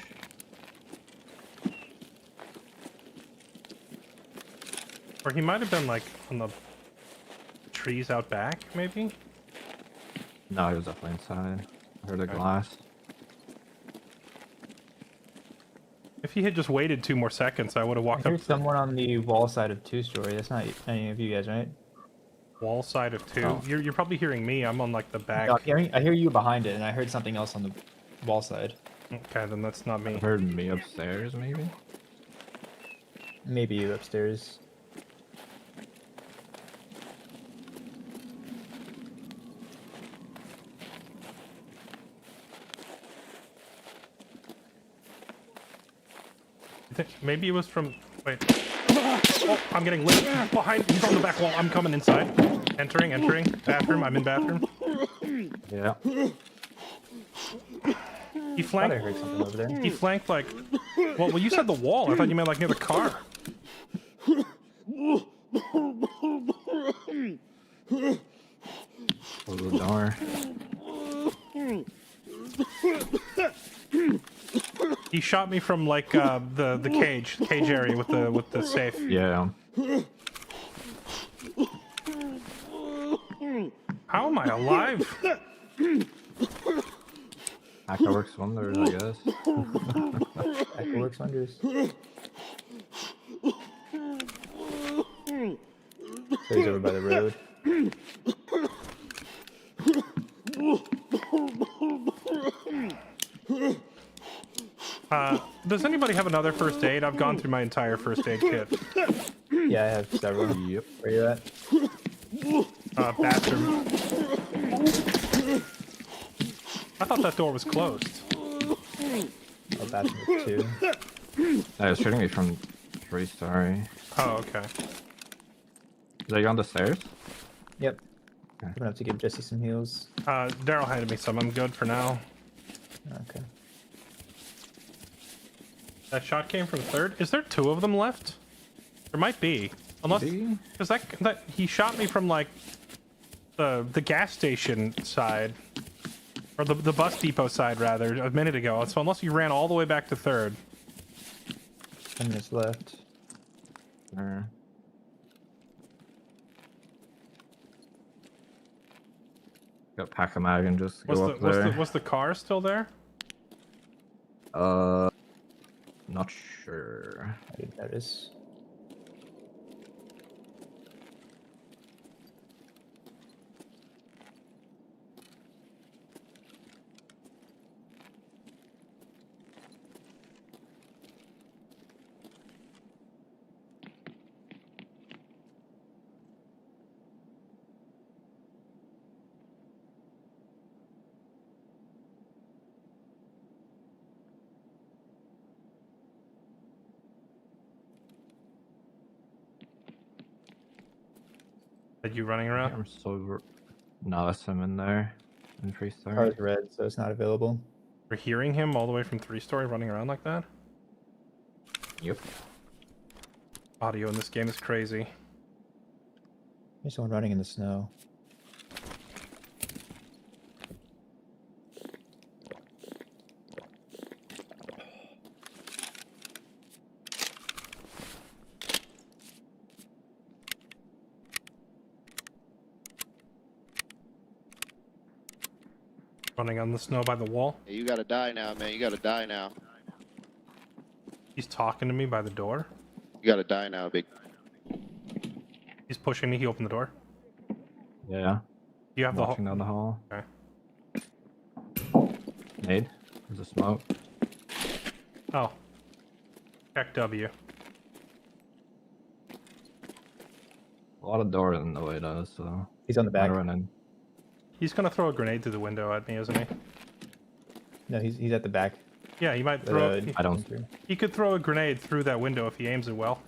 Or he might have been like on the trees out back, maybe. No, he was definitely inside. I heard a Okay. glass. If he had just waited 2 more seconds, I would have I walked hear up someone on the wall side of two-story. That's not any of you guys, right? the wall side of 2. Oh. You're probably hearing me. I'm on like the back. No, I hear you behind it, and I heard something else on the wall side. Okay, then that's not I me. heard me upstairs, maybe? Maybe you upstairs. I think maybe it was from. Wait. Oh, I'm getting lit behind. He's on the back wall. I'm coming inside. Entering. Bathroom. I'm in bathroom. Yeah. He I thought I flanked. heard something over there. He flanked like. Well, you said the wall. I thought you meant like near the car. Close the door. He shot me from like the cage area with the safe. Yeah. How am I alive? Kappa works wonders, I guess. Tobacco works wonders. So he's over by the road. Does anybody have another first aid? I've gone through my entire first aid kit. Yeah, I have several. Yep. Where you at? Bathroom. I thought that door was closed. Oh, bathroom two. That was shooting me from 3-story. Oh, okay. Is that you on the stairs? Yep. Okay. I'm gonna have to give Jesse some heals. Daryl handed me some. I'm good for now. Okay. That shot came from third. Is there 2 of them left? There might be. Unless, Maybe? because that he shot me from like the gas station side, or the bus depot side rather, a minute ago. So unless you ran all the way back to third. 10 minutes left. Or... Got pack a mag and just go up there. Was the car still there? Not sure. I didn't notice. Are you running around? I'm so. No, that's him in there. In 3-story. Car's red, so it's not available. We're hearing him all the way from 3-story running around like that? Yep. Audio in this game is crazy. There's someone running in the snow. Running on the snow by the wall. Hey, you gotta die now, man. You gotta die now. He's talking to me by the door. You gotta die now, big. He's pushing me. He opened the door. Yeah. You have the Walking down the hall. Okay. Nade. There's a smoke. Oh. Check W. A lot of doors in the way though, so. He's on the back. I'm running. He's gonna throw a grenade through the window at me, isn't he? No, he's at the back. Yeah, he might throw. I don't. He could throw a grenade through that window if he aims it well.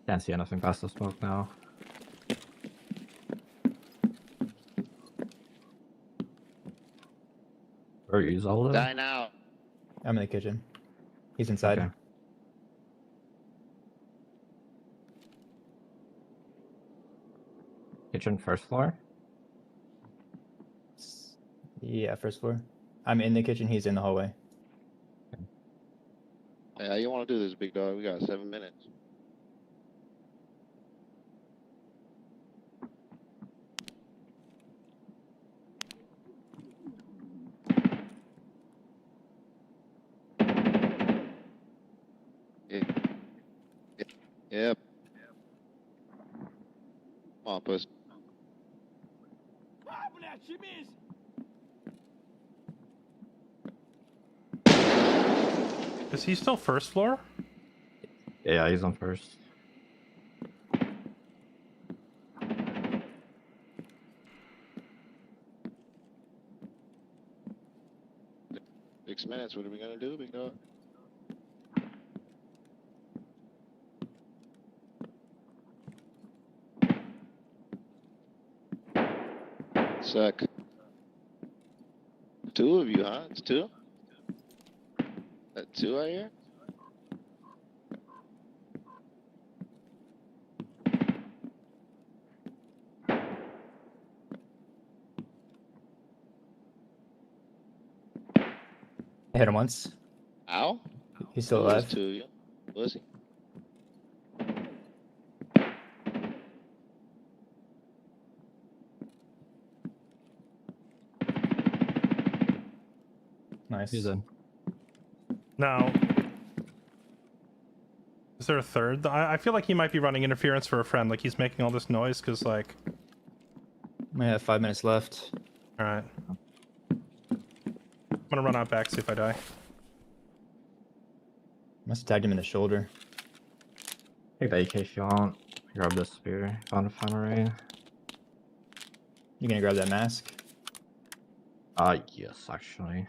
Can't see anything past the smoke now. Where are you, Zelda? Die now. I'm in the kitchen. He's inside. Okay. Kitchen first floor? Yeah, first floor. I'm in the kitchen. He's in the hallway. Hey, how you wanna do this, big dog? We got 7 minutes. Yeah. Yep. Come on, puss. А, блядь, чемись! Is he still first floor? Yeah, he's on first. Six minutes. What are we gonna do, big dog? Suck. Two of you, huh? It's two? That two out here? I hit him once. Ow? He's still Who was alive. two of you? Was he? Nice. He's in. Now, is there a third? I feel like he might be running interference for a friend. Like he's making all this noise because, like, I have 5 minutes left. all right. I'm gonna run out back, see if I die. Must have tagged him in the shoulder. Take the AK if you want. Grab this spear. Found a final rain. You gonna grab that mask? Yes, actually.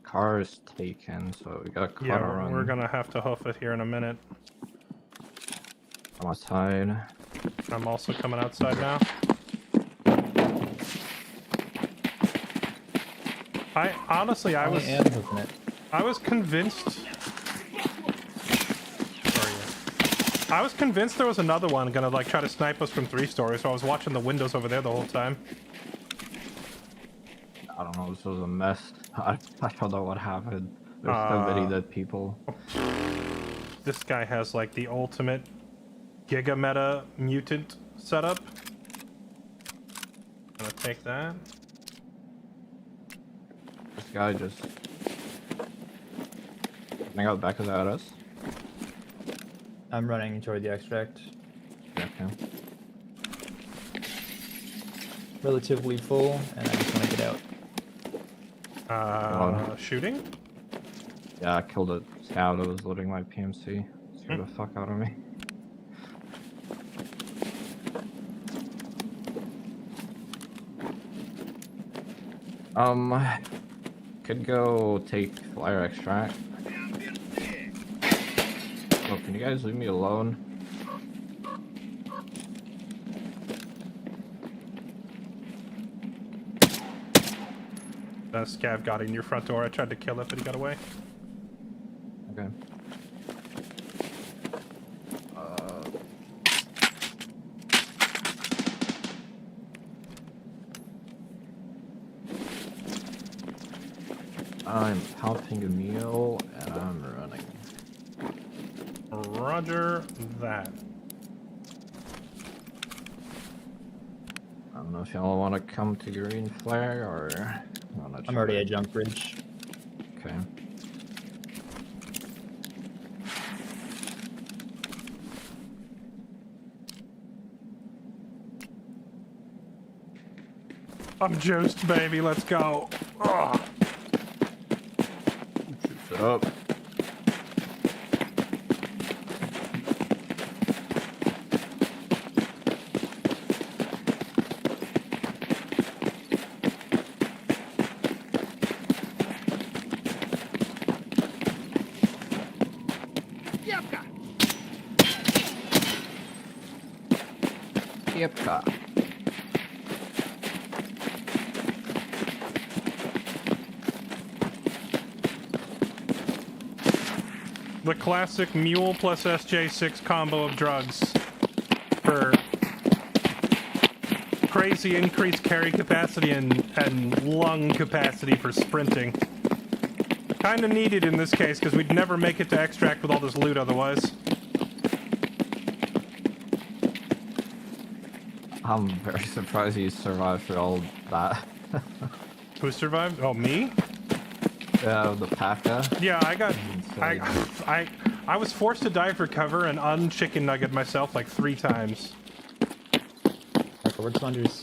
Car is taken, so we got a car Yeah, to run. we're gonna have to hoof it here in a minute. I'm outside. I'm also coming outside now. I honestly, I was hoofing it. I was convinced. Sorry. I was convinced there was another one gonna like try to snipe us from 3-story, so I was watching the windows over there the whole time. I don't know, this was a mess. I don't know what happened. There's so many dead people. this guy has like the ultimate giga meta mutant setup. I'm gonna take that. This guy just... Running out back, is that us? I'm running toward the extract. Yeah, okay. Relatively full, and I just want to get out. Shooting? Yeah, I killed a scout that was loading my PMC. Scared the fuck out of me. Could go take flyer extract. Oh, can you guys leave me alone? Scav got in your front door. I tried to kill it, but he got away. Okay. I'm popping a meal and I'm running. Roger that. I don't know if y'all want to come to green flag or wanna I'm already try- at jump bridge. Okay. I'm juiced, baby. Let's go. Ugh. Juice it up. Kappa. The classic mule plus SJ6 combo of drugs for crazy increased carry capacity and lung capacity for sprinting. Kind of needed in this case because we'd never make it to extract with all this loot otherwise. I'm very surprised you survived through all that. Who survived? Oh, me? Yeah, the Paka. Yeah, I got. Insane. I was forced to die for cover and unchicken nugget myself like 3 times. Forward sponges.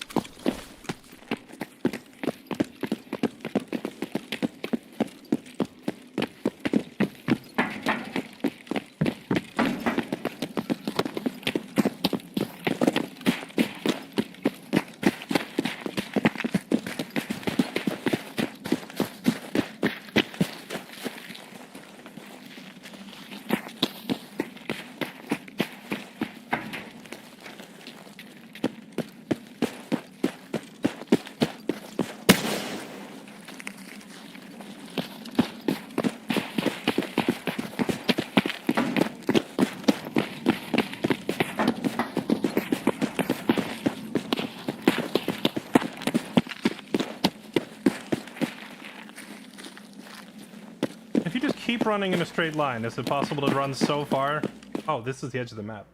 If you just keep running in a straight line, is it possible to run so far? Oh, this is the edge of the map.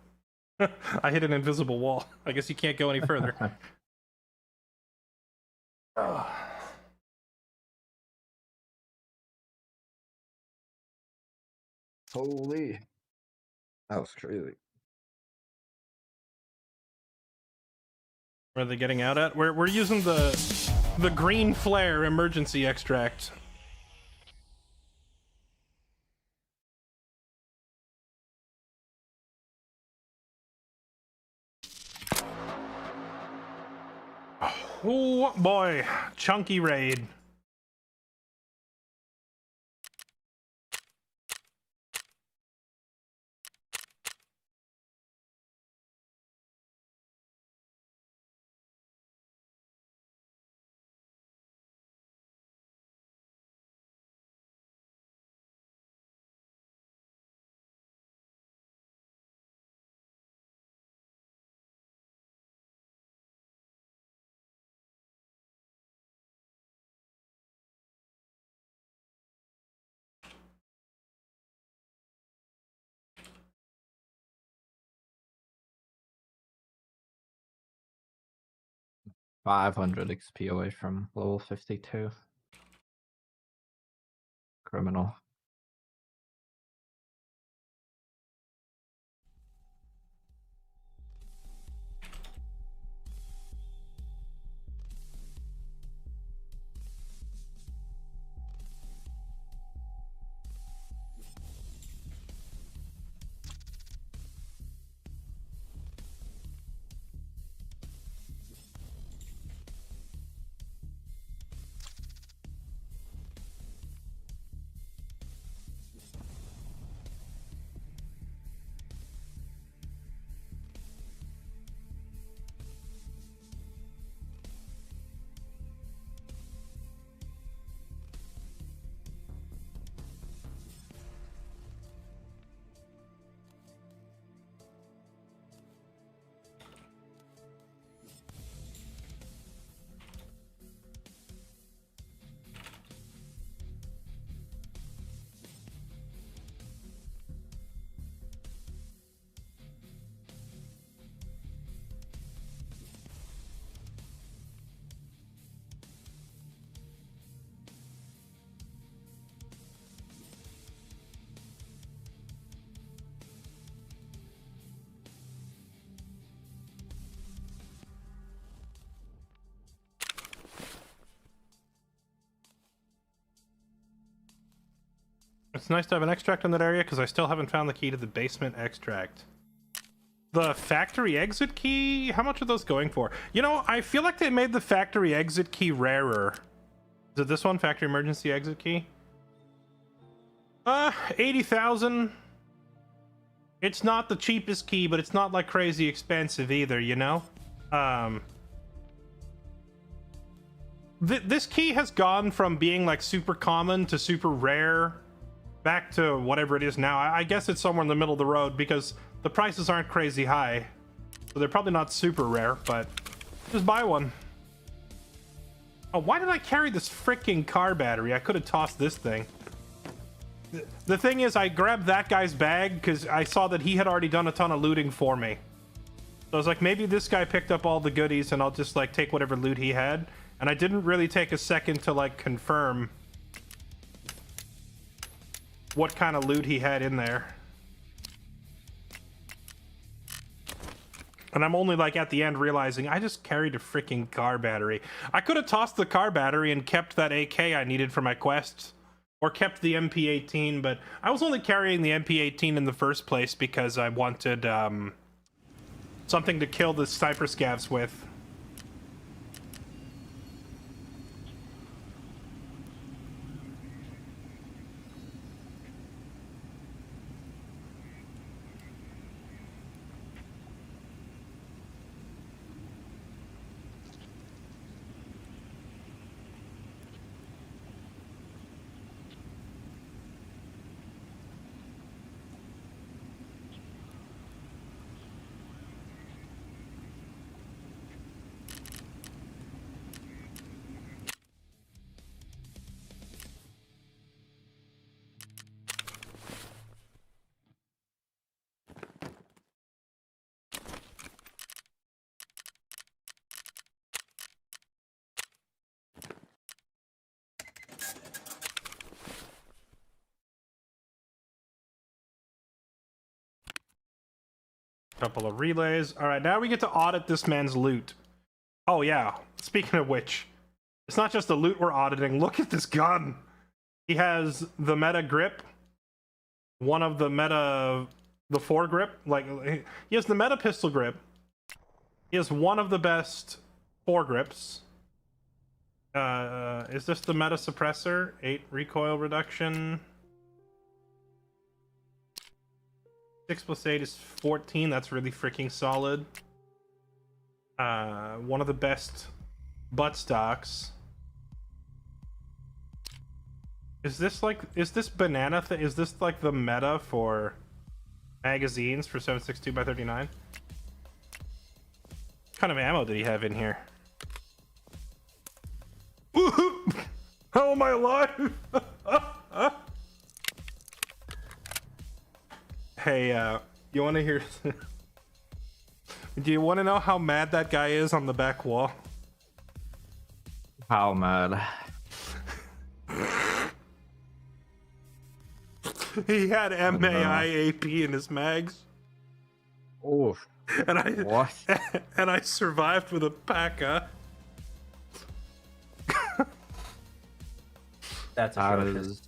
I hit an invisible wall. I guess you can't go any further. Ugh. Holy. That was crazy. Where are they getting out at? We're using the green flare emergency extract. Oh boy, chunky raid. 500 XP away from level 52. Criminal. It's nice to have an extract in that area because I still haven't found the key to the basement extract. The factory exit key? How much are those going for? You know, I feel like they made the factory exit key rarer. Is it this one? Factory emergency exit key? 80,000. It's not the cheapest key, but it's not like crazy expensive either, you know? This key has gone from being like super common to super rare back to whatever it is now. I guess it's somewhere in the middle of the road because the prices aren't crazy high. So they're probably not super rare, but just buy one. Oh, why did I carry this freaking car battery? I could have tossed this thing. The thing is, I grabbed that guy's bag because I saw that he had already done a ton of looting for me. So I was like, maybe this guy picked up all the goodies and I'll just like take whatever loot he had. And I didn't really take a second to like confirm what kind of loot he had in there. And I'm only like at the end realizing I just carried a freaking car battery. I could have tossed the car battery and kept that AK I needed for my quests, or kept the MP18, but I was only carrying the MP18 in the first place because I wanted something to kill the sniper scavs with. Couple of relays. All right, now we get to audit this man's loot. Oh yeah, speaking of which, it's not just the loot we're auditing. Look at this gun. He has the meta grip, one of the foregrip. Like, he has the meta pistol grip. He has one of the best foregrips. Is this the meta suppressor? 8 recoil reduction. 6 plus 8 is 14. That's really freaking solid. One of the best butt stocks. Is this banana thing? Is this like the meta for magazines for 7.62 by 39? What kind of ammo did he have in here? How am I alive? Hey, you want to hear? Do you want to know how mad that guy is on the back wall? How mad? He had no. MAIAP in his mags, Oof. and What? I survived with a Kappa. That's That atrocious. is.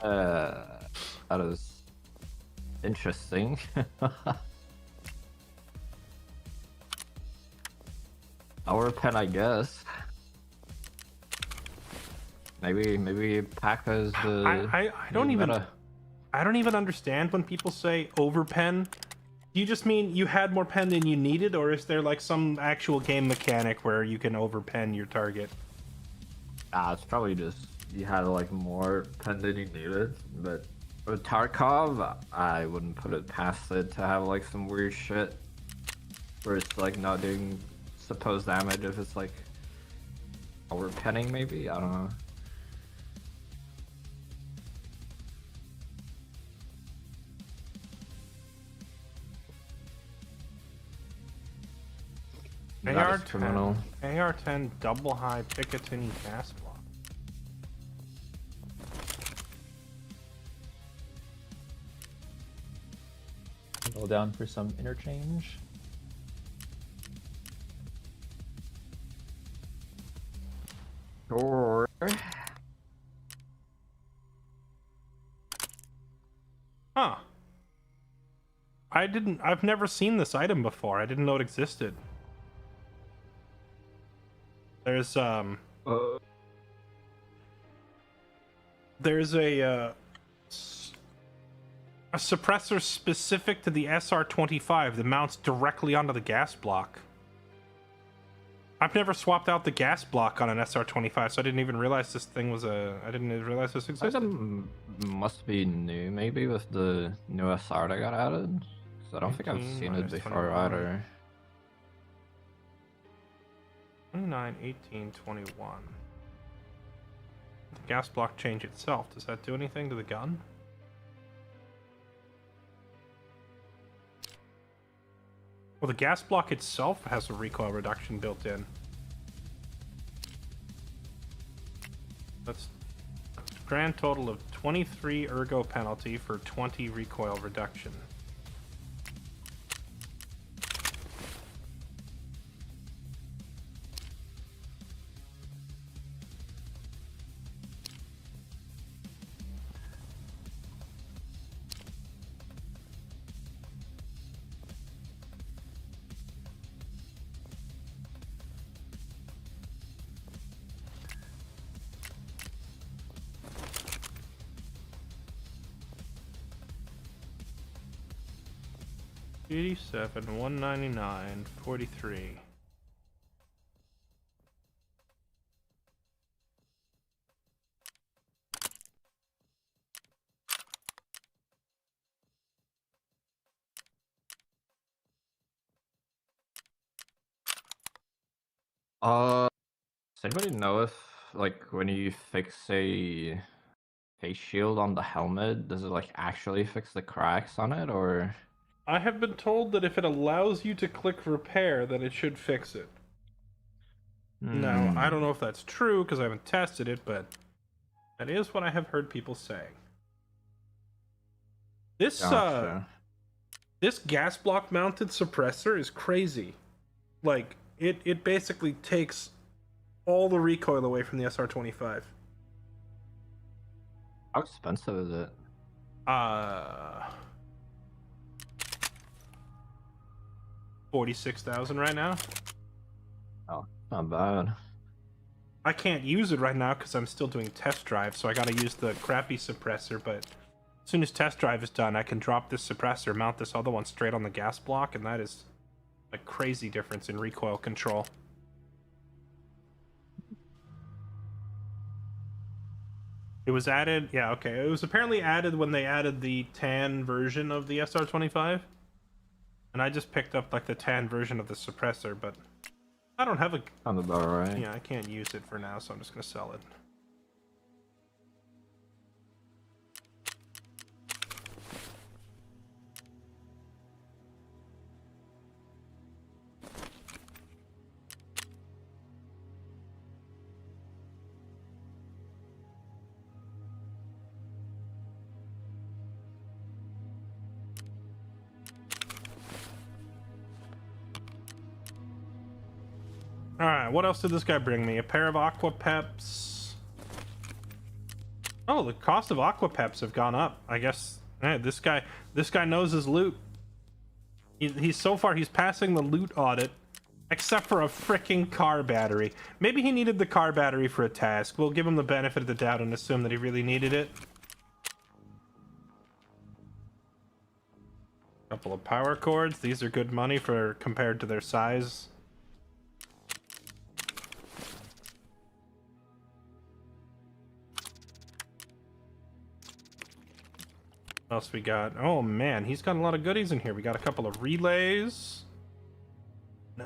That is interesting. Our pen, I guess. Maybe Paca's the. I don't the even meta. I don't even understand when people say overpen. Do you just mean you had more pen than you needed, or is there like some actual game mechanic where you can overpen your target? It's probably just you had like more pen than you needed, but with Tarkov, I wouldn't put it past it to have like some weird shit where it's like not doing supposed damage if it's like overpenning maybe. I don't know. That is criminal. AR-10 double high Picatinny gas block. Go down for some interchange. Sure. Huh. I've never seen this item before. I didn't know it existed. There's a suppressor specific to the SR-25 that mounts directly onto the gas block. I've never swapped out the gas block on an SR-25, so I didn't even realize this thing was I didn't even realize this existed. Item must be new, maybe with the new SR that got added. 'Cause I don't think I've 18 seen it minus before 21. either. 29, 18, 21. The gas block change itself, does that do anything to the gun? Well, the gas block itself has a recoil reduction built in. That's a grand total of 23 ergo penalty for 20 recoil reduction. $87, $199, $43. Does anybody know if, like, when you fix a face shield on the helmet, does it, like, actually fix the cracks on it, or? I have been told that if it allows you to click repair, then it should fix it. Now, I don't know if that's true because I haven't tested it, but that is what I have heard people say. This Gotcha. this gas block mounted suppressor is crazy. Like it basically takes all the recoil away from the SR-25. How expensive is it? 46,000 right now. Oh, not bad. I can't use it right now because I'm still doing test drive, so I gotta use the crappy suppressor, but as soon as test drive is done, I can drop this suppressor, mount this other one straight on the gas block, and that is a crazy difference in recoil control. It was added, yeah, okay. It was apparently added when they added the tan version of the SR-25. And I just picked up like the tan version of the suppressor, but I don't have a... Sounds about right. Yeah, I can't use it for now, so I'm just gonna sell it. Alright, what else did this guy bring me? A pair of Aqua Peps. Oh, the cost of Aqua Peps have gone up. I guess this guy knows his loot. He's so far he's passing the loot audit, except for a freaking car battery. Maybe he needed the car battery for a task. We'll give him the benefit of the doubt and assume that he really needed it. Couple of power cords. These are good money for compared to their size. What else we got? Oh man, he's got a lot of goodies in here. We got a couple of relays.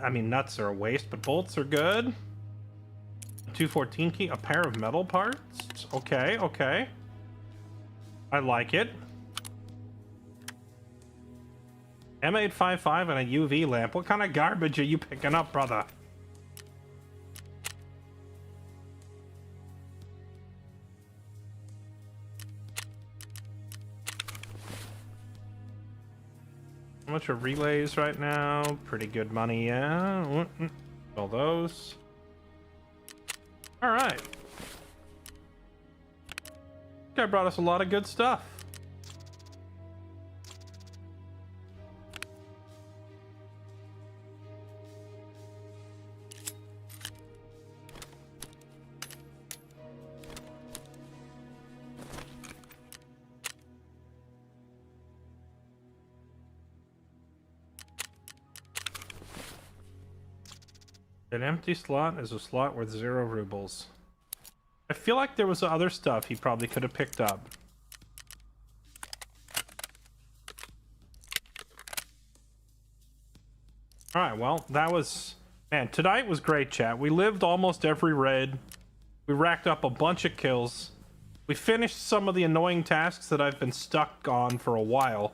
I mean, nuts are a waste, but bolts are good. A 214 key, a pair of metal parts. Okay, okay. I like it. M855 and a UV lamp. What kind of garbage are you picking up, brother? How much are relays right now? Pretty good money, yeah. All those. All right. Guy brought us a lot of good stuff. An empty slot is a slot worth 0 rubles. I feel like there was other stuff he probably could have picked up. Alright, well, that was... Man, tonight was great, chat. We lived almost every raid. We racked up a bunch of kills. We finished some of the annoying tasks that I've been stuck on for a while.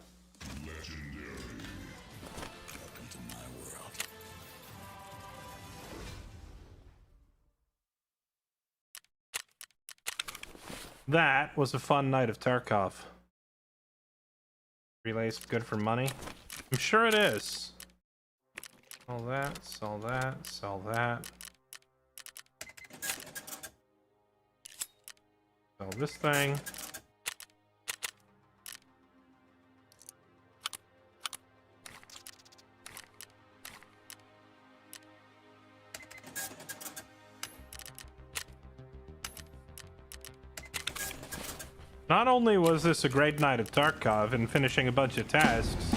That was a fun night of Tarkov. Relays good for money? I'm sure it is. Sell that, sell that, sell that. Sell this thing. Not only was this a great night of Tarkov and finishing a bunch of tasks,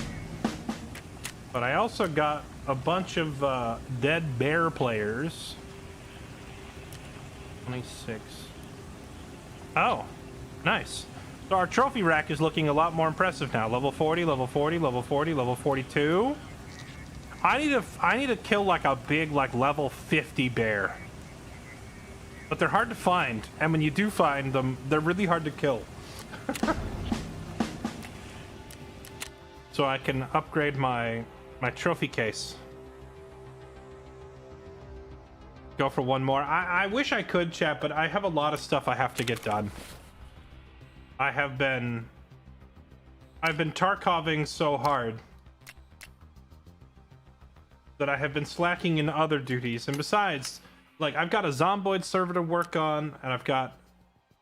but I also got a bunch of dead bear players. 26. Oh, nice. So our trophy rack is looking a lot more impressive now. Level 40, level 40, level 40, level 42. I need to kill like a big like level 50 bear. But they're hard to find, and when you do find them, they're really hard to kill. So I can upgrade my trophy case. Go for one more. I wish I could, chat, but I have a lot of stuff I have to get done. I've been Tarkoving so hard that I have been slacking in other duties, and besides, like, I've got a Zomboid server to work on, and I've got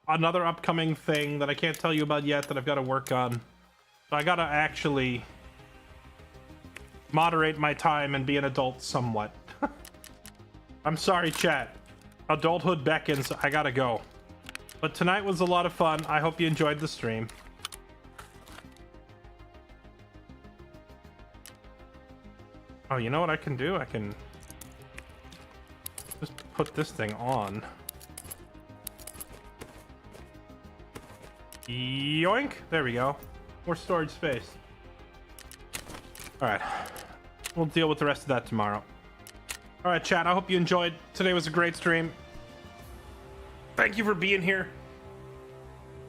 another upcoming thing that I can't tell you about yet that I've got to work on. So I gotta actually moderate my time and be an adult somewhat. I'm sorry, chat. Adulthood beckons. I gotta go. But tonight was a lot of fun. I hope you enjoyed the stream. Oh, you know what I can do? I can just put this thing on. Yoink! There we go. More storage space. Alright. We'll deal with the rest of that tomorrow. Alright, chat. I hope you enjoyed. Today was a great stream. Thank you for being here.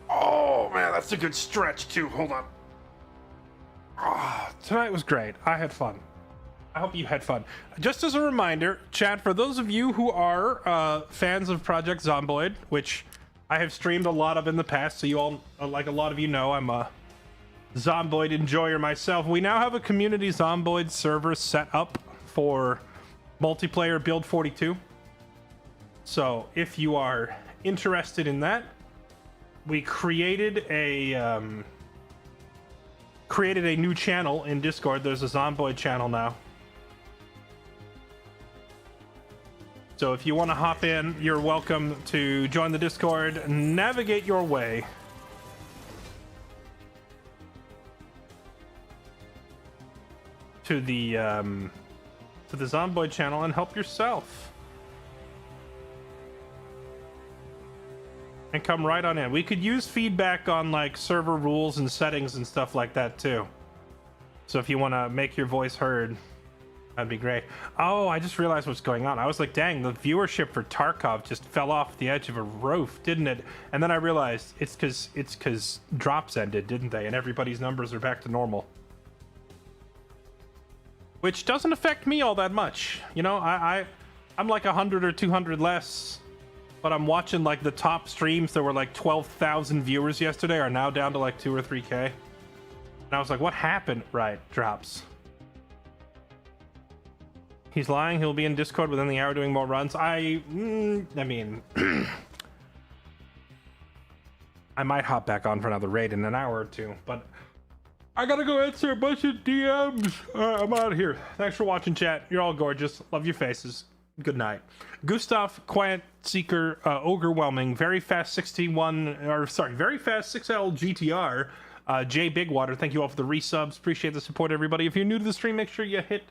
Oh, man, that's a good stretch, too. Hold on. Tonight was great. I had fun. I hope you had fun. Just as a reminder, chat, for those of you who are fans of Project Zomboid, which I have streamed a lot of in the past, so you all, like a lot of you know, I'm a Zomboid enjoyer myself. We now have a community Zomboid server set up for multiplayer build 42. So if you are interested in that, we created a new channel in Discord. There's a Zomboid channel now. So if you want to hop in, you're welcome to join the Discord, navigate your way to the Zomboid channel and help yourself. And come right on in. We could use feedback on like server rules and settings and stuff like that too. So if you want to make your voice heard, that'd be great. Oh, I just realized what's going on. I was like, dang, the viewership for Tarkov just fell off the edge of a roof, didn't it? And then I realized it's because drops ended, didn't they? And everybody's numbers are back to normal. Which doesn't affect me all that much. You know, I'm like 100 or 200 less, but I'm watching like the top streams that were like 12,000 viewers yesterday are now down to like 2 or 3K. And I was like, what happened? Right, drops. He's lying. He'll be in Discord within the hour doing more runs. I mean, I might hop back on for another raid in an hour or two, but I gotta go answer a bunch of DMs. I'm out of here. Thanks for watching, chat. You're all gorgeous. Love your faces. Good night. Gustav, Quiet Seeker, Overwhelming, Very Fast 61, or sorry, Very Fast 6L GTR, Jay Bigwater. Thank you all for the resubs. Appreciate the support, everybody. If you're new to the stream, make sure you hit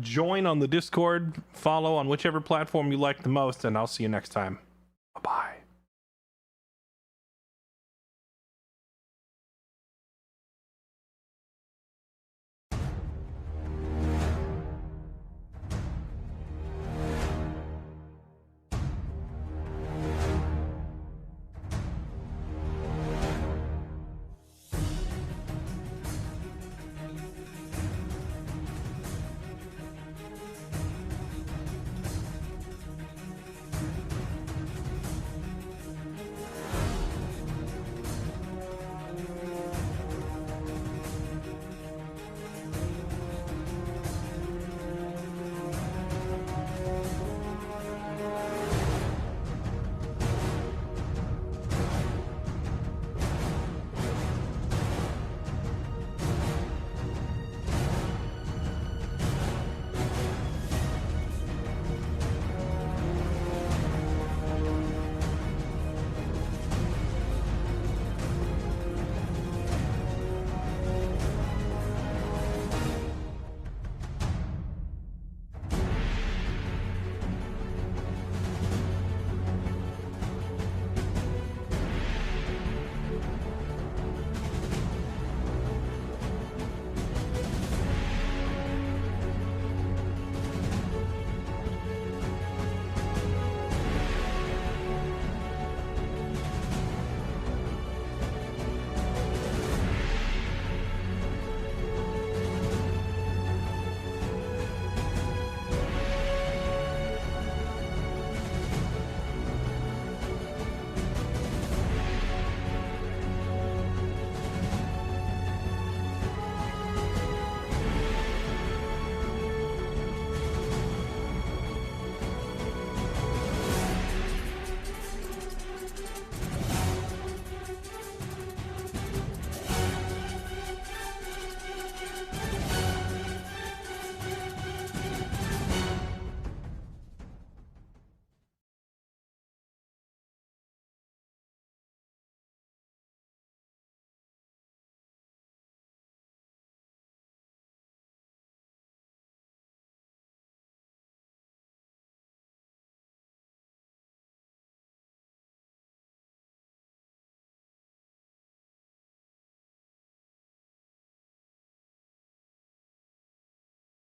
join on the Discord, follow on whichever platform you like the most, and I'll see you next time. Bye-bye.